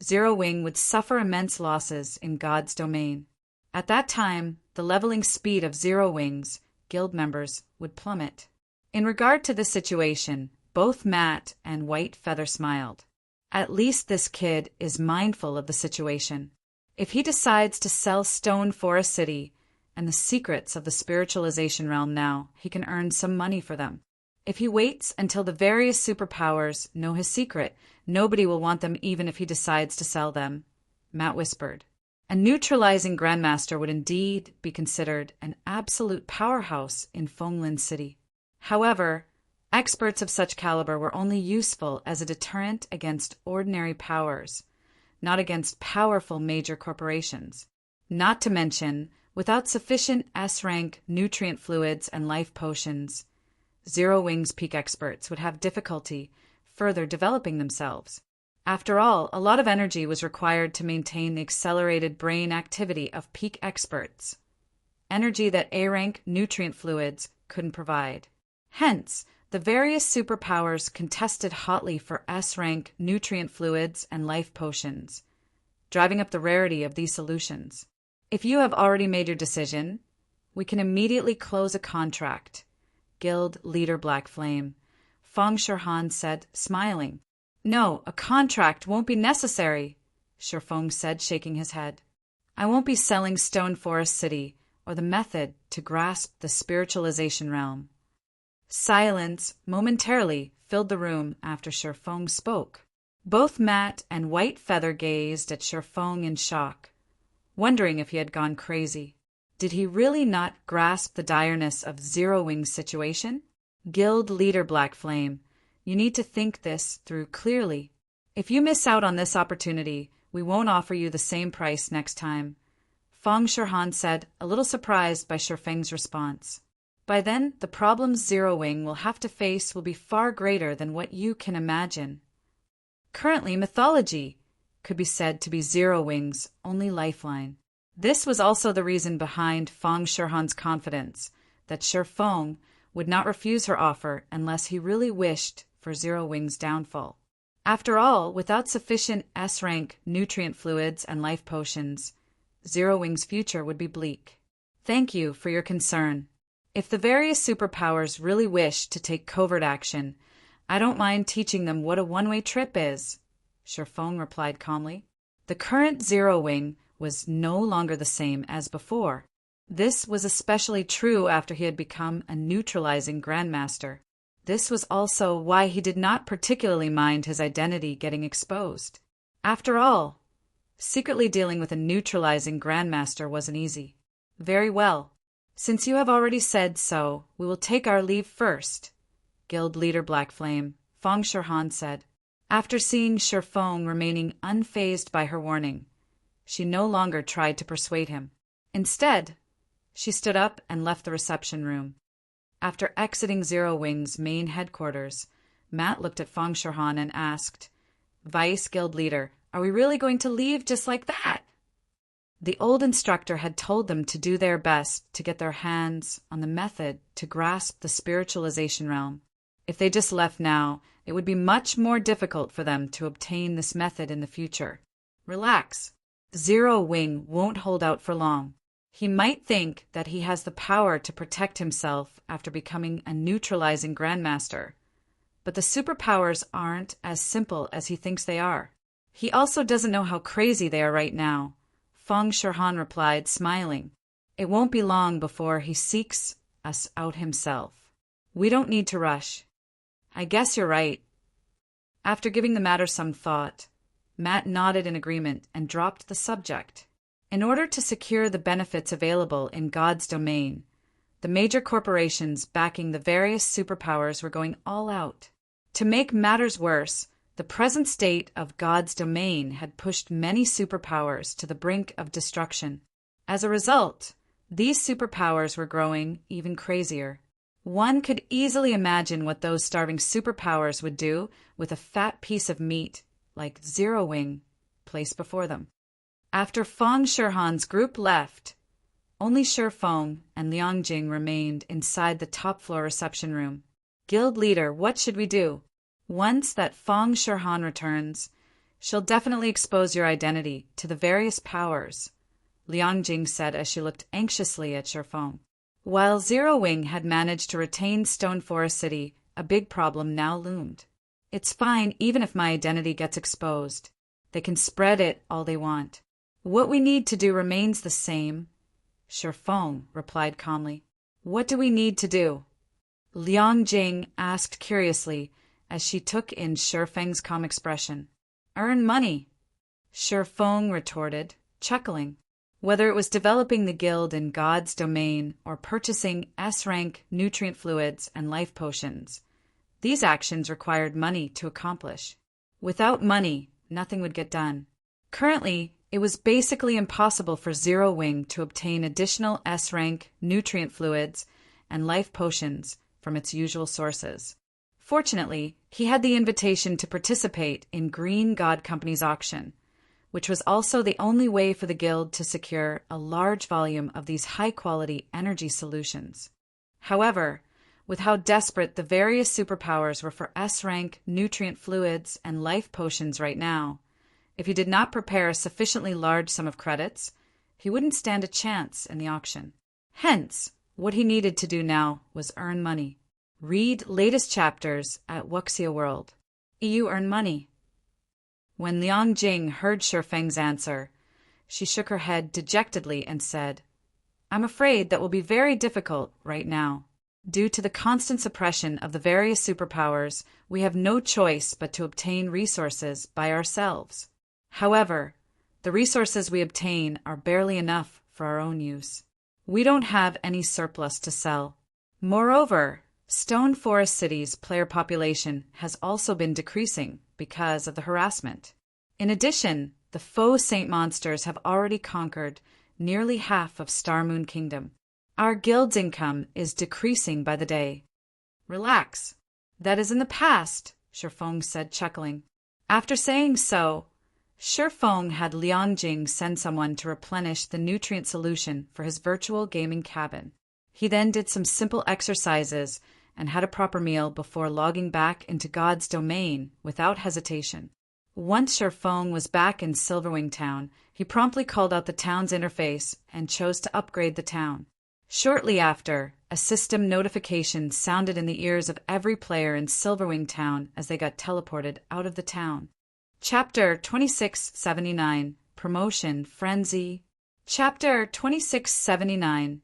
Zero Wing would suffer immense losses in God's domain. At that time, the leveling speed of Zero Wing's guild members would plummet. In regard to this situation, both Matt and White Feather smiled. At least this kid is mindful of the situation. If he decides to sell Stone Forest City and the secrets of the spiritualization realm now, he can earn some money for them. If he waits until the various superpowers know his secret, nobody will want them even if he decides to sell them, Matt whispered. A neutralizing Grandmaster would indeed be considered an absolute powerhouse in Fenglin City. However, experts of such caliber were only useful as a deterrent against ordinary powers, not against powerful major corporations. Not to mention, without sufficient S-rank nutrient fluids and life potions, Zero Wing's peak experts would have difficulty further developing themselves. After all, a lot of energy was required to maintain the accelerated brain activity of peak experts, energy that A-rank nutrient fluids couldn't provide. Hence, the various superpowers contested hotly for S-rank nutrient fluids and life potions, driving up the rarity of these solutions. If you have already made your decision, we can immediately close a contract, Guild Leader Black Flame, Feng Shirhan said, smiling. No, a contract won't be necessary, Shifeng said, shaking his head. I won't be selling Stone Forest City or the method to grasp the spiritualization realm. Silence momentarily filled the room after Shifeng spoke. Both Matt and White Feather gazed at Shifeng in shock, wondering if he had gone crazy. Did he really not grasp the direness of Zero Wing's situation? Guild Leader Black Flame, you need to think this through clearly. If you miss out on this opportunity, we won't offer you the same price next time, Feng Shirhan said, a little surprised by Shifeng's response. By then, the problems Zero Wing will have to face will be far greater than what you can imagine. Currently, mythology could be said to be Zero Wing's only lifeline. This was also the reason behind Feng Shirhan's confidence that Shifeng would not refuse her offer unless he really wished for Zero Wing's downfall. After all, without sufficient S-rank nutrient fluids and life potions, Zero Wing's future would be bleak. Thank you for your concern. If the various superpowers really wish to take covert action, I don't mind teaching them what a one-way trip is, Shifeng replied calmly. The current Zero Wing was no longer the same as before. This was especially true after he had become a neutralizing Grandmaster. This was also why he did not particularly mind his identity getting exposed. After all, secretly dealing with a neutralizing Grandmaster wasn't easy. Very well. Since you have already said so, we will take our leave first, Guild Leader Black Flame, Feng Shirhan said. After seeing Shifeng remaining unfazed by her warning, she no longer tried to persuade him. Instead, she stood up and left the reception room. After exiting Zero Wing's main headquarters, Matt looked at Feng Shirhan and asked, Vice Guild Leader, are we really going to leave just like that? The old instructor had told them to do their best to get their hands on the method to grasp the spiritualization realm. If they just left now, it would be much more difficult for them to obtain this method in the future. Relax. Zero Wing won't hold out for long. He might think that he has the power to protect himself after becoming a neutralizing Grandmaster, but the superpowers aren't as simple as he thinks they are. He also doesn't know how crazy they are right now, Feng Shirhan replied, smiling. It won't be long before he seeks us out himself. We don't need to rush. I guess you're right. After giving the matter some thought, Matt nodded in agreement and dropped the subject. In order to secure the benefits available in God's domain, the major corporations backing the various superpowers were going all out. To make matters worse, the present state of God's domain had pushed many superpowers to the brink of destruction. As a result, these superpowers were growing even crazier. One could easily imagine what those starving superpowers would do with a fat piece of meat, like Zero Wing, placed before them. After Feng Shihan's group left, only Shi Feng and Liang Jing remained inside the top-floor reception room. Guild leader, what should we do? Once that Feng Shihan returns, she'll definitely expose your identity to the various powers, Liang Jing said as she looked anxiously at Shi Feng. While Zero Wing had managed to retain Stone Forest City, a big problem now loomed. It's fine even if my identity gets exposed. They can spread it all they want. What we need to do remains the same, Shi Feng replied calmly. What do we need to do? Liang Jing asked curiously as she took in Shi Feng's calm expression. Earn money, Shi Feng retorted, chuckling. Whether it was developing the guild in God's domain or purchasing S-rank nutrient fluids and life potions, these actions required money to accomplish. Without money, nothing would get done. Currently, it was basically impossible for Zero Wing to obtain additional S-rank nutrient fluids and life potions from its usual sources. Fortunately, he had the invitation to participate in Green God Company's auction, which was also the only way for the guild to secure a large volume of these high-quality energy solutions. However, with how desperate the various superpowers were for S-rank nutrient fluids and life potions right now, if he did not prepare a sufficiently large sum of credits, he wouldn't stand a chance in the auction. Hence, what he needed to do now was earn money. Read latest chapters at Wuxia World. You earn money. When Liang Jing heard Shi Feng's answer, she shook her head dejectedly and said, I'm afraid that will be very difficult right now. Due to the constant suppression of the various superpowers, we have no choice but to obtain resources by ourselves. However, the resources we obtain are barely enough for our own use. We don't have any surplus to sell. Moreover, Stone Forest City's player population has also been decreasing because of the harassment. In addition, the faux saint monsters have already conquered nearly half of Star Moon Kingdom. Our guild's income is decreasing by the day. Relax. That is in the past, Shi Feng said, chuckling. After saying so, Shi Feng had Liang Jing send someone to replenish the nutrient solution for his virtual gaming cabin. He then did some simple exercises and had a proper meal before logging back into God's domain without hesitation. Once Shi Feng was back in Silverwing Town, he promptly called out the town's interface and chose to upgrade the town. Shortly after, a system notification sounded in the ears of every player in Silverwing Town as they got teleported out of the town. Chapter 2679, Promotion Frenzy. Chapter 2679,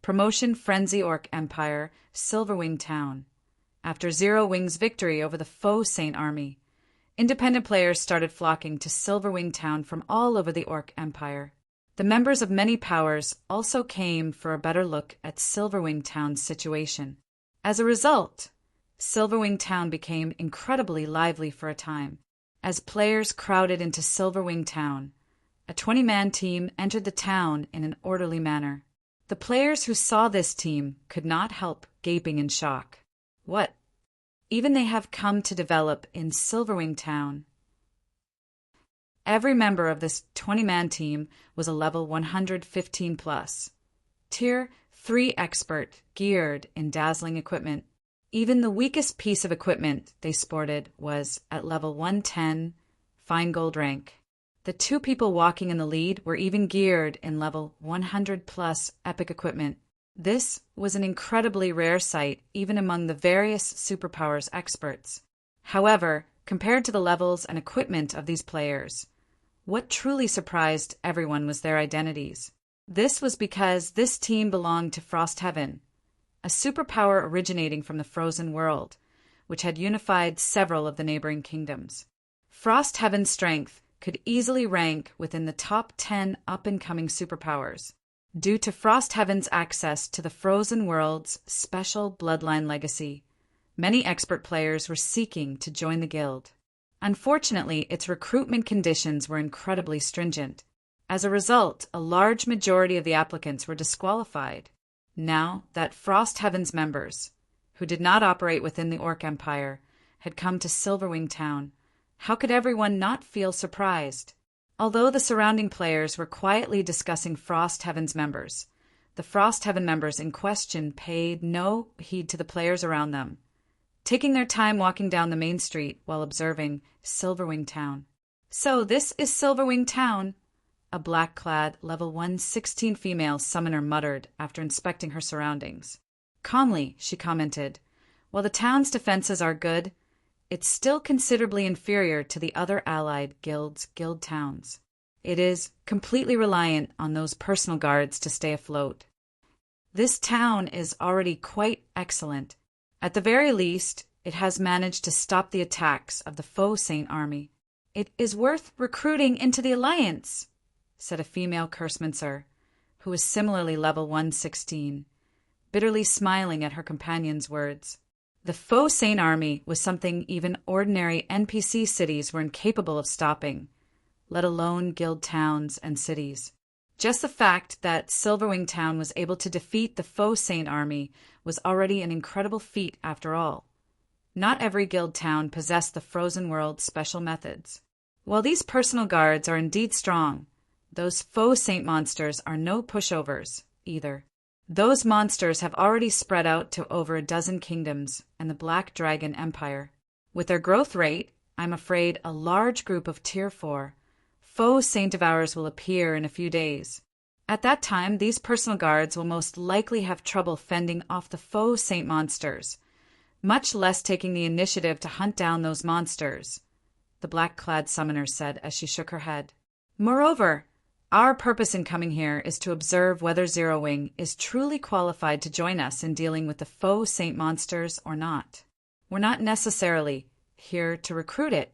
Promotion Frenzy Orc Empire, Silverwing Town. After Zero Wing's victory over the faux Saint army, independent players started flocking to Silverwing Town from all over the Orc Empire. The members of many powers also came for a better look at Silverwing Town's situation. As a result, Silverwing Town became incredibly lively for a time. As players crowded into Silverwing Town, a 20-man team entered the town in an orderly manner. The players who saw this team could not help gaping in shock. What? Even they have come to develop in Silverwing Town. Every member of this 20-man team was a level 115 plus. Tier 3 expert, geared in dazzling equipment. Even the weakest piece of equipment they sported was at level 110, fine gold rank. The two people walking in the lead were even geared in level 100 plus epic equipment. This was an incredibly rare sight even among the various superpowers experts. However, compared to the levels and equipment of these players, what truly surprised everyone was their identities. This was because this team belonged to Frost Heaven, a superpower originating from the frozen world, which had unified several of the neighboring kingdoms. Frost Heaven's strength could easily rank within the top 10 up-and-coming superpowers. Due to Frost Heaven's access to the frozen world's special bloodline legacy, many expert players were seeking to join the guild. Unfortunately, its recruitment conditions were incredibly stringent. As a result, a large majority of the applicants were disqualified. Now that Frost Heaven's members, who did not operate within the Orc Empire, had come to Silverwing Town. How could everyone not feel surprised? Although the surrounding players were quietly discussing Frostheaven's members, the Frostheaven members in question paid no heed to the players around them, taking their time walking down the main street while observing Silverwing Town. "So this is Silverwing Town," a black-clad, level 116 female summoner muttered after inspecting her surroundings. Calmly, she commented, "While the town's defenses are good, it's still considerably inferior to the other allied guild towns. It is completely reliant on those personal guards to stay afloat. This town is already quite excellent. At the very least, it has managed to stop the attacks of the faux Saint army. It is worth recruiting into the alliance," said a female cursemancer, who was similarly level 116, bitterly smiling at her companion's words. The faux Saint army was something even ordinary NPC cities were incapable of stopping, let alone guild towns and cities. Just the fact that Silverwing Town was able to defeat the faux Saint army was already an incredible feat after all. Not every guild town possessed the Frozen World special methods. While these personal guards are indeed strong, those faux Saint monsters are no pushovers, either. Those monsters have already spread out to over a dozen kingdoms and the Black Dragon Empire. With their growth rate, I'm afraid a large group of Tier 4 faux Saint Devourers will appear in a few days. At that time, these personal guards will most likely have trouble fending off the faux Saint monsters, much less taking the initiative to hunt down those monsters," the black-clad summoner said as she shook her head. "Moreover, our purpose in coming here is to observe whether Zero Wing is truly qualified to join us in dealing with the faux Saint monsters or not. We're not necessarily here to recruit it."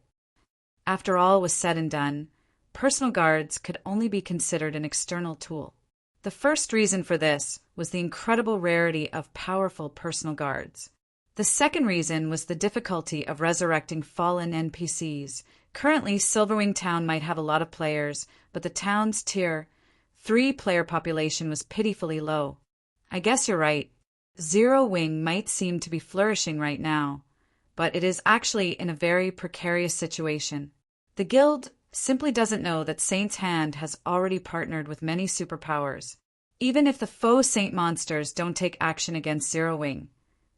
After all was said and done, personal guards could only be considered an external tool. The first reason for this was the incredible rarity of powerful personal guards. The second reason was the difficulty of resurrecting fallen NPCs. Currently, Silverwing Town might have a lot of players, but the town's Tier 3 player population was pitifully low. I guess you're right. Zero Wing might seem to be flourishing right now, but it is actually in a very precarious situation. The guild simply doesn't know that Saint's Hand has already partnered with many superpowers. Even if the faux Saint monsters don't take action against Zero Wing,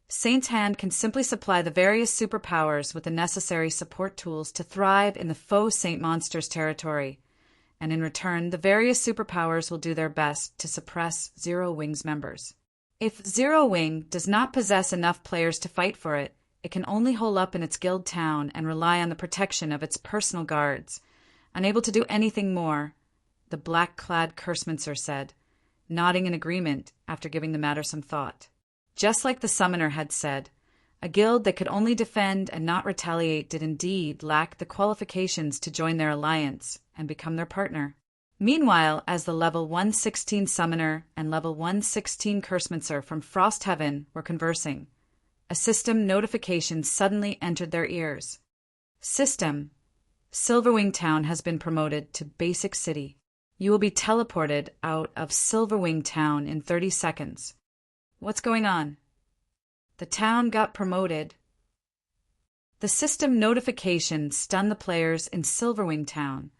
Saint's Hand can simply supply the various superpowers with the necessary support tools to thrive in the faux Saint monsters' territory, and in return, the various superpowers will do their best to suppress Zero Wing's members. If Zero Wing does not possess enough players to fight for it, it can only hole up in its guild town and rely on the protection of its personal guards, unable to do anything more, the black-clad cursemancer said, nodding in agreement after giving the matter some thought. Just like the summoner had said, a guild that could only defend and not retaliate did indeed lack the qualifications to join their alliance and become their partner. Meanwhile, as the level 116 summoner and level 116 cursemancer from Frostheaven were conversing, a system notification suddenly entered their ears. System: Silverwing Town has been promoted to Basic City. You will be teleported out of Silverwing Town in 30 seconds. What's going on? The town got promoted. The system notification stunned the players in Silverwing Town,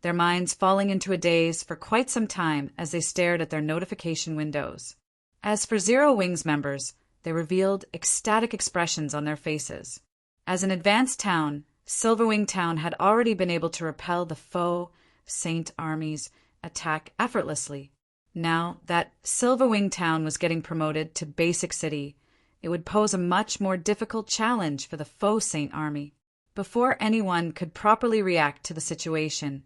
their minds falling into a daze for quite some time as they stared at their notification windows. As for Zero Wing's members, they revealed ecstatic expressions on their faces. As an advanced town, Silverwing Town had already been able to repel the faux Saint army's attack effortlessly. Now that Silverwing Town was getting promoted to Basic City, it would pose a much more difficult challenge for the faux Saint army. Before anyone could properly react to the situation,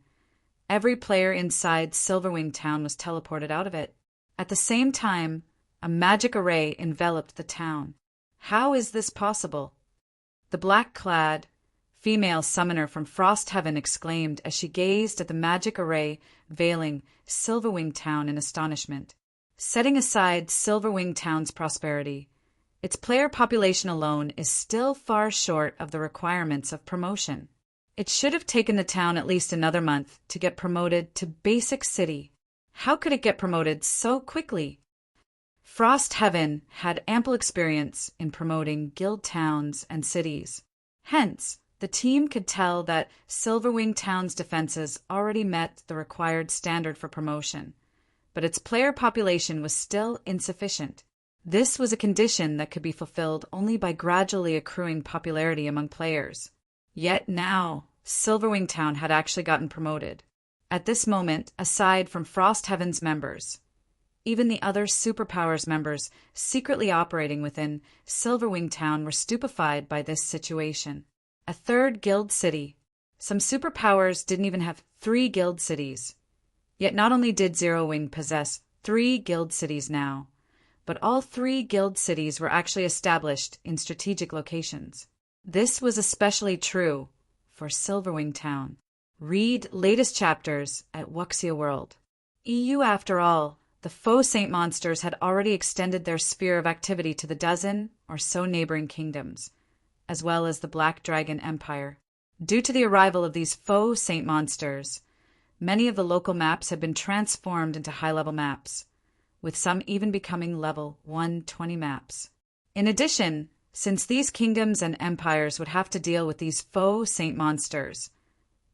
every player inside Silverwing Town was teleported out of it. At the same time, a magic array enveloped the town. How is this possible? The black-clad female summoner from Frostheaven exclaimed as she gazed at the magic array veiling Silverwing Town in astonishment. Setting aside Silverwing Town's prosperity, its player population alone is still far short of the requirements of promotion. It should have taken the town at least another month to get promoted to Basic City. How could it get promoted so quickly? Frost Heaven had ample experience in promoting guild towns and cities. Hence, the team could tell that Silverwing Town's defenses already met the required standard for promotion, but its player population was still insufficient. This was a condition that could be fulfilled only by gradually accruing popularity among players. Yet now, Silverwing Town had actually gotten promoted. At this moment, aside from Frost Heaven's members, even the other Superpowers members secretly operating within Silverwing Town were stupefied by this situation. A third guild city. Some Superpowers didn't even have 3 guild cities. Yet not only did Zero Wing possess 3 guild cities now, but all 3 guild cities were actually established in strategic locations. This was especially true for Silverwing Town. Read latest chapters at Wuxia World. After all, the faux Saint monsters had already extended their sphere of activity to the dozen or so neighboring kingdoms, as well as the Black Dragon Empire. Due to the arrival of these faux Saint monsters, many of the local maps had been transformed into high-level maps, with some even becoming level 120 maps. In addition, since these kingdoms and empires would have to deal with these faux Saint monsters,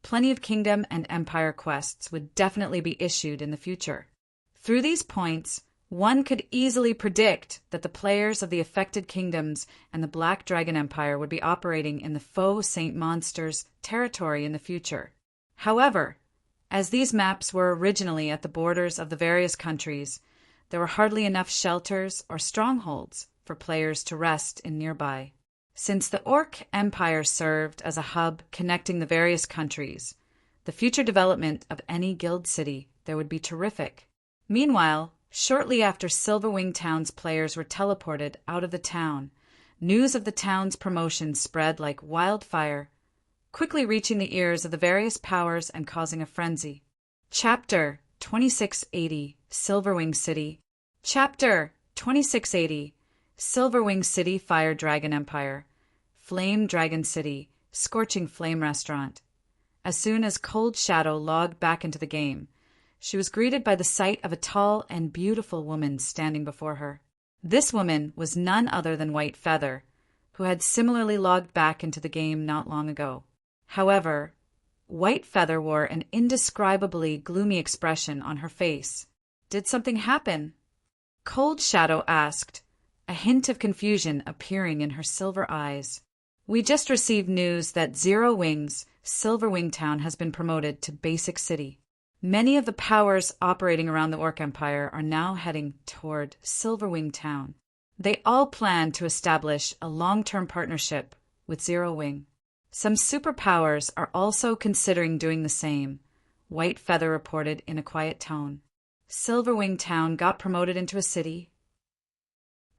plenty of kingdom and empire quests would definitely be issued in the future. Through these points, one could easily predict that the players of the affected kingdoms and the Black Dragon Empire would be operating in the faux Saint monsters' territory in the future. However, as these maps were originally at the borders of the various countries, there were hardly enough shelters or strongholds for players to rest in nearby. Since the Orc Empire served as a hub connecting the various countries, the future development of any guild city there would be terrific. Meanwhile, shortly after Silverwing Town's players were teleported out of the town, news of the town's promotion spread like wildfire, quickly reaching the ears of the various powers and causing a frenzy. Chapter 2680, Silverwing City. Chapter 2680, Silverwing City Fire Dragon Empire, Flame Dragon City, Scorching Flame Restaurant. As soon as Cold Shadow logged back into the game, she was greeted by the sight of a tall and beautiful woman standing before her. This woman was none other than White Feather, who had similarly logged back into the game not long ago. However, White Feather wore an indescribably gloomy expression on her face. Did something happen? Cold Shadow asked, a hint of confusion appearing in her silver eyes. We just received news that Zero Wing's Silverwing Town has been promoted to Basic City. Many of the powers operating around the Orc Empire are now heading toward Silverwing Town. They all plan to establish a long-term partnership with Zero Wing. Some superpowers are also considering doing the same, White Feather reported in a quiet tone. Silverwing Town got promoted into a city.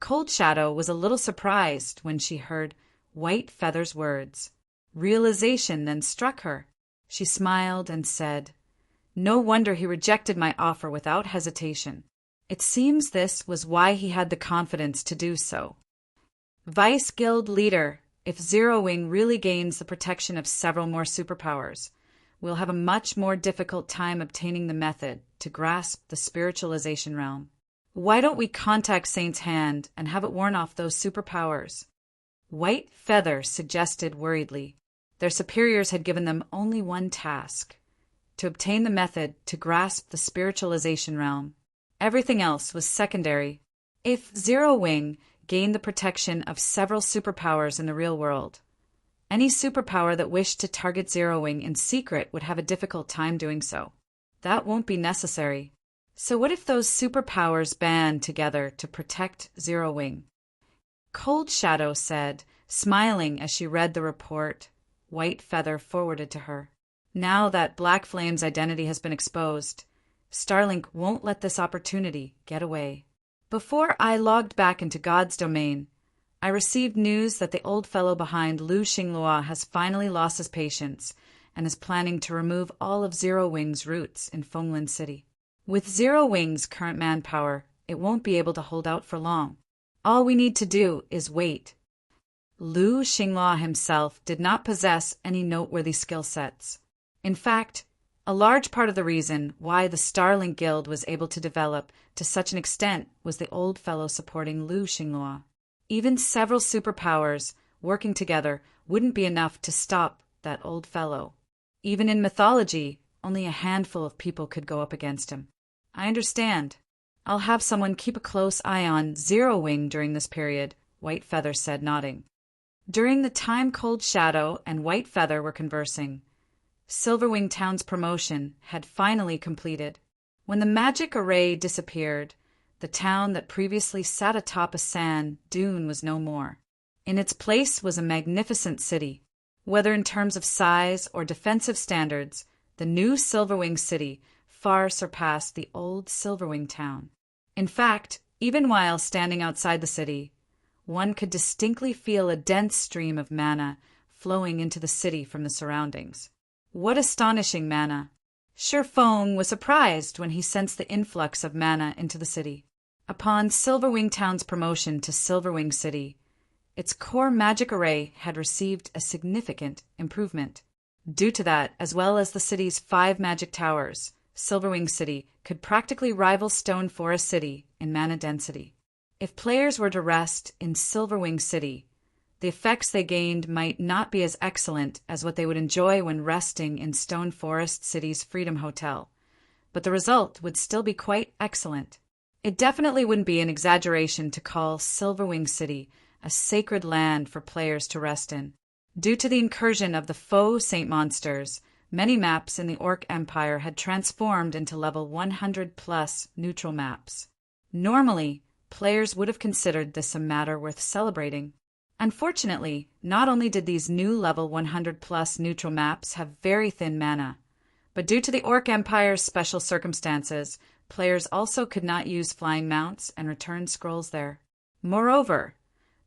Cold Shadow was a little surprised when she heard White Feather's words. Realization then struck her. She smiled and said, "No wonder he rejected my offer without hesitation. It seems this was why he had the confidence to do so." Vice Guild Leader, if Zero Wing really gains the protection of several more superpowers, we'll have a much more difficult time obtaining the method to grasp the spiritualization realm. Why don't we contact Saint's Hand and have it warn off those superpowers? White Feather suggested worriedly. Their superiors had given them only one task: to obtain the method to grasp the spiritualization realm. Everything else was secondary. If Zero Wing gained the protection of several superpowers in the real world, any superpower that wished to target Zero Wing in secret would have a difficult time doing so. That won't be necessary. So what if those superpowers band together to protect Zero Wing? Cold Shadow said, smiling as she read the report White Feather forwarded to her. Now that Black Flame's identity has been exposed, Starlink won't let this opportunity get away. Before I logged back into God's domain, I received news that the old fellow behind Lu Xinglua has finally lost his patience and is planning to remove all of Zero Wing's roots in Fenglin City. With Zero Wing's current manpower, it won't be able to hold out for long. All we need to do is wait. Lu Xinglua himself did not possess any noteworthy skill sets. In fact, A large part of the reason why the Starling Guild was able to develop to such an extent was the old fellow supporting Lu Xinghua. Even several superpowers working together wouldn't be enough to stop that old fellow. Even in mythology, only a handful of people could go up against him. I understand. I'll have someone keep a close eye on Zero Wing during this period, White Feather said, nodding. During the time Cold Shadow and White Feather were conversing, Silverwing Town's promotion had finally completed. When the magic array disappeared, the town that previously sat atop a sand dune was no more. In its place was a magnificent city. Whether in terms of size or defensive standards, the new Silverwing City far surpassed the old Silverwing Town. In fact, even while standing outside the city, one could distinctly feel a dense stream of mana flowing into the city from the surroundings. What astonishing mana! Shi Feng was surprised when he sensed the influx of mana into the city. Upon Silverwing Town's promotion to Silverwing City, its core magic array had received a significant improvement. Due to that, as well as the city's 5 magic towers, Silverwing City could practically rival Stone Forest City in mana density. If players were to rest in Silverwing City, the effects they gained might not be as excellent as what they would enjoy when resting in Stone Forest City's Freedom Hotel, but the result would still be quite excellent. It definitely wouldn't be an exaggeration to call Silverwing City a sacred land for players to rest in. Due to the incursion of the faux saint monsters, many maps in the Orc Empire had transformed into level 100+ neutral maps. Normally, players would have considered this a matter worth celebrating. Unfortunately, not only did these new level 100+ neutral maps have very thin mana, but due to the Orc Empire's special circumstances, players also could not use flying mounts and return scrolls there. Moreover,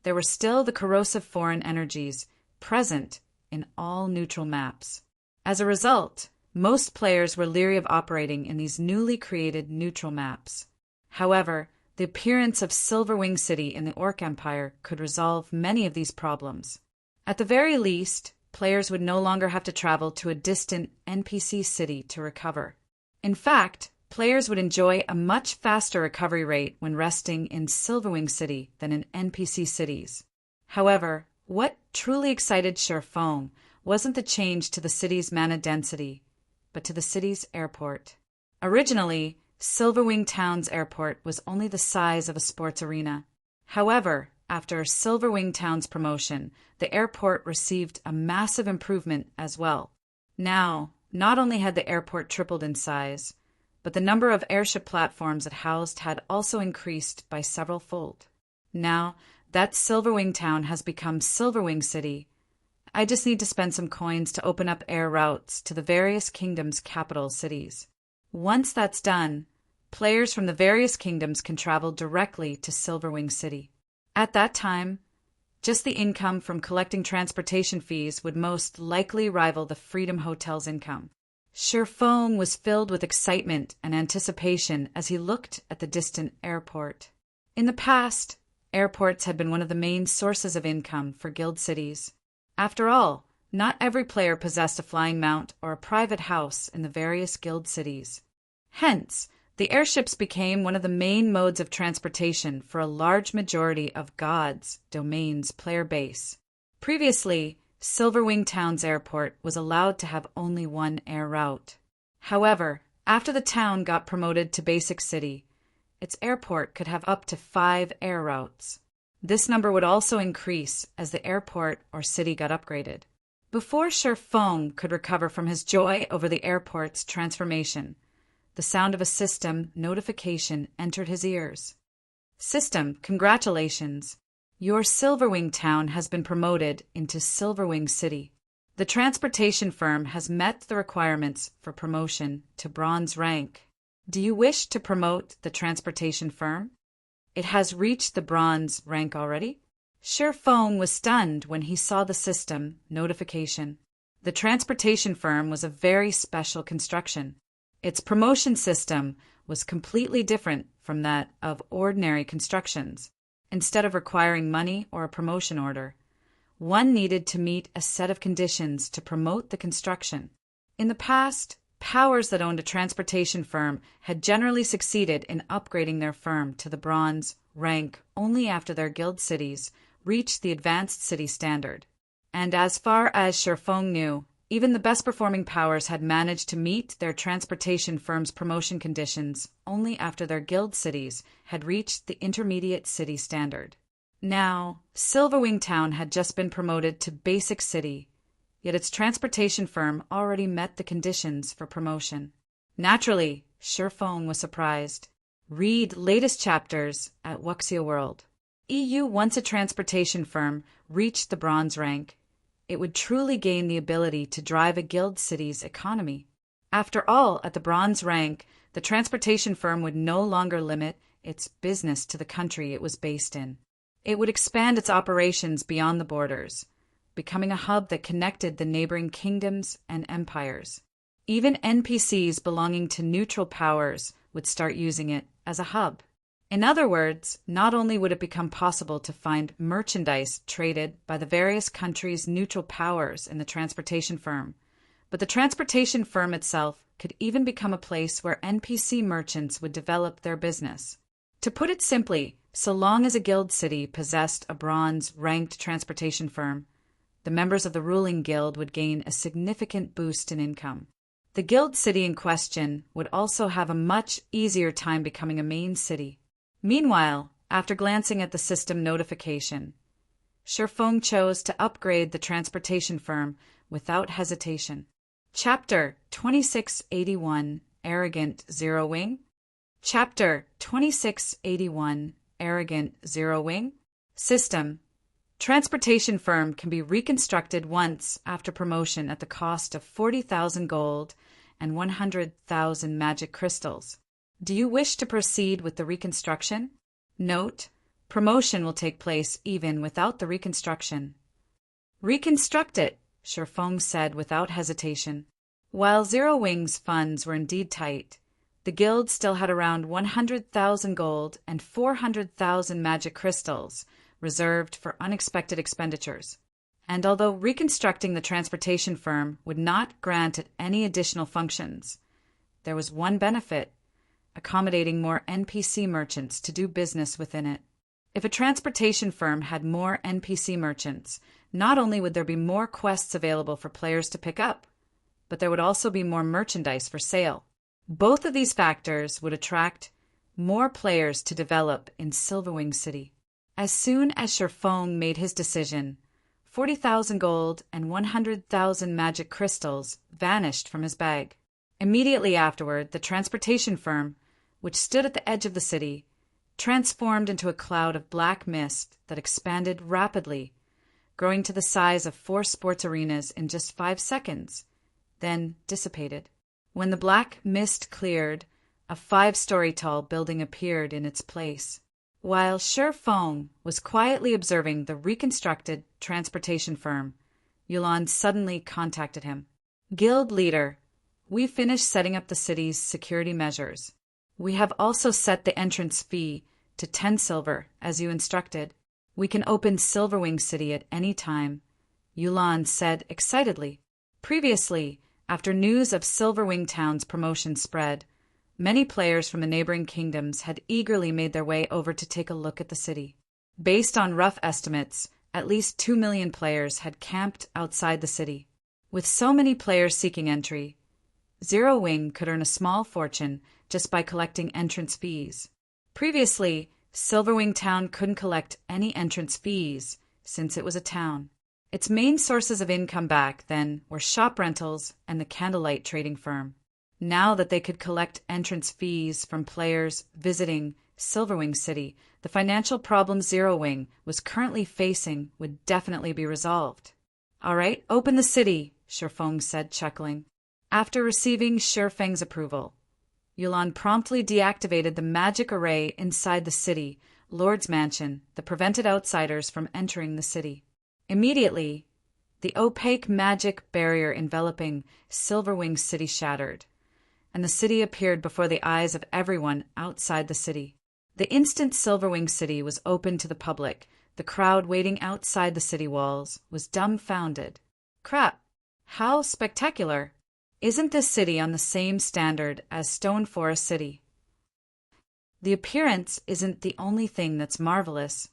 there were still the corrosive foreign energies present in all neutral maps. As a result, most players were leery of operating in these newly created neutral maps. However, the appearance of Silverwing City in the Orc Empire could resolve many of these problems. At the very least, players would no longer have to travel to a distant NPC city to recover. In fact, players would enjoy a much faster recovery rate when resting in Silverwing City than in NPC cities. However, what truly excited Shi Feng wasn't the change to the city's mana density, but to the city's airport. Originally, Silverwing Town's airport was only the size of a sports arena. However, after Silverwing Town's promotion, the airport received a massive improvement as well. Now, not only had the airport tripled in size, but the number of airship platforms it housed had also increased by several fold. Now that Silverwing Town has become Silverwing City, I just need to spend some coins to open up air routes to the various kingdoms' capital cities. Once that's done, players from the various kingdoms can travel directly to Silverwing City. At that time, just the income from collecting transportation fees would most likely rival the Freedom Hotel's income. Shi Feng was filled with excitement and anticipation as he looked at the distant airport. In the past, airports had been one of the main sources of income for guild cities. After all, not every player possessed a flying mount or a private house in the various guild cities. Hence, the airships became one of the main modes of transportation for a large majority of God's domain's player base. Previously, Silverwing Town's airport was allowed to have only one air route. However, after the town got promoted to Basic City, its airport could have up to 5 air routes. This number would also increase as the airport or city got upgraded. Before Shi Feng could recover from his joy over the airport's transformation, the sound of a system notification entered his ears. System, congratulations. Your Silverwing Town has been promoted into Silverwing City. The transportation firm has met the requirements for promotion to bronze rank. Do you wish to promote the transportation firm? It has reached the bronze rank already. Shi Feng was stunned when he saw the system notification. The transportation firm was a very special construction. Its promotion system was completely different from that of ordinary constructions. Instead of requiring money or a promotion order, one needed to meet a set of conditions to promote the construction. In the past, powers that owned a transportation firm had generally succeeded in upgrading their firm to the bronze rank only after their guild cities reached the advanced city standard. And as far as Shifeng knew, even the best-performing powers had managed to meet their transportation firm's promotion conditions only after their guild cities had reached the intermediate city standard. Now, Silverwing Town had just been promoted to basic city, yet its transportation firm already met the conditions for promotion. Naturally, Shifeng was surprised. Read latest chapters at Wuxia World. Once a transportation firm reached the bronze rank, it would truly gain the ability to drive a guild city's economy. After all, at the bronze rank, the transportation firm would no longer limit its business to the country it was based in. It would expand its operations beyond the borders, becoming a hub that connected the neighboring kingdoms and empires. Even NPCs belonging to neutral powers would start using it as a hub. In other words, not only would it become possible to find merchandise traded by the various countries' neutral powers in the transportation firm, but the transportation firm itself could even become a place where NPC merchants would develop their business. To put it simply, so long as a guild city possessed a bronze-ranked transportation firm, the members of the ruling guild would gain a significant boost in income. The guild city in question would also have a much easier time becoming a main city. Meanwhile, after glancing at the system notification, Shifeng chose to upgrade the transportation firm without hesitation. Chapter 2681, Arrogant Zero Wing. Chapter 2681, Arrogant Zero Wing. System. Transportation firm can be reconstructed once after promotion at the cost of 40,000 gold and 100,000 magic crystals. Do you wish to proceed with the reconstruction? Note: promotion will take place even without the reconstruction. Reconstruct it, Shifeng said without hesitation. While Zero Wing's funds were indeed tight, the guild still had around 100,000 gold and 400,000 magic crystals reserved for unexpected expenditures. And although reconstructing the transportation firm would not grant it any additional functions, there was one benefit: accommodating more NPC merchants to do business within it. If a transportation firm had more NPC merchants, not only would there be more quests available for players to pick up, but there would also be more merchandise for sale. Both of these factors would attract more players to develop in Silverwing City. As soon as Shifeng made his decision, 40,000 gold and 100,000 magic crystals vanished from his bag. Immediately afterward, the transportation firm, which stood at the edge of the city, transformed into a cloud of black mist that expanded rapidly, growing to the size of 4 sports arenas in just 5 seconds, then dissipated. When the black mist cleared, a 5-story tall building appeared in its place. While Shifeng was quietly observing the reconstructed transportation firm, Yulan suddenly contacted him. Guild leader, we finished setting up the city's security measures. We have also set the entrance fee to 10 silver, as you instructed. We can open Silverwing City at any time, Yulan said excitedly. Previously, after news of Silverwing Town's promotion spread, many players from the neighboring kingdoms had eagerly made their way over to take a look at the city. Based on rough estimates, at least 2 million players had camped outside the city. With so many players seeking entry, Zero Wing could earn a small fortune just by collecting entrance fees. Previously, Silverwing Town couldn't collect any entrance fees since it was a town. Its main sources of income back then were shop rentals and the candlelight trading firm. Now that they could collect entrance fees from players visiting Silverwing City, the financial problems Zero Wing was currently facing would definitely be resolved. All right, open the city, Shifeng said, chuckling. After receiving Shifeng's approval, Yulan promptly deactivated the magic array inside the city, Lord's Mansion, that prevented outsiders from entering the city. Immediately, the opaque magic barrier enveloping Silverwing City shattered, and the city appeared before the eyes of everyone outside the city. The instant Silverwing City was open to the public, the crowd waiting outside the city walls was dumbfounded. Crap! How spectacular! Isn't this city on the same standard as Stone Forest City? The appearance isn't the only thing that's marvelous.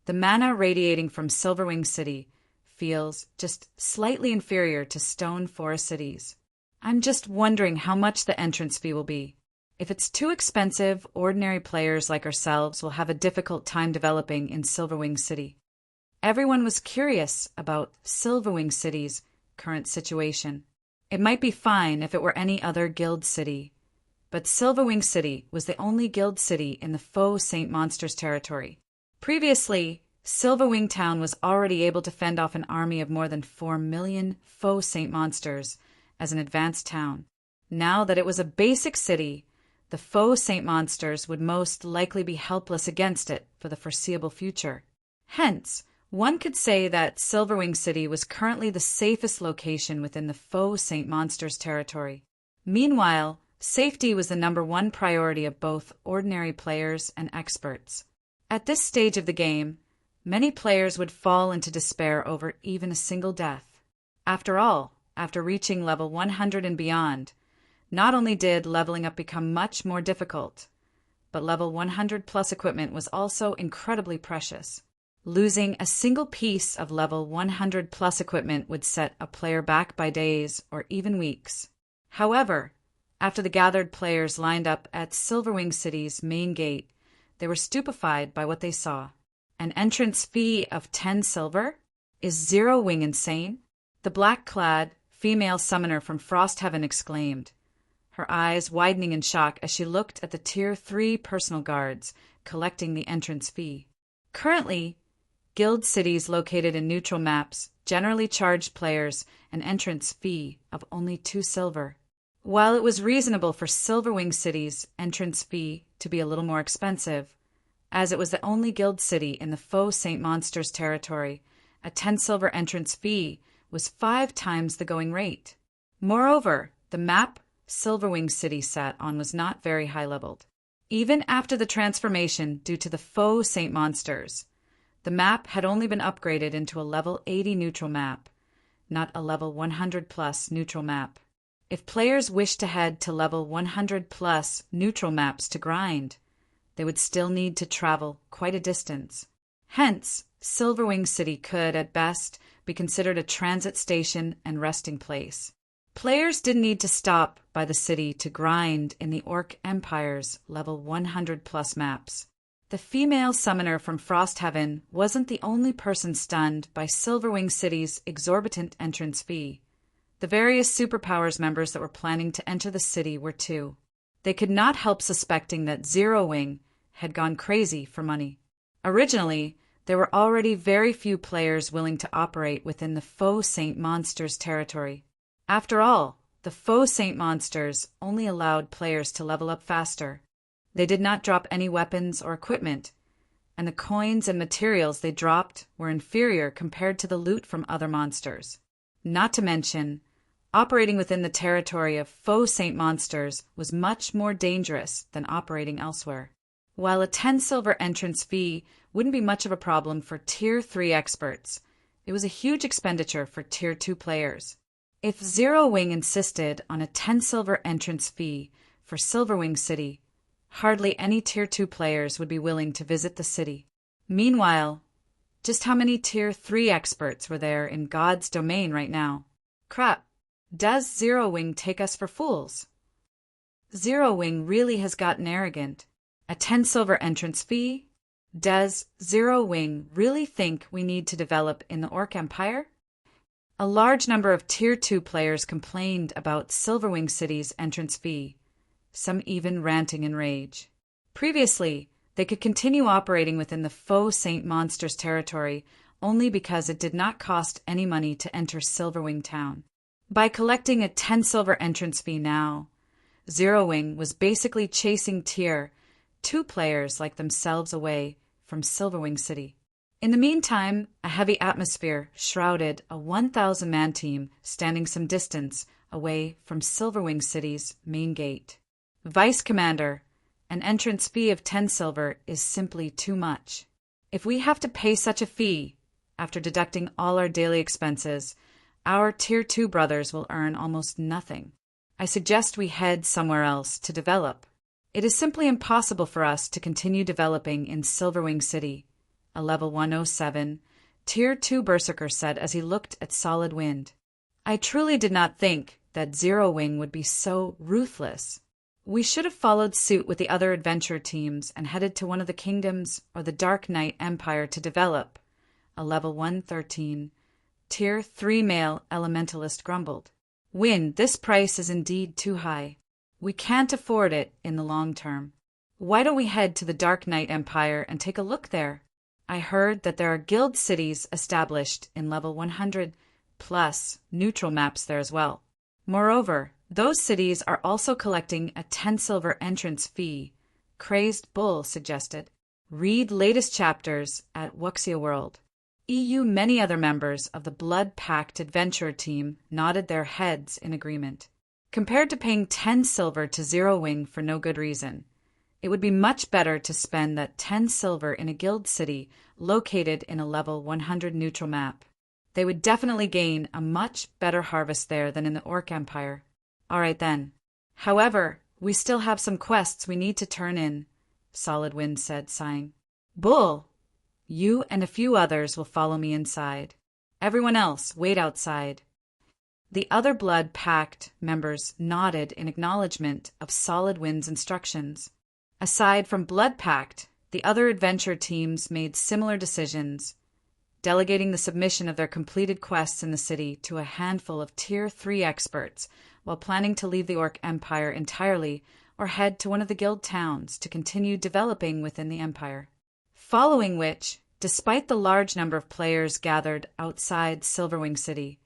The mana radiating from Silverwing City feels just slightly inferior to Stone Forest City's. I'm just wondering how much the entrance fee will be. If it's too expensive, ordinary players like ourselves will have a difficult time developing in Silverwing City. Everyone was curious about Silverwing City's current situation. It might be fine if it were any other guild city, but Silverwing City was the only guild city in the Faux Saint Monsters territory. Previously, Silverwing Town was already able to fend off an army of more than 4 million Faux Saint Monsters as an advanced town. Now that it was a basic city, the Faux Saint Monsters would most likely be helpless against it for the foreseeable future. Hence, one could say that Silverwing City was currently the safest location within the Faux Saint Monsters territory. Meanwhile, safety was the #1 priority of both ordinary players and experts. At this stage of the game, many players would fall into despair over even a single death. After all, after reaching level 100 and beyond, not only did leveling up become much more difficult, but level 100 plus equipment was also incredibly precious. Losing a single piece of level 100 plus equipment would set a player back by days or even weeks. However, after the gathered players lined up at Silverwing City's main gate, they were stupefied by what they saw. An entrance fee of 10 silver? Is Zero Wing insane? The black-clad female summoner from Frost Heaven exclaimed, her eyes widening in shock as she looked at the Tier 3 personal guards collecting the entrance fee. Currently, guild cities located in neutral maps generally charged players an entrance fee of only 2 silver. While it was reasonable for Silverwing City's entrance fee to be a little more expensive, as it was the only guild city in the Faux Saint Monsters territory, a 10 silver entrance fee was 5 times the going rate. Moreover, the map Silverwing City sat on was not very high-leveled. Even after the transformation due to the Faux Saint Monsters, the map had only been upgraded into a level 80 neutral map, not a level 100 plus neutral map. If players wished to head to level 100 plus neutral maps to grind, they would still need to travel quite a distance. Hence, Silverwing City could, at best, be considered a transit station and resting place. Players didn't need to stop by the city to grind in the Orc Empire's level 100 plus maps. The female summoner from Frost Heaven wasn't the only person stunned by Silverwing City's exorbitant entrance fee. The various superpowers members that were planning to enter the city were too. They could not help suspecting that Zero Wing had gone crazy for money. Originally, there were already very few players willing to operate within the Faux Saint Monsters territory. After all, the Faux Saint Monsters only allowed players to level up faster. They did not drop any weapons or equipment, and the coins and materials they dropped were inferior compared to the loot from other monsters. Not to mention, operating within the territory of Faux Saint Monsters was much more dangerous than operating elsewhere. While a 10 silver entrance fee wouldn't be much of a problem for Tier 3 experts, it was a huge expenditure for Tier 2 players. If Zero Wing insisted on a 10 silver entrance fee for Silverwing City, hardly any Tier 2 players would be willing to visit the city. Meanwhile, just how many Tier 3 experts were there in God's domain right now? Crap. Does Zero Wing take us for fools? Zero Wing really has gotten arrogant. A 10 silver entrance fee? Does Zero Wing really think we need to develop in the Orc Empire? A large number of Tier 2 players complained about Silverwing City's entrance fee, some even ranting in rage. Previously, they could continue operating within the Faux Saint Monsters territory only because it did not cost any money to enter Silverwing Town. By collecting a 10 silver entrance fee now, Zero Wing was basically chasing Tier 2 players like themselves away from Silverwing City. In the meantime, a heavy atmosphere shrouded a 1,000-man team standing some distance away from Silverwing City's main gate. Vice Commander, an entrance fee of 10 silver is simply too much. If we have to pay such a fee, after deducting all our daily expenses, our Tier 2 brothers will earn almost nothing. I suggest we head somewhere else to develop. It is simply impossible for us to continue developing in Silverwing City, a level 107, Tier 2 Berserker said as he looked at Solid Wind. I truly did not think that Zero Wing would be so ruthless. We should have followed suit with the other adventure teams and headed to one of the kingdoms or the Dark Knight Empire to develop, a level 113, Tier 3 male elementalist grumbled. Wind, this price is indeed too high. We can't afford it in the long term. Why don't we head to the Dark Knight Empire and take a look there? I heard that there are guild cities established in level 100 plus neutral maps there as well. Moreover, those cities are also collecting a 10 silver entrance fee, Crazed Bull suggested. Read latest chapters at Wuxia World. Many other members of the Blood Pact adventure team nodded their heads in agreement. Compared to paying 10 silver to Zero Wing for no good reason, it would be much better to spend that 10 silver in a guild city located in a level 100 neutral map. They would definitely gain a much better harvest there than in the Orc Empire. All right then. However, we still have some quests we need to turn in, Solid Wind said, sighing. Bull, you and a few others will follow me inside. Everyone else, wait outside. The other Blood Pact members nodded in acknowledgement of Solid Wind's instructions. Aside from Blood Pact, the other adventure teams made similar decisions, delegating the submission of their completed quests in the city to a handful of Tier 3 experts, while planning to leave the Orc Empire entirely or head to one of the guild towns to continue developing within the Empire. Following which, despite the large number of players gathered outside Silverwing City,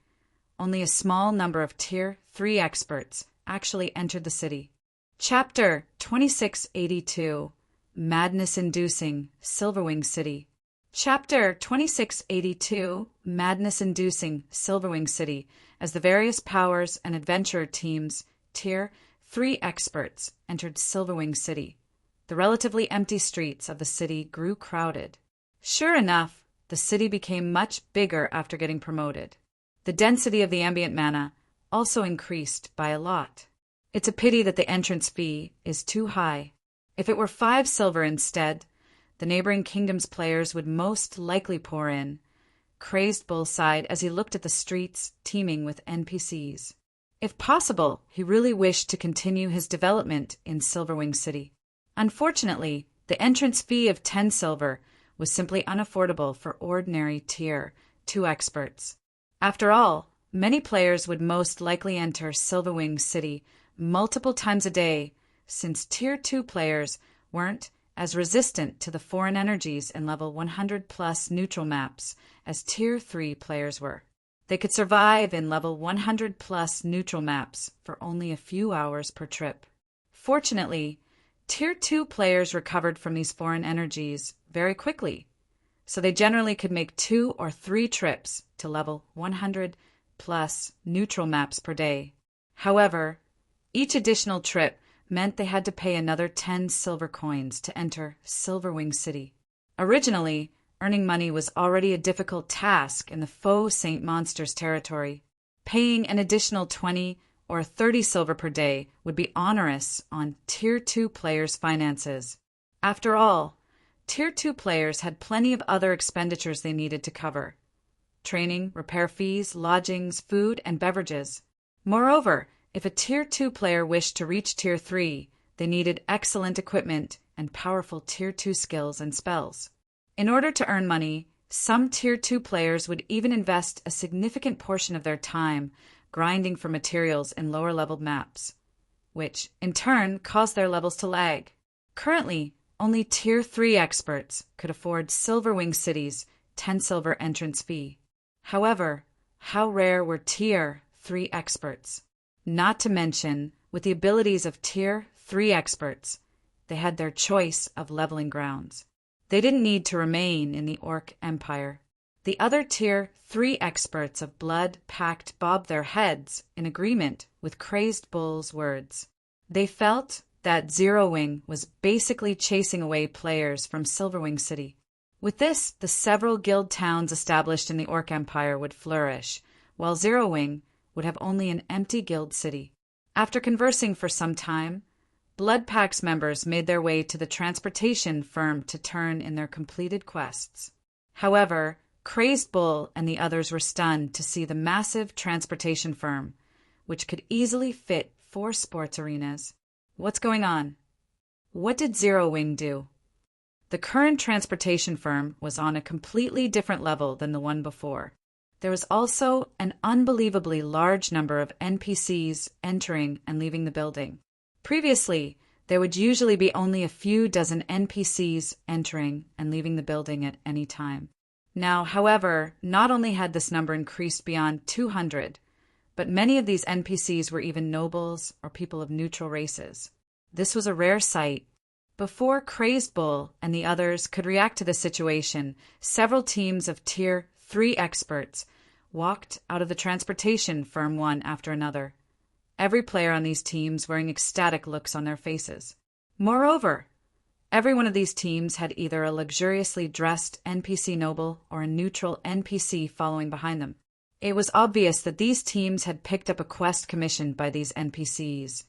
only a small number of Tier 3 experts actually entered the city. Chapter 2682, Madness-Inducing Silverwing City. Chapter 2682, Madness-Inducing Silverwing City, as the various powers and adventure teams, Tier 3 experts, entered Silverwing City. The relatively empty streets of the city grew crowded. Sure enough, the city became much bigger after getting promoted. The density of the ambient mana also increased by a lot. It's a pity that the entrance fee is too high. If it were 5 silver instead, the neighboring kingdom's players would most likely pour in. Crazed Bull sighed as he looked at the streets teeming with NPCs. If possible, he really wished to continue his development in Silverwing City. Unfortunately, the entrance fee of 10 silver was simply unaffordable for ordinary Tier 2 experts. After all, many players would most likely enter Silverwing City multiple times a day, since Tier 2 players weren't as resistant to the foreign energies in level 100 plus neutral maps as Tier 3 players were. They could survive in level 100 plus neutral maps for only a few hours per trip. Fortunately, Tier 2 players recovered from these foreign energies very quickly, so they generally could make 2 or 3 trips to level 100 plus neutral maps per day. However, each additional trip meant they had to pay another 10 silver coins to enter Silverwing City. Originally, earning money was already a difficult task in the faux Saint Monsters territory. Paying an additional 20 or 30 silver per day would be onerous on Tier 2 players' finances. After all, Tier 2 players had plenty of other expenditures they needed to cover: training, repair fees, lodgings, food, and beverages. Moreover, if a Tier 2 player wished to reach Tier 3, they needed excellent equipment and powerful Tier 2 skills and spells. In order to earn money, some Tier 2 players would even invest a significant portion of their time grinding for materials in lower-leveled maps, which, in turn, caused their levels to lag. Currently, only Tier 3 experts could afford Silverwing City's 10 silver entrance fee. However, how rare were Tier 3 experts? Not to mention, with the abilities of Tier 3 experts, they had their choice of leveling grounds. They didn't need to remain in the Orc Empire. The other Tier 3 experts of Blood Pact bobbed their heads in agreement with Crazed Bull's words. They felt that Zero Wing was basically chasing away players from Silverwing City. With this, the several guild towns established in the Orc Empire would flourish, while Zero Wing would have only an empty guild city. After conversing for some time, Blood Pack's members made their way to the transportation firm to turn in their completed quests. However, Crazed Bull and the others were stunned to see the massive transportation firm, which could easily fit 4 sports arenas. What's going on? What did Zero Wing do? The current transportation firm was on a completely different level than the one before. There was also an unbelievably large number of NPCs entering and leaving the building. Previously, there would usually be only a few dozen NPCs entering and leaving the building at any time. Now, however, not only had this number increased beyond 200, but many of these NPCs were even nobles or people of neutral races. This was a rare sight. Before Crazed Bull and the others could react to the situation, several teams of Tier 3 experts walked out of the transportation firm one after another, every player on these teams wearing ecstatic looks on their faces. Moreover, every one of these teams had either a luxuriously dressed NPC noble or a neutral NPC following behind them. It was obvious that these teams had picked up a quest commissioned by these NPCs.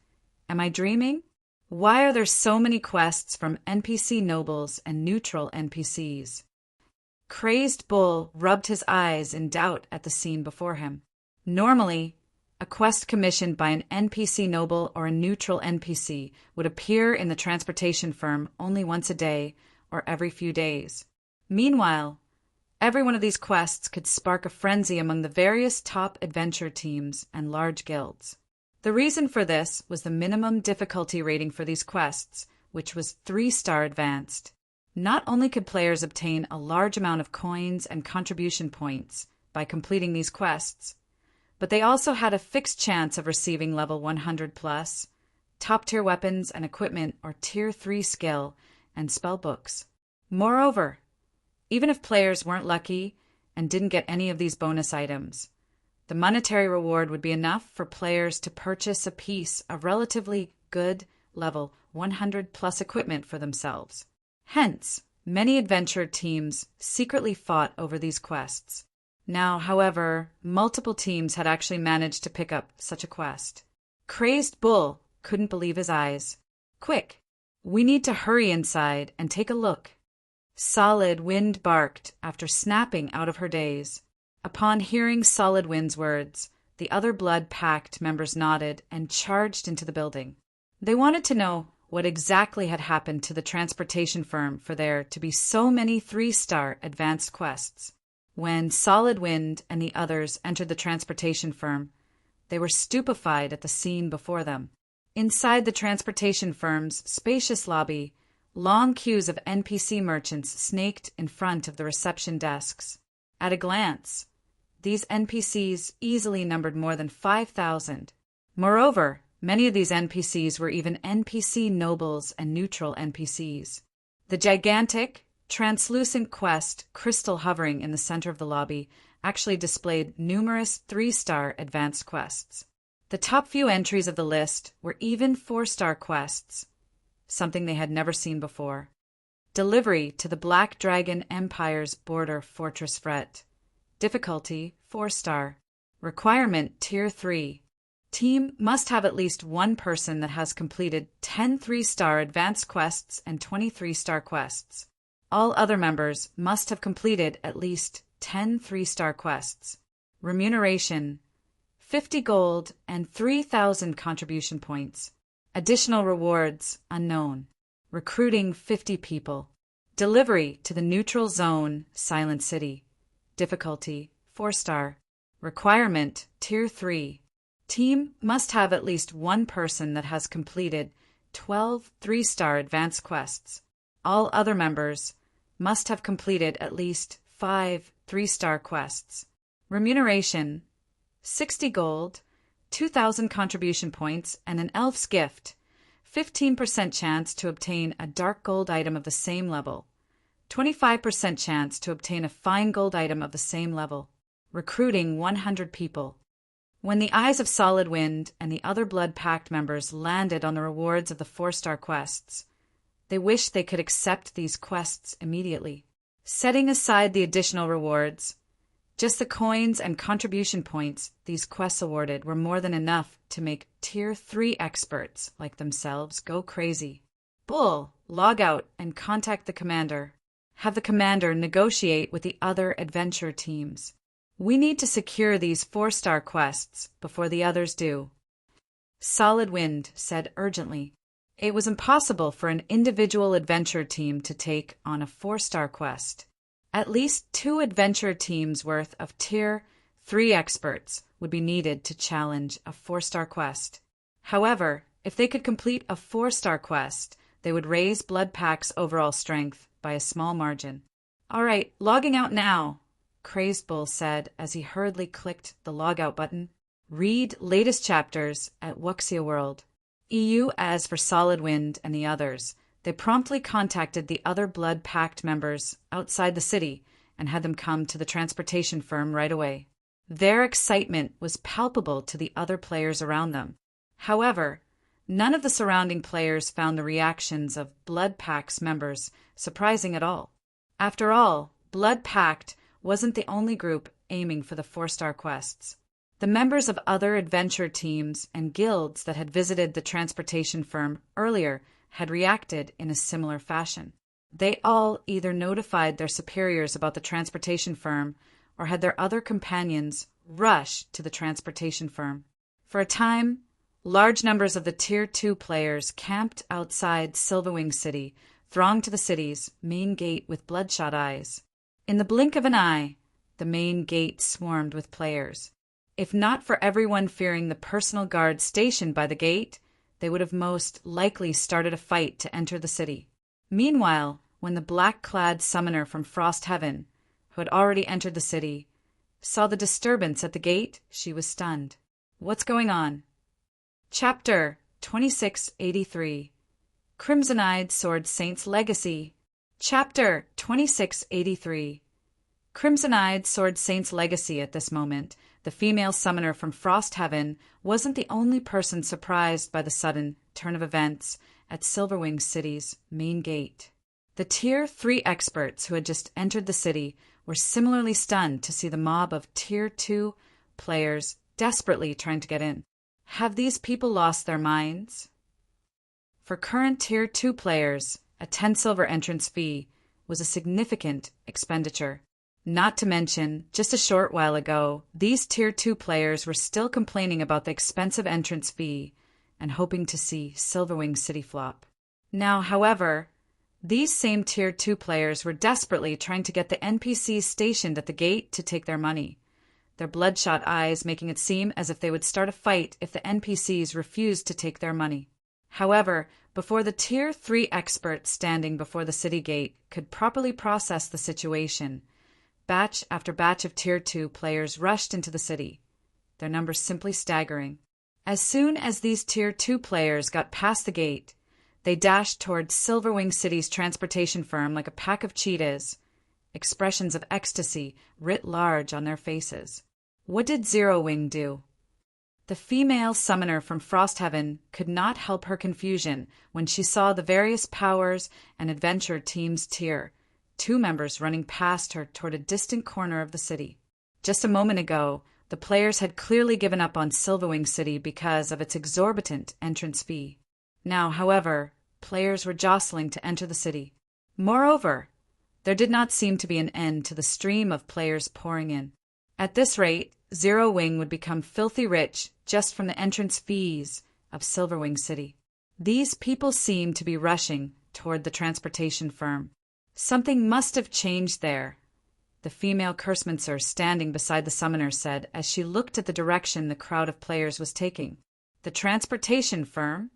Am I dreaming? Why are there so many quests from NPC nobles and neutral NPCs? Crazed Bull rubbed his eyes in doubt at the scene before him. Normally, a quest commissioned by an NPC noble or a neutral NPC would appear in the transportation firm only once a day or every few days. Meanwhile, every one of these quests could spark a frenzy among the various top adventure teams and large guilds. The reason for this was the minimum difficulty rating for these quests, which was 3-star advanced. Not only could players obtain a large amount of coins and contribution points by completing these quests, but they also had a fixed chance of receiving level 100 plus, top-tier weapons and equipment or Tier 3 skill and spell books. Moreover, even if players weren't lucky and didn't get any of these bonus items, the monetary reward would be enough for players to purchase a piece of relatively good level 100 plus equipment for themselves. Hence, many adventure teams secretly fought over these quests. Now, however, multiple teams had actually managed to pick up such a quest. Crazed Bull couldn't believe his eyes. Quick, we need to hurry inside and take a look. Solid Wind barked after snapping out of her daze. Upon hearing Solid Wind's words, the other Blood-Pact members nodded and charged into the building. They wanted to know what exactly had happened to the transportation firm for there to be so many 3-star advanced quests. When Solid Wind and the others entered the transportation firm, they were stupefied at the scene before them. Inside the transportation firm's spacious lobby, long queues of NPC merchants snaked in front of the reception desks. At a glance, these NPCs easily numbered more than 5,000. Moreover, many of these NPCs were even NPC nobles and neutral NPCs. The gigantic, translucent quest crystal hovering in the center of the lobby actually displayed numerous 3-star advanced quests. The top few entries of the list were even 4-star quests, something they had never seen before. Delivery to the Black Dragon Empire's border fortress Fret. Difficulty 4-star. Requirement Tier 3. Team must have at least one person that has completed 10 3-star advanced quests and 20 3-star quests. All other members must have completed at least 10 3-star quests. Remuneration 50 gold and 3,000 contribution points. Additional rewards unknown. Recruiting 50 people. Delivery to the neutral zone, Silent City. Difficulty 4-star. Requirement Tier 3. Team must have at least one person that has completed 12 3-star advanced quests. All other members must have completed at least 5 3-star quests. Remuneration 60 gold, 2,000 contribution points, and an elf's gift. 15% chance to obtain a dark gold item of the same level. 25% chance to obtain a fine gold item of the same level. Recruiting 100 people. When the eyes of Solid Wind and the other Blood Pact members landed on the rewards of the 4-star quests, they wished they could accept these quests immediately. Setting aside the additional rewards, Just the coins and contribution points these quests awarded were more than enough to make Tier 3 experts like themselves go crazy. Bull, log out and contact the commander. Have the commander negotiate with the other adventure teams. We need to secure these 4-star quests before the others do. Solid Wind said urgently. It was impossible for an individual adventure team to take on a 4-star quest. At least 2 adventure teams worth of Tier 3 experts would be needed to challenge a 4-star quest. However, if they could complete a 4-star quest, they would raise Blood Pack's overall strength by a small margin. All right, logging out now, Crazed Bull said as he hurriedly clicked the logout button. Read latest chapters at Wuxia World. EU. As for Solid Wind and the others, they promptly contacted the other Blood Pact members outside the city and had them come to the transportation firm right away. Their excitement was palpable to the other players around them. However, none of the surrounding players found the reactions of Blood Pact's members surprising at all. After all, Blood Pact wasn't the only group aiming for the 4-star quests. The members of other adventure teams and guilds that had visited the transportation firm earlier had reacted in a similar fashion. They all either notified their superiors about the transportation firm or had their other companions rush to the transportation firm. For a time, large numbers of the Tier 2 players camped outside Silverwing City, thronged to the city's main gate with bloodshot eyes. In the blink of an eye, the main gate swarmed with players. If not for everyone fearing the personal guard stationed by the gate, they would have most likely started a fight to enter the city. Meanwhile, when the black-clad summoner from Frost Heaven, who had already entered the city, saw the disturbance at the gate, she was stunned. What's going on? Chapter 2683. Crimson-Eyed Sword Saint's Legacy. Chapter 2683. Crimson-Eyed Sword Saint's Legacy. At this moment, the female summoner from Frost Heaven wasn't the only person surprised by the sudden turn of events at Silverwing City's main gate. The Tier 3 experts who had just entered the city were similarly stunned to see the mob of Tier 2 players desperately trying to get in. Have these people lost their minds? For current Tier 2 players, a 10 silver entrance fee was a significant expenditure. Not to mention, just a short while ago, these Tier 2 players were still complaining about the expensive entrance fee and hoping to see Silverwing City flop. Now, however, these same Tier 2 players were desperately trying to get the NPCs stationed at the gate to take their money, their bloodshot eyes making it seem as if they would start a fight if the NPCs refused to take their money. However, before the Tier 3 experts standing before the city gate could properly process the situation, batch after batch of Tier 2 players rushed into the city, their numbers simply staggering. As soon as these Tier 2 players got past the gate, they dashed towards Silverwing City's transportation firm like a pack of cheetahs, expressions of ecstasy writ large on their faces. What did Zero Wing do? The female summoner from Frost Heaven could not help her confusion when she saw the various powers and adventure teams Tier 2 members running past her toward a distant corner of the city. Just a moment ago, the players had clearly given up on Silverwing City because of its exorbitant entrance fee. Now, however, players were jostling to enter the city. Moreover, there did not seem to be an end to the stream of players pouring in. At this rate, Zero Wing would become filthy rich just from the entrance fees of Silverwing City. These people seemed to be rushing toward the transportation firm. Something must have changed there, the female cursemancer standing beside the summoner said as she looked at the direction the crowd of players was taking. The transportation firm?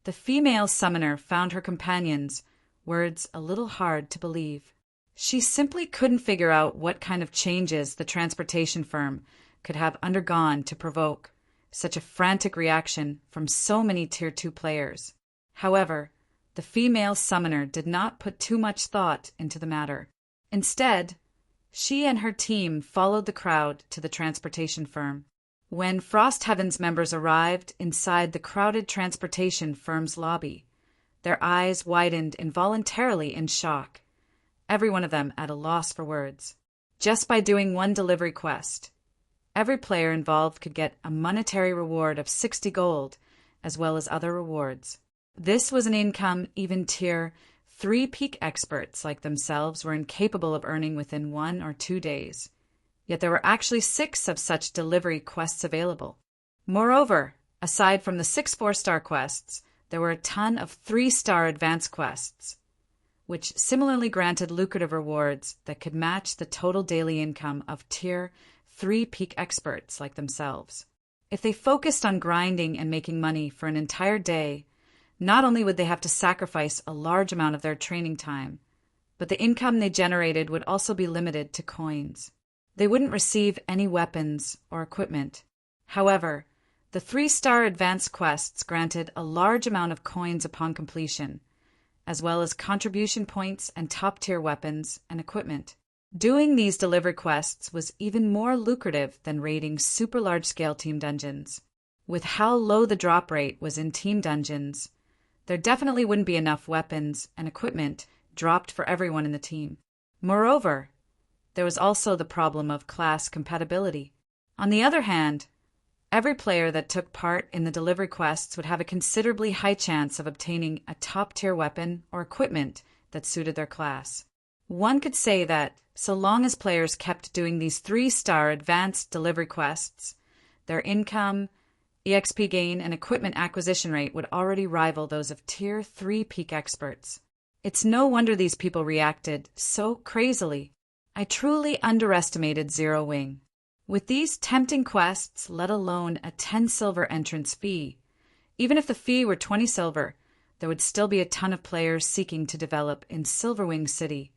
The female summoner found her companion's words a little hard to believe. She simply couldn't figure out what kind of changes the transportation firm could have undergone to provoke such a frantic reaction from so many Tier 2 players. However, the female summoner did not put too much thought into the matter. Instead, she and her team followed the crowd to the transportation firm. When Frost Heaven's members arrived inside the crowded transportation firm's lobby, their eyes widened involuntarily in shock, every one of them at a loss for words. just by doing one delivery quest. Every player involved could get a monetary reward of 60 gold, as well as other rewards. This was an income even Tier 3 peak experts like themselves were incapable of earning within 1 or 2 days. Yet there were actually 6 of such delivery quests available. Moreover, aside from the 6 4-star quests, there were a ton of 3-star advanced quests, which similarly granted lucrative rewards that could match the total daily income of Tier 3 peak experts like themselves. If they focused on grinding and making money for an entire day, not only would they have to sacrifice a large amount of their training time, but the income they generated would also be limited to coins. They wouldn't receive any weapons or equipment. However, the 3-star advanced quests granted a large amount of coins upon completion, as well as contribution points and top-tier weapons and equipment. Doing these delivery quests was even more lucrative than raiding super large-scale team dungeons. With how low the drop rate was in team dungeons, there definitely wouldn't be enough weapons and equipment dropped for everyone in the team. Moreover, there was also the problem of class compatibility. On the other hand, every player that took part in the delivery quests would have a considerably high chance of obtaining a top-tier weapon or equipment that suited their class. One could say that, so long as players kept doing these 3-star advanced delivery quests, their income, EXP gain, and equipment acquisition rate would already rival those of Tier 3 peak experts. It's no wonder these people reacted so crazily. I truly underestimated Zero Wing. With these tempting quests, let alone a 10 silver entrance fee, even if the fee were 20 silver, there would still be a ton of players seeking to develop in Silverwing City,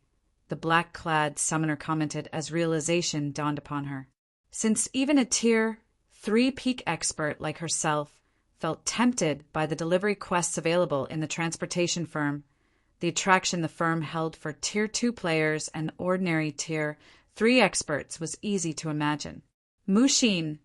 the black-clad summoner commented as realization dawned upon her. Since even a Tier 3 peak expert like herself felt tempted by the delivery quests available in the transportation firm, the attraction the firm held for Tier 2 players and ordinary Tier 3 experts was easy to imagine. Mushin,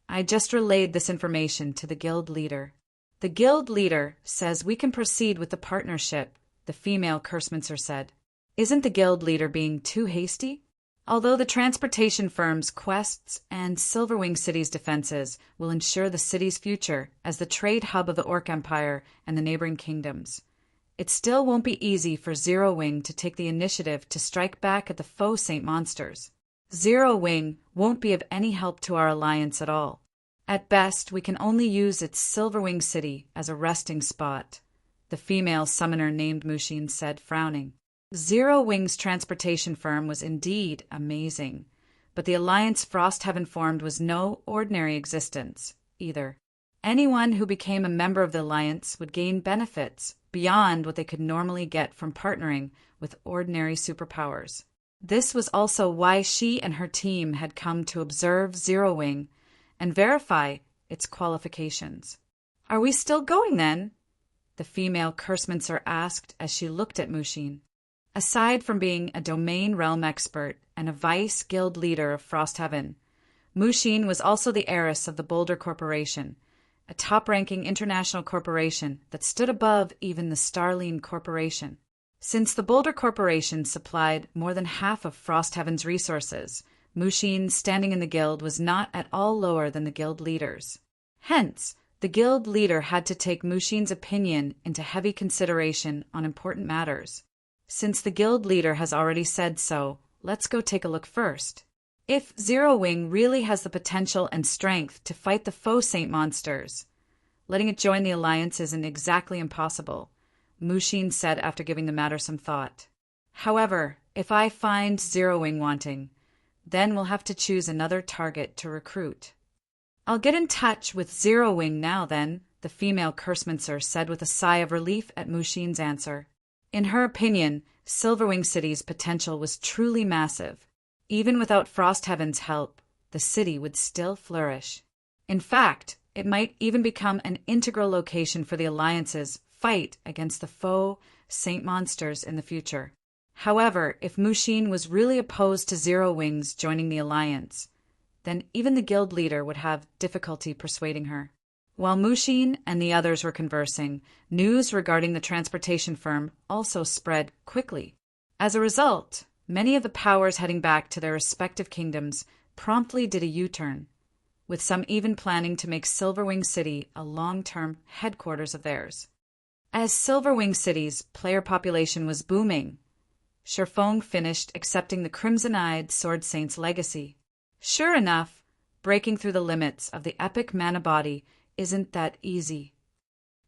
I just relayed this information to the guild leader. The guild leader says we can proceed with the partnership, the female Kursmancer said. Isn't the guild leader being too hasty? Although the transportation firm's quests and Silverwing City's defenses will ensure the city's future as the trade hub of the Orc Empire and the neighboring kingdoms, it still won't be easy for Zero Wing to take the initiative to strike back at the faux Saint Monsters. Zero Wing won't be of any help to our alliance at all. At best, we can only use its Silverwing City as a resting spot, the female summoner named Mushin said, frowning. Zero Wing's transportation firm was indeed amazing, but the alliance Frostheaven formed was no ordinary existence, either. Anyone who became a member of the alliance would gain benefits beyond what they could normally get from partnering with ordinary superpowers. This was also why she and her team had come to observe Zero Wing and verify its qualifications. Are we still going, then? The female Kursmancer asked as she looked at Mushin. Aside from being a domain realm expert and a vice guild leader of Frosthaven, Mushin was also the heiress of the Boulder Corporation, a top-ranking international corporation that stood above even the Starline Corporation. Since the Boulder Corporation supplied more than half of Frosthaven's resources, Mushin's standing in the guild was not at all lower than the guild leader's. Hence, the guild leader had to take Mushin's opinion into heavy consideration on important matters. Since the guild leader has already said so, let's go take a look first. If Zero Wing really has the potential and strength to fight the faux Saint Monsters, letting it join the alliance isn't exactly impossible, Mushin said after giving the matter some thought. However, if I find Zero Wing wanting, then we'll have to choose another target to recruit. I'll get in touch with Zero Wing now then, the female Kursmancer said with a sigh of relief at Mushin's answer. In her opinion, Silverwing City's potential was truly massive. Even without Frostheaven's help, the city would still flourish. In fact, it might even become an integral location for the Alliance's fight against the faux Saint Monsters in the future. However, if Mushin was really opposed to Zero Wings joining the Alliance, then even the guild leader would have difficulty persuading her. While Mushin and the others were conversing, news regarding the transportation firm also spread quickly. As a result, Many of the powers heading back to their respective kingdoms promptly did a U-turn, with some even planning to make Silverwing City a long-term headquarters of theirs. As Silverwing City's player population was booming, Sherfong finished accepting the Crimson-Eyed Sword Saint's legacy. Sure enough, breaking through the limits of the epic mana body isn't that easy.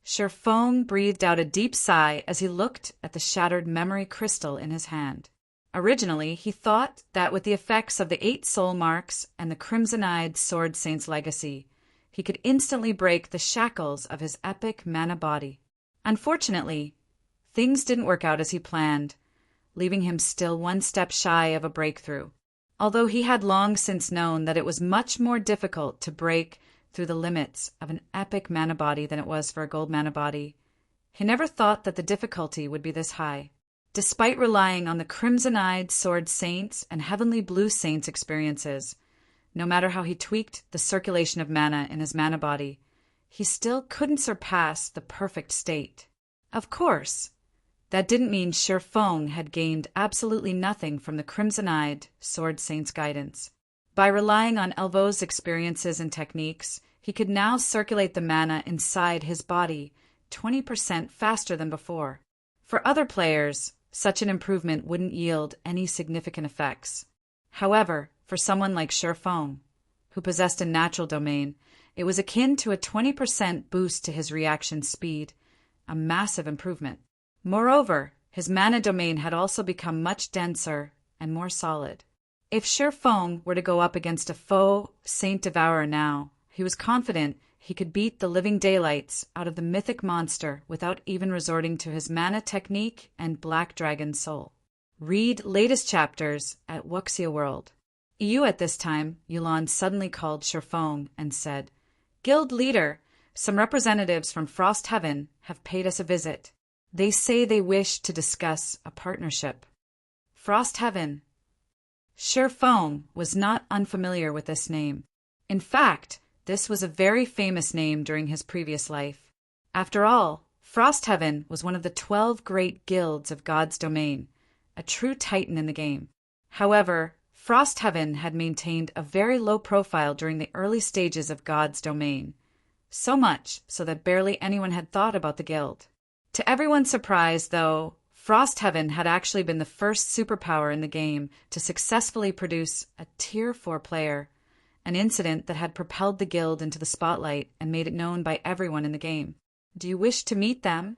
Sherfong breathed out a deep sigh as he looked at the shattered memory crystal in his hand. Originally, he thought that with the effects of the 8 soul marks and the Crimson-Eyed Sword Saint's legacy, he could instantly break the shackles of his epic mana body. Unfortunately, things didn't work out as he planned, leaving him still one step shy of a breakthrough. Although he had long since known that it was much more difficult to break through the limits of an epic mana body than it was for a gold mana body, he never thought that the difficulty would be this high. Despite relying on the Crimson-Eyed Sword Saints and Heavenly Blue Saints experiences, no matter how he tweaked the circulation of mana in his mana body, he still couldn't surpass the perfect state. Of course, that didn't mean Sherfong had gained absolutely nothing from the Crimson-Eyed Sword Saint's guidance. By relying on Elvo's experiences and techniques, he could now circulate the mana inside his body 20% faster than before. For other players, such an improvement wouldn't yield any significant effects. However, for someone like Sherfong, who possessed a natural domain, it was akin to a 20% boost to his reaction speed, a massive improvement. Moreover, his mana domain had also become much denser and more solid. If Sherfong were to go up against a faux Saint Devourer now, he was confident he could beat the living daylights out of the mythic monster without even resorting to his mana technique and Black Dragon Soul. Read latest chapters at Wuxia World. EU at this time, Yulan suddenly called Sherfong and said, "Guild leader, some representatives from Frost Heaven have paid us a visit. They say they wish to discuss a partnership." Frost Heaven. Sherfong was not unfamiliar with this name. In fact, this was a very famous name during his previous life. After all, Frost Heaven was one of the 12 great guilds of God's domain, a true titan in the game. However, Frost Heaven had maintained a very low profile during the early stages of God's domain, so much so that barely anyone had thought about the guild. To everyone's surprise, though, Frost Heaven had actually been the first superpower in the game to successfully produce a Tier 4 player, an incident that had propelled the guild into the spotlight and made it known by everyone in the game. "Do you wish to meet them?"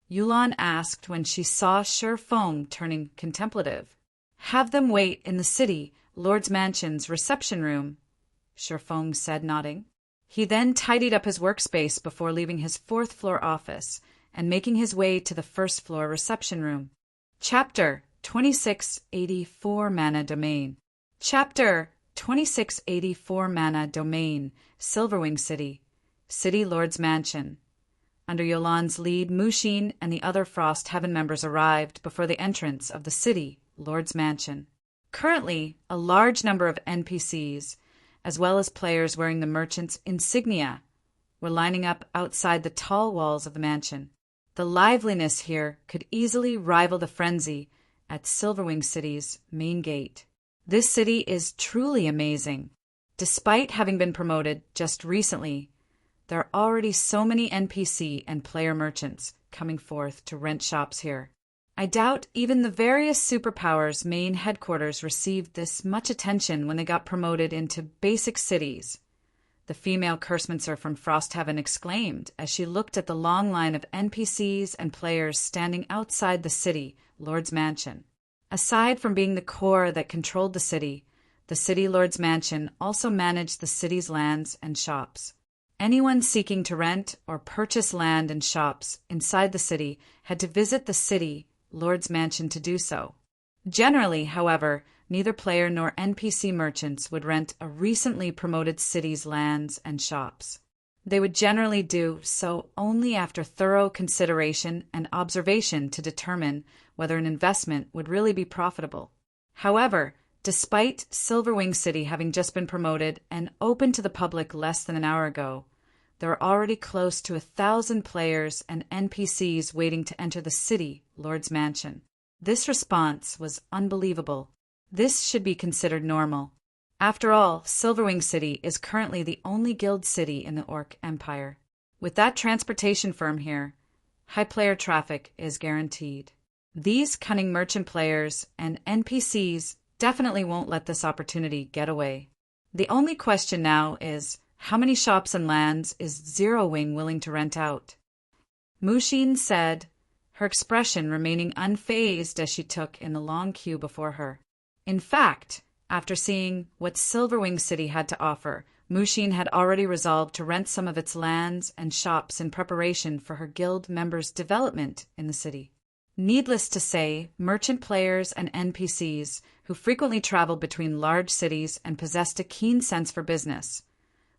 Yulan asked when she saw Sherfong turning contemplative. "Have them wait in the city, Lord's Mansion's reception room," Sherfong said, nodding. He then tidied up his workspace before leaving his 4th floor office and making his way to the 1st floor reception room. Chapter 2684 Mana Domain. Chapter 2684 Mana Domain, Silverwing City, City Lord's Mansion. Under Yolan's lead, Mushin and the other Frost Heaven members arrived before the entrance of the City Lord's Mansion. Currently, a large number of NPCs, as well as players wearing the merchant's insignia, were lining up outside the tall walls of the mansion. The liveliness here could easily rival the frenzy at Silverwing City's main gate. This city is truly amazing. Despite having been promoted just recently, there are already so many NPC and player merchants coming forth to rent shops here. I doubt even the various superpowers' main headquarters received this much attention when they got promoted into basic cities, the female cursemancer from Frost Heaven exclaimed as she looked at the long line of NPCs and players standing outside the city Lord's Mansion. Aside from being the core that controlled the city Lord's Mansion also managed the city's lands and shops. Anyone seeking to rent or purchase land and shops inside the city had to visit the city Lord's Mansion to do so. Generally, however, neither player nor NPC merchants would rent a recently promoted city's lands and shops. They would generally do so only after thorough consideration and observation to determine whether an investment would really be profitable. However, despite Silverwing City having just been promoted and open to the public less than an hour ago, there are already close to 1,000 players and NPCs waiting to enter the city Lord's Mansion. This response was unbelievable. This should be considered normal. After all, Silverwing City is currently the only guild city in the Orc Empire. With that transportation firm here, high player traffic is guaranteed. These cunning merchant players and NPCs definitely won't let this opportunity get away. The only question now is, how many shops and lands is Zero Wing willing to rent out? Mushin said, her expression remaining unfazed as she took in the long queue before her. In fact, after seeing what Silverwing City had to offer, Mushin had already resolved to rent some of its lands and shops in preparation for her guild members' development in the city. Needless to say, merchant players and NPCs who frequently traveled between large cities and possessed a keen sense for business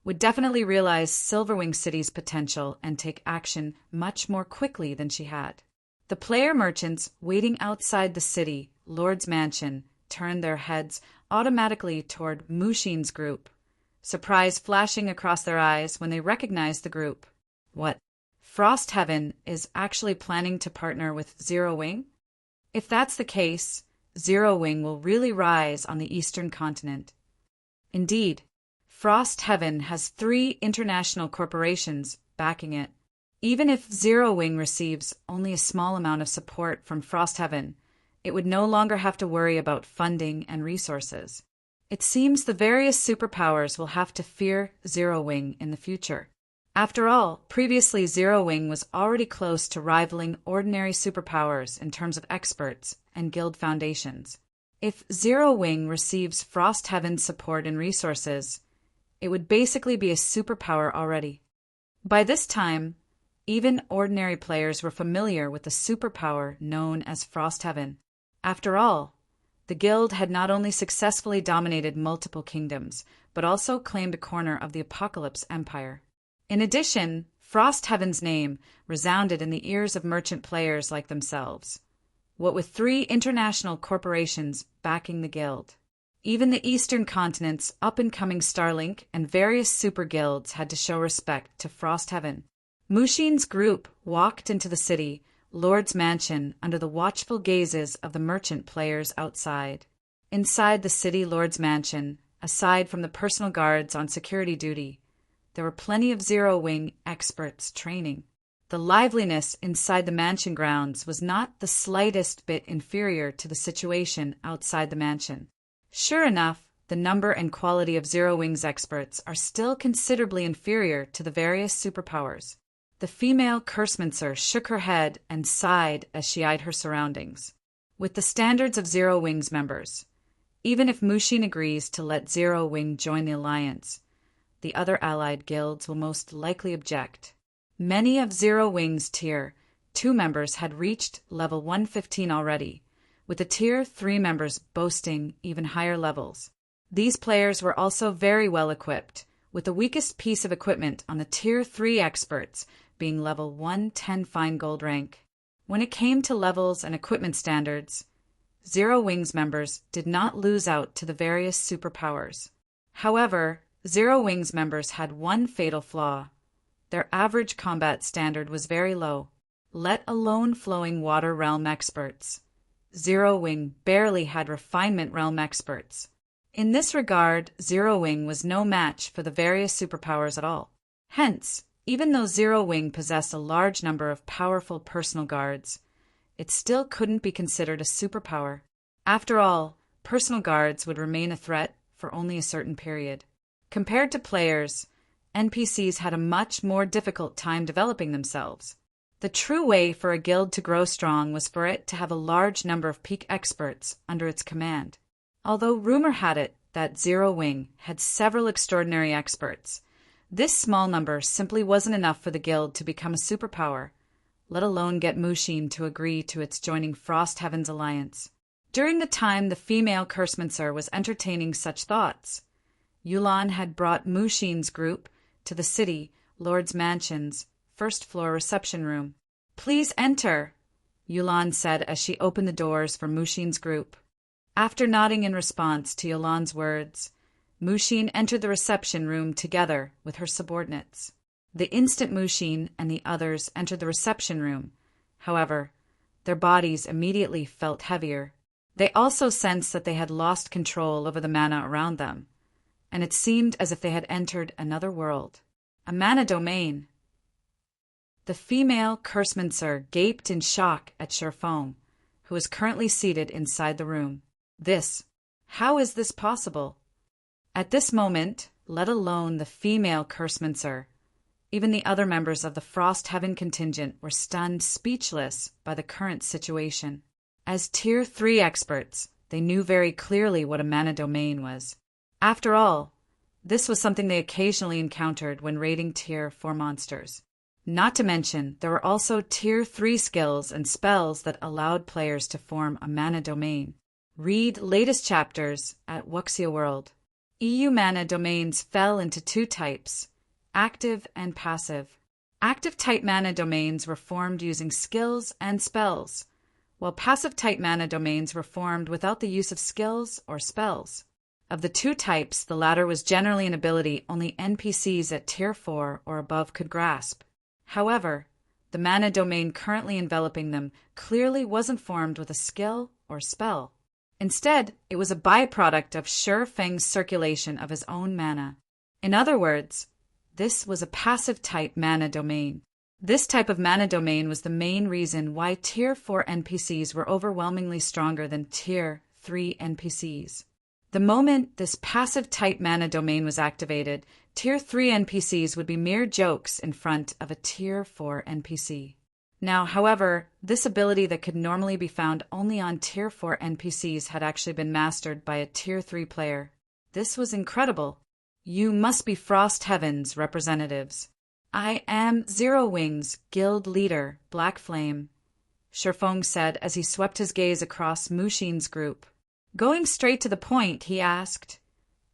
would definitely realize Silverwing City's potential and take action much more quickly than she had. The player merchants waiting outside the city, Lord's Mansion, turned their heads automatically toward Mushin's group, surprise flashing across their eyes when they recognized the group. What? Frostheaven is actually planning to partner with Zero Wing? If that's the case, Zero Wing will really rise on the eastern continent. Indeed, Frostheaven has 3 international corporations backing it. Even if Zero Wing receives only a small amount of support from Frostheaven, it would no longer have to worry about funding and resources. It seems the various superpowers will have to fear Zero Wing in the future. After all, previously Zero Wing was already close to rivaling ordinary superpowers in terms of experts and guild foundations. If Zero Wing receives Frostheaven's support and resources, it would basically be a superpower already. By this time, even ordinary players were familiar with the superpower known as Frostheaven. After all, the guild had not only successfully dominated multiple kingdoms, but also claimed a corner of the Apocalypse Empire. In addition, Frostheaven's name resounded in the ears of merchant players like themselves. What with 3 international corporations backing the guild, even the eastern continent's up-and-coming Starlink and various super guilds had to show respect to Frostheaven. Mushin's group walked into the city, Lord's Mansion, under the watchful gazes of the merchant players outside. Inside the city Lord's Mansion, aside from the personal guards on security duty, there were plenty of Zero Wing experts training. The liveliness inside the mansion grounds was not the slightest bit inferior to the situation outside the mansion. Sure enough, the number and quality of Zero Wing's experts are still considerably inferior to the various superpowers. The female Cursemancer shook her head and sighed as she eyed her surroundings. With the standards of Zero Wing's members, even if Mushin agrees to let Zero Wing join the alliance, the other allied guilds will most likely object. Many of Zero Wing's Tier 2 members had reached level 115 already, with the Tier 3 members boasting even higher levels. These players were also very well equipped, with the weakest piece of equipment on the Tier 3 experts being level 110 fine gold rank. When it came to levels and equipment standards, Zero Wing's members did not lose out to the various superpowers. However, Zero Wing's members had one fatal flaw. Their average combat standard was very low, let alone flowing water realm experts. Zero Wing barely had refinement realm experts. In this regard, Zero Wing was no match for the various superpowers at all. Hence, even though Zero Wing possessed a large number of powerful personal guards, it still couldn't be considered a superpower. After all, personal guards would remain a threat for only a certain period. Compared to players, NPCs had a much more difficult time developing themselves. The true way for a guild to grow strong was for it to have a large number of peak experts under its command. Although rumor had it that Zero Wing had several extraordinary experts, this small number simply wasn't enough for the guild to become a superpower, let alone get Mushin to agree to its joining Frostheaven's alliance. During the time the female Cursemancer was entertaining such thoughts, Yulan had brought Mushin's group to the city Lord's Mansion's first-floor reception room. "Please enter," Yulan said as she opened the doors for Mushin's group. After nodding in response to Yulan's words, Mushin entered the reception room together with her subordinates. The instant Mushin and the others entered the reception room, however, their bodies immediately felt heavier. They also sensed that they had lost control over the mana around them, and it seemed as if they had entered another world. A mana domain. The female Kursmancer gaped in shock at Sherfong, who was currently seated inside the room. How is this possible? At this moment, let alone the female Kursmancer, even the other members of the Frost Heaven contingent were stunned speechless by the current situation. As Tier 3 experts, they knew very clearly what a mana domain was. After all, this was something they occasionally encountered when raiding Tier 4 monsters. Not to mention, there were also Tier 3 skills and spells that allowed players to form a mana domain. Read latest chapters at Wuxia World. EU mana domains fell into two types, active and passive. Active-type mana domains were formed using skills and spells, while passive-type mana domains were formed without the use of skills or spells. Of the two types, the latter was generally an ability only NPCs at Tier 4 or above could grasp. However, the mana domain currently enveloping them clearly wasn't formed with a skill or spell. Instead, it was a byproduct of Sherfeng's circulation of his own mana. In other words, this was a passive-type mana domain. This type of mana domain was the main reason why Tier 4 NPCs were overwhelmingly stronger than Tier 3 NPCs. The moment this passive-type mana domain was activated, Tier 3 NPCs would be mere jokes in front of a Tier 4 NPC. Now, however, this ability that could normally be found only on Tier 4 NPCs had actually been mastered by a Tier 3 player. This was incredible. You must be Frost Heaven's representatives. I am Zero Wing's guild leader, Black Flame, Sherfong said as he swept his gaze across Mushin's group. Going straight to the point, he asked,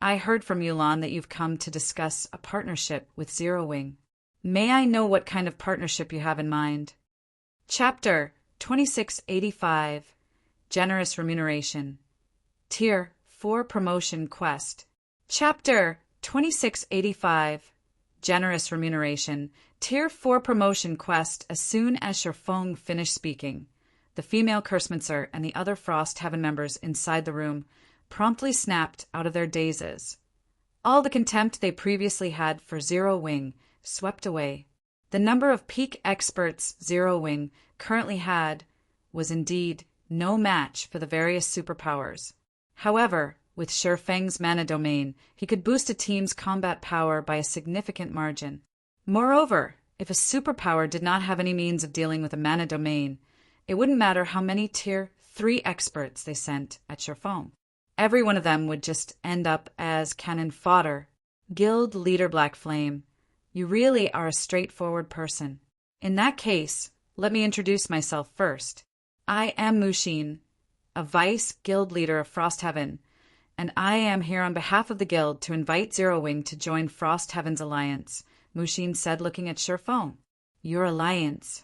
I heard from Yulan that you've come to discuss a partnership with Zero Wing. May I know what kind of partnership you have in mind? Chapter 2685, Generous Remuneration. Tier 4 Promotion Quest. Chapter 2685, Generous Remuneration. Tier 4 Promotion Quest. As soon as Sherfong finished speaking, the female Kursmancer and the other Frost Heaven members inside the room promptly snapped out of their dazes. All the contempt they previously had for Zero Wing swept away. The number of peak experts Zero Wing currently had was indeed no match for the various superpowers. However, with Sherfeng's mana domain, he could boost a team's combat power by a significant margin. Moreover, if a superpower did not have any means of dealing with a mana domain, it wouldn't matter how many Tier 3 experts they sent at Sherfong. Every one of them would just end up as cannon fodder. Guild Leader Black Flame, you really are a straightforward person. In that case, let me introduce myself first. I am Mushin, a Vice Guild Leader of Frost Heaven, and I am here on behalf of the Guild to invite Zero Wing to join Frost Heaven's alliance, Mushin said, looking at Sherfong. Your alliance.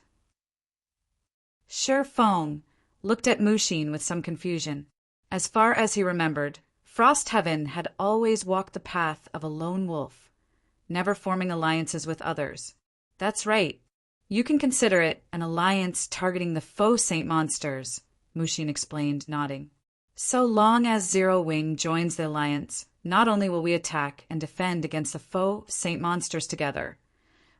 Sherfong looked at Mushin with some confusion. As far as he remembered, Frost Heaven had always walked the path of a lone wolf, never forming alliances with others. That's right. You can consider it an alliance targeting the faux saint monsters, Mushin explained, nodding. So long as Zero Wing joins the alliance, not only will we attack and defend against the faux saint monsters together,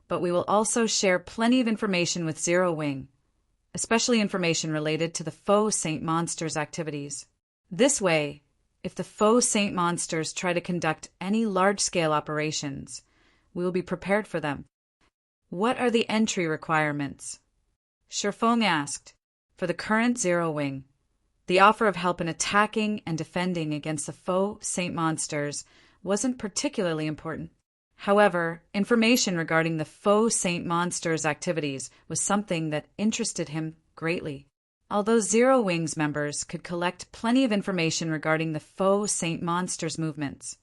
but we will also share plenty of information with Zero Wing, especially information related to the faux saint monsters' activities. This way, if the faux saint monsters try to conduct any large-scale operations, we will be prepared for them. What are the entry requirements? Sherfong asked. For the current Zero Wing, the offer of help in attacking and defending against the faux saint monsters wasn't particularly important. However, information regarding the faux saint monsters' activities was something that interested him greatly. Although Zero Wing's members could collect plenty of information regarding the faux saint monsters' movements,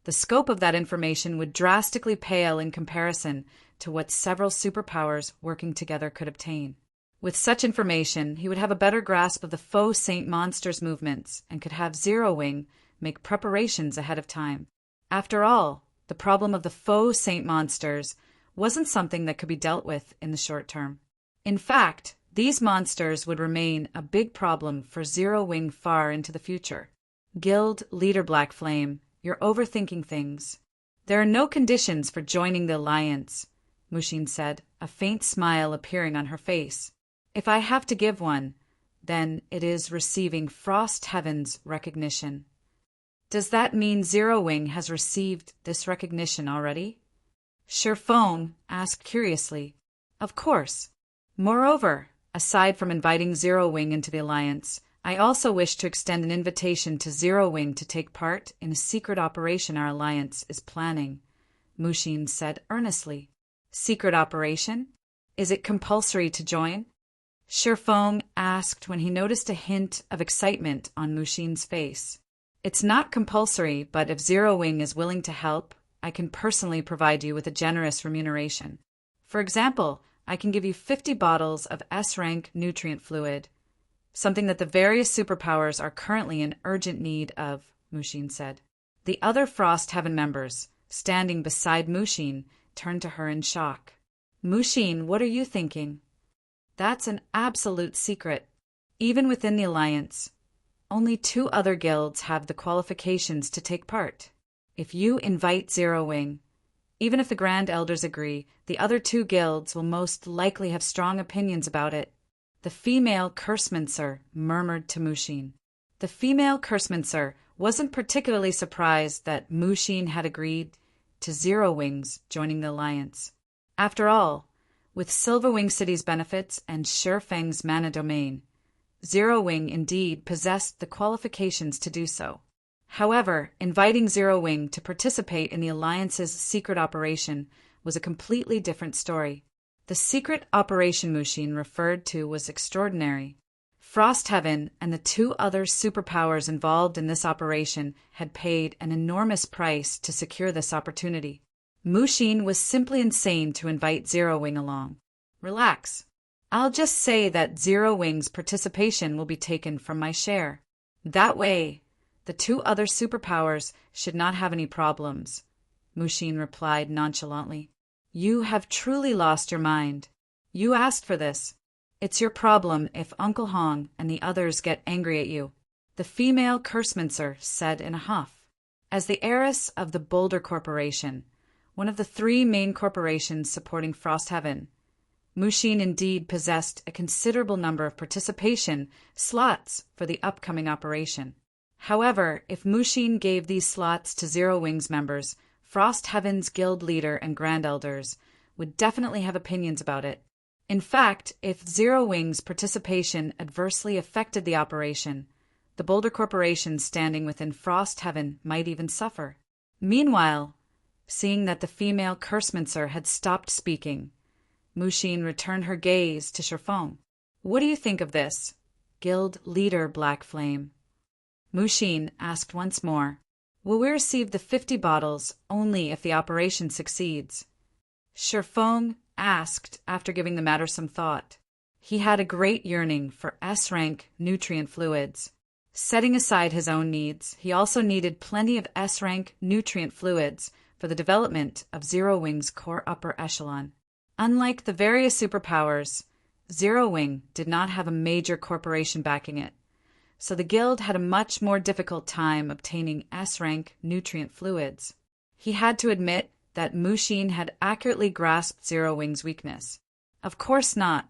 the scope of that information would drastically pale in comparison to what several superpowers working together could obtain. With such information, he would have a better grasp of the faux saint monsters' movements and could have Zero Wing make preparations ahead of time. After all, the problem of the faux saint monsters wasn't something that could be dealt with in the short term. In fact, These monsters would remain a big problem for Zero Wing far into the future. Guild Leader Black Flame, you're overthinking things. There are no conditions for joining the alliance, Mushin said, a faint smile appearing on her face. If I have to give one, then it is receiving Frost Heaven's recognition. Does that mean Zero Wing has received this recognition already? Shifeng asked curiously. Of course. Moreover, aside from inviting Zero Wing into the alliance, I also wish to extend an invitation to Zero Wing to take part in a secret operation our alliance is planning, Mushin said earnestly. Secret operation? Is it compulsory to join? Shifeng asked when he noticed a hint of excitement on Mushin's face. It's not compulsory, but if Zero Wing is willing to help, I can personally provide you with a generous remuneration. For example, I can give you 50 bottles of S-rank nutrient fluid, something that the various superpowers are currently in urgent need of, Mushin said. The other Frost Heaven members, standing beside Mushin, turned to her in shock. Mushin, what are you thinking? That's an absolute secret. Even within the alliance, only 2 other guilds have the qualifications to take part. If you invite Zero Wing, even if the Grand Elders agree, the other 2 guilds will most likely have strong opinions about it. The female Cursemancer murmured to Mushin. The female Cursemancer wasn't particularly surprised that Mushin had agreed to Zero Wing's joining the alliance. After all, with Silverwing City's benefits and Shifeng's mana domain, Zero Wing indeed possessed the qualifications to do so. However, inviting Zero Wing to participate in the Alliance's secret operation was a completely different story. The secret operation Mushin referred to was extraordinary. Frost Heaven and the 2 other superpowers involved in this operation had paid an enormous price to secure this opportunity. Mushin was simply insane to invite Zero Wing along. Relax. I'll just say that Zero Wing's participation will be taken from my share. That way, the 2 other superpowers should not have any problems, Mushin replied nonchalantly. You have truly lost your mind. You asked for this. It's your problem if Uncle Hong and the others get angry at you, the female Cursemancer said in a huff. As the heiress of the Boulder Corporation, one of the 3 main corporations supporting Frost Heaven, Mushin indeed possessed a considerable number of participation slots for the upcoming operation. However, if Mushin gave these slots to Zero Wing's members, Frost Heaven's guild leader and Grand Elders would definitely have opinions about it. In fact, if Zero Wing's participation adversely affected the operation, the Boulder Corporation standing within Frost Heaven might even suffer. Meanwhile, seeing that the female Cursemancer had stopped speaking, Mushin returned her gaze to Shifeng. What do you think of this, Guild Leader Black Flame? Mushin asked once more. Will we receive the 50 bottles only if the operation succeeds? Shifeng asked after giving the matter some thought. He had a great yearning for S-rank nutrient fluids. Setting aside his own needs, he also needed plenty of S-rank nutrient fluids for the development of Zero Wing's core upper echelon. Unlike the various superpowers, Zero Wing did not have a major corporation backing it, so the guild had a much more difficult time obtaining S-rank nutrient fluids. He had to admit that Mushin had accurately grasped Zero Wing's weakness. Of course not.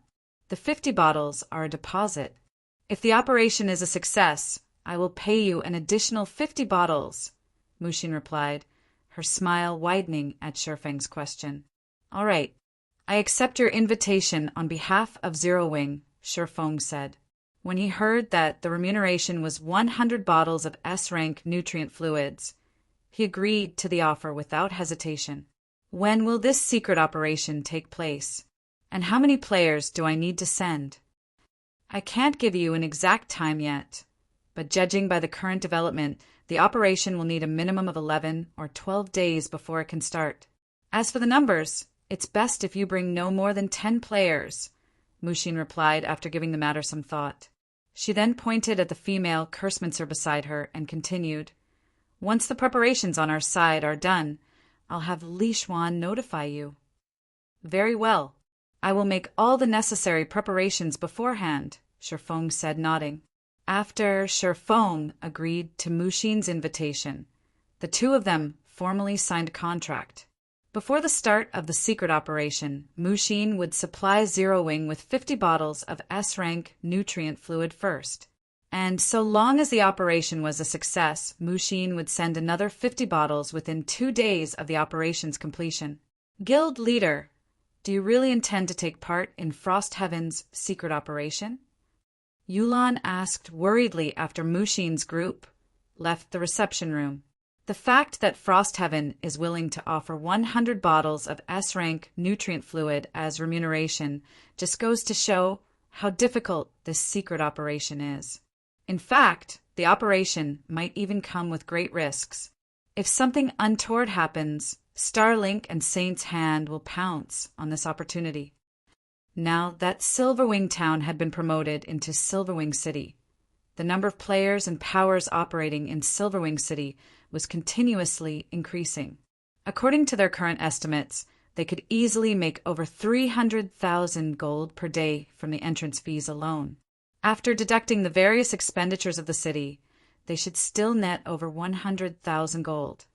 The 50 bottles are a deposit. If the operation is a success, I will pay you an additional 50 bottles, Mushin replied, her smile widening at Shifeng's question. All right. I accept your invitation on behalf of Zero Wing, Shifeng said. When he heard that the remuneration was 100 bottles of S-rank nutrient fluids, he agreed to the offer without hesitation. When will this secret operation take place? And how many players do I need to send? I can't give you an exact time yet, but judging by the current development, the operation will need a minimum of 11 or 12 days before it can start. As for the numbers, it's best if you bring no more than 10 players, Mushin replied after giving the matter some thought. She then pointed at the female Cursemancer beside her and continued, Once the preparations on our side are done, I'll have Li Xuan notify you. Very well. I will make all the necessary preparations beforehand, Shifeng said, nodding. After Shifeng agreed to Mushin's invitation, the two of them formally signed a contract. Before the start of the secret operation, Mushin would supply Zero Wing with 50 bottles of S-rank nutrient fluid first. And so long as the operation was a success, Mushin would send another 50 bottles within 2 days of the operation's completion. Guild leader, do you really intend to take part in Frost Heaven's secret operation? Yulan asked worriedly after Mushin's group left the reception room. The fact that Frost Heaven is willing to offer 100 bottles of S-rank nutrient fluid as remuneration just goes to show how difficult this secret operation is. In fact, the operation might even come with great risks. If something untoward happens, Starlink and Saint's Hand will pounce on this opportunity. Now that Silverwing Town had been promoted into Silverwing City, the number of players and powers operating in Silverwing City was continuously increasing. According to their current estimates, they could easily make over 300,000 gold per day from the entrance fees alone. After deducting the various expenditures of the city, they should still net over 100,000 gold.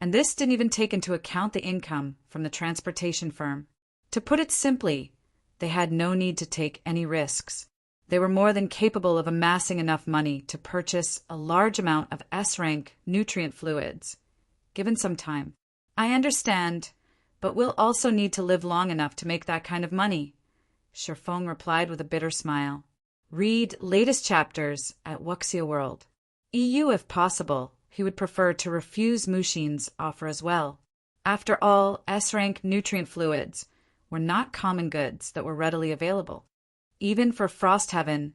And this didn't even take into account the income from the transportation firm. To put it simply, they had no need to take any risks. They were more than capable of amassing enough money to purchase a large amount of S-rank nutrient fluids, given some time. I understand, but we'll also need to live long enough to make that kind of money, Shifeng replied with a bitter smile. Read latest chapters at Wuxia World. EU if possible. He would prefer to refuse Mushin's offer as well. After all, S-rank nutrient fluids were not common goods that were readily available. Even for Frost Heaven,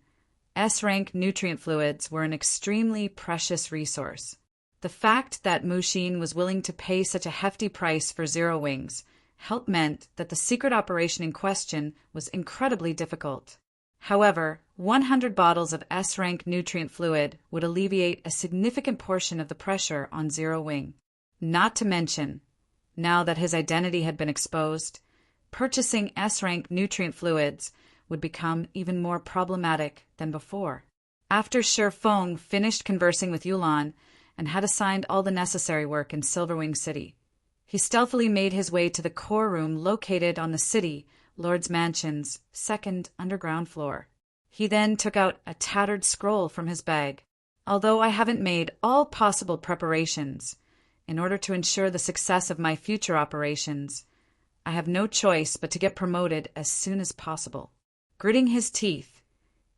S-rank nutrient fluids were an extremely precious resource. The fact that Mushin was willing to pay such a hefty price for Zero Wings meant that the secret operation in question was incredibly difficult. However, 100 bottles of S-rank nutrient fluid would alleviate a significant portion of the pressure on Zero Wing. Not to mention, now that his identity had been exposed, purchasing S-rank nutrient fluids would become even more problematic than before. After Shifeng finished conversing with Yulan and had assigned all the necessary work in Silverwing City, he stealthily made his way to the core room located on the City Lord's Mansion's second underground floor. He then took out a tattered scroll from his bag. Although I haven't made all possible preparations in order to ensure the success of my future operations, I have no choice but to get promoted as soon as possible. Gritting his teeth,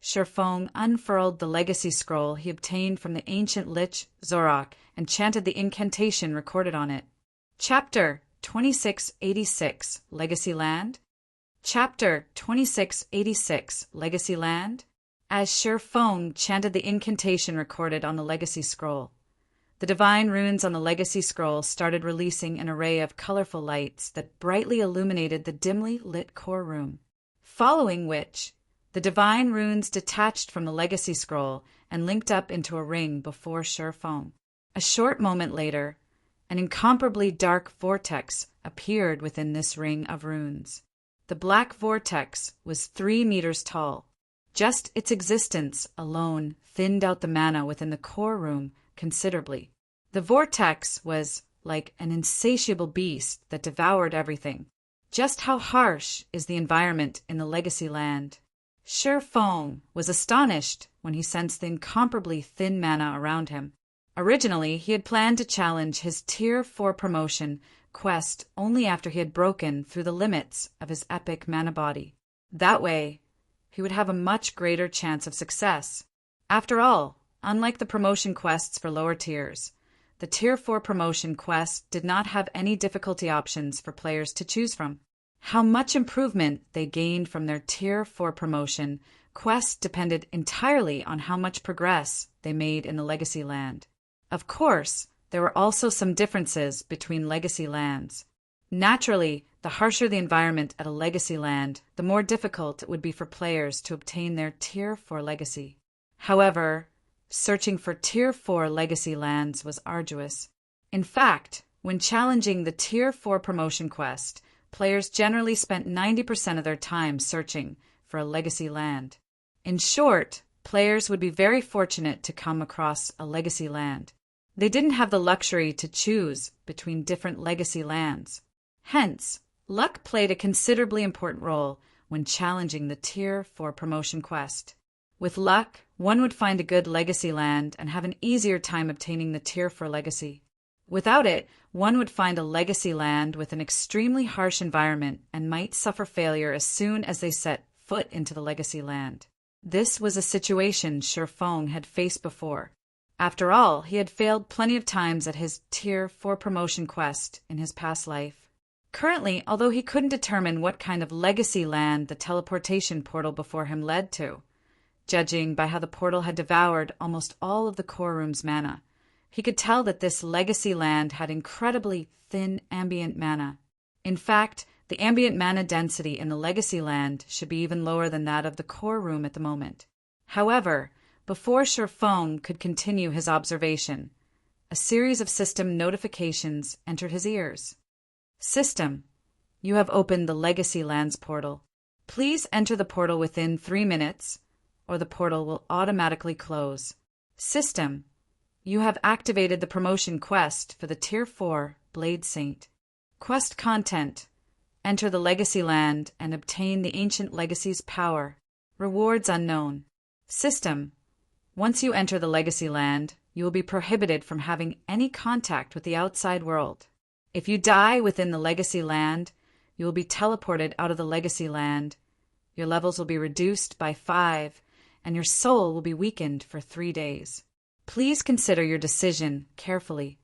Shifeng unfurled the legacy scroll he obtained from the ancient Lich Zorok and chanted the incantation recorded on it. Chapter 2686, Legacy Land. Chapter 2686, Legacy Land. As Shifeng chanted the incantation recorded on the legacy scroll, the divine runes on the legacy scroll started releasing an array of colorful lights that brightly illuminated the dimly lit core room. Following which, the divine runes detached from the legacy scroll and linked up into a ring before Shifeng. A short moment later, an incomparably dark vortex appeared within this ring of runes. The black vortex was 3 meters tall. Just its existence alone thinned out the mana within the core room considerably. The vortex was like an insatiable beast that devoured everything. Just how harsh is the environment in the Legacy Land? Shifeng was astonished when he sensed the incomparably thin mana around him. Originally, he had planned to challenge his Tier 4 promotion quest only after he had broken through the limits of his epic mana body. That way, he would have a much greater chance of success. After all, unlike the promotion quests for lower tiers, the Tier 4 promotion quest did not have any difficulty options for players to choose from. How much improvement they gained from their Tier 4 promotion quest depended entirely on how much progress they made in the Legacy Land. Of course, there were also some differences between Legacy Lands. Naturally, the harsher the environment at a Legacy Land, the more difficult it would be for players to obtain their Tier 4 Legacy. However, searching for Tier 4 Legacy Lands was arduous. In fact, when challenging the Tier 4 promotion quest, players generally spent 90% of their time searching for a legacy land. In short, players would be very fortunate to come across a legacy land. They didn't have the luxury to choose between different legacy lands. Hence, luck played a considerably important role when challenging the Tier 4 promotion quest. With luck, one would find a good legacy land and have an easier time obtaining the Tier 4 legacy. Without it, one would find a legacy land with an extremely harsh environment and might suffer failure as soon as they set foot into the legacy land. This was a situation Shifeng had faced before. After all, he had failed plenty of times at his Tier 4 promotion quest in his past life. Currently, although he couldn't determine what kind of legacy land the teleportation portal before him led to, judging by how the portal had devoured almost all of the core room's mana, he could tell that this legacy land had incredibly thin ambient mana. In fact, the ambient mana density in the legacy land should be even lower than that of the core room at the moment. However, before Shifeng could continue his observation, a series of system notifications entered his ears. System, you have opened the Legacy Lands portal. Please enter the portal within 3 minutes, or the portal will automatically close. System, you have activated the promotion quest for the Tier 4 Blade Saint. Quest content, enter the Legacy Land and obtain the Ancient Legacy's power. Rewards unknown. System, once you enter the Legacy Land, you will be prohibited from having any contact with the outside world. If you die within the Legacy Land, you will be teleported out of the Legacy Land. Your levels will be reduced by 5, and your soul will be weakened for 3 days. Please consider your decision carefully.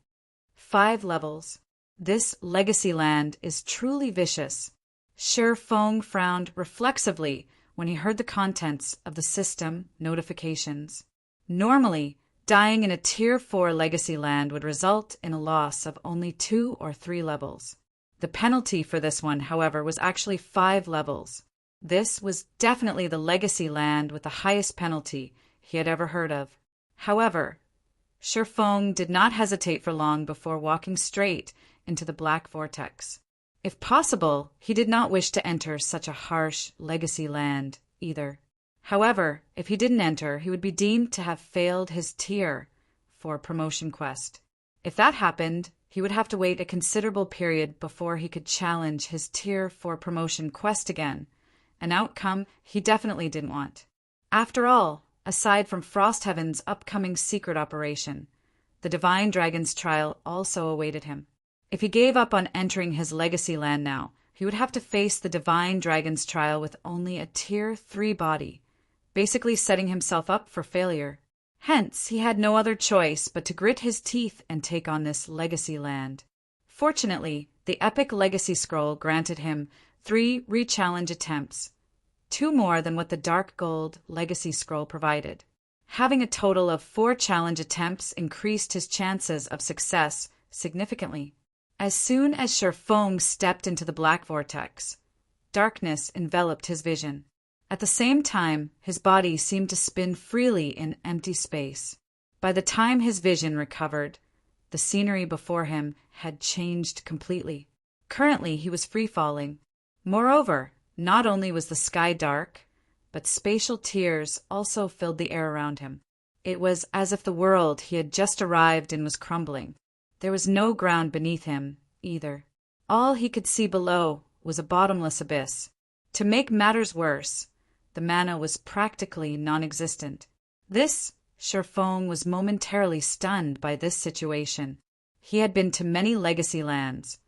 5 levels. This Legacy Land is truly vicious. Shifeng frowned reflexively when he heard the contents of the system notifications. Normally, dying in a Tier 4 Legacy Land would result in a loss of only 2 or 3 levels. The penalty for this one, however, was actually 5 levels. This was definitely the Legacy Land with the highest penalty he had ever heard of. However, Shifeng did not hesitate for long before walking straight into the Black Vortex. If possible, he did not wish to enter such a harsh Legacy Land either. However, if he didn't enter, he would be deemed to have failed his Tier 4 promotion quest. If that happened, he would have to wait a considerable period before he could challenge his Tier 4 promotion quest again, an outcome he definitely didn't want. After all, aside from Frostheaven's upcoming secret operation, the Divine Dragon's trial also awaited him. If he gave up on entering his Legacy Land now, he would have to face the Divine Dragon's trial with only a Tier 3 body, basically setting himself up for failure. Hence, he had no other choice but to grit his teeth and take on this Legacy Land. Fortunately, the Epic Legacy Scroll granted him 3 re-challenge attempts, 2 more than what the Dark Gold Legacy Scroll provided. Having a total of 4 challenge attempts increased his chances of success significantly. As soon as Shifeng stepped into the Black Vortex, darkness enveloped his vision. At the same time, his body seemed to spin freely in empty space. By the time his vision recovered, the scenery before him had changed completely. Currently, he was free-falling. Moreover, not only was the sky dark, but spatial tears also filled the air around him. It was as if the world he had just arrived in was crumbling. There was no ground beneath him, either. All he could see below was a bottomless abyss. To make matters worse, the mana was practically non-existent. Shifeng was momentarily stunned by this situation. He had been to many Legacy Lands,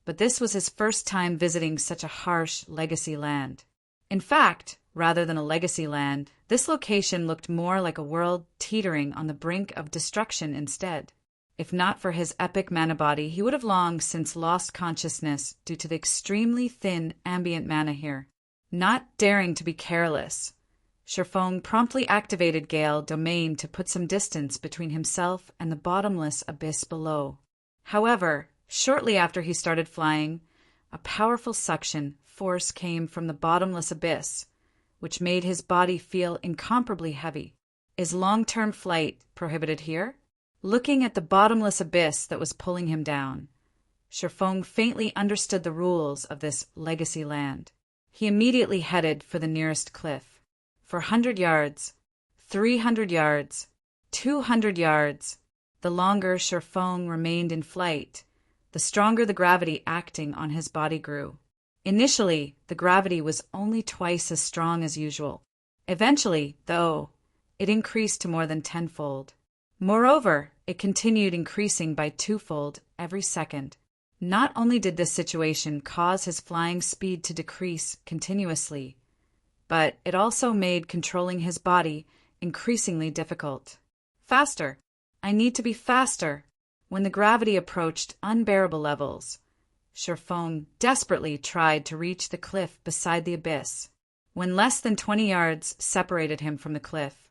but this was his first time visiting such a harsh Legacy Land. In fact, rather than a Legacy Land, this location looked more like a world teetering on the brink of destruction instead. If not for his epic mana body, he would have long since lost consciousness due to the extremely thin ambient mana here. Not daring to be careless, Shifeng promptly activated Gale Domain to put some distance between himself and the bottomless abyss below. However, shortly after he started flying, a powerful suction force came from the bottomless abyss, which made his body feel incomparably heavy. Is long-term flight prohibited here? Looking at the bottomless abyss that was pulling him down, Sherfong faintly understood the rules of this legacy land. He immediately headed for the nearest cliff. For 100 yards, 300 yards, 200 yards. The longer Sherfong remained in flight, the stronger the gravity acting on his body grew. Initially, the gravity was only twice as strong as usual. Eventually, though, it increased to more than tenfold. Moreover, it continued increasing by twofold every second. Not only did this situation cause his flying speed to decrease continuously, but it also made controlling his body increasingly difficult. Faster! I need to be faster! When the gravity approached unbearable levels, Sherfong desperately tried to reach the cliff beside the abyss. When less than 20 yards separated him from the cliff,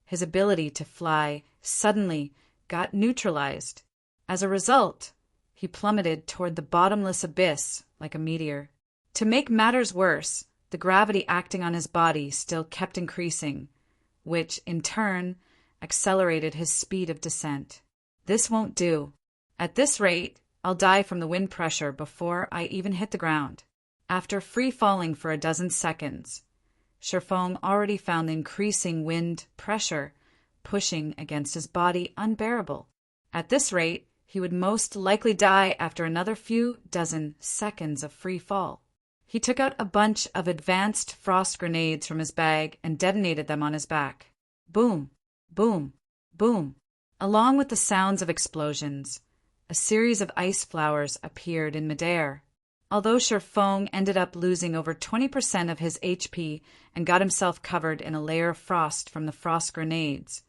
his ability to fly suddenly got neutralized. As a result, he plummeted toward the bottomless abyss like a meteor. To make matters worse, the gravity acting on his body still kept increasing, which, in turn, accelerated his speed of descent. This won't do. At this rate, I'll die from the wind pressure before I even hit the ground. After free falling for a dozen seconds, Sherfong already found the increasing wind pressure pushing against his body unbearable. At this rate, he would most likely die after another few dozen seconds of free fall. He took out a bunch of advanced frost grenades from his bag and detonated them on his back. Boom, boom, boom. Along with the sounds of explosions, a series of ice flowers appeared in midair. Although Sherfong ended up losing over 20% of his HP and got himself covered in a layer of frost from the frost grenades,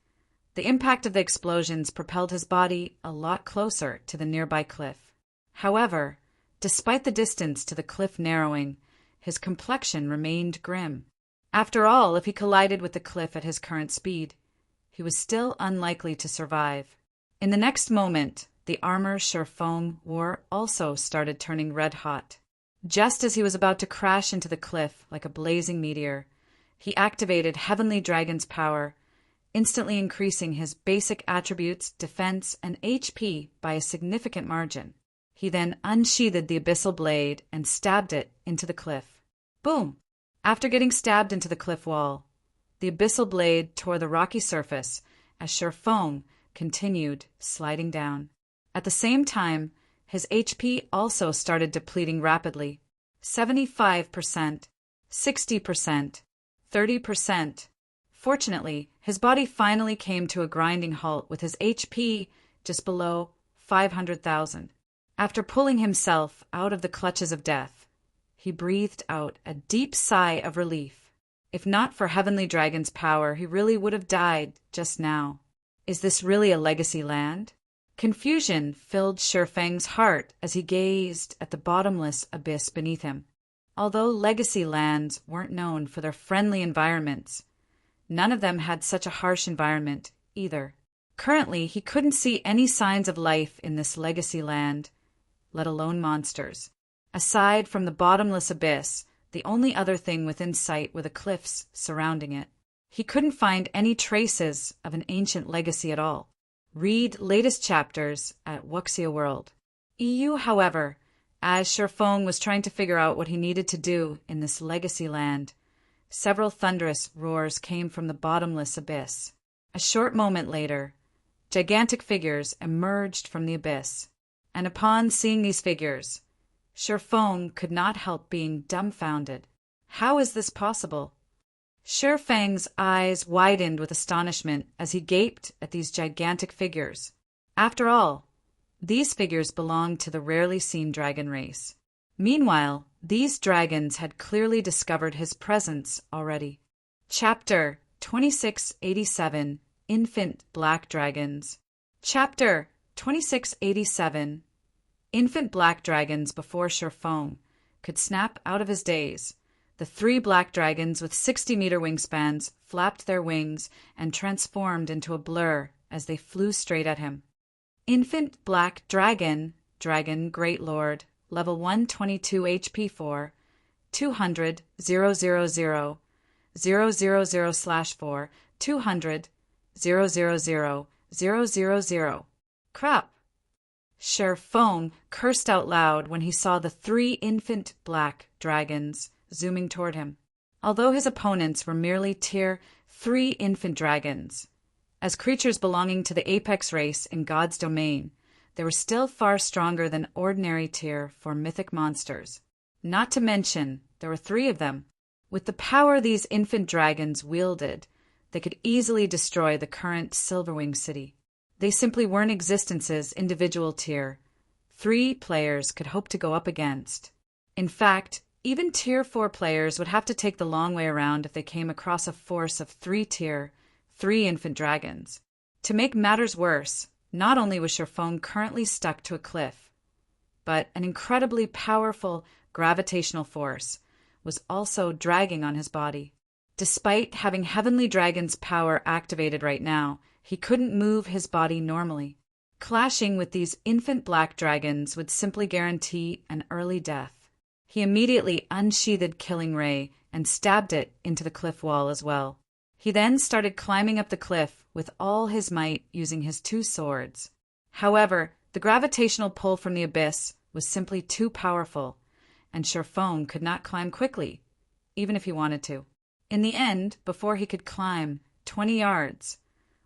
the impact of the explosions propelled his body a lot closer to the nearby cliff. However, despite the distance to the cliff narrowing, his complexion remained grim. After all, if he collided with the cliff at his current speed, he was still unlikely to survive. In the next moment, the armor Sherfong wore also started turning red-hot. Just as he was about to crash into the cliff like a blazing meteor, he activated Heavenly Dragon's power, instantly increasing his basic attributes, defense, and HP by a significant margin. He then unsheathed the abyssal blade and stabbed it into the cliff. Boom! After getting stabbed into the cliff wall, the abyssal blade tore the rocky surface as Sherfong continued sliding down. At the same time, his HP also started depleting rapidly. 75%, 60%, 30%. Fortunately, his body finally came to a grinding halt with his HP just below 500,000. After pulling himself out of the clutches of death, he breathed out a deep sigh of relief. If not for Heavenly Dragon's power, he really would have died just now. Is this really a legacy land? Confusion filled Sherfang's heart as he gazed at the bottomless abyss beneath him. Although legacy lands weren't known for their friendly environments, none of them had such a harsh environment either. Currently, he couldn't see any signs of life in this legacy land, let alone monsters. Aside from the bottomless abyss, the only other thing within sight were the cliffs surrounding it. He couldn't find any traces of an ancient legacy at all. Read latest chapters at Wuxia World. EU, however, as Sherfong was trying to figure out what he needed to do in this legacy land, several thunderous roars came from the bottomless abyss. A short moment later, gigantic figures emerged from the abyss, and upon seeing these figures, Sherfong could not help being dumbfounded. How is this possible? Sherfang's eyes widened with astonishment as he gaped at these gigantic figures. After all, these figures belonged to the rarely seen dragon race. Meanwhile, these dragons had clearly discovered his presence already. Chapter 2687 Infant Black Dragons. Chapter 2687 Infant black dragons. Before Sherfong could snap out of his daze, the 3 black dragons with 60-meter wingspans flapped their wings and transformed into a blur as they flew straight at him. Infant black dragon, great lord, level 122 HP 4, 200 000 000/4, 200 000 000. Crap! Sher Fong cursed out loud when he saw the 3 infant black dragons zooming toward him. Although his opponents were merely Tier 3 infant dragons, as creatures belonging to the apex race in God's domain, they were still far stronger than ordinary Tier 4 mythic monsters. Not to mention, there were 3 of them. With the power these infant dragons wielded, they could easily destroy the current Silverwing city. They simply weren't existences individual Tier 3 players could hope to go up against. In fact, even Tier 4 players would have to take the long way around if they came across a force of 3 Tier 3 infant dragons. To make matters worse, not only was Sher Fong currently stuck to a cliff, but an incredibly powerful gravitational force was also dragging on his body. Despite having Heavenly Dragon's power activated right now, he couldn't move his body normally. Clashing with these infant black dragons would simply guarantee an early death. He immediately unsheathed Killing Ray and stabbed it into the cliff wall as well. He then started climbing up the cliff with all his might using his 2 swords. However, the gravitational pull from the abyss was simply too powerful, and Sher Fong could not climb quickly, even if he wanted to. In the end, before he could climb 20 yards,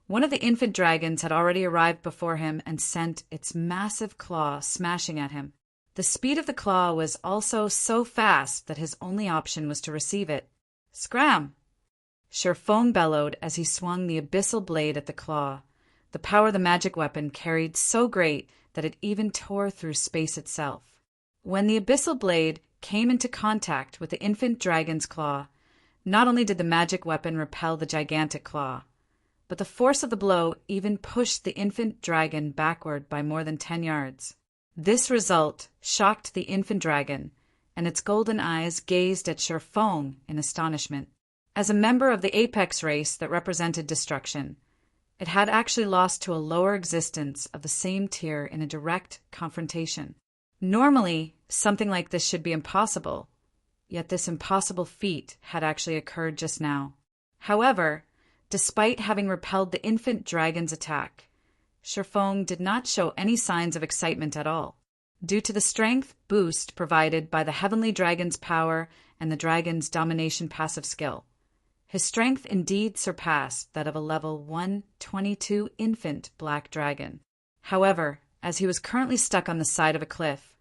one of the infant dragons had already arrived before him and sent its massive claw smashing at him. The speed of the claw was also so fast that his only option was to receive it. Scram! Sher Fong bellowed as he swung the abyssal blade at the claw. The power the magic weapon carried so great that it even tore through space itself. When the abyssal blade came into contact with the infant dragon's claw, not only did the magic weapon repel the gigantic claw, but the force of the blow even pushed the infant dragon backward by more than 10 yards. This result shocked the infant dragon, and its golden eyes gazed at Sher Fong in astonishment. As a member of the apex race that represented destruction, it had actually lost to a lower existence of the same tier in a direct confrontation. Normally, something like this should be impossible, yet this impossible feat had actually occurred just now. However, despite having repelled the infant dragon's attack, Sher Fong did not show any signs of excitement at all, due to the strength boost provided by the Heavenly Dragon's power and the dragon's domination passive skill. His strength indeed surpassed that of a level 122 infant black dragon. However, as he was currently stuck on the side of a cliff,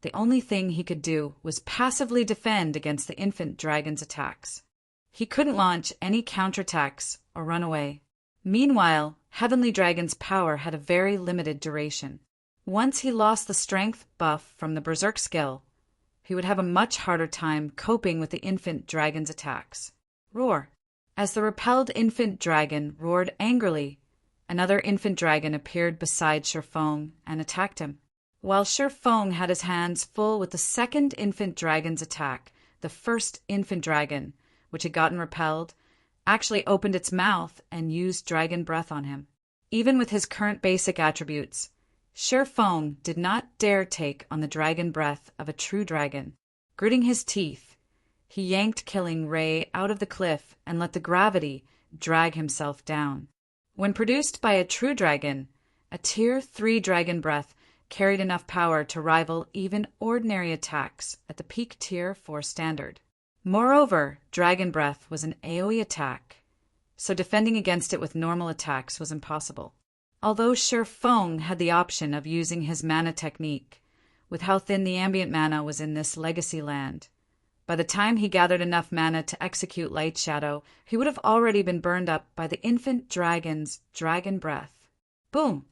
the only thing he could do was passively defend against the infant dragon's attacks. He couldn't launch any counterattacks or run away. Meanwhile, Heavenly Dragon's power had a very limited duration. Once he lost the strength buff from the Berserk skill, he would have a much harder time coping with the infant dragon's attacks. Roar! As the repelled infant dragon roared angrily, another infant dragon appeared beside Sher Fong and attacked him. While Sher Fong had his hands full with the second infant dragon's attack, the first infant dragon, which had gotten repelled, actually opened its mouth and used dragon breath on him. Even with his current basic attributes, Sher Fong did not dare take on the dragon breath of a true dragon. Gritting his teeth, he yanked Killing Ray out of the cliff and let the gravity drag himself down. When produced by a true dragon, a Tier 3 dragon breath carried enough power to rival even ordinary attacks at the peak Tier 4 standard. Moreover, Dragon Breath was an AoE attack, so defending against it with normal attacks was impossible. Although Sher Fong had the option of using his mana technique, with how thin the ambient mana was in this legacy land, by the time he gathered enough mana to execute Light Shadow, he would have already been burned up by the infant dragon's Dragon Breath. Boom!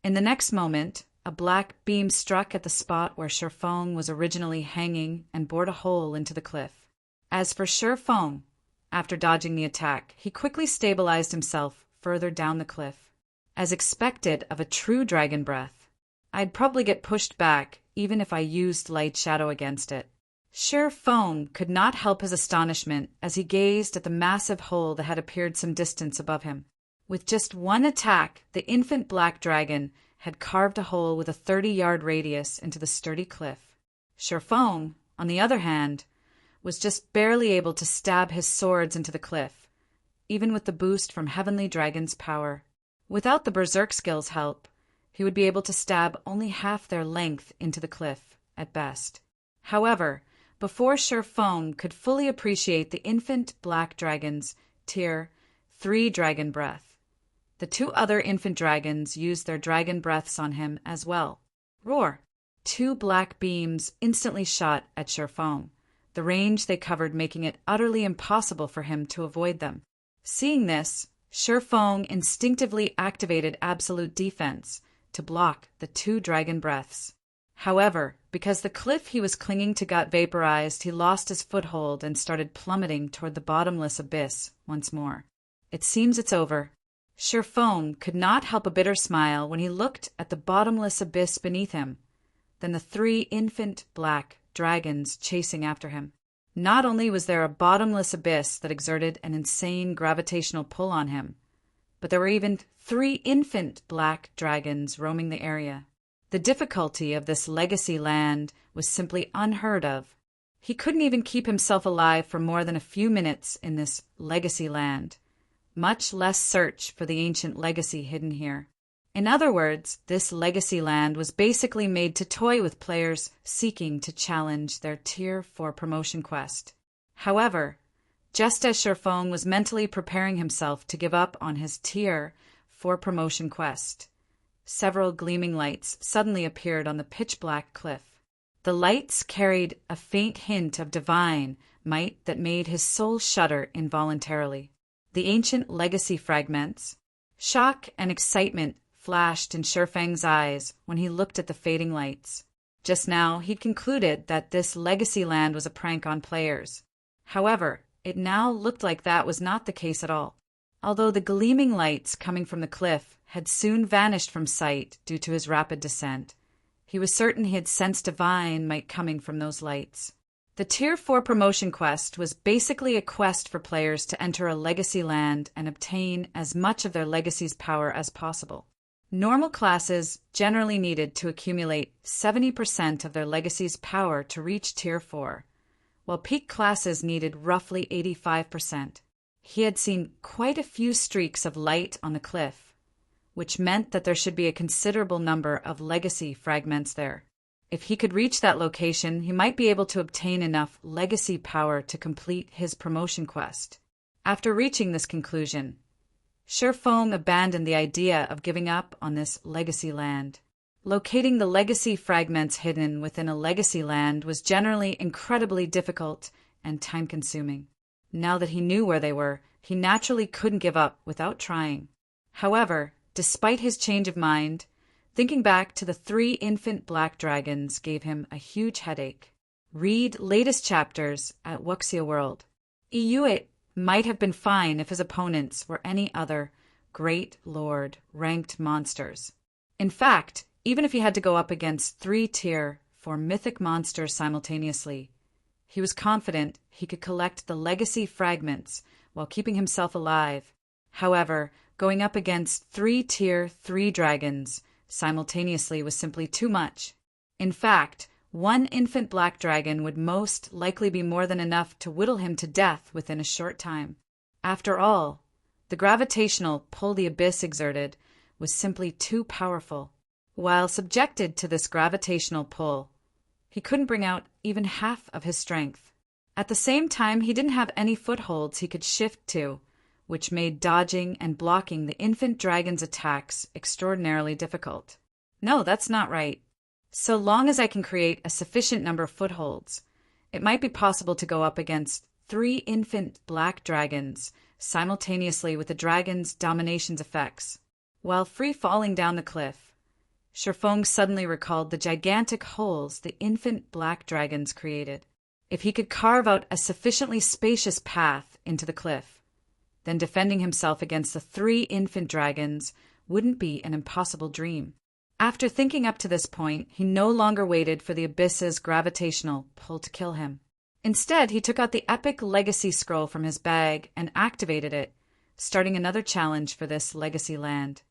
In the next moment, a black beam struck at the spot where Sher Fong was originally hanging and bored a hole into the cliff. As for Sher Fong, after dodging the attack, he quickly stabilized himself further down the cliff. As expected of a true dragon breath, I'd probably get pushed back even if I used Light Shadow against it. Sher Fong could not help his astonishment as he gazed at the massive hole that had appeared some distance above him. With just one attack, the infant black dragon had carved a hole with a 30-yard radius into the sturdy cliff. Sher Fong, on the other hand, was just barely able to stab his swords into the cliff, even with the boost from Heavenly Dragon's power. Without the Berserk skill's help, he would be able to stab only half their length into the cliff, at best. However, before Sher Fong could fully appreciate the infant black dragon's Tier 3 dragon breath, the two other infant dragons used their dragon breaths on him as well. Roar! Two black beams instantly shot at Sher Fong, the range they covered making it utterly impossible for him to avoid them. Seeing this, Sher Fong instinctively activated absolute defense to block the two dragon breaths. However, because the cliff he was clinging to got vaporized, he lost his foothold and started plummeting toward the bottomless abyss once more. It seems it's over. Sher Fong could not help a bitter smile when he looked at the bottomless abyss beneath him, then the three infant black dragons chasing after him. Not only was there a bottomless abyss that exerted an insane gravitational pull on him, but there were even three infant black dragons roaming the area. The difficulty of this legacy land was simply unheard of. He couldn't even keep himself alive for more than a few minutes in this legacy land, much less search for the ancient legacy hidden here. In other words, this legacy land was basically made to toy with players seeking to challenge their Tier 4 promotion quest. However, just as Sher Fong was mentally preparing himself to give up on his Tier 4 promotion quest, several gleaming lights suddenly appeared on the pitch-black cliff. The lights carried a faint hint of divine might that made his soul shudder involuntarily. The ancient legacy fragments. Shock and excitement flashed in Sher Fang's eyes when he looked at the fading lights. Just now, he'd concluded that this legacy land was a prank on players. However, it now looked like that was not the case at all. Although the gleaming lights coming from the cliff had soon vanished from sight due to his rapid descent, he was certain he had sensed divine might coming from those lights. The Tier 4 promotion quest was basically a quest for players to enter a legacy land and obtain as much of their legacy's power as possible. Normal classes generally needed to accumulate 70% of their legacy's power to reach Tier 4, while peak classes needed roughly 85%. He had seen quite a few streaks of light on the cliff, which meant that there should be a considerable number of legacy fragments there. If he could reach that location, he might be able to obtain enough legacy power to complete his promotion quest. After reaching this conclusion, Sher Fong abandoned the idea of giving up on this legacy land. Locating the legacy fragments hidden within a legacy land was generally incredibly difficult and time-consuming. Now that he knew where they were, he naturally couldn't give up without trying. However, despite his change of mind, thinking back to the three infant black dragons gave him a huge headache. Read latest chapters at Wuxia World. It might have been fine if his opponents were any other Great Lord ranked monsters. In fact, even if he had to go up against 3 Tier 4 mythic monsters simultaneously, he was confident he could collect the legacy fragments while keeping himself alive. However, going up against 3 Tier 3 dragons simultaneously was simply too much. In fact, one infant black dragon would most likely be more than enough to whittle him to death within a short time. After all, the gravitational pull the abyss exerted was simply too powerful. While subjected to this gravitational pull, he couldn't bring out even half of his strength. At the same time, he didn't have any footholds he could shift to, which made dodging and blocking the infant dragon's attacks extraordinarily difficult. No, that's not right. So long as I can create a sufficient number of footholds, it might be possible to go up against 3 infant black dragons simultaneously with the dragon's domination's effects. While free-falling down the cliff, Sher Fong suddenly recalled the gigantic holes the infant black dragons created. If he could carve out a sufficiently spacious path into the cliff, then defending himself against the 3 infant dragons wouldn't be an impossible dream. After thinking up to this point, he no longer waited for the abyss's gravitational pull to kill him. Instead, he took out the epic legacy scroll from his bag and activated it, starting another challenge for this legacy land.